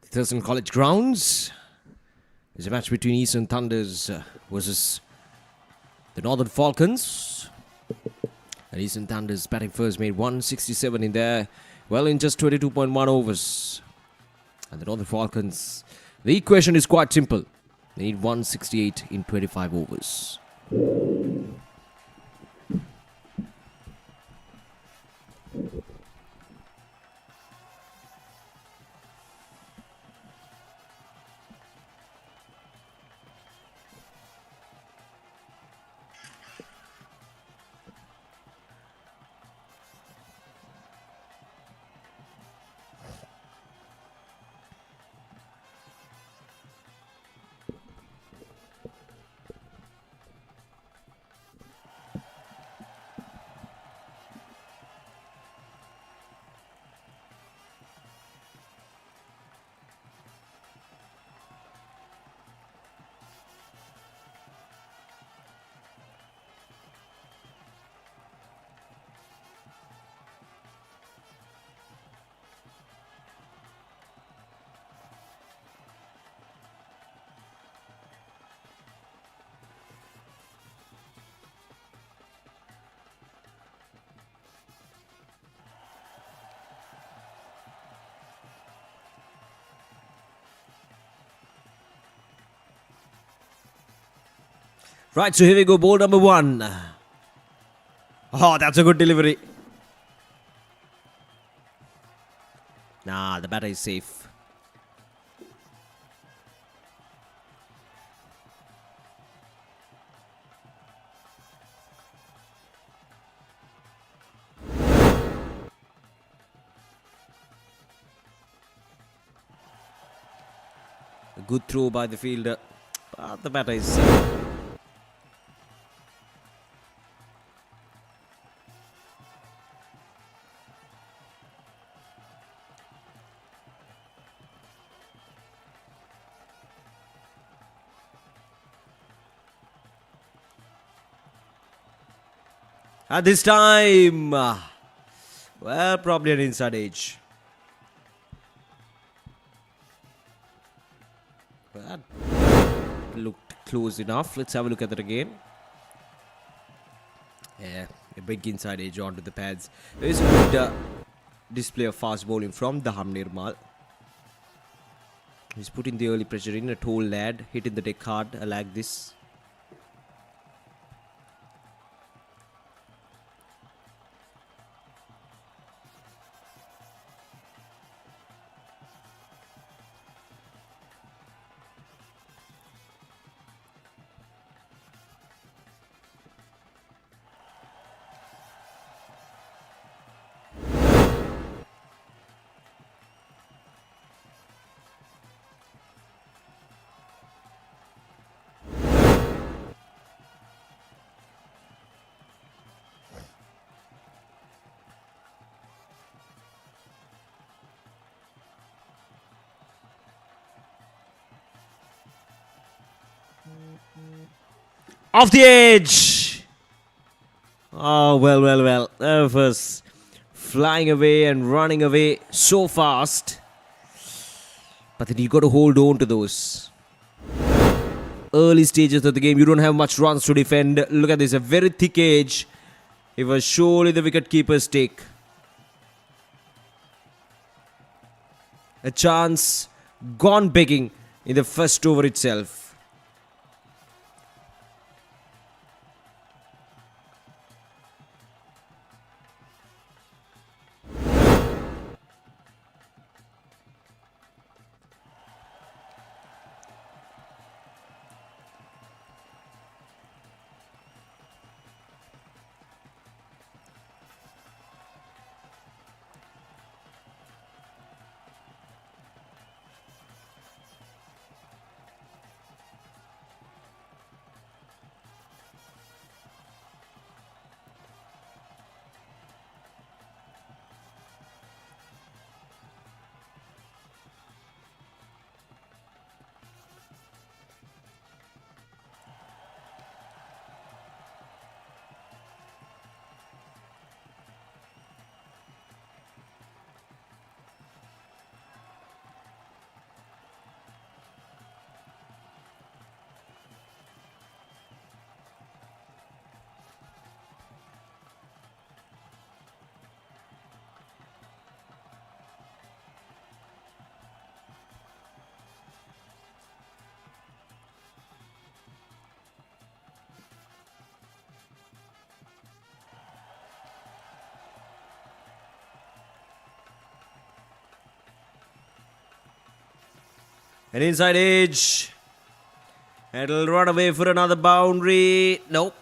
the Thurston College grounds. There's a match between Eastern Thunders versus the Northern Falcons. And Eastern Thunders batting first made 167 in there, well, in just 22.1 overs. And the Northern Falcons, the equation is quite simple. They need 168 in 25 overs. Right, so here we go, ball number 1. Oh, that's a good delivery. Nah, the batter is safe. A good throw by the fielder, but the batter is safe. At this time, well, probably an inside edge. That looked close enough. Let's have a look at it again. Yeah, a big inside edge onto the pads. There is a good display of fast bowling from the Nirmal. He's putting the early pressure in. A tall lad hitting the deck hard. I like this. Off the edge. Oh, well. That was flying away and running away so fast. But then you got to hold on to those. Early stages of the game, you don't have much runs to defend. Look at this, a very thick edge. It was surely the wicket-keeper's take. A chance gone begging in the first over itself. An inside edge. It'll run away for another boundary. Nope.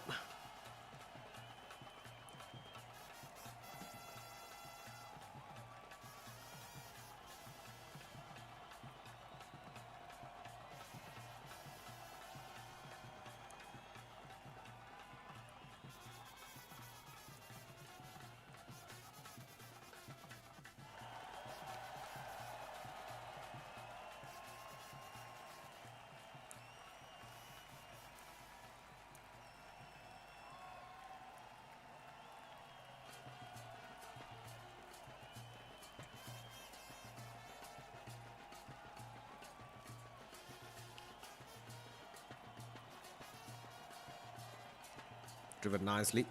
Driven nicely.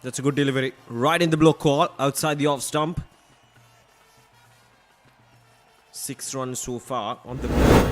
That's a good delivery. Right in the block call, outside the off stump. 6 runs so far on the board.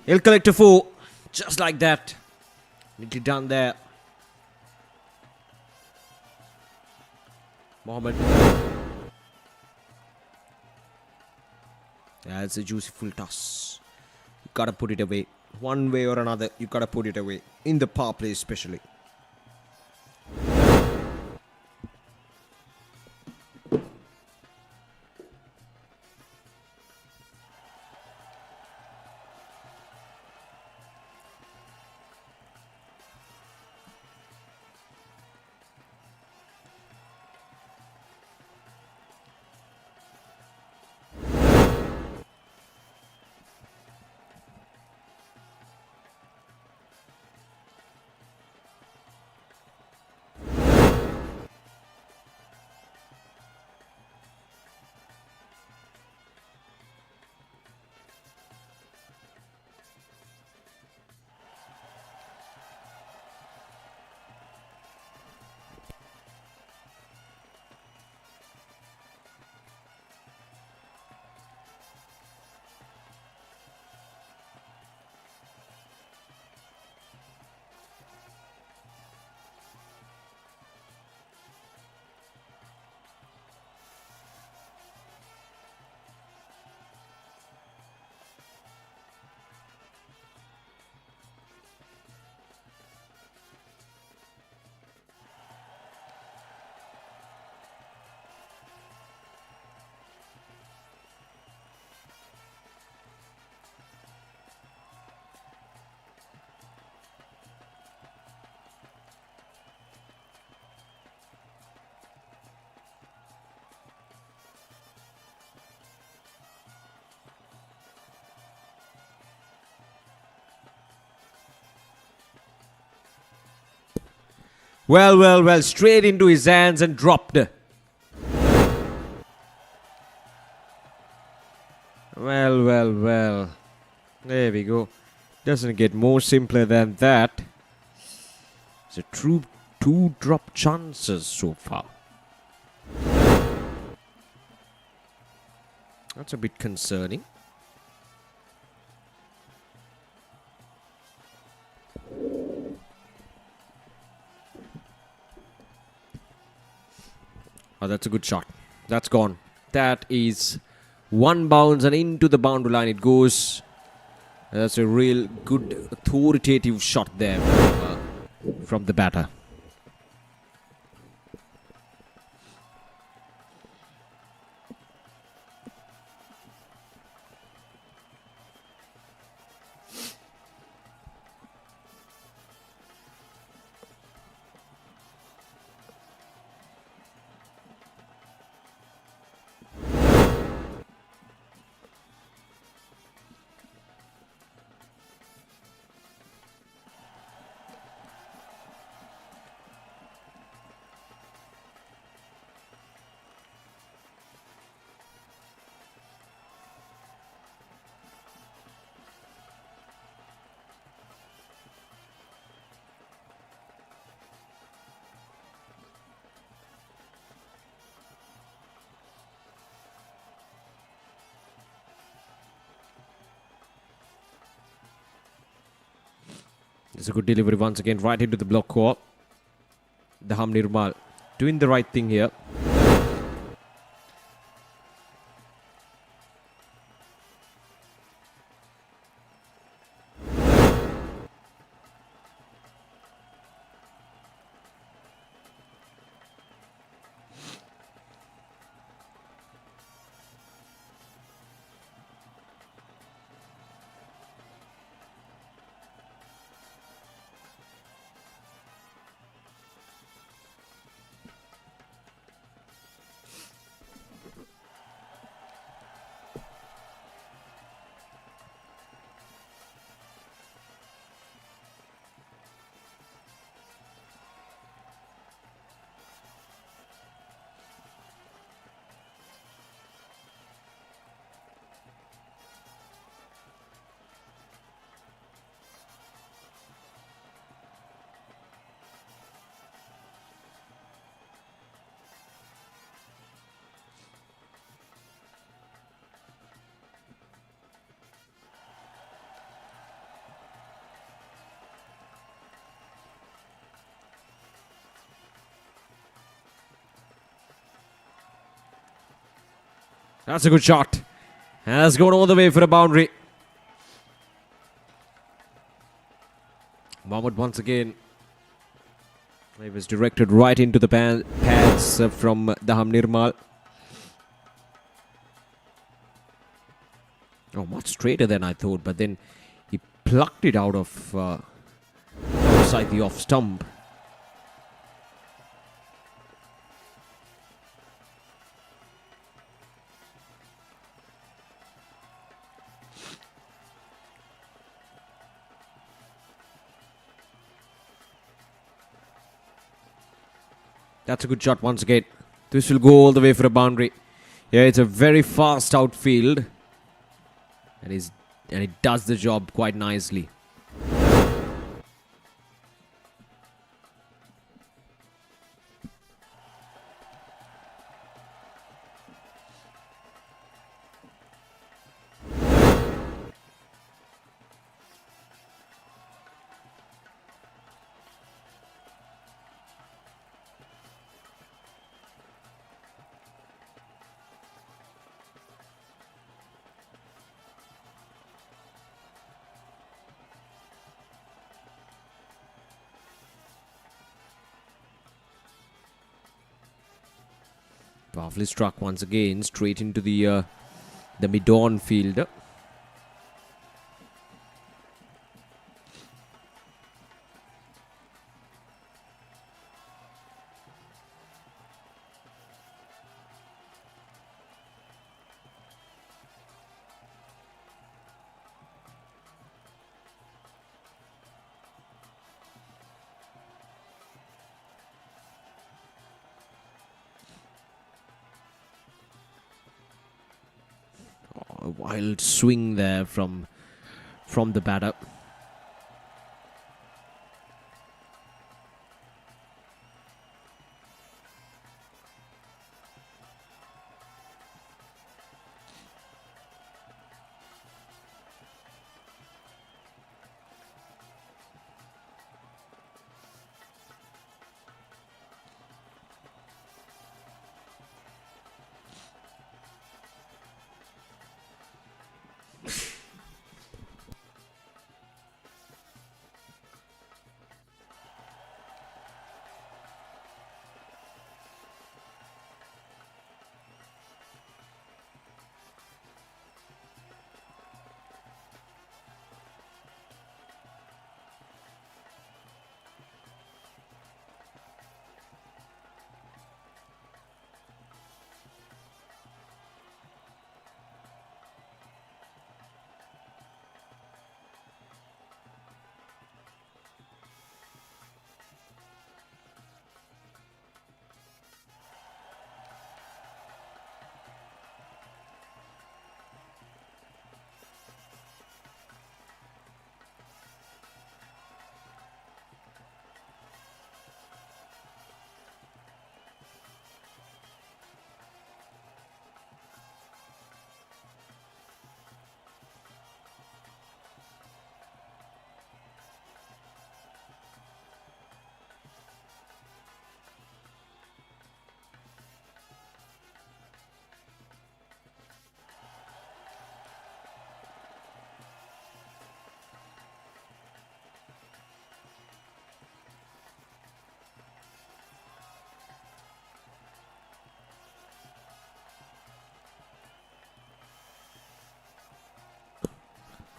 He'll collect a 4. Just like that. Neatly done there. Mohammed. Yeah, it's a juicy full toss. You gotta put it away. One way or another, you gotta put it away. In the power play especially. Well, straight into his hands and dropped. Well, well, well. There we go. Doesn't get more simpler than that. It's a true 2-drop chances so far. That's a bit concerning. Oh, that's a good shot. That's gone. That is one bounce and into the boundary line it goes. That's a real good authoritative shot there from the batter. It's a good delivery once again, right into the block core. The Nirmal doing the right thing here. That's a good shot. Has gone all the way for a boundary. Mohammad once again. It was directed right into the pads from Daham Nirmal. Oh, much straighter than I thought, but then he plucked it out of outside the off stump. That's a good shot once again. This will go all the way for a boundary. Yeah, it's a very fast outfield. And it does the job quite nicely. Powerfully struck once again, straight into the mid-on field. A wild swing there from the batter.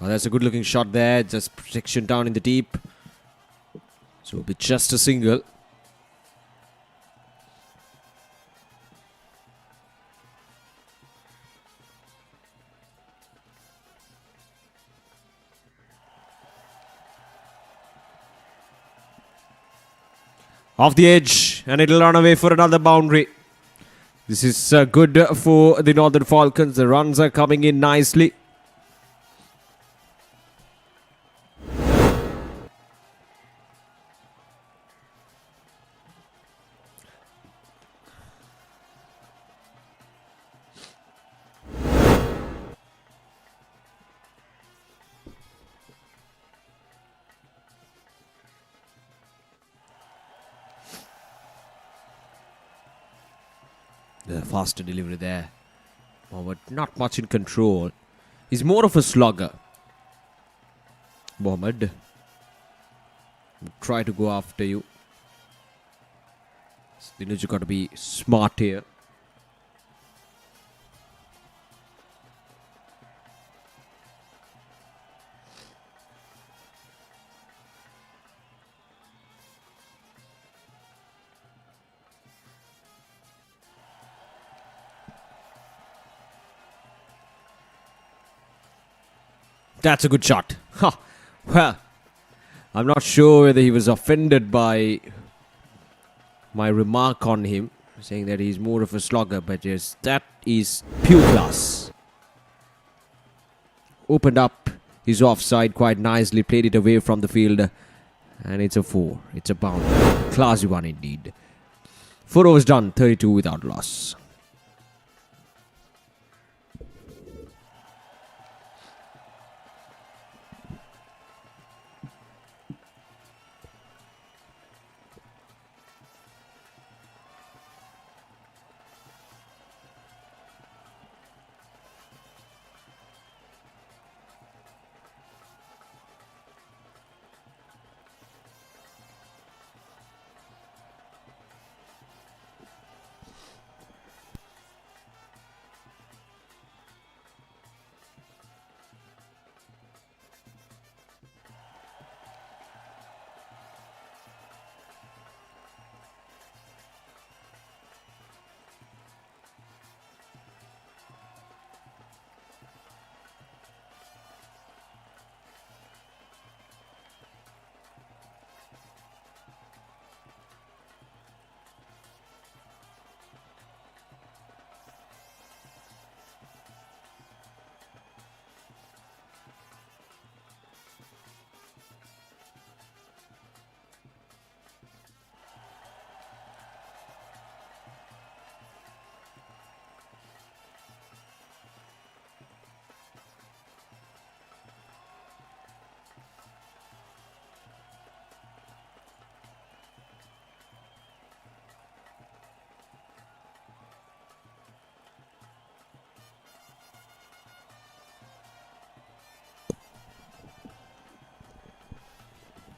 Oh, that's a good looking shot there. Just protection down in the deep. So it'll be just a single. Off the edge, and it'll run away for another boundary. This is good for the Northern Falcons. The runs are coming in nicely. The faster delivery there. Oh, but not much in control. He's more of a slugger. Mohammed. Try to go after you. Dinuj, you got to be smart here. That's a good shot. Ha! Well, I'm not sure whether he was offended by my remark on him, saying that he's more of a slugger, but yes, that is pure class. Opened up his offside quite nicely, played it away from the field, and it's a 4. It's a bound. Classy one indeed. 4 overs done, 32 without loss.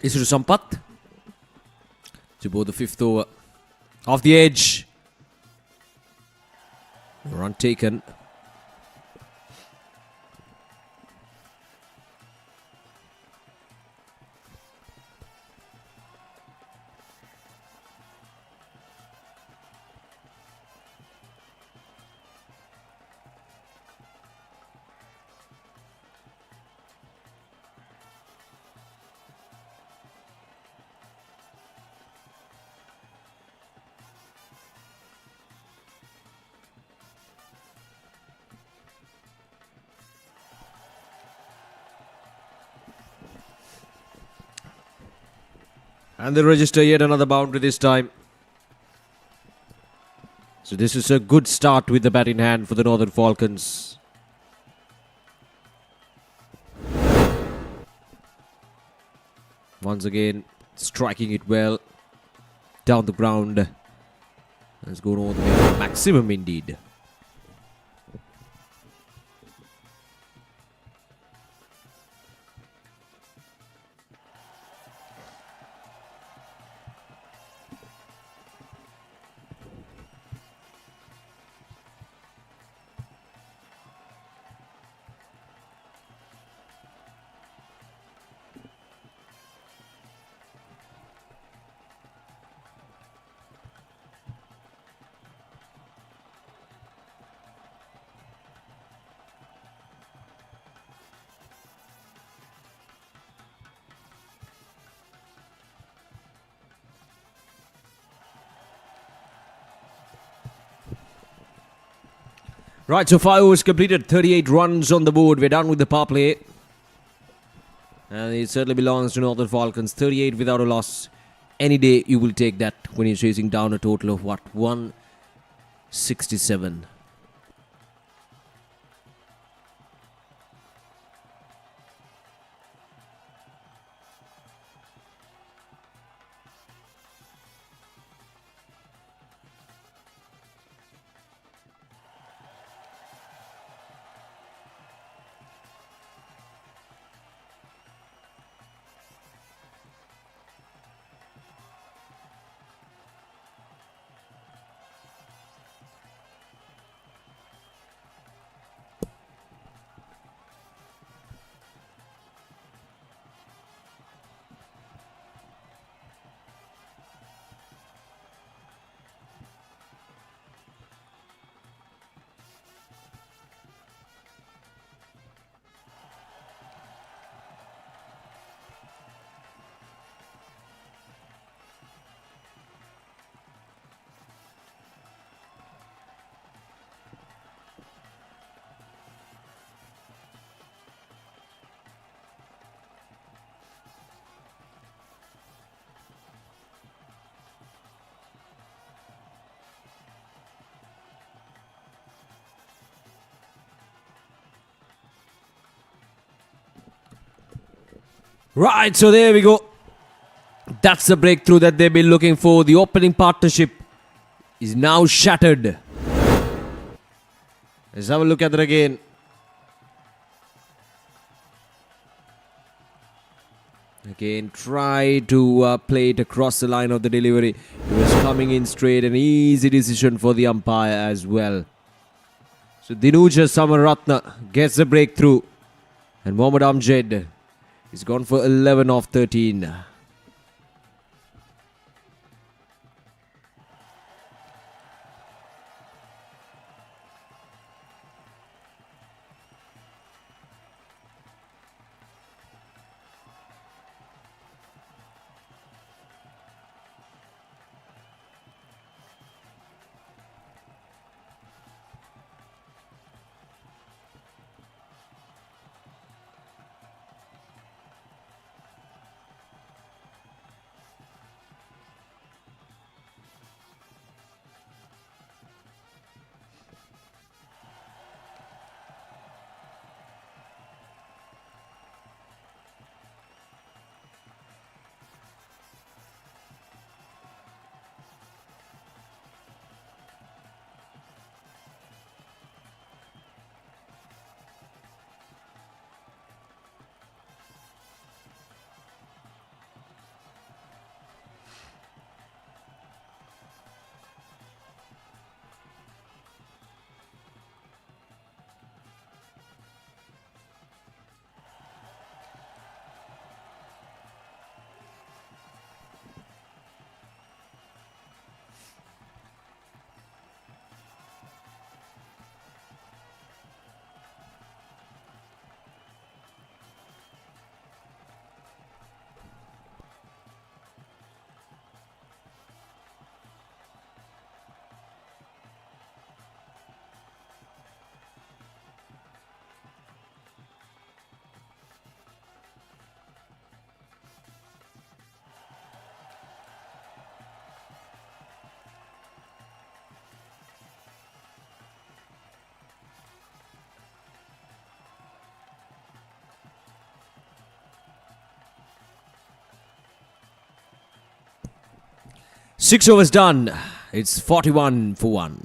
Isuru Sampath to both the fifth over. Off the edge. Run taken. And they register yet another boundary this time. So this is a good start with the bat in hand for the Northern Falcons. Once again, striking it well. Down the ground. Let's go all the way to maximum indeed. Right, so 5 overs completed, 38 runs on the board. We're done with the power play. And it certainly belongs to Northern Falcons. 38 without a loss. Any day you will take that when you're chasing down a total of what? 167. Right, so there we go. That's the breakthrough that they've been looking for. The opening partnership is now shattered. Let's have a look at it again. Again, try to play it across the line of the delivery. It was coming in straight, an easy decision for the umpire as well. So Dinuja Samaratna gets the breakthrough. And Mohammad Amjad is gone for 11 off 13. 6 overs done. It's 41 for 1.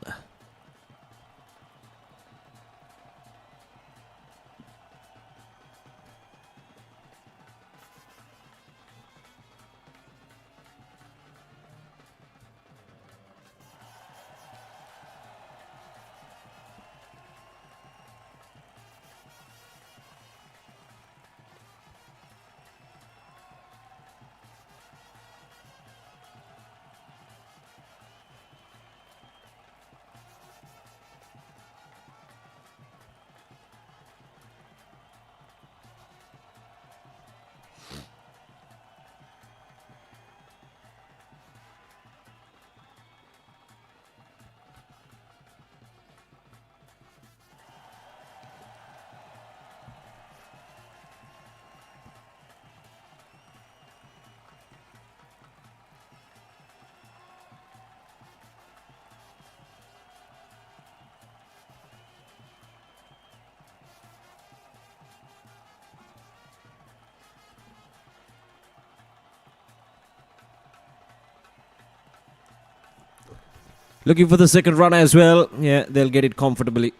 Looking for the second run as well. Yeah, they'll get it comfortably.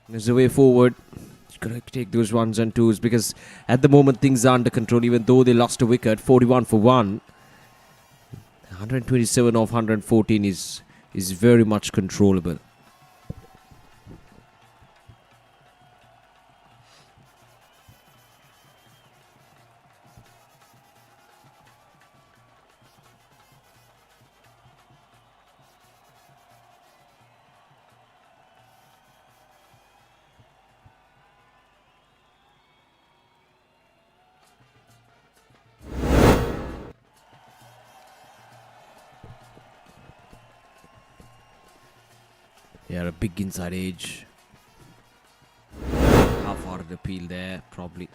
There's a way forward. You've got to take those ones and twos because at the moment things are under control even though they lost a wicket. 41 for 1. 127 off 114 is very much controllable. Yeah, a big inside edge. How far did the peel there? Probably.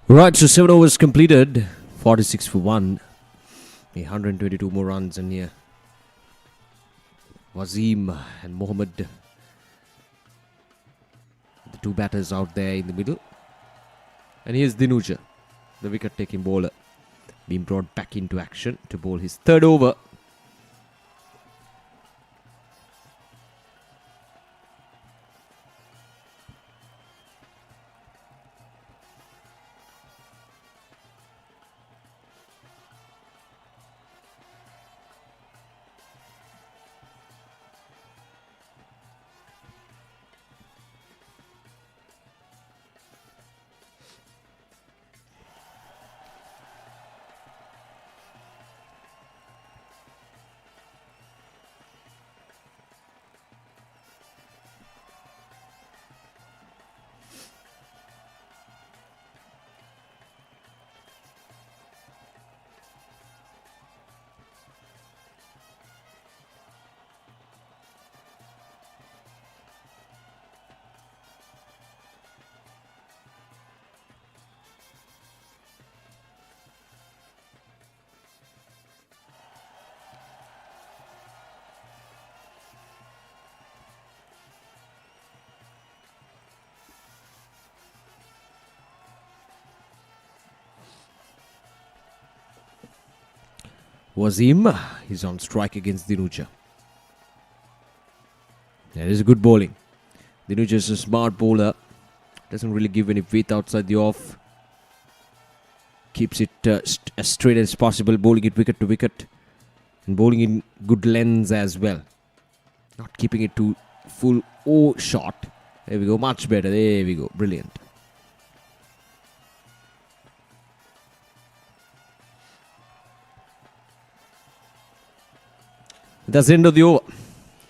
Right, so 7 overs completed. 46 for 1. 122 more runs in here. Wasim and Mohammed. The two batters out there in the middle. And here's Dinuja, the wicket-taking bowler, being brought back into action to bowl his third over. Wasim, he's on strike against Dinuja. That is good bowling. Dinuja is a smart bowler. Doesn't really give any width outside the off. Keeps it as straight as possible, bowling it wicket to wicket. And bowling in good lengths as well. Not keeping it to full O shot. There we go, much better. There we go, brilliant. That's the end of the over.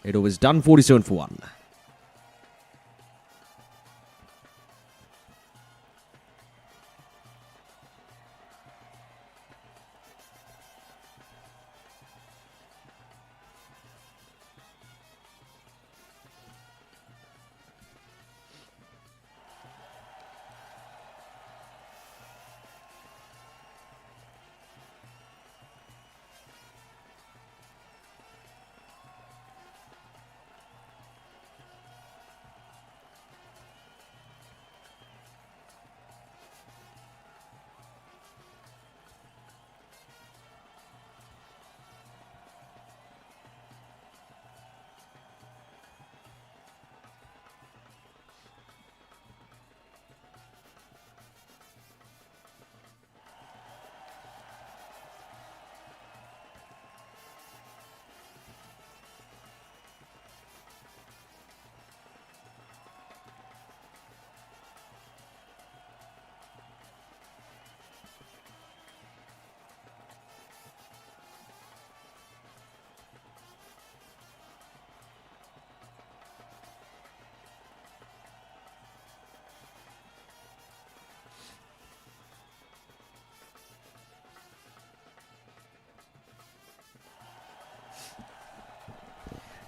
It was done 47 for 1.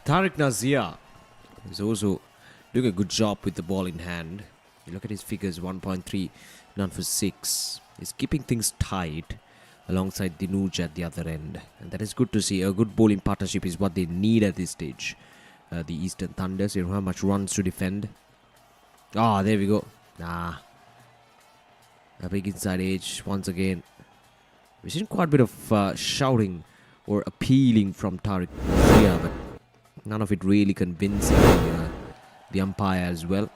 Tariq Nazir is also doing a good job with the ball in hand. You look at his figures, 1.3, none for 6. He's keeping things tight alongside Dinuj at the other end. And that is good to see. A good bowling partnership is what they need at this stage. The Eastern Thunders, they don't have much runs to defend. Ah, there we go. A big inside edge once again. We've seen quite a bit of shouting or appealing from Tariq Nazir, but none of it really convincing the umpire as well.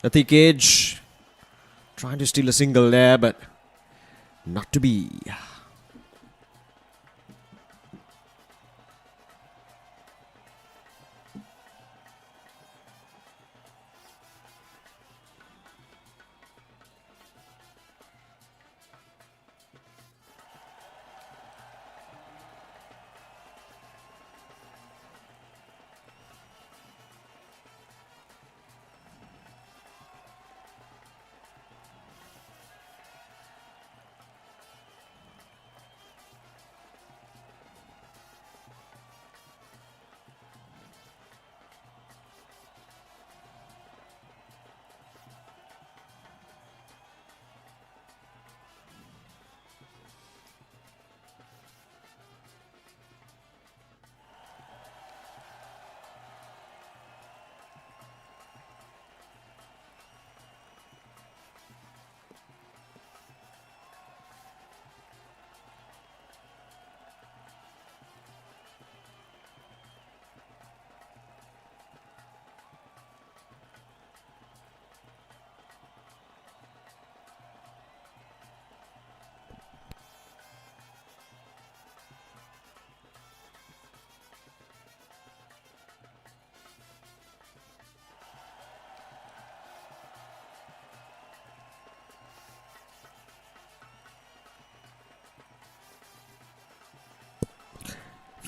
A thick edge. Trying to steal a single there, but not to be.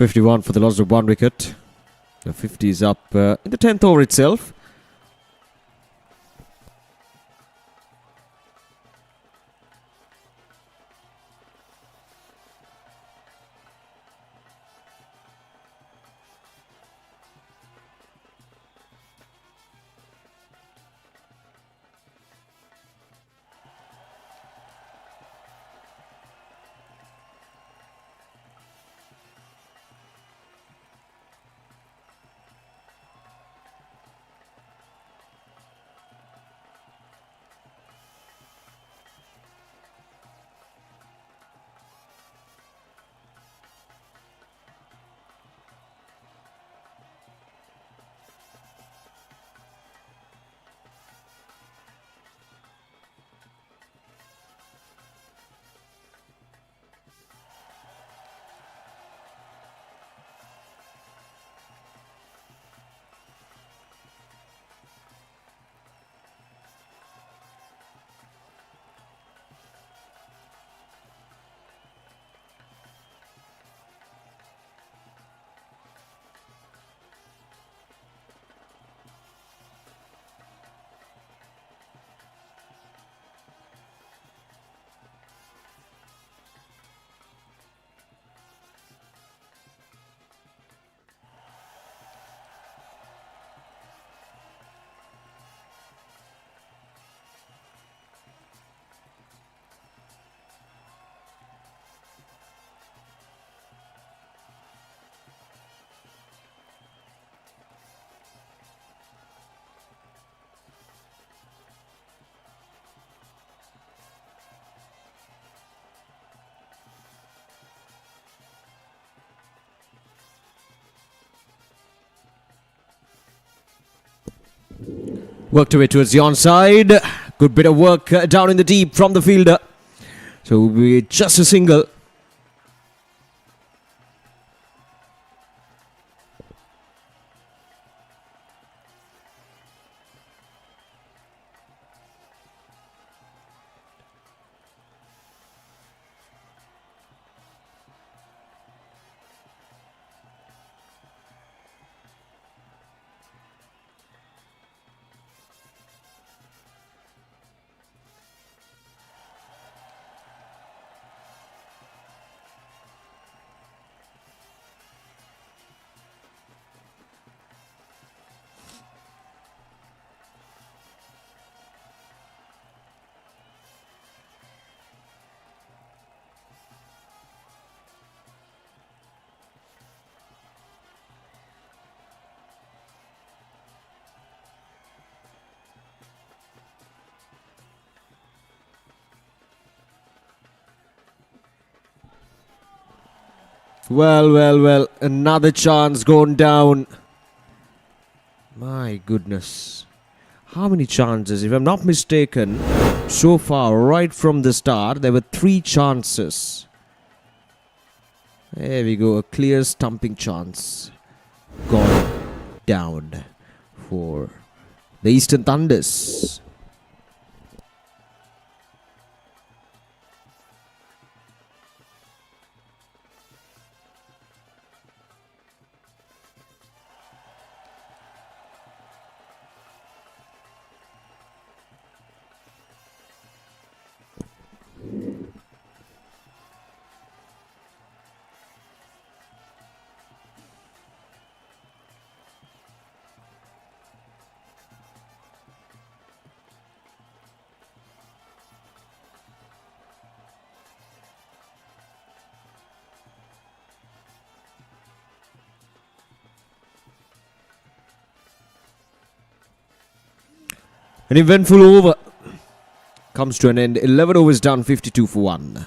51 for the loss of 1 wicket. The 50 is up in the 10th over itself. Worked away towards the onside. Good bit of work down in the deep from the fielder. So we just a single. Well. Another chance gone down. My goodness. How many chances? If I'm not mistaken, so far, right from the start, there were 3 chances. There we go. A clear stumping chance. Gone down for the Eastern Thunders. An eventful over comes to an end. 11 overs done, 52 for 1.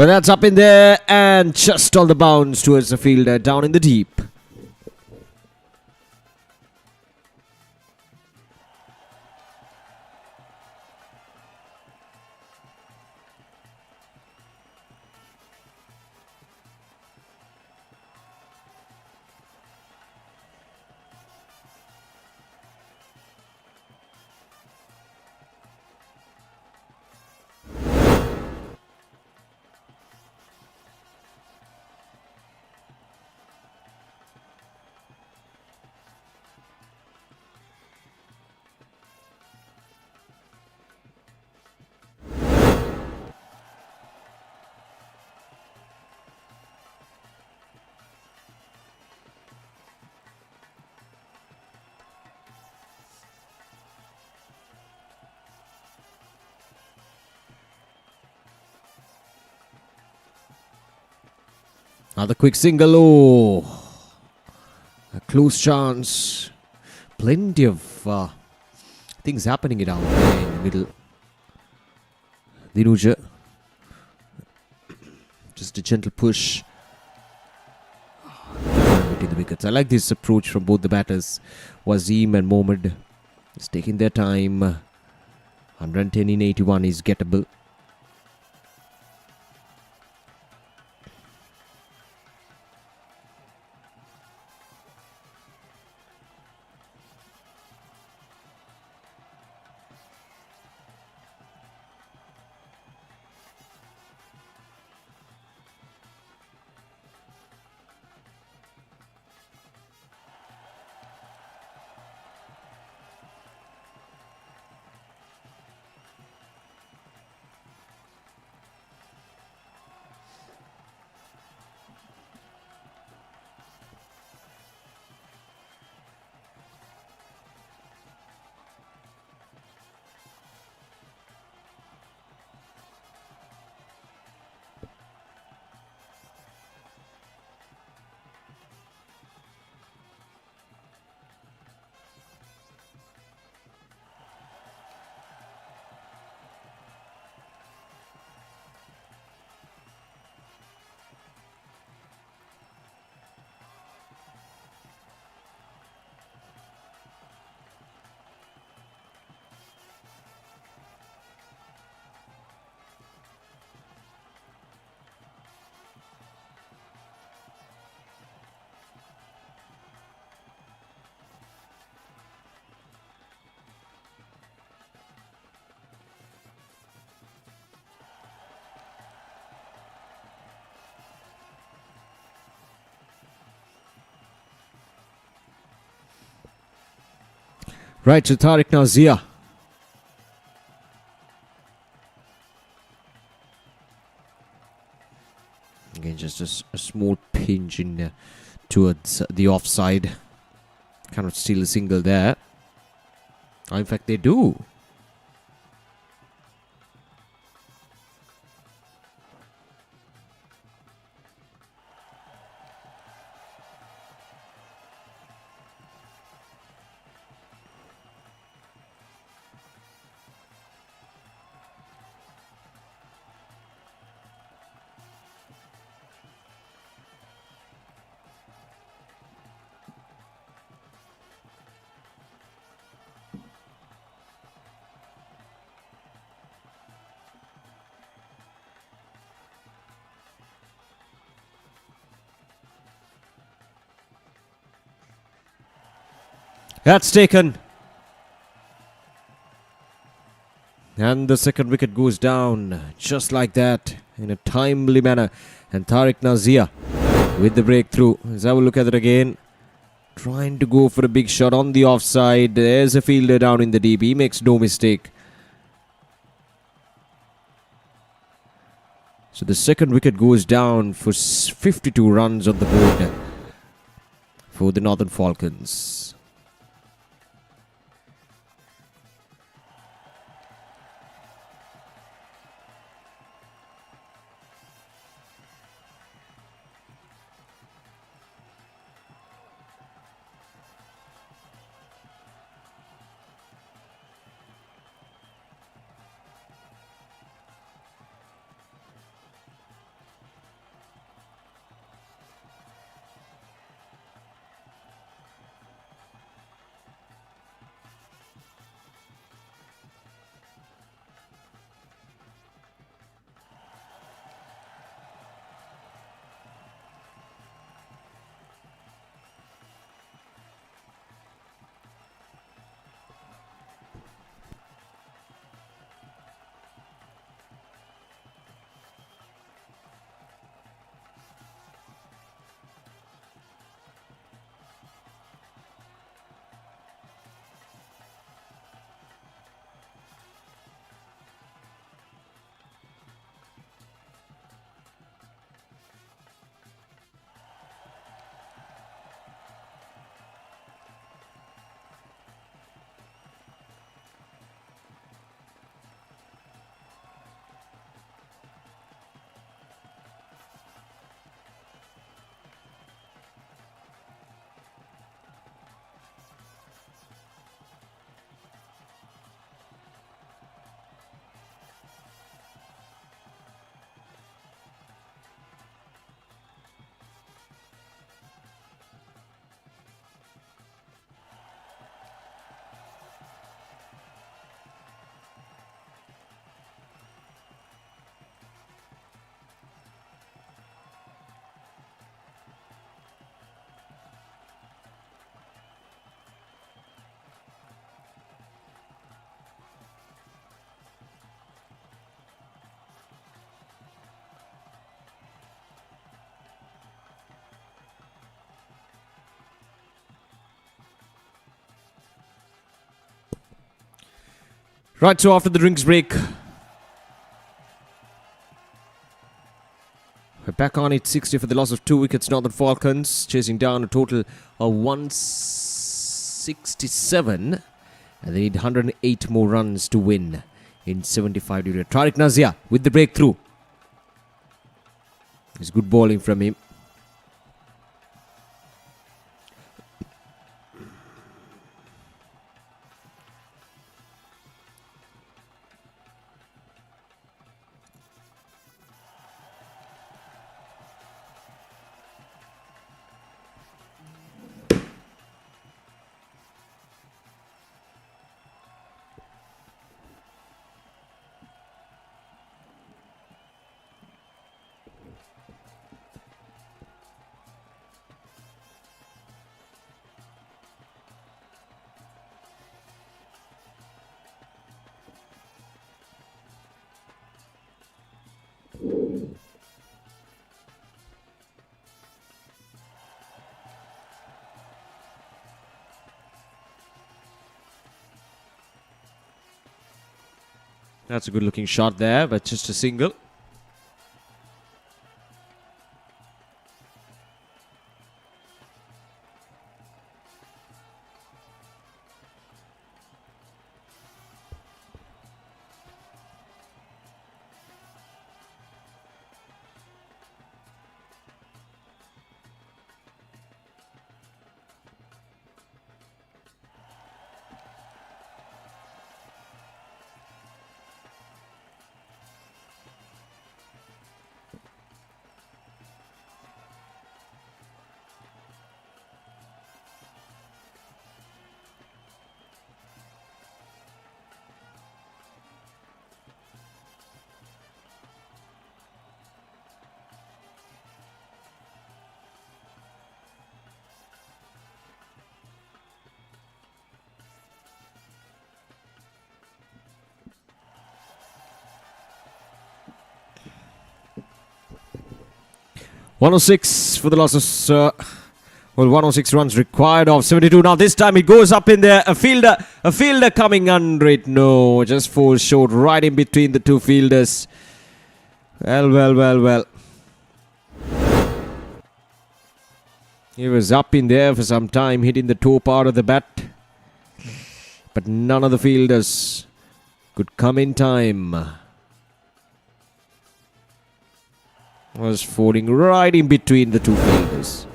But that's up in there and just on the bounce towards the fielder down in the deep. Another quick single. Oh, a close chance. Plenty of things happening around there in the middle. Dinuja. Just a gentle push. Between the wickets. I like this approach from both the batters. Wasim and Mohammad. Just taking their time. 110 in 81 is gettable. Right to Tariq Nazia. Again, just a small pinch in towards the offside. Cannot steal a single there. In fact, they do. That's taken. And the second wicket goes down just like that in a timely manner. And Tariq Nazia with the breakthrough. Let's have a look at it again. Trying to go for a big shot on the offside. There's a fielder down in the deep. He makes no mistake. So the second wicket goes down for 52 runs on the board for the Northern Falcons. Right, so after the drinks break, we're back on it. 60 for the loss of 2 wickets. Northern Falcons chasing down a total of 167. And they need 108 more runs to win in 75 due to Tariq Nazia with the breakthrough. It's good bowling from him. That's a good looking shot there, but just a single. .106 for the loss of 106 runs required of 72. Now this time it goes up in there. A fielder coming under it. No, just falls short right in between the two fielders. Well. He was up in there for some time, hitting the toe part of the bat. But none of the fielders could come in time. Was falling right in between the two fielders.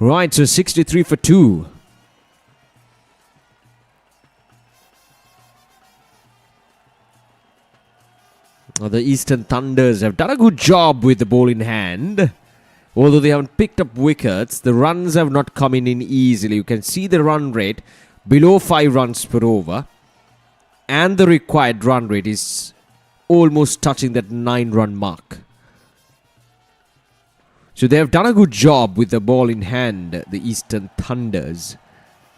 Right, so 63 for 2. Well, the Eastern Thunders have done a good job with the ball in hand. Although they haven't picked up wickets, the runs have not come in easily. You can see the run rate below 5 runs per over. And the required run rate is almost touching that 9-run mark. So they have done a good job with the ball in hand, the Eastern Thunders.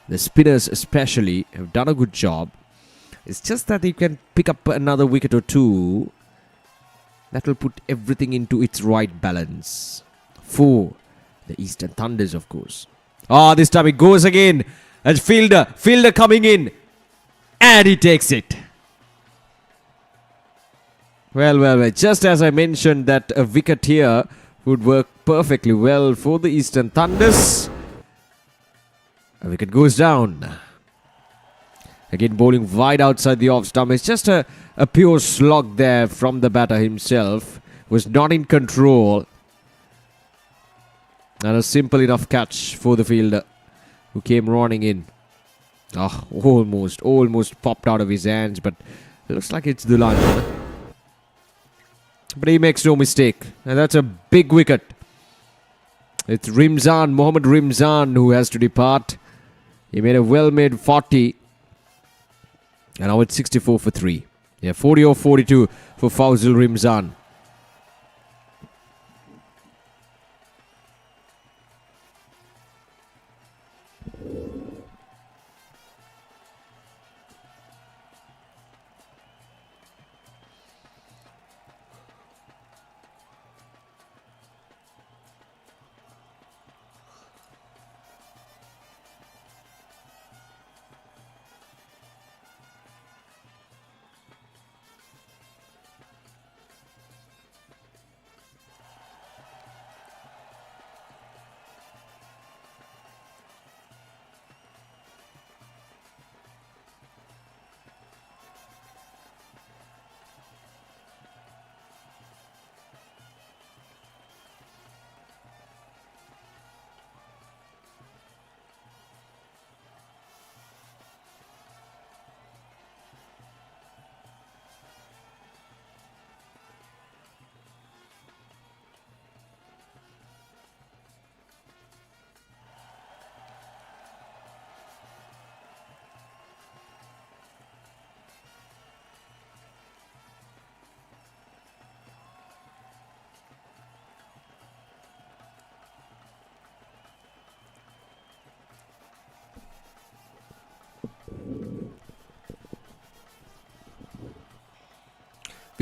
The spinners especially have done a good job. It's just that they can pick up another wicket or two. That will put everything into its right balance. For the Eastern Thunders, of course. This time it goes again. As fielder coming in. And he takes it. Well. Just as I mentioned that a wicket here would work perfectly well for the Eastern Thunders. A wicket goes down. Again, bowling wide outside the off stump. It's just a pure slog there from the batter himself. Was not in control. And a simple enough catch for the fielder who came running in. Almost popped out of his hands, but it looks like it's the line. But he makes no mistake. And that's a big wicket. It's Mohammad Rimzan, who has to depart. He made a well-made 40. And now it's 64 for 3. Yeah, 40 or 42 for Fawzul Rimzan.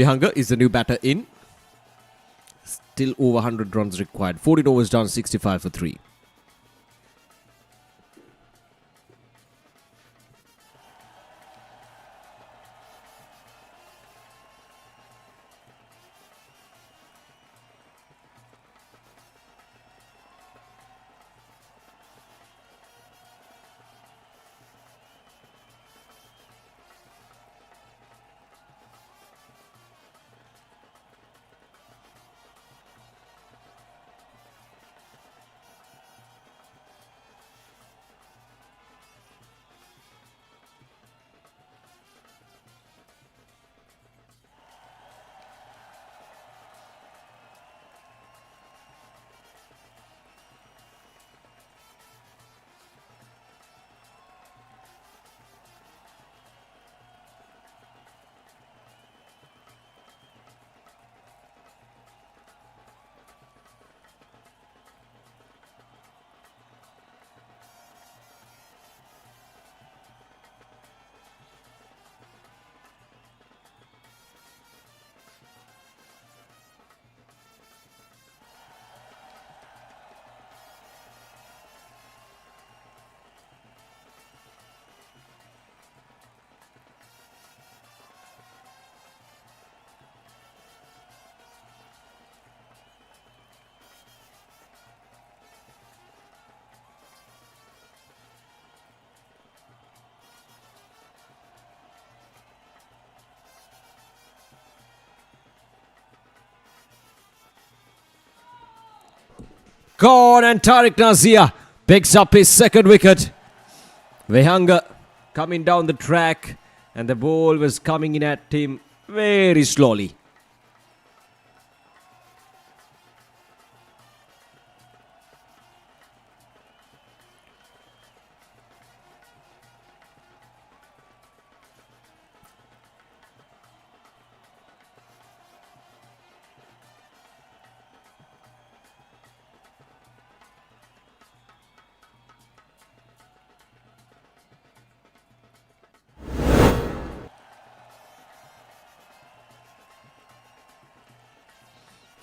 Vihanga is the new batter in. Still over 100 runs required. 14 overs down, 65 for 3. Gone, and Tariq Nazia picks up his second wicket. Vihanga coming down the track, and the ball was coming in at him very slowly.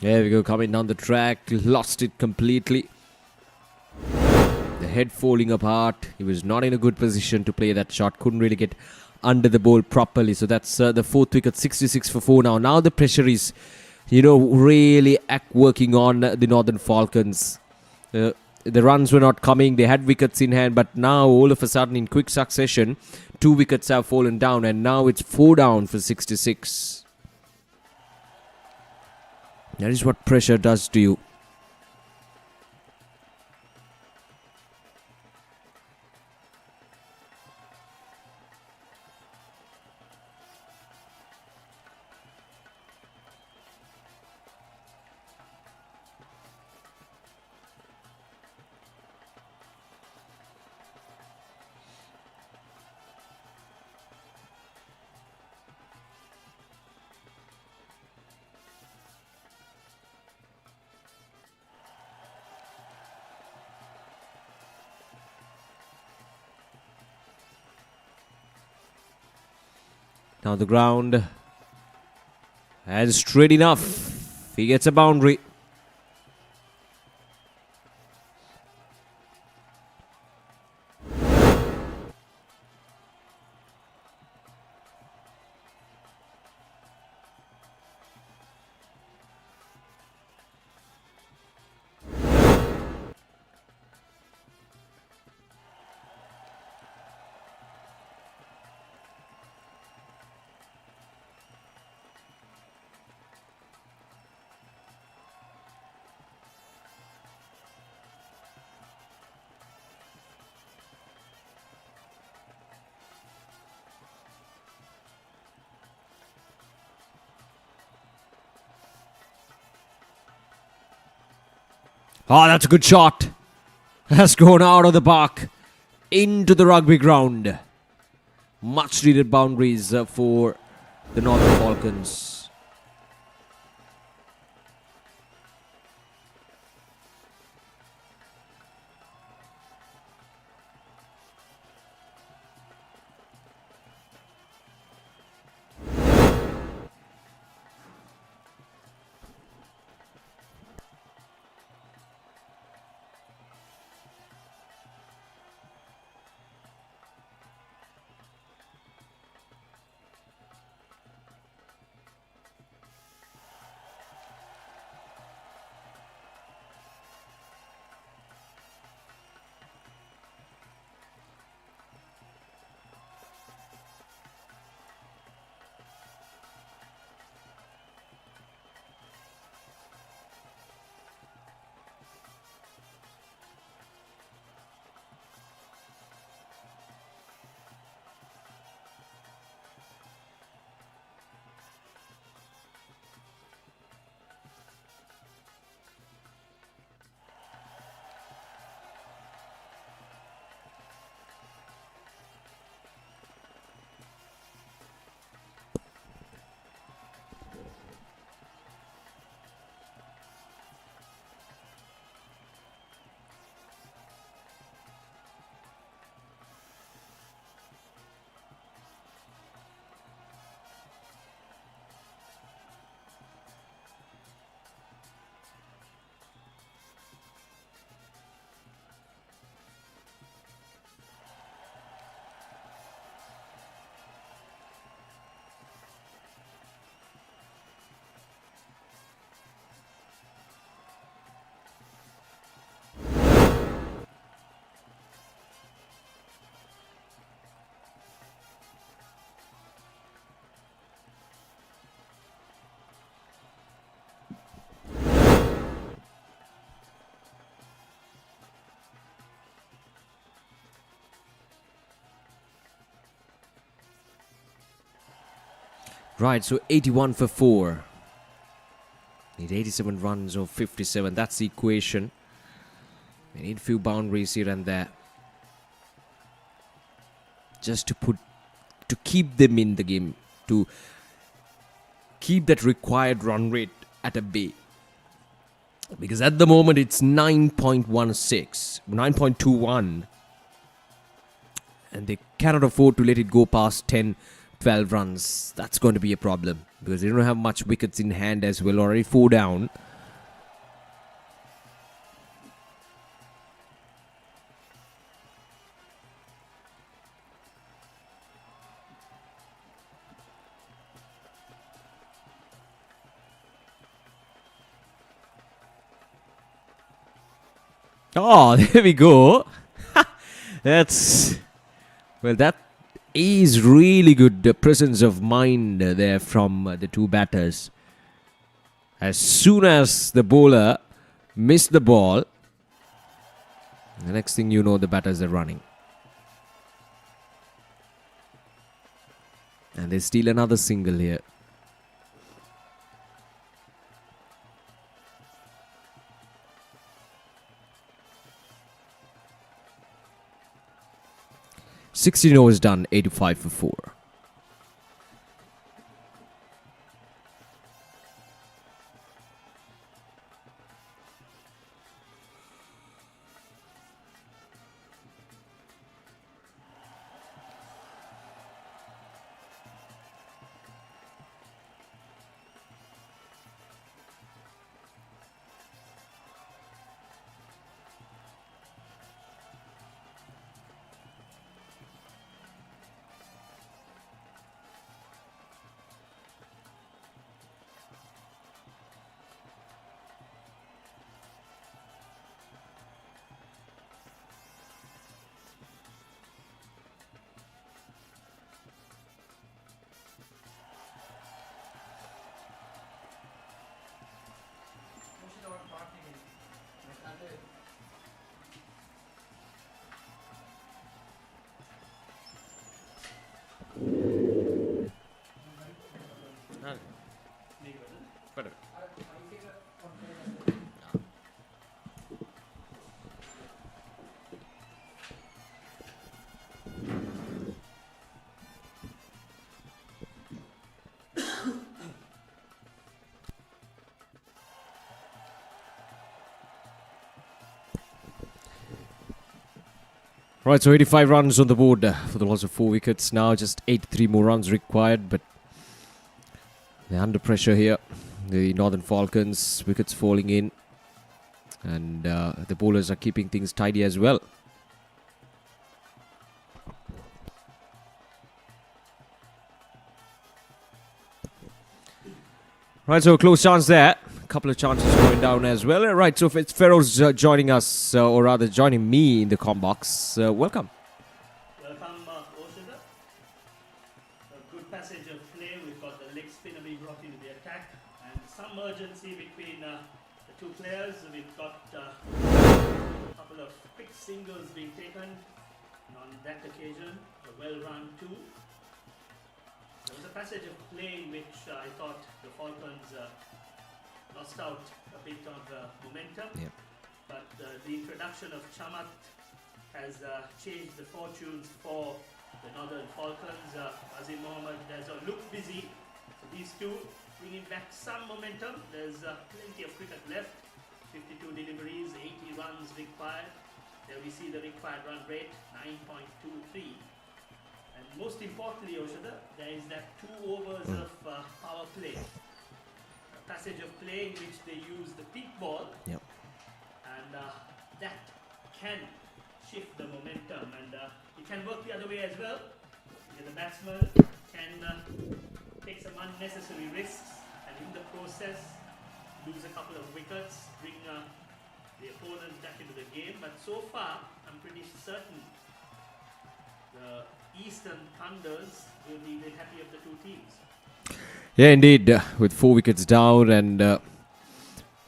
There we go, coming down the track, lost it completely. The head falling apart. He was not in a good position to play that shot. Couldn't really get under the ball properly. So that's the fourth wicket, 66 for 4 now. Now the pressure is, really working on the Northern Falcons. The runs were not coming. They had wickets in hand. But now all of a sudden in quick succession, 2 wickets have fallen down. And now it's 4 down for 66. That is what pressure does to you. Now the ground, and straight enough, he gets a boundary. Oh, that's a good shot. Has gone out of the park into the rugby ground. Much needed boundaries for the Northern Falcons. Right, so 81 for 4. Need 87 runs or 57. That's the equation. We need a few boundaries here and there. Just to keep them in the game. To keep that required run rate at a bay. Because at the moment it's 9.16, 9.21. And they cannot afford to let it go past 10, 12 runs. That's going to be a problem. Because they don't have much wickets in hand as well. Already 4 down. Oh, there we go. That is really good. The presence of mind there from the two batters. As soon as the bowler missed the ball, the next thing you know, the batters are running. And they steal another single here. $16 overs done, 85 for 4. Right, so 85 runs on the board for the loss of 4 wickets. Now just 83 more runs required, but they're under pressure here. The Northern Falcons, wickets falling in, and the bowlers are keeping things tidy as well. Right, so a close chance there. A couple of chances going down as well. Right, so it's Feroz joining us, or rather joining me in the comm box. Welcome. Welcome, Oshida. A good passage of play. We've got the leg spinner being brought into the attack, and some urgency between the two players. We've got a couple of quick singles being taken, and on that occasion, a well-run 2. There was a passage of play in which I thought the Falcons lost out a bit of momentum, but the introduction of Chamat has changed the fortunes for the Northern Falcons. Azim Mohammed has looked busy, so these two bringing back some momentum. There's plenty of cricket left, 52 deliveries, 80 runs required. There we see the required run rate, 9.23. And most importantly, Oshada, there is that 2 overs of power play. A passage of play in which they use the peak ball, and that can shift the momentum, and it can work the other way as well. The batsman can take some unnecessary risks, and in the process lose a couple of wickets, bring the opponent back into the game. But so far, I'm pretty certain the Eastern Thunders will be the happy of the two teams. Yeah, indeed. With 4 wickets down, and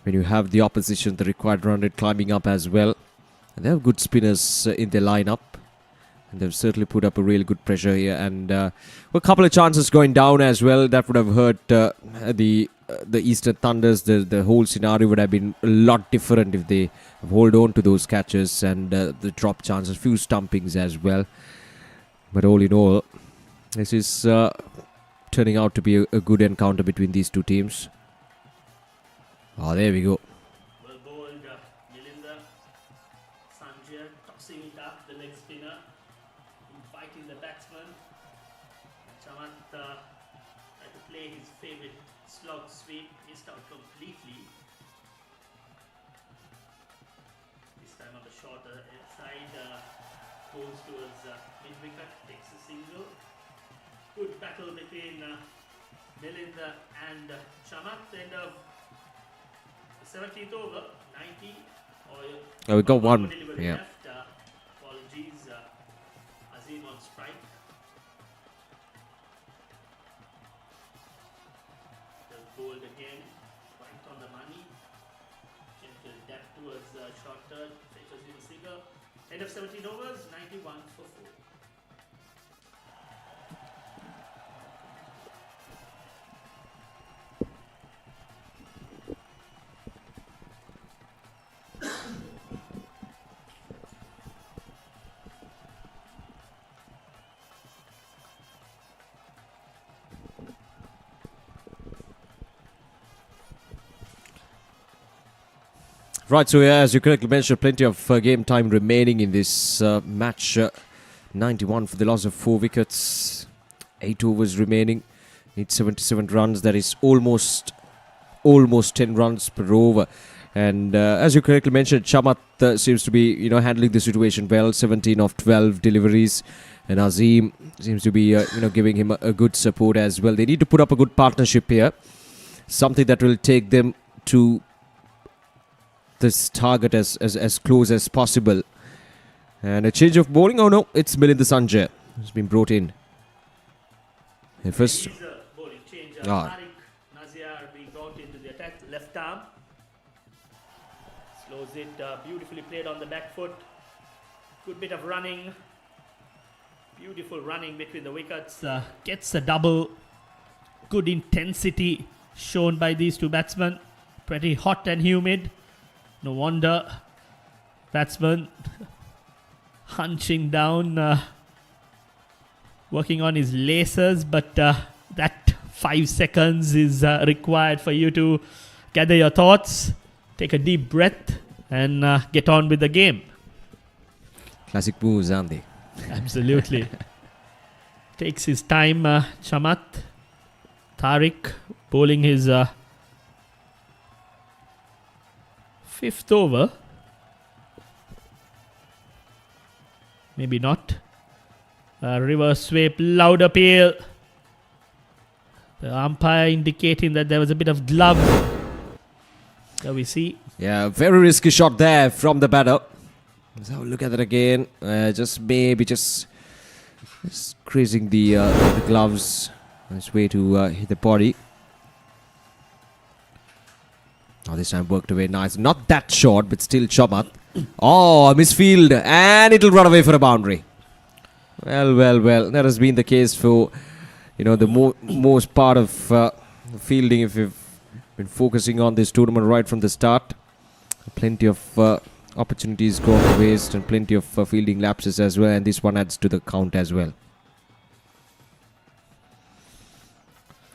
when you have the opposition, the required run rate climbing up as well. And they have good spinners in their lineup. And they've certainly put up a really good pressure here, and a couple of chances going down as well. That would have hurt the Eastern Thunders. The whole scenario would have been a lot different if they hold on to those catches and the drop chances, few stumpings as well. But all in all, this is turning out to be a good encounter between these two teams. Oh, there we go. Well bowled, Milinda. Sanjay tossing it up, the leg spinner, inviting the batsman. Chamat tried to play his favourite slog sweep, missed out completely. This time on the shorter side, goes towards mid-wicket, takes a single. Good battle between Milinda and Chamat. End of 17th over, 90. Oh, we got one. Delivery Yeah. left. Apologies. Azim on strike. They're bowled again, right on the money. Gentle depth towards short turn. Fetches in a single. End of 17 overs, 91 for 4. Right, so as you correctly mentioned, plenty of game time remaining in this match. 91 for the loss of 4 wickets. 8 overs remaining. Need 77 runs. That is almost 10 runs per over. And as you correctly mentioned, Chamat seems to be handling the situation well. 17 of 12 deliveries. And Azim seems to be giving him a good support as well. They need to put up a good partnership here. Something that will take them to this target as close as possible. And a change of bowling. Oh no, it's Milinda Sanjay who's been brought in. And first, Bowling change. Ah. Tariq Nazir being brought into the attack. Left arm. Slows it. Beautifully played on the back foot. Good bit of running. Beautiful running between the wickets. Gets a double. Good intensity shown by these two batsmen. Pretty hot and humid. No wonder batsman hunching down, working on his laces, but that 5 seconds is required for you to gather your thoughts, take a deep breath, and get on with the game. classic moves, aren't they? Absolutely. Takes his time, Chamat. Tariq bowling his 5th over. Maybe not. Reverse sweep, loud appeal. The umpire indicating that there was a bit of glove. There we see. Yeah, very risky shot there from the batter. Let's have a look at it again. Just grazing the gloves on its way to hit the body. Oh, this time worked away nice. Not that short, but still Chamat. Oh, misfield. And it'll run away for a boundary. Well. That has been the case for, the most part of fielding if you've been focusing on this tournament right from the start. Plenty of opportunities gone to waste and plenty of fielding lapses as well. And this one adds to the count as well.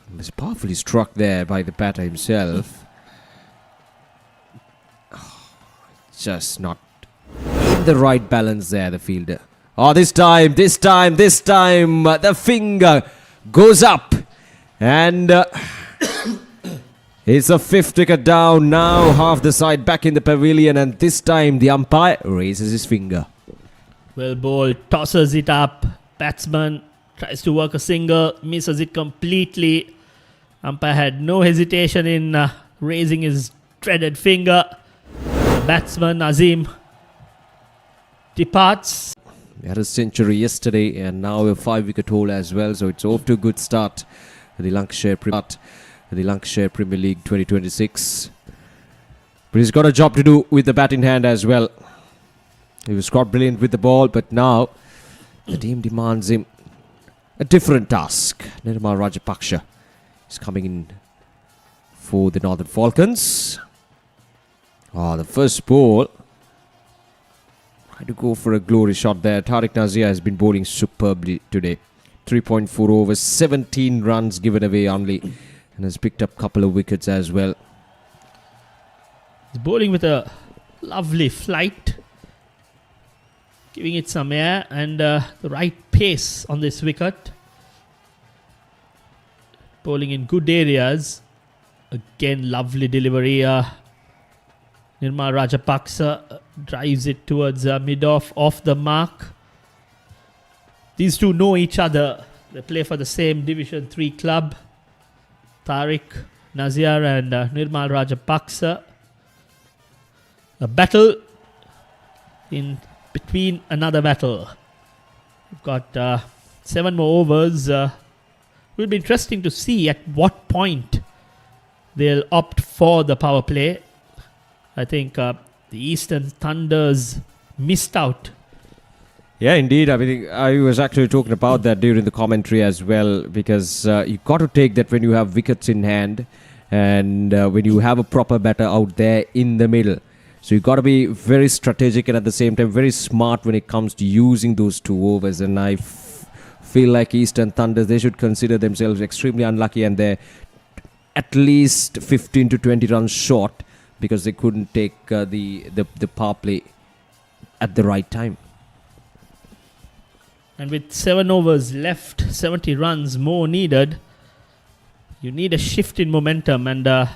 It was powerfully struck there by the batter himself. Just not in the right balance there, the fielder. Oh, this time, the finger goes up. And it's a 5th wicket down. Now half the side back in the pavilion. And this time the umpire raises his finger. Well bowled, tosses it up. Batsman tries to work a single, misses it completely. Umpire had no hesitation in raising his dreaded finger. Batsman Azim departs. We had a century yesterday and now a 5-wicket haul as well. So it's off to a good start for the Lankashire Premier League 2026. But he's got a job to do with the bat in hand as well. He was quite brilliant with the ball, but now The team demands him a different task. Nirmal Rajapaksa is coming in for the Northern Falcons. The first ball. Tried to go for a glory shot there. Tariq Nazir has been bowling superbly today. 3.4 overs, 17 runs given away only, and has picked up a couple of wickets as well. He's bowling with a lovely flight, giving it some air and the right pace on this wicket. Bowling in good areas. Again, lovely delivery. Nirmal Rajapaksa drives it towards mid-off the mark. These two know each other. They play for the same Division 3 club. Tariq Nazir and Nirmal Rajapaksa. A battle in between another battle. We've got 7 more overs. Will be interesting to see at what point they'll opt for the power play. I think the Eastern Thunders missed out. Yeah, indeed. I mean, I was actually talking about that during the commentary as well, because you got to take that when you have wickets in hand and when you have a proper batter out there in the middle. So you got to be very strategic and at the same time very smart when it comes to using those 2 overs. And I feel like Eastern Thunders, they should consider themselves extremely unlucky and they're at least 15 to 20 runs short because they couldn't take the power play at the right time. And with 7 overs left, 70 runs more needed, you need a shift in momentum and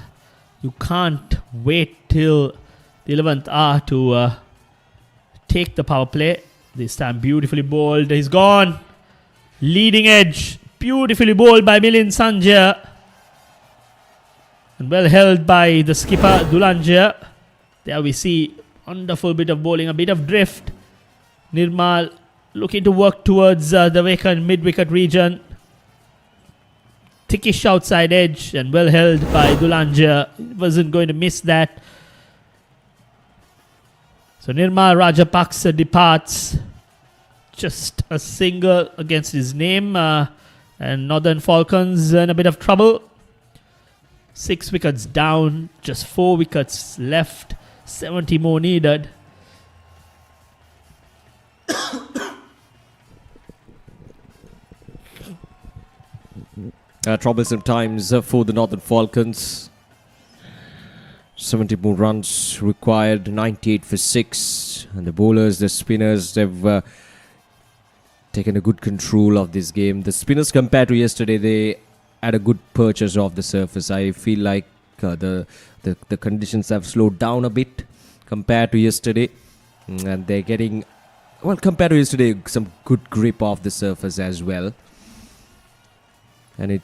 you can't wait till the 11th hour to take the power play. This time beautifully bowled. He's gone. Leading edge. Beautifully bowled by Milind Sanjay. And well held by the skipper Dulanjia. There we see wonderful bit of bowling, a bit of drift. Nirmal looking to work towards the vacant mid-wicket region. Thickish outside edge and well held by Dulanjia. Wasn't going to miss that. So Nirmal Rajapaksa departs. Just a single against his name. And Northern Falcons in a bit of trouble. 6 wickets down. Just 4 wickets left. 70 more needed. Troublesome times for the Northern Falcons. 70 more runs required, 98 for 6. And the bowlers, the spinners, they've taken a good control of this game. The spinners, compared to yesterday, they had a good purchase of the surface. I feel like the conditions have slowed down a bit compared to yesterday. And they're getting, well, compared to yesterday, some good grip of the surface as well. And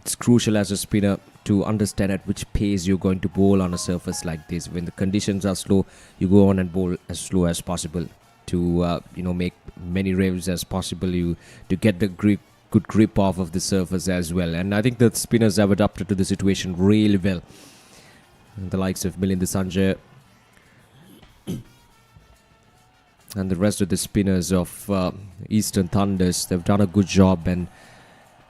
it's crucial as a spinner to understand at which pace you're going to bowl on a surface like this. When the conditions are slow, you go on and bowl as slow as possible to make many revs as possible. To get the good grip off of the surface as well. And I think the spinners have adapted to the situation really well. And the likes of Milind Sanjay and the rest of the spinners of Eastern Thunders, they've done a good job and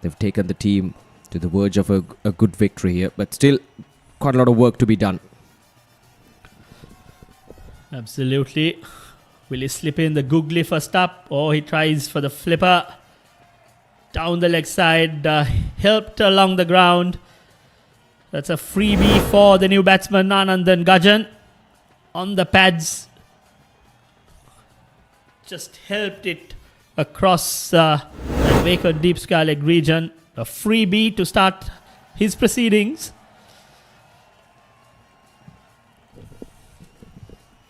they've taken the team to the verge of a good victory here. But still, quite a lot of work to be done. Absolutely. Will he slip in the googly first up? Or he tries for the flipper. Down the leg side. Helped along the ground. That's a freebie for the new batsman, Anandan Gajan. On the pads. Just helped it across the vacant deep sky leg region. A freebie to start his proceedings.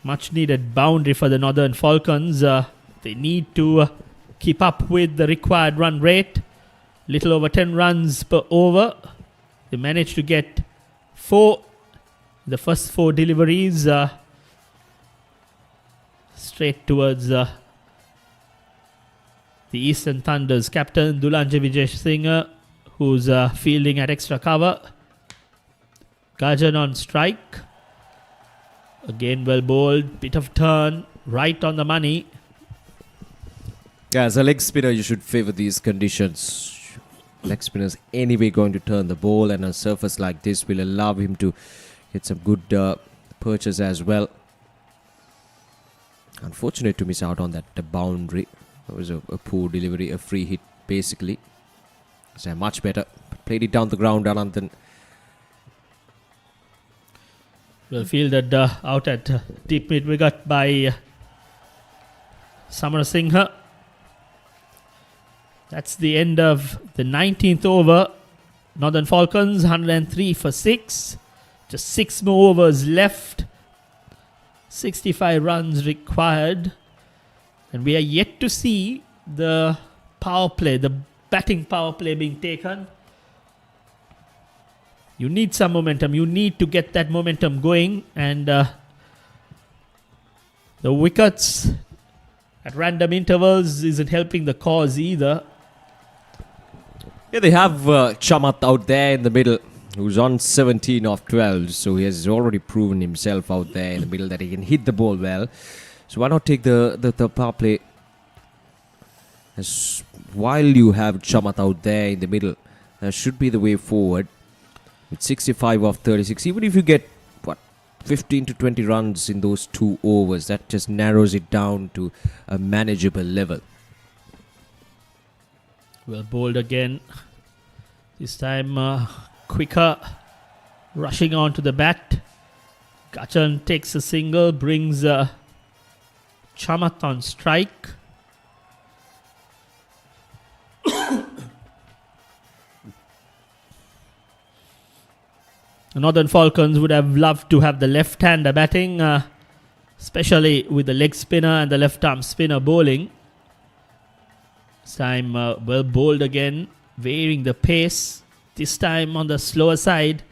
Much needed boundary for the Northern Falcons. They need to keep up with the required run rate. Little over 10 runs per over. They managed to get 4. The first 4 deliveries straight towards the Eastern Thunders captain Dulanjia Vijay Singh, who's fielding at extra cover. Gajan on strike. Again well bowled. Bit of turn. Right on the money. Yeah, as a leg spinner, you should favor these conditions. Leg spinners anyway going to turn the ball, and a surface like this will allow him to get some good perches as well. Unfortunate to miss out on that boundary. It was a poor delivery, a free hit basically. So much better. Played it down the ground, Ananthan. Well fielded out at deep mid wicket by Samarasinghe. That's the end of the 19th over. Northern Falcons 103 for 6. Just 6 more overs left. 65 runs required. And we are yet to see the power play, the batting power play being taken. You need some momentum. You need to get that momentum going. And the wickets at random intervals isn't helping the cause either. Yeah, they have Chamat out there in the middle, who's on 17 of 12. So he has already proven himself out there in the middle that he can hit the ball well. So why not take the power play while you have Chamat out there in the middle? That should be the way forward. With 65 of 36, even if you get 15 to 20 runs in those 2 overs, that just narrows it down to a manageable level. Well bowled again. This time quicker, rushing on to the bat. Gachan takes a single, brings Chamat on strike. The Northern Falcons would have loved to have the left-hander batting, especially with the leg spinner and the left-arm spinner bowling. This time well bowled again, varying the pace. This time on the slower side.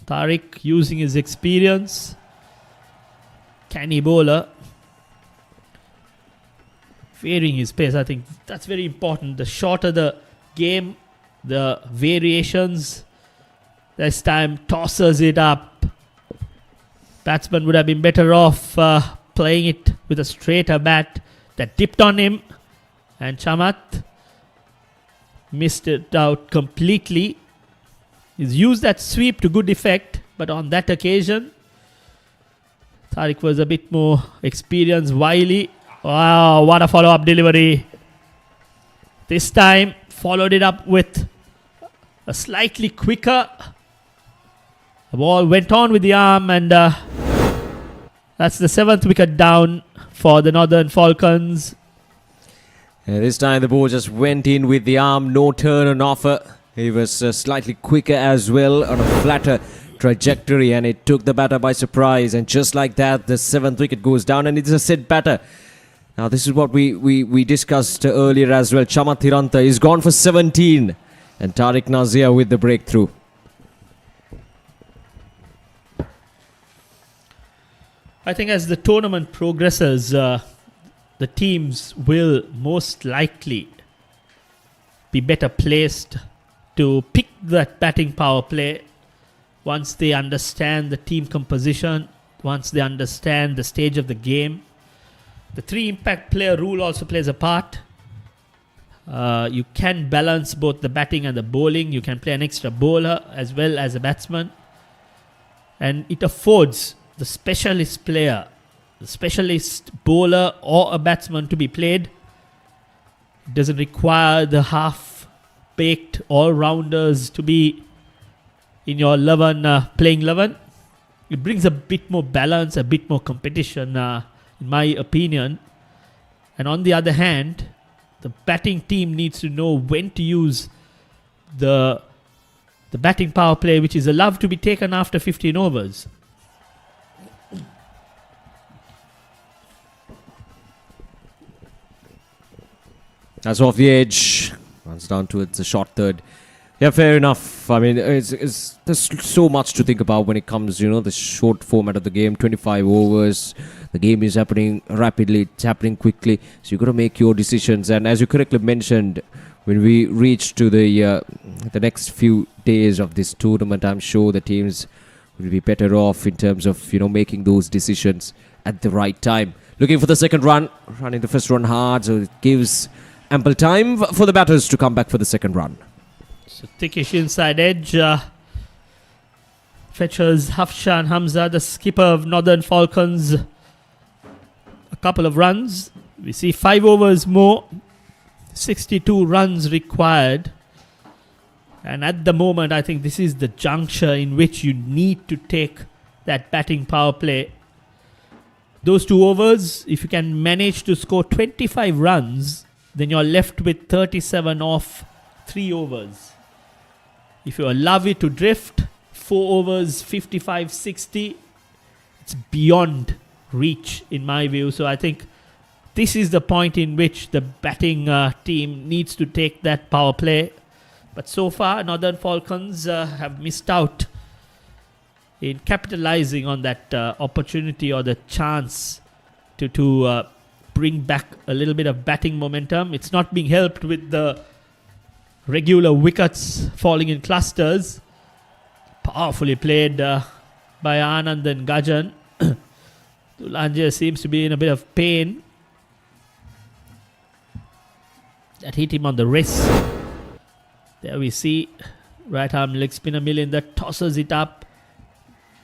Tariq using his experience. Canny bowler. Varying his pace. I think that's very important. The shorter the game, the variations. This time tosses it up. Batsman would have been better off playing it with a straighter bat that dipped on him. And Chamat missed it out completely. He's used that sweep to good effect, but on that occasion, Tariq was a bit more experienced, wily. Wow, what a follow-up delivery. This time, followed it up with a slightly quicker. The ball went on with the arm, and that's the 7th wicket down for the Northern Falcons. This time the ball just went in with the arm, no turn on offer. He was slightly quicker as well on a flatter trajectory, and it took the batter by surprise. And just like that, the 7th wicket goes down, and it's a set batter. Now this is what we discussed earlier as well. Chamat Hiranta is gone for 17, and Tariq Nazia with the breakthrough. I think as the tournament progresses, the teams will most likely be better placed to pick that batting power play once they understand the team composition, once they understand the stage of the game. The 3 impact player rule also plays a part. You can balance both the batting and the bowling. You can play an extra bowler as well as a batsman. And it affords the specialist player, the specialist bowler or a batsman to be played. It doesn't require the half-baked all-rounders to be in your 11, playing 11. It brings a bit more balance, a bit more competition, in my opinion. And on the other hand, the batting team needs to know when to use the batting power play, which is allowed to be taken after 15 overs. That's off the edge. Runs down towards the short third. Yeah, fair enough. I mean, there's so much to think about when it comes, the short format of the game. 25 overs. The game is happening rapidly. It's happening quickly. So you've got to make your decisions. And as you correctly mentioned, when we reach to the next few days of this tournament, I'm sure the teams will be better off in terms of, making those decisions at the right time. looking for the second run, running the first run hard, so it gives ample time for the batters to come back for the second run. So thickish inside edge. Fetchers Hafshan Hamza, the skipper of Northern Falcons, a couple of runs. We see 5 overs more, 62 runs required. And at the moment, I think this is the juncture in which you need to take that batting power play. Those 2 overs, if you can manage to score 25 runs, then you're left with 37 off 3 overs. If you allow it to drift, 4 overs, 55, 60, it's beyond reach in my view. So I think this is the point in which the batting team needs to take that power play. But so far, Northern Falcons have missed out in capitalizing on that opportunity or the chance to bring back a little bit of batting momentum. It's not being helped with the regular wickets falling in clusters. Powerfully played by Anand and Gajan. Lankashire seems to be in a bit of pain. That hit him on the wrist. There we see right arm leg spinner Milinder tosses it up.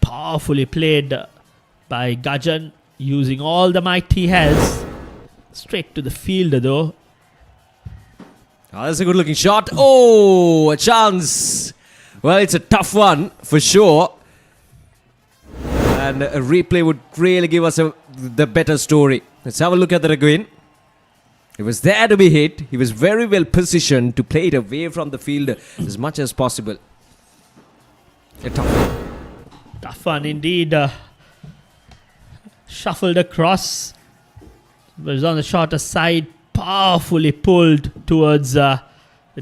Powerfully played by Gajan, using all the might he has. Straight to the fielder though. Oh, that's a good looking shot. Oh, a chance. Well, it's a tough one for sure. And a replay would really give us the better story. Let's have a look at that again. He was there to be hit. He was very well positioned to play it away from the field as much as possible. A tough one indeed. Shuffled across. Was on the shorter side. Powerfully pulled towards the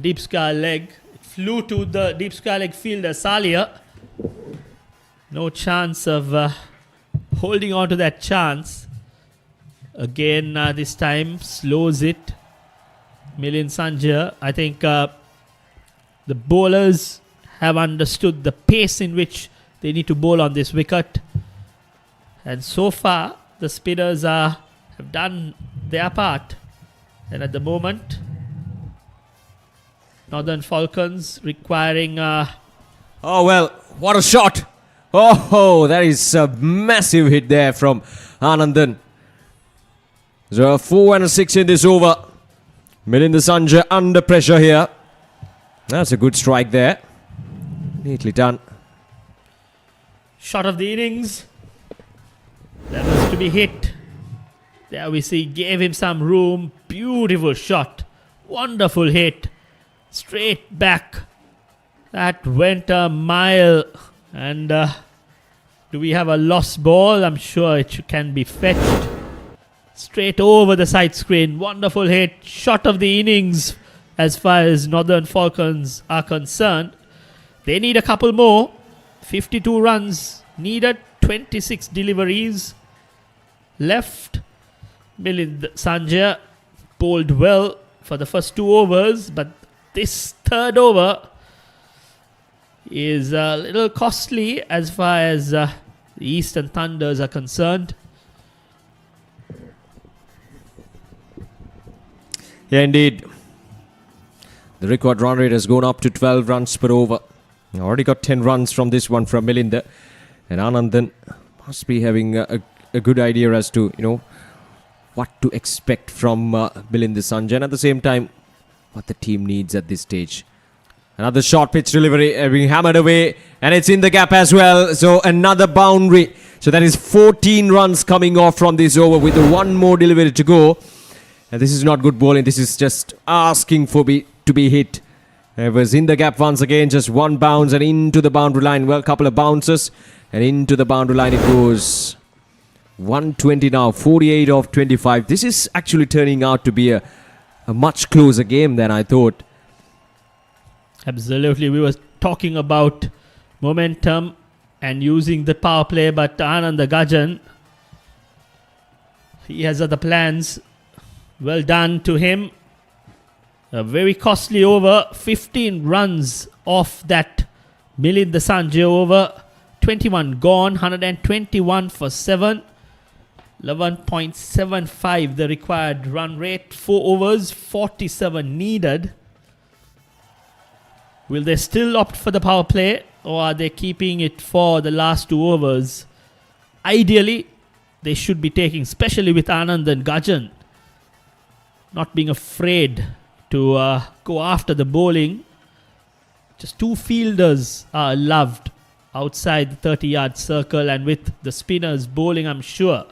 deep square leg. It flew to the deep square leg fielder Salia. No chance of holding on to that chance. Again, this time slows it. Milind Sanjay. I think the bowlers have understood the pace in which they need to bowl on this wicket. And so far, the spinners have done their part. And at the moment, Northern Falcons requiring... oh, well, what a shot. Oh, that is a massive hit there from Anandan. So a 4 and a 6 in this over. Milind Sanjay under pressure here. That's a good strike there. Neatly done. Shot of the innings. That was to be hit. There we see, gave him some room. Beautiful shot. Wonderful hit. Straight back. That went a mile. And do we have a lost ball? I'm sure it can be fetched. Straight over the side screen. Wonderful hit. Shot of the innings as far as Northern Falcons are concerned. They need a couple more. 52 runs needed. 26 deliveries left. Milind Sanjay bowled well for the first 2 overs. But this third over is a little costly as far as the Eastern Thunders are concerned. Yeah, indeed. The record run rate has gone up to 12 runs per over. Already got 10 runs from this one from Milinder. And Anandan must be having a good idea as to, what to expect from Milind Sanjay. And at the same time, what the team needs at this stage. Another short pitch delivery being hammered away. And it's in the gap as well. So another boundary. So that is 14 runs coming off from this over with one more delivery to go. And this is not good bowling. This is just asking to be hit. It was in the gap once again. Just one bounce and into the boundary line. Well, couple of bounces. And into the boundary line it goes. 120 now. 48 of 25. This is actually turning out to be a much closer game than I thought. Absolutely. We were talking about momentum and using the power play. But Anand Gajan, he has other plans. Well done to him. A very costly over. 15 runs off that Milind Sanjay over. 21 gone. 121 for 7. 11.75 the required run rate. 4 overs, 47 needed. Will they still opt for the power play, or are they keeping it for the last 2 overs? Ideally, they should be taking, especially with Anand and Gajan not being afraid to go after the bowling. Just 2 fielders are loved outside the 30-yard circle, and with the spinners bowling, I'm sure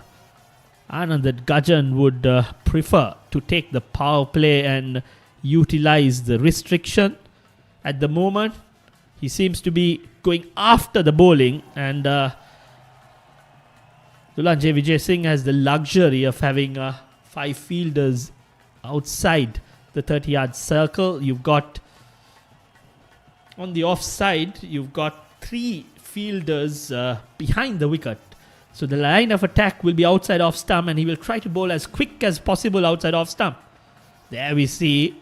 Anand and Gajan would prefer to take the power play and utilize the restriction. At the moment, he seems to be going after the bowling, and Dulanjay Vijay Singh has the luxury of having 5 fielders outside the 30-yard circle. You've got, on the offside, you've got 3 fielders behind the wicket. So the line of attack will be outside off stump, and he will try to bowl as quick as possible outside off stump. There we see,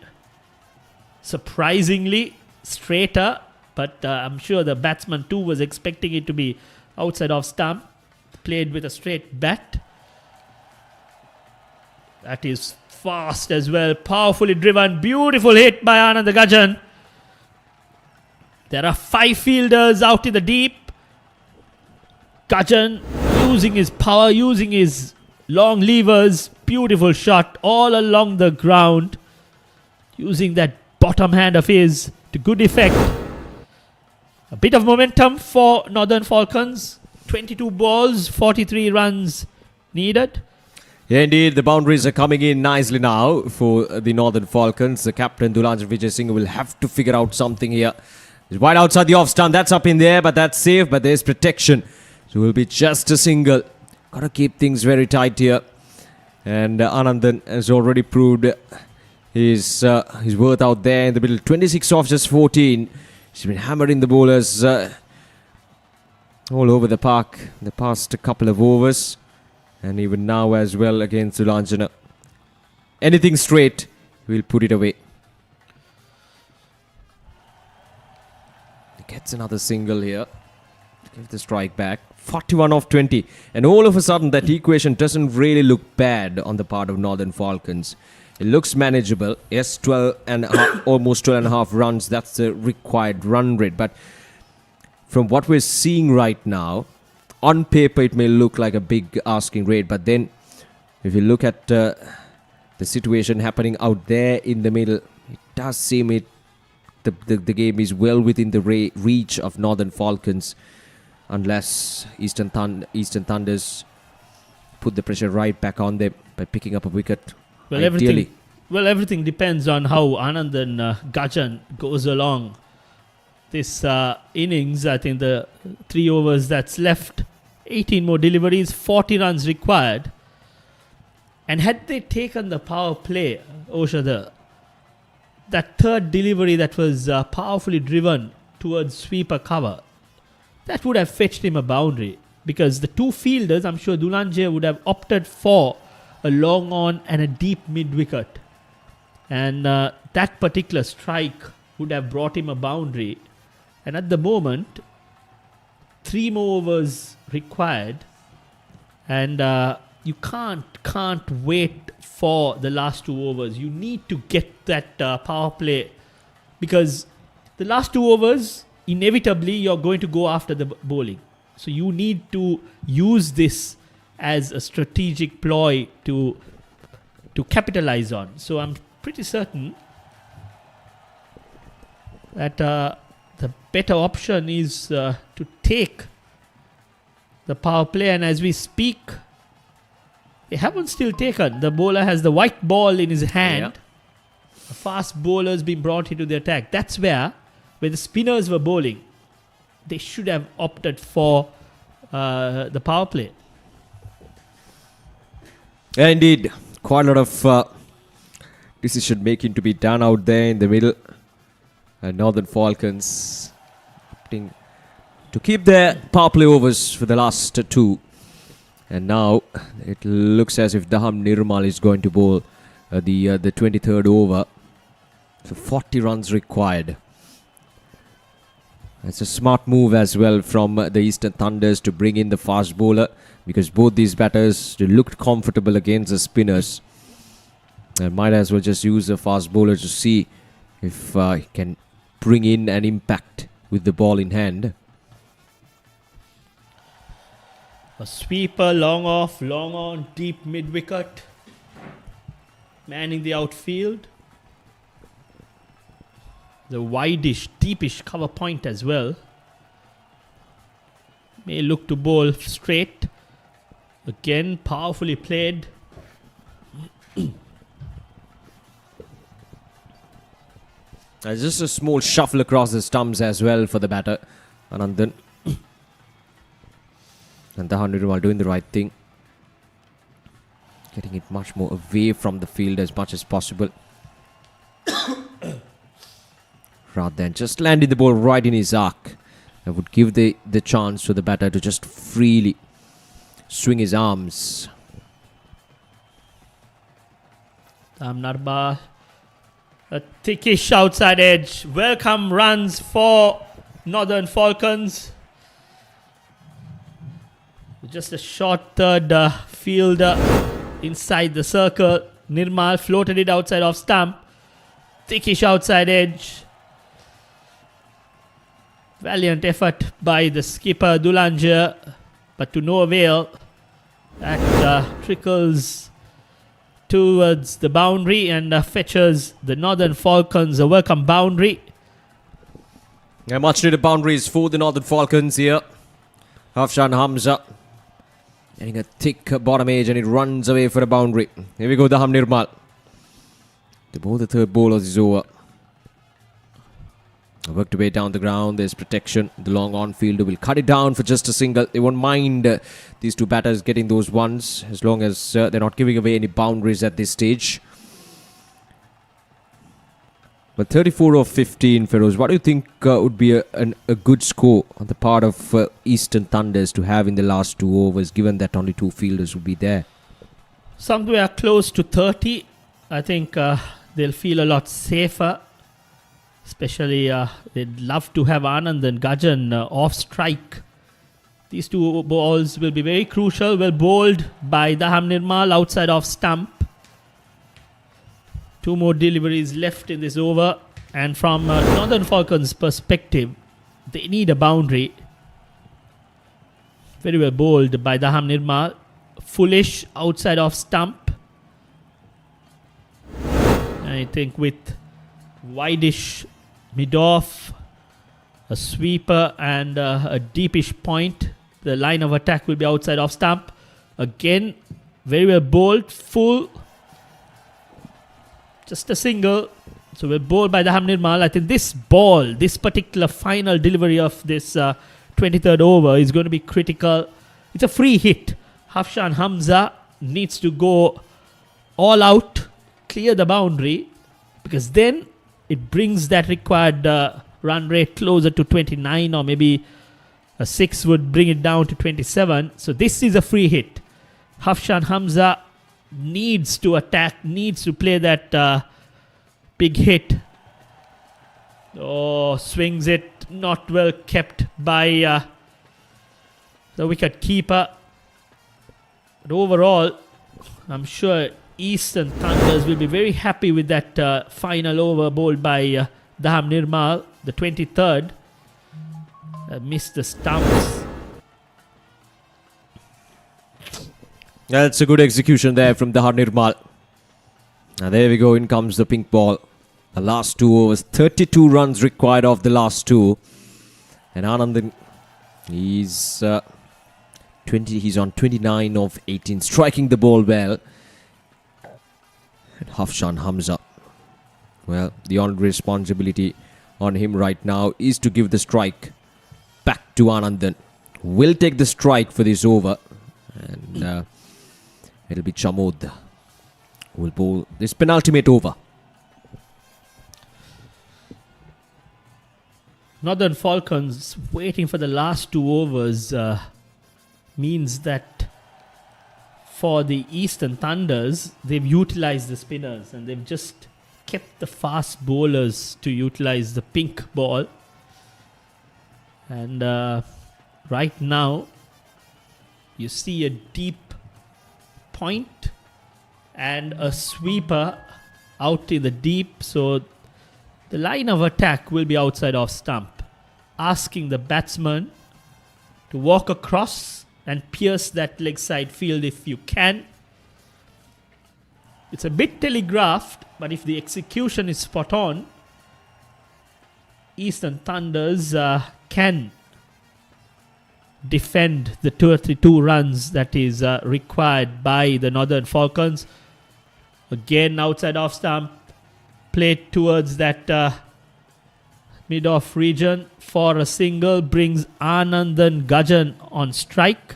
surprisingly straighter, but I'm sure the batsman too was expecting it to be outside off stump. Played with a straight bat. That is fast as well, powerfully driven, beautiful hit by Anand Gajan. There are 5 fielders out in the deep. Gajan using his power, using his long levers, beautiful shot all along the ground, using that bottom hand of his to good effect. A bit of momentum for Northern Falcons. 22 balls, 43 runs needed. Yeah, indeed, the boundaries are coming in nicely now for the Northern Falcons. The captain Dulanjay Vijay Singh will have to figure out something here. He's wide outside the off stump. That's up in there, but that's safe. But there's protection. So it will be just a single. Got to keep things very tight here. And Anandan has already proved his worth out there in the middle. 26 off just 14. He's been hammering the bowlers all over the park the past couple of overs. And even now as well against Dulanjana. Anything straight, we'll put it away. He gets another single here. Give the strike back. 41 off 20. And all of a sudden that equation doesn't really look bad on the part of Northern Falcons. It looks manageable. Yes, 12 and almost 12 and a half runs. That's the required run rate. But from what we're seeing right now, on paper it may look like a big asking rate. But then if you look at the situation happening out there in the middle, it does seem the game is well within the reach of Northern Falcons. Unless Eastern Thunders put the pressure right back on them by picking up a wicket. Well, everything depends on how Anand and Gajan goes along this innings. I think the 3 overs that's left, 18 more deliveries, 40 runs required. And had they taken the power play, Oshada, that third delivery that was powerfully driven towards sweeper cover, that would have fetched him a boundary, because the 2 fielders, I'm sure Dulanjay would have opted for a long on and a deep mid-wicket. And that particular strike would have brought him a boundary. And at the moment, 3 more overs required. And you can't wait for the last 2 overs. You need to get that power play, because the last 2 overs, inevitably you're going to go after the bowling. So you need to use this as a strategic ploy to capitalize on. So I'm pretty certain that the better option is to take the power play. And as we speak, they haven't still taken. The bowler has the white ball in his hand. Yeah. A fast bowler has been brought into the attack. That's where the spinners were bowling, they should have opted for the power play. Yeah, indeed. Quite a lot of decision making to be done out there in the middle. And Northern Falcons opting to keep their power play overs for the last 2. And now it looks as if Daham Nirmal is going to bowl the 23rd over. So 40 runs required. It's a smart move as well from the Eastern Thunders to bring in the fast bowler. because both these batters they looked comfortable against the spinners. And might as well just use the fast bowler to see if he can bring in an impact with the ball in hand. A sweeper, long off, long on, deep mid-wicket. Manning the outfield. The wideish, deepish cover point as well. May look to bowl straight. Again, powerfully played. Just a small shuffle across the stumps as well for the batter, Anandan. And the 100 while doing the right thing. Getting it much more away from the field as much as possible. Rather than just landing the ball right in his arc. That would give the chance for the batter to just freely swing his arms. Narba. A thickish outside edge. Welcome runs for Northern Falcons. Just a short third fielder inside the circle. Nirmal floated it outside off stump. Thickish outside edge. Valiant effort by the skipper Lankashire, but to no avail. That trickles towards the boundary and fetches the Northern Falcons a welcome boundary. Yeah, much needed boundaries for the Northern Falcons here. Hafshan Hamza getting a thick bottom edge and it runs away for a boundary. Here we go, Daham Nirmal. The third ball of this over. Worked away down the ground. There's protection. The long on fielder will cut it down for just a single. They won't mind these two batters getting those ones as long as they're not giving away any boundaries at this stage. But 34 of 15, Feroz. What do you think would be a good score on the part of Eastern Thunders to have in the last 2 overs, given that only 2 fielders would be there? Somewhere close to 30. I think they'll feel a lot safer. Especially, they'd love to have Anand and Gajan off strike. These 2 balls will be very crucial. Well bowled by Daham Nirmal outside off stump. 2 more deliveries left in this over. And from Northern Falcons' perspective, they need a boundary. Very well bowled by Daham Nirmal. Foolish outside off stump. I think with wideish mid-off, a sweeper and a deepish point, the line of attack will be outside off stump. Again, very well bowled, full, just a single. So we're bowled by Daham Nirmal. I think this ball, this particular final delivery of this 23rd over is going to be critical. It's a free hit. Hafshan Hamza needs to go all out, clear the boundary, because then it brings that required run rate closer to 29, or maybe a 6 would bring it down to 27. So this is a free hit. Hafshan Hamza needs to attack, needs to play that big hit. Oh, swings it, not well kept by the wicket keeper. But overall, I'm sure Eastern Thunders will be very happy with that final over bowled by Daham Nirmal, the 23rd. Missed the stumps. That's a good execution there from Daham Nirmal. And there we go, in comes the pink ball. The last 2 overs, 32 runs required of the last 2. And Anand, he's on 29 of 18, striking the ball well. And Hafshan Hamza, well, the only responsibility on him right now is to give the strike back to Anandan. Will take the strike for this over, and it'll be Chamod who will bowl this penultimate over. Northern Falcons waiting for the last 2 overs means that for the Eastern Thunders, they've utilized the spinners and they've just kept the fast bowlers to utilize the pink ball. And right now, You see a deep point and a sweeper out in the deep. So the line of attack will be outside off stump, asking the batsman to walk across and pierce that leg side field if you can. It's a bit telegraphed, but if the execution is spot on, Eastern Thunders can defend the 2 runs that is required by the Northern Falcons. Again, outside off stump, played towards that mid-off region for a single, brings Anandan Gajan on strike.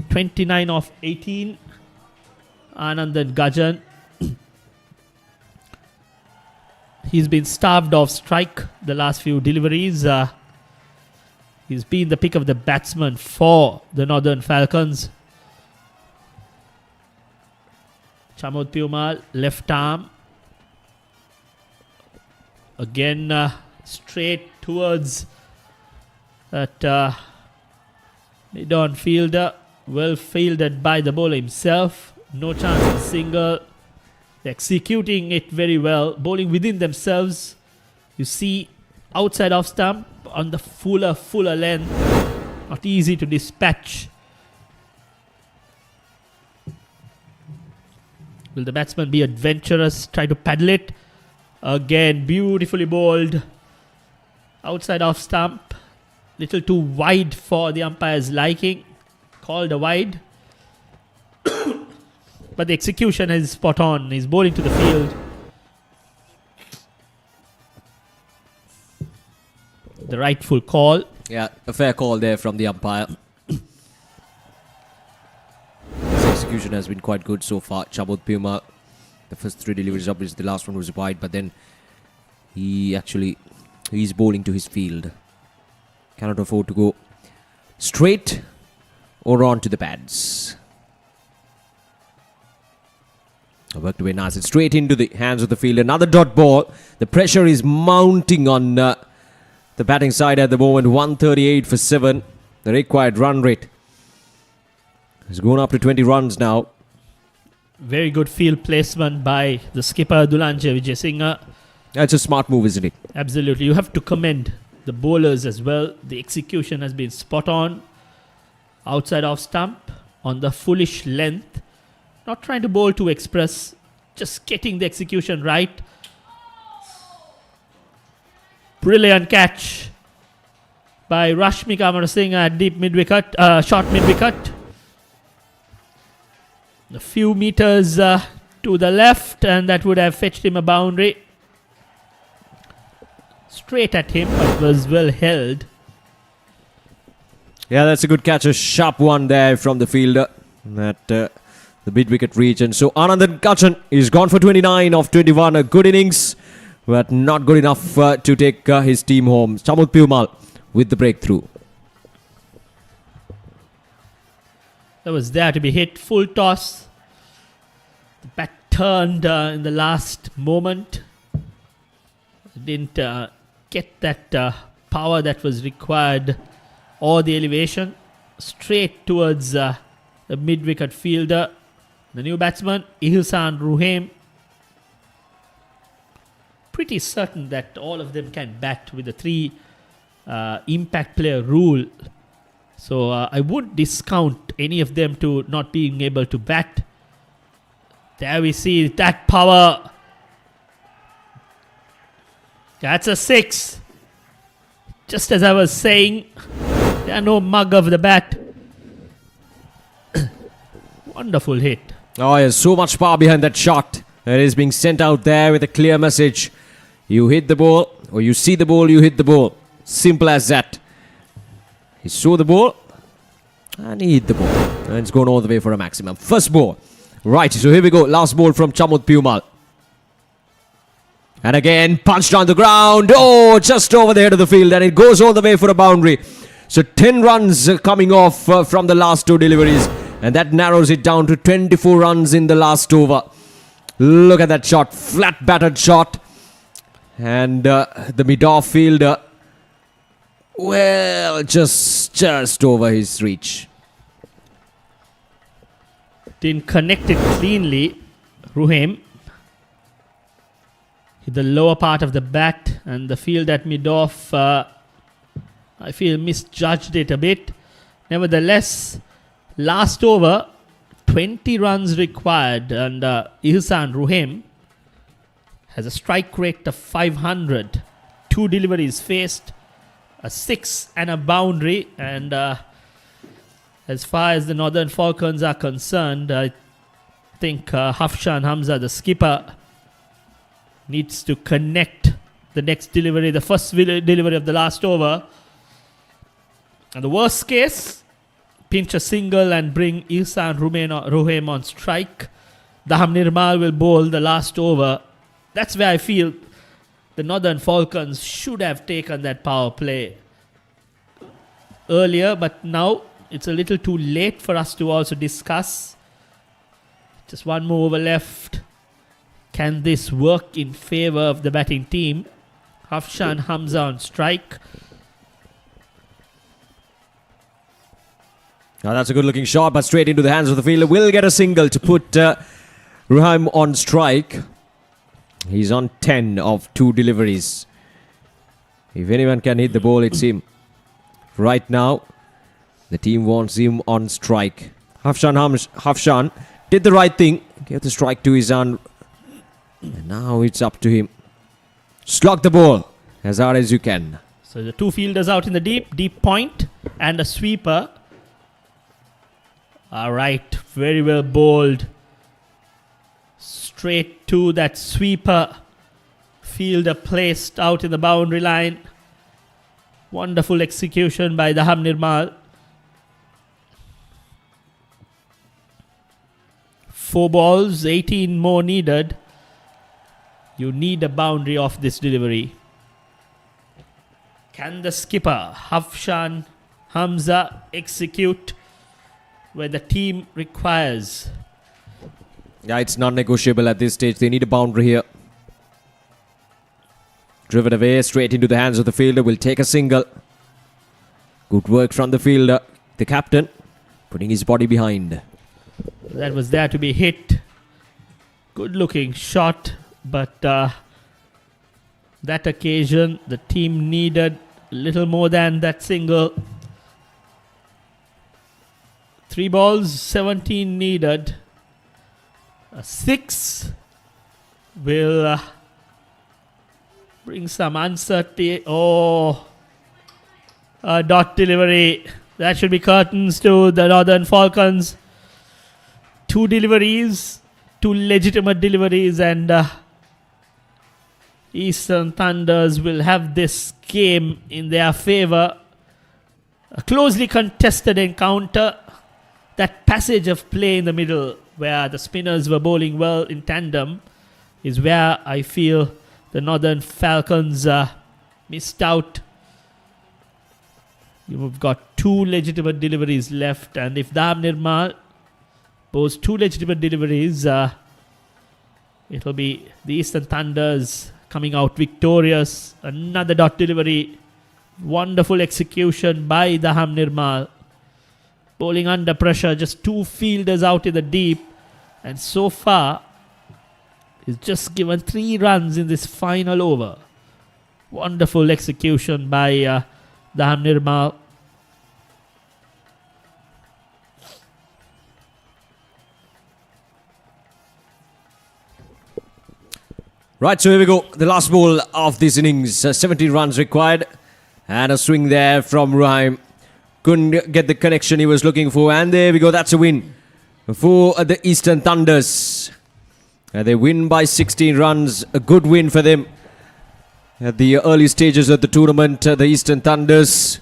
29 of 18. Anandan Gajan. He's been starved of strike the last few deliveries. He's been the pick of the batsman for the Northern Falcons. Chamod Piumal, left arm. Again, straight towards that mid-on fielder. Well fielded by the bowler himself. No chance of single. They're executing it very well. Bowling within themselves. You see outside off stump on the fuller length. Not easy to dispatch. Will the batsman be adventurous? Try to paddle it. Again, beautifully bowled. Outside off stump. Little too wide for the umpire's liking. Called a wide. But the execution is spot on. He's bowling to the field. The rightful call. Yeah, a fair call there from the umpire. His execution has been quite good so far. Chamod Piumal, the first 3 deliveries, obviously the last one was wide, but then he's bowling to his field. Cannot afford to go straight or on to the pads. Worked away nice. It's straight into the hands of the field. Another dot ball. The pressure is mounting on the batting side at the moment. 138 for 7. The required run rate has gone up to 20 runs now. Very good field placement by the skipper Dulanje Vijayasinghe. That's a smart move, isn't it? Absolutely. You have to commend the bowlers as well. The execution has been spot on. Outside off stump on the foolish length. Not trying to bowl to express, just getting the execution right. Brilliant catch by Rashmika Amarasinghe at deep mid-wicket, short mid-wicket. A few meters to the left, and that would have fetched him a boundary. Straight at him, but was well held. Yeah, that's a good catch. A sharp one there from the fielder. The mid-wicket region. So Anandan Gajan is gone for 29 of 21. A good innings, but not good enough to take his team home. Chamod Piumal with the breakthrough. That was there to be hit. Full toss. The bat turned in the last moment. Didn't get that power that was required or the elevation. Straight towards the mid-wicket fielder. The new batsman, Ihsan Ruhaim. Pretty certain that all of them can bat with the 3 impact player rule. So I would discount any of them to not being able to bat. There we see that power. That's a 6. Just as I was saying, there are no mug of the bat. Wonderful hit. Oh, there's so much power behind that shot. It is being sent out there with a clear message. You hit the ball, or you see the ball, you hit the ball. Simple as that. He saw the ball, and he hit the ball. And it's gone all the way for a maximum. First ball. Right, so here we go. Last ball from Chamod Piumal. And again, punched on the ground. Oh, just over the head of the field, and it goes all the way for a boundary. So 10 runs coming off from the last 2 deliveries. And that narrows it down to 24 runs in the last over. Look at that shot. Flat battered shot. And the mid-off fielder Well, just over his reach. Didn't connect it cleanly. Ruhaim hit the lower part of the bat, and the field at mid-off, I feel, misjudged it a bit. Nevertheless, last over, 20 runs required, and Ihsan Ruhaim has a strike rate of 500. 2 deliveries faced, a 6 and a boundary, and as far as the Northern Falcons are concerned, I think Hafshan Hamza, the skipper, needs to connect the next delivery, the first delivery of the last over. And the worst case, pinch a single and bring Ihsan Ruhaim on strike. Daham Nirmal will bowl the last over. That's where I feel the Northern Falcons should have taken that power play earlier, but now it's a little too late for us to also discuss. Just one more over left. Can this work in favour of the batting team? Hafshan Hamza on strike. Now that's a good looking shot, but straight into the hands of the fielder. Will get a single to put Ruhaim on strike. He's on 10 of 2 deliveries. If anyone can hit the ball, it's him. Right now, the team wants him on strike. Hafshan did the right thing. Gave the strike to Ihsan. And now it's up to him. Slog the ball as hard as you can. So the 2 fielders out in the deep point, and a sweeper. Alright, very well bowled. Straight to that sweeper. Fielder placed out in the boundary line. Wonderful execution by Daham Nirmal. 4 balls, 18 more needed. You need a boundary off this delivery. Can the skipper, Hafshan Hamza, execute where the team requires? Yeah, it's non-negotiable at this stage. They need a boundary here. Driven away, straight into the hands of the fielder. Will take a single. Good work from the fielder. The captain putting his body behind. That was there to be hit. Good looking shot, but that occasion the team needed a little more than that single. 3 balls, 17 needed. A 6 will bring some uncertainty. Oh, a dot delivery. That should be curtains to the Northern Falcons. 2 deliveries, 2 legitimate deliveries, and Eastern Thunders will have this game in their favour. A closely contested encounter. That passage of play in the middle where the spinners were bowling well in tandem is where I feel the Northern Falcons missed out. You've got 2 legitimate deliveries left, and if Daham Nirmal bowls 2 legitimate deliveries, it'll be the Eastern Thunders coming out victorious. Another dot delivery. Wonderful execution by Daham Nirmal. Bowling under pressure, just 2 fielders out in the deep, and so far he's just given 3 runs in this final over. Wonderful execution by Daham Nirmal. Right, so here we go. The last ball of this innings. 17 runs required. And a swing there from Ruhaim. Couldn't get the connection he was looking for. And there we go. That's a win for the Eastern Thunders. They win by 16 runs. A good win for them. At the early stages of the tournament, the Eastern Thunders,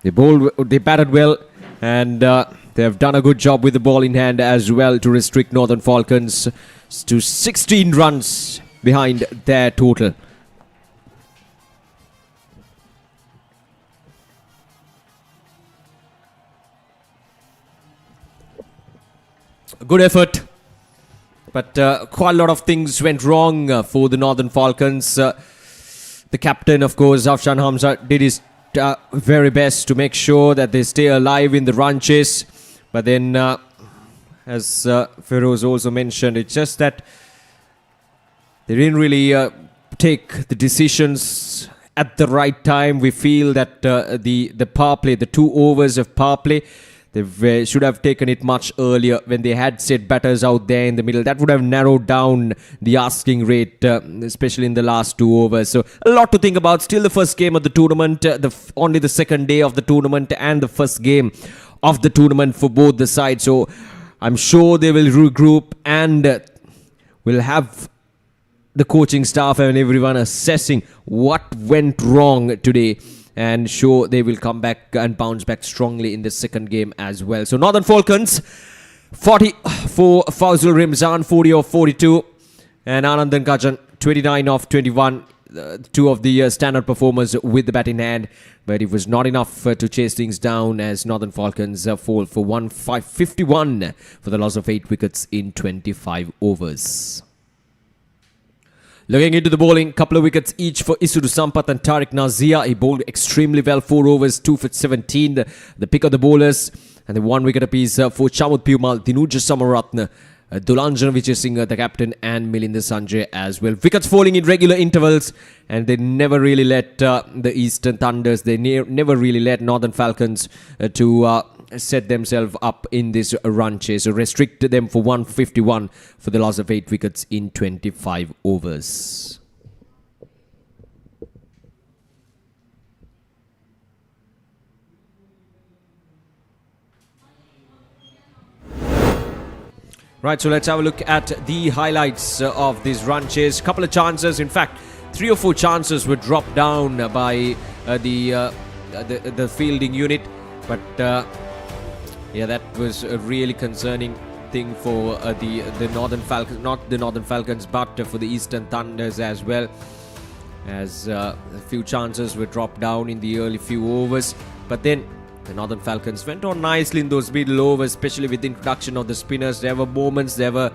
they batted well. And they have done a good job with the ball in hand as well to restrict Northern Falcons to 16 runs behind their total. Good effort, but quite a lot of things went wrong for the Northern Falcons. The captain, of course, Hafshan Hamza, did his very best to make sure that they stay alive in the run chase. But then, as Feroz also mentioned, it's just that they didn't really take the decisions at the right time. We feel that the power play, the 2 overs of power play, they should have taken it much earlier when they had set batters out there in the middle. That would have narrowed down the asking rate, especially in the last 2 overs. So a lot to think about. Still the first game of the tournament, only the second day of the tournament and the first game of the tournament for both the sides. So I'm sure they will regroup and will have the coaching staff and everyone assessing what went wrong today, and sure they will come back and bounce back strongly in the second game as well. So Northern Falcons 40 for Fazul Rimzan, 40 of 42, and Anandan Gajan 29 of 21, 2 of the standard performers with the bat in hand, but it was not enough to chase things down as Northern Falcons fall for 151 for the loss of 8 wickets in 25 overs. Looking into the bowling, couple of wickets each for Isudu Sampath and Tariq Nazia. He bowled extremely well, 4 overs, 2 for 17. The pick of the bowlers, and the 1 wicket apiece for Chamud Piumal, Dinuja Samaratna, Dulanjana Vijay Singh, the captain, and Milinda Sanjay as well. Wickets falling in regular intervals, and they never really let the Eastern Thunders, they never really let Northern Falcons to set themselves up in this run chase. So restricted them for 151 for the loss of 8 wickets in 25 overs. Right, so let's have a look at the highlights of this run chase. Couple of chances, in fact 3 or 4 chances were dropped down by the fielding unit, but yeah, that was a really concerning thing for the Northern Falcons, not the Northern Falcons, but for the Eastern Thunders as well, as a few chances were dropped down in the early few overs. But then the Northern Falcons went on nicely in those middle overs, especially with the introduction of the spinners. There were moments, there were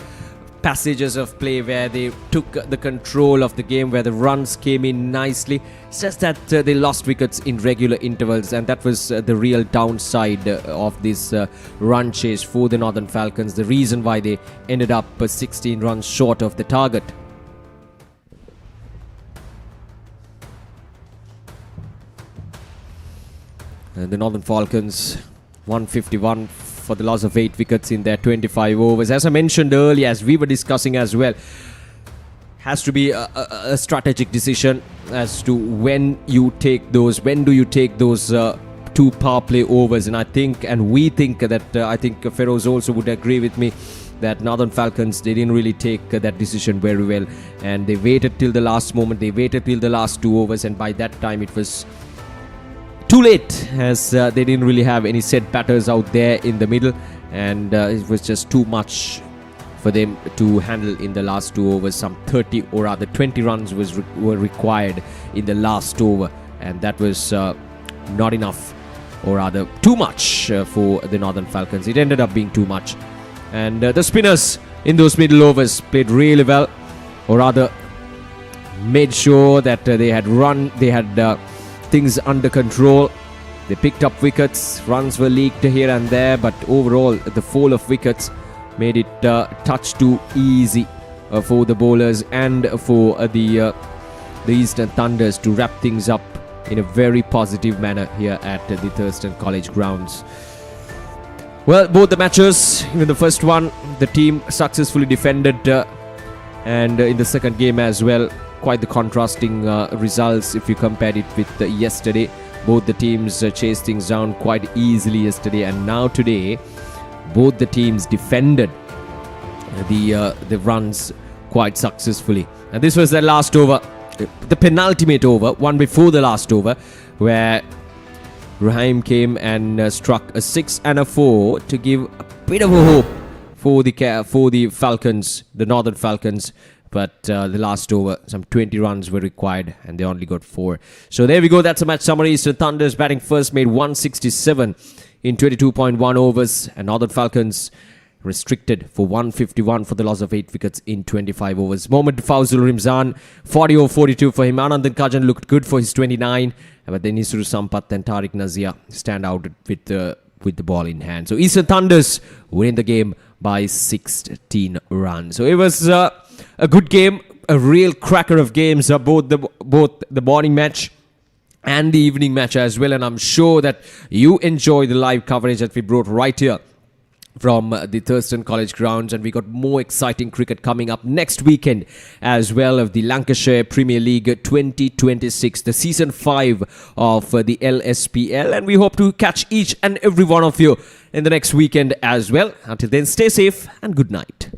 passages of play where they took the control of the game, where the runs came in nicely. It's just that they lost wickets in regular intervals, and that was the real downside of this run chase for the Northern Falcons, the reason why they ended up 16 runs short of the target. And the Northern Falcons 151 for the loss of 8 wickets in their 25 overs. As I mentioned earlier, as we were discussing as well, has to be a strategic decision as to when do you take those 2 power play overs. And I think, and we think that I think Feroz also would agree with me, that Northern Falcons, they didn't really take that decision very well, and they waited till the last moment. They waited till the last 2 overs, and by that time it was too late, as they didn't really have any set batters out there in the middle, and it was just too much for them to handle in the last 2 overs. Some 30 or rather 20 runs were required in the last over, and that was not enough, or rather too much for the Northern Falcons. It ended up being too much, and the spinners in those middle overs played really well, or rather made sure that they had things under control. They picked up wickets, runs were leaked here and there, but overall the fall of wickets made it touch too easy for the bowlers and for the Eastern Thunders to wrap things up in a very positive manner here at the Thurston College grounds. Well, both the matches, even the first one, the team successfully defended, and in the second game as well, quite the contrasting results if you compared it with yesterday. Both the teams chased things down quite easily yesterday, and now today both the teams defended the runs quite successfully. And this was the last over, the penultimate over, one before the last over, where Rahim came and struck a 6 and a 4 to give a bit of a hope for the Falcons, the Northern Falcons. But the last over, some 20 runs were required, and they only got 4. So there we go. That's a match summary. Eastern Thunders batting first made 167 in 22.1 overs, and Northern Falcons restricted for 151 for the loss of 8 wickets in 25 overs. Mohammad Fawzul Rimzan, 40 over 42 for him. Anandan Kajan looked good for his 29, but then Isuru Sampath and Tariq Nazia stand out with the ball in hand. So Eastern Thunders win the game by 16 runs. So it was a good game, a real cracker of games, both the morning match and the evening match as well. And I'm sure that you enjoy the live coverage that we brought right here from the Thurston College grounds, and we got more exciting cricket coming up next weekend as well of the Lancashire Premier League 2026, the season 5 of the LSPL, and we hope to catch each and every one of you in the next weekend as well. Until then, stay safe and good night.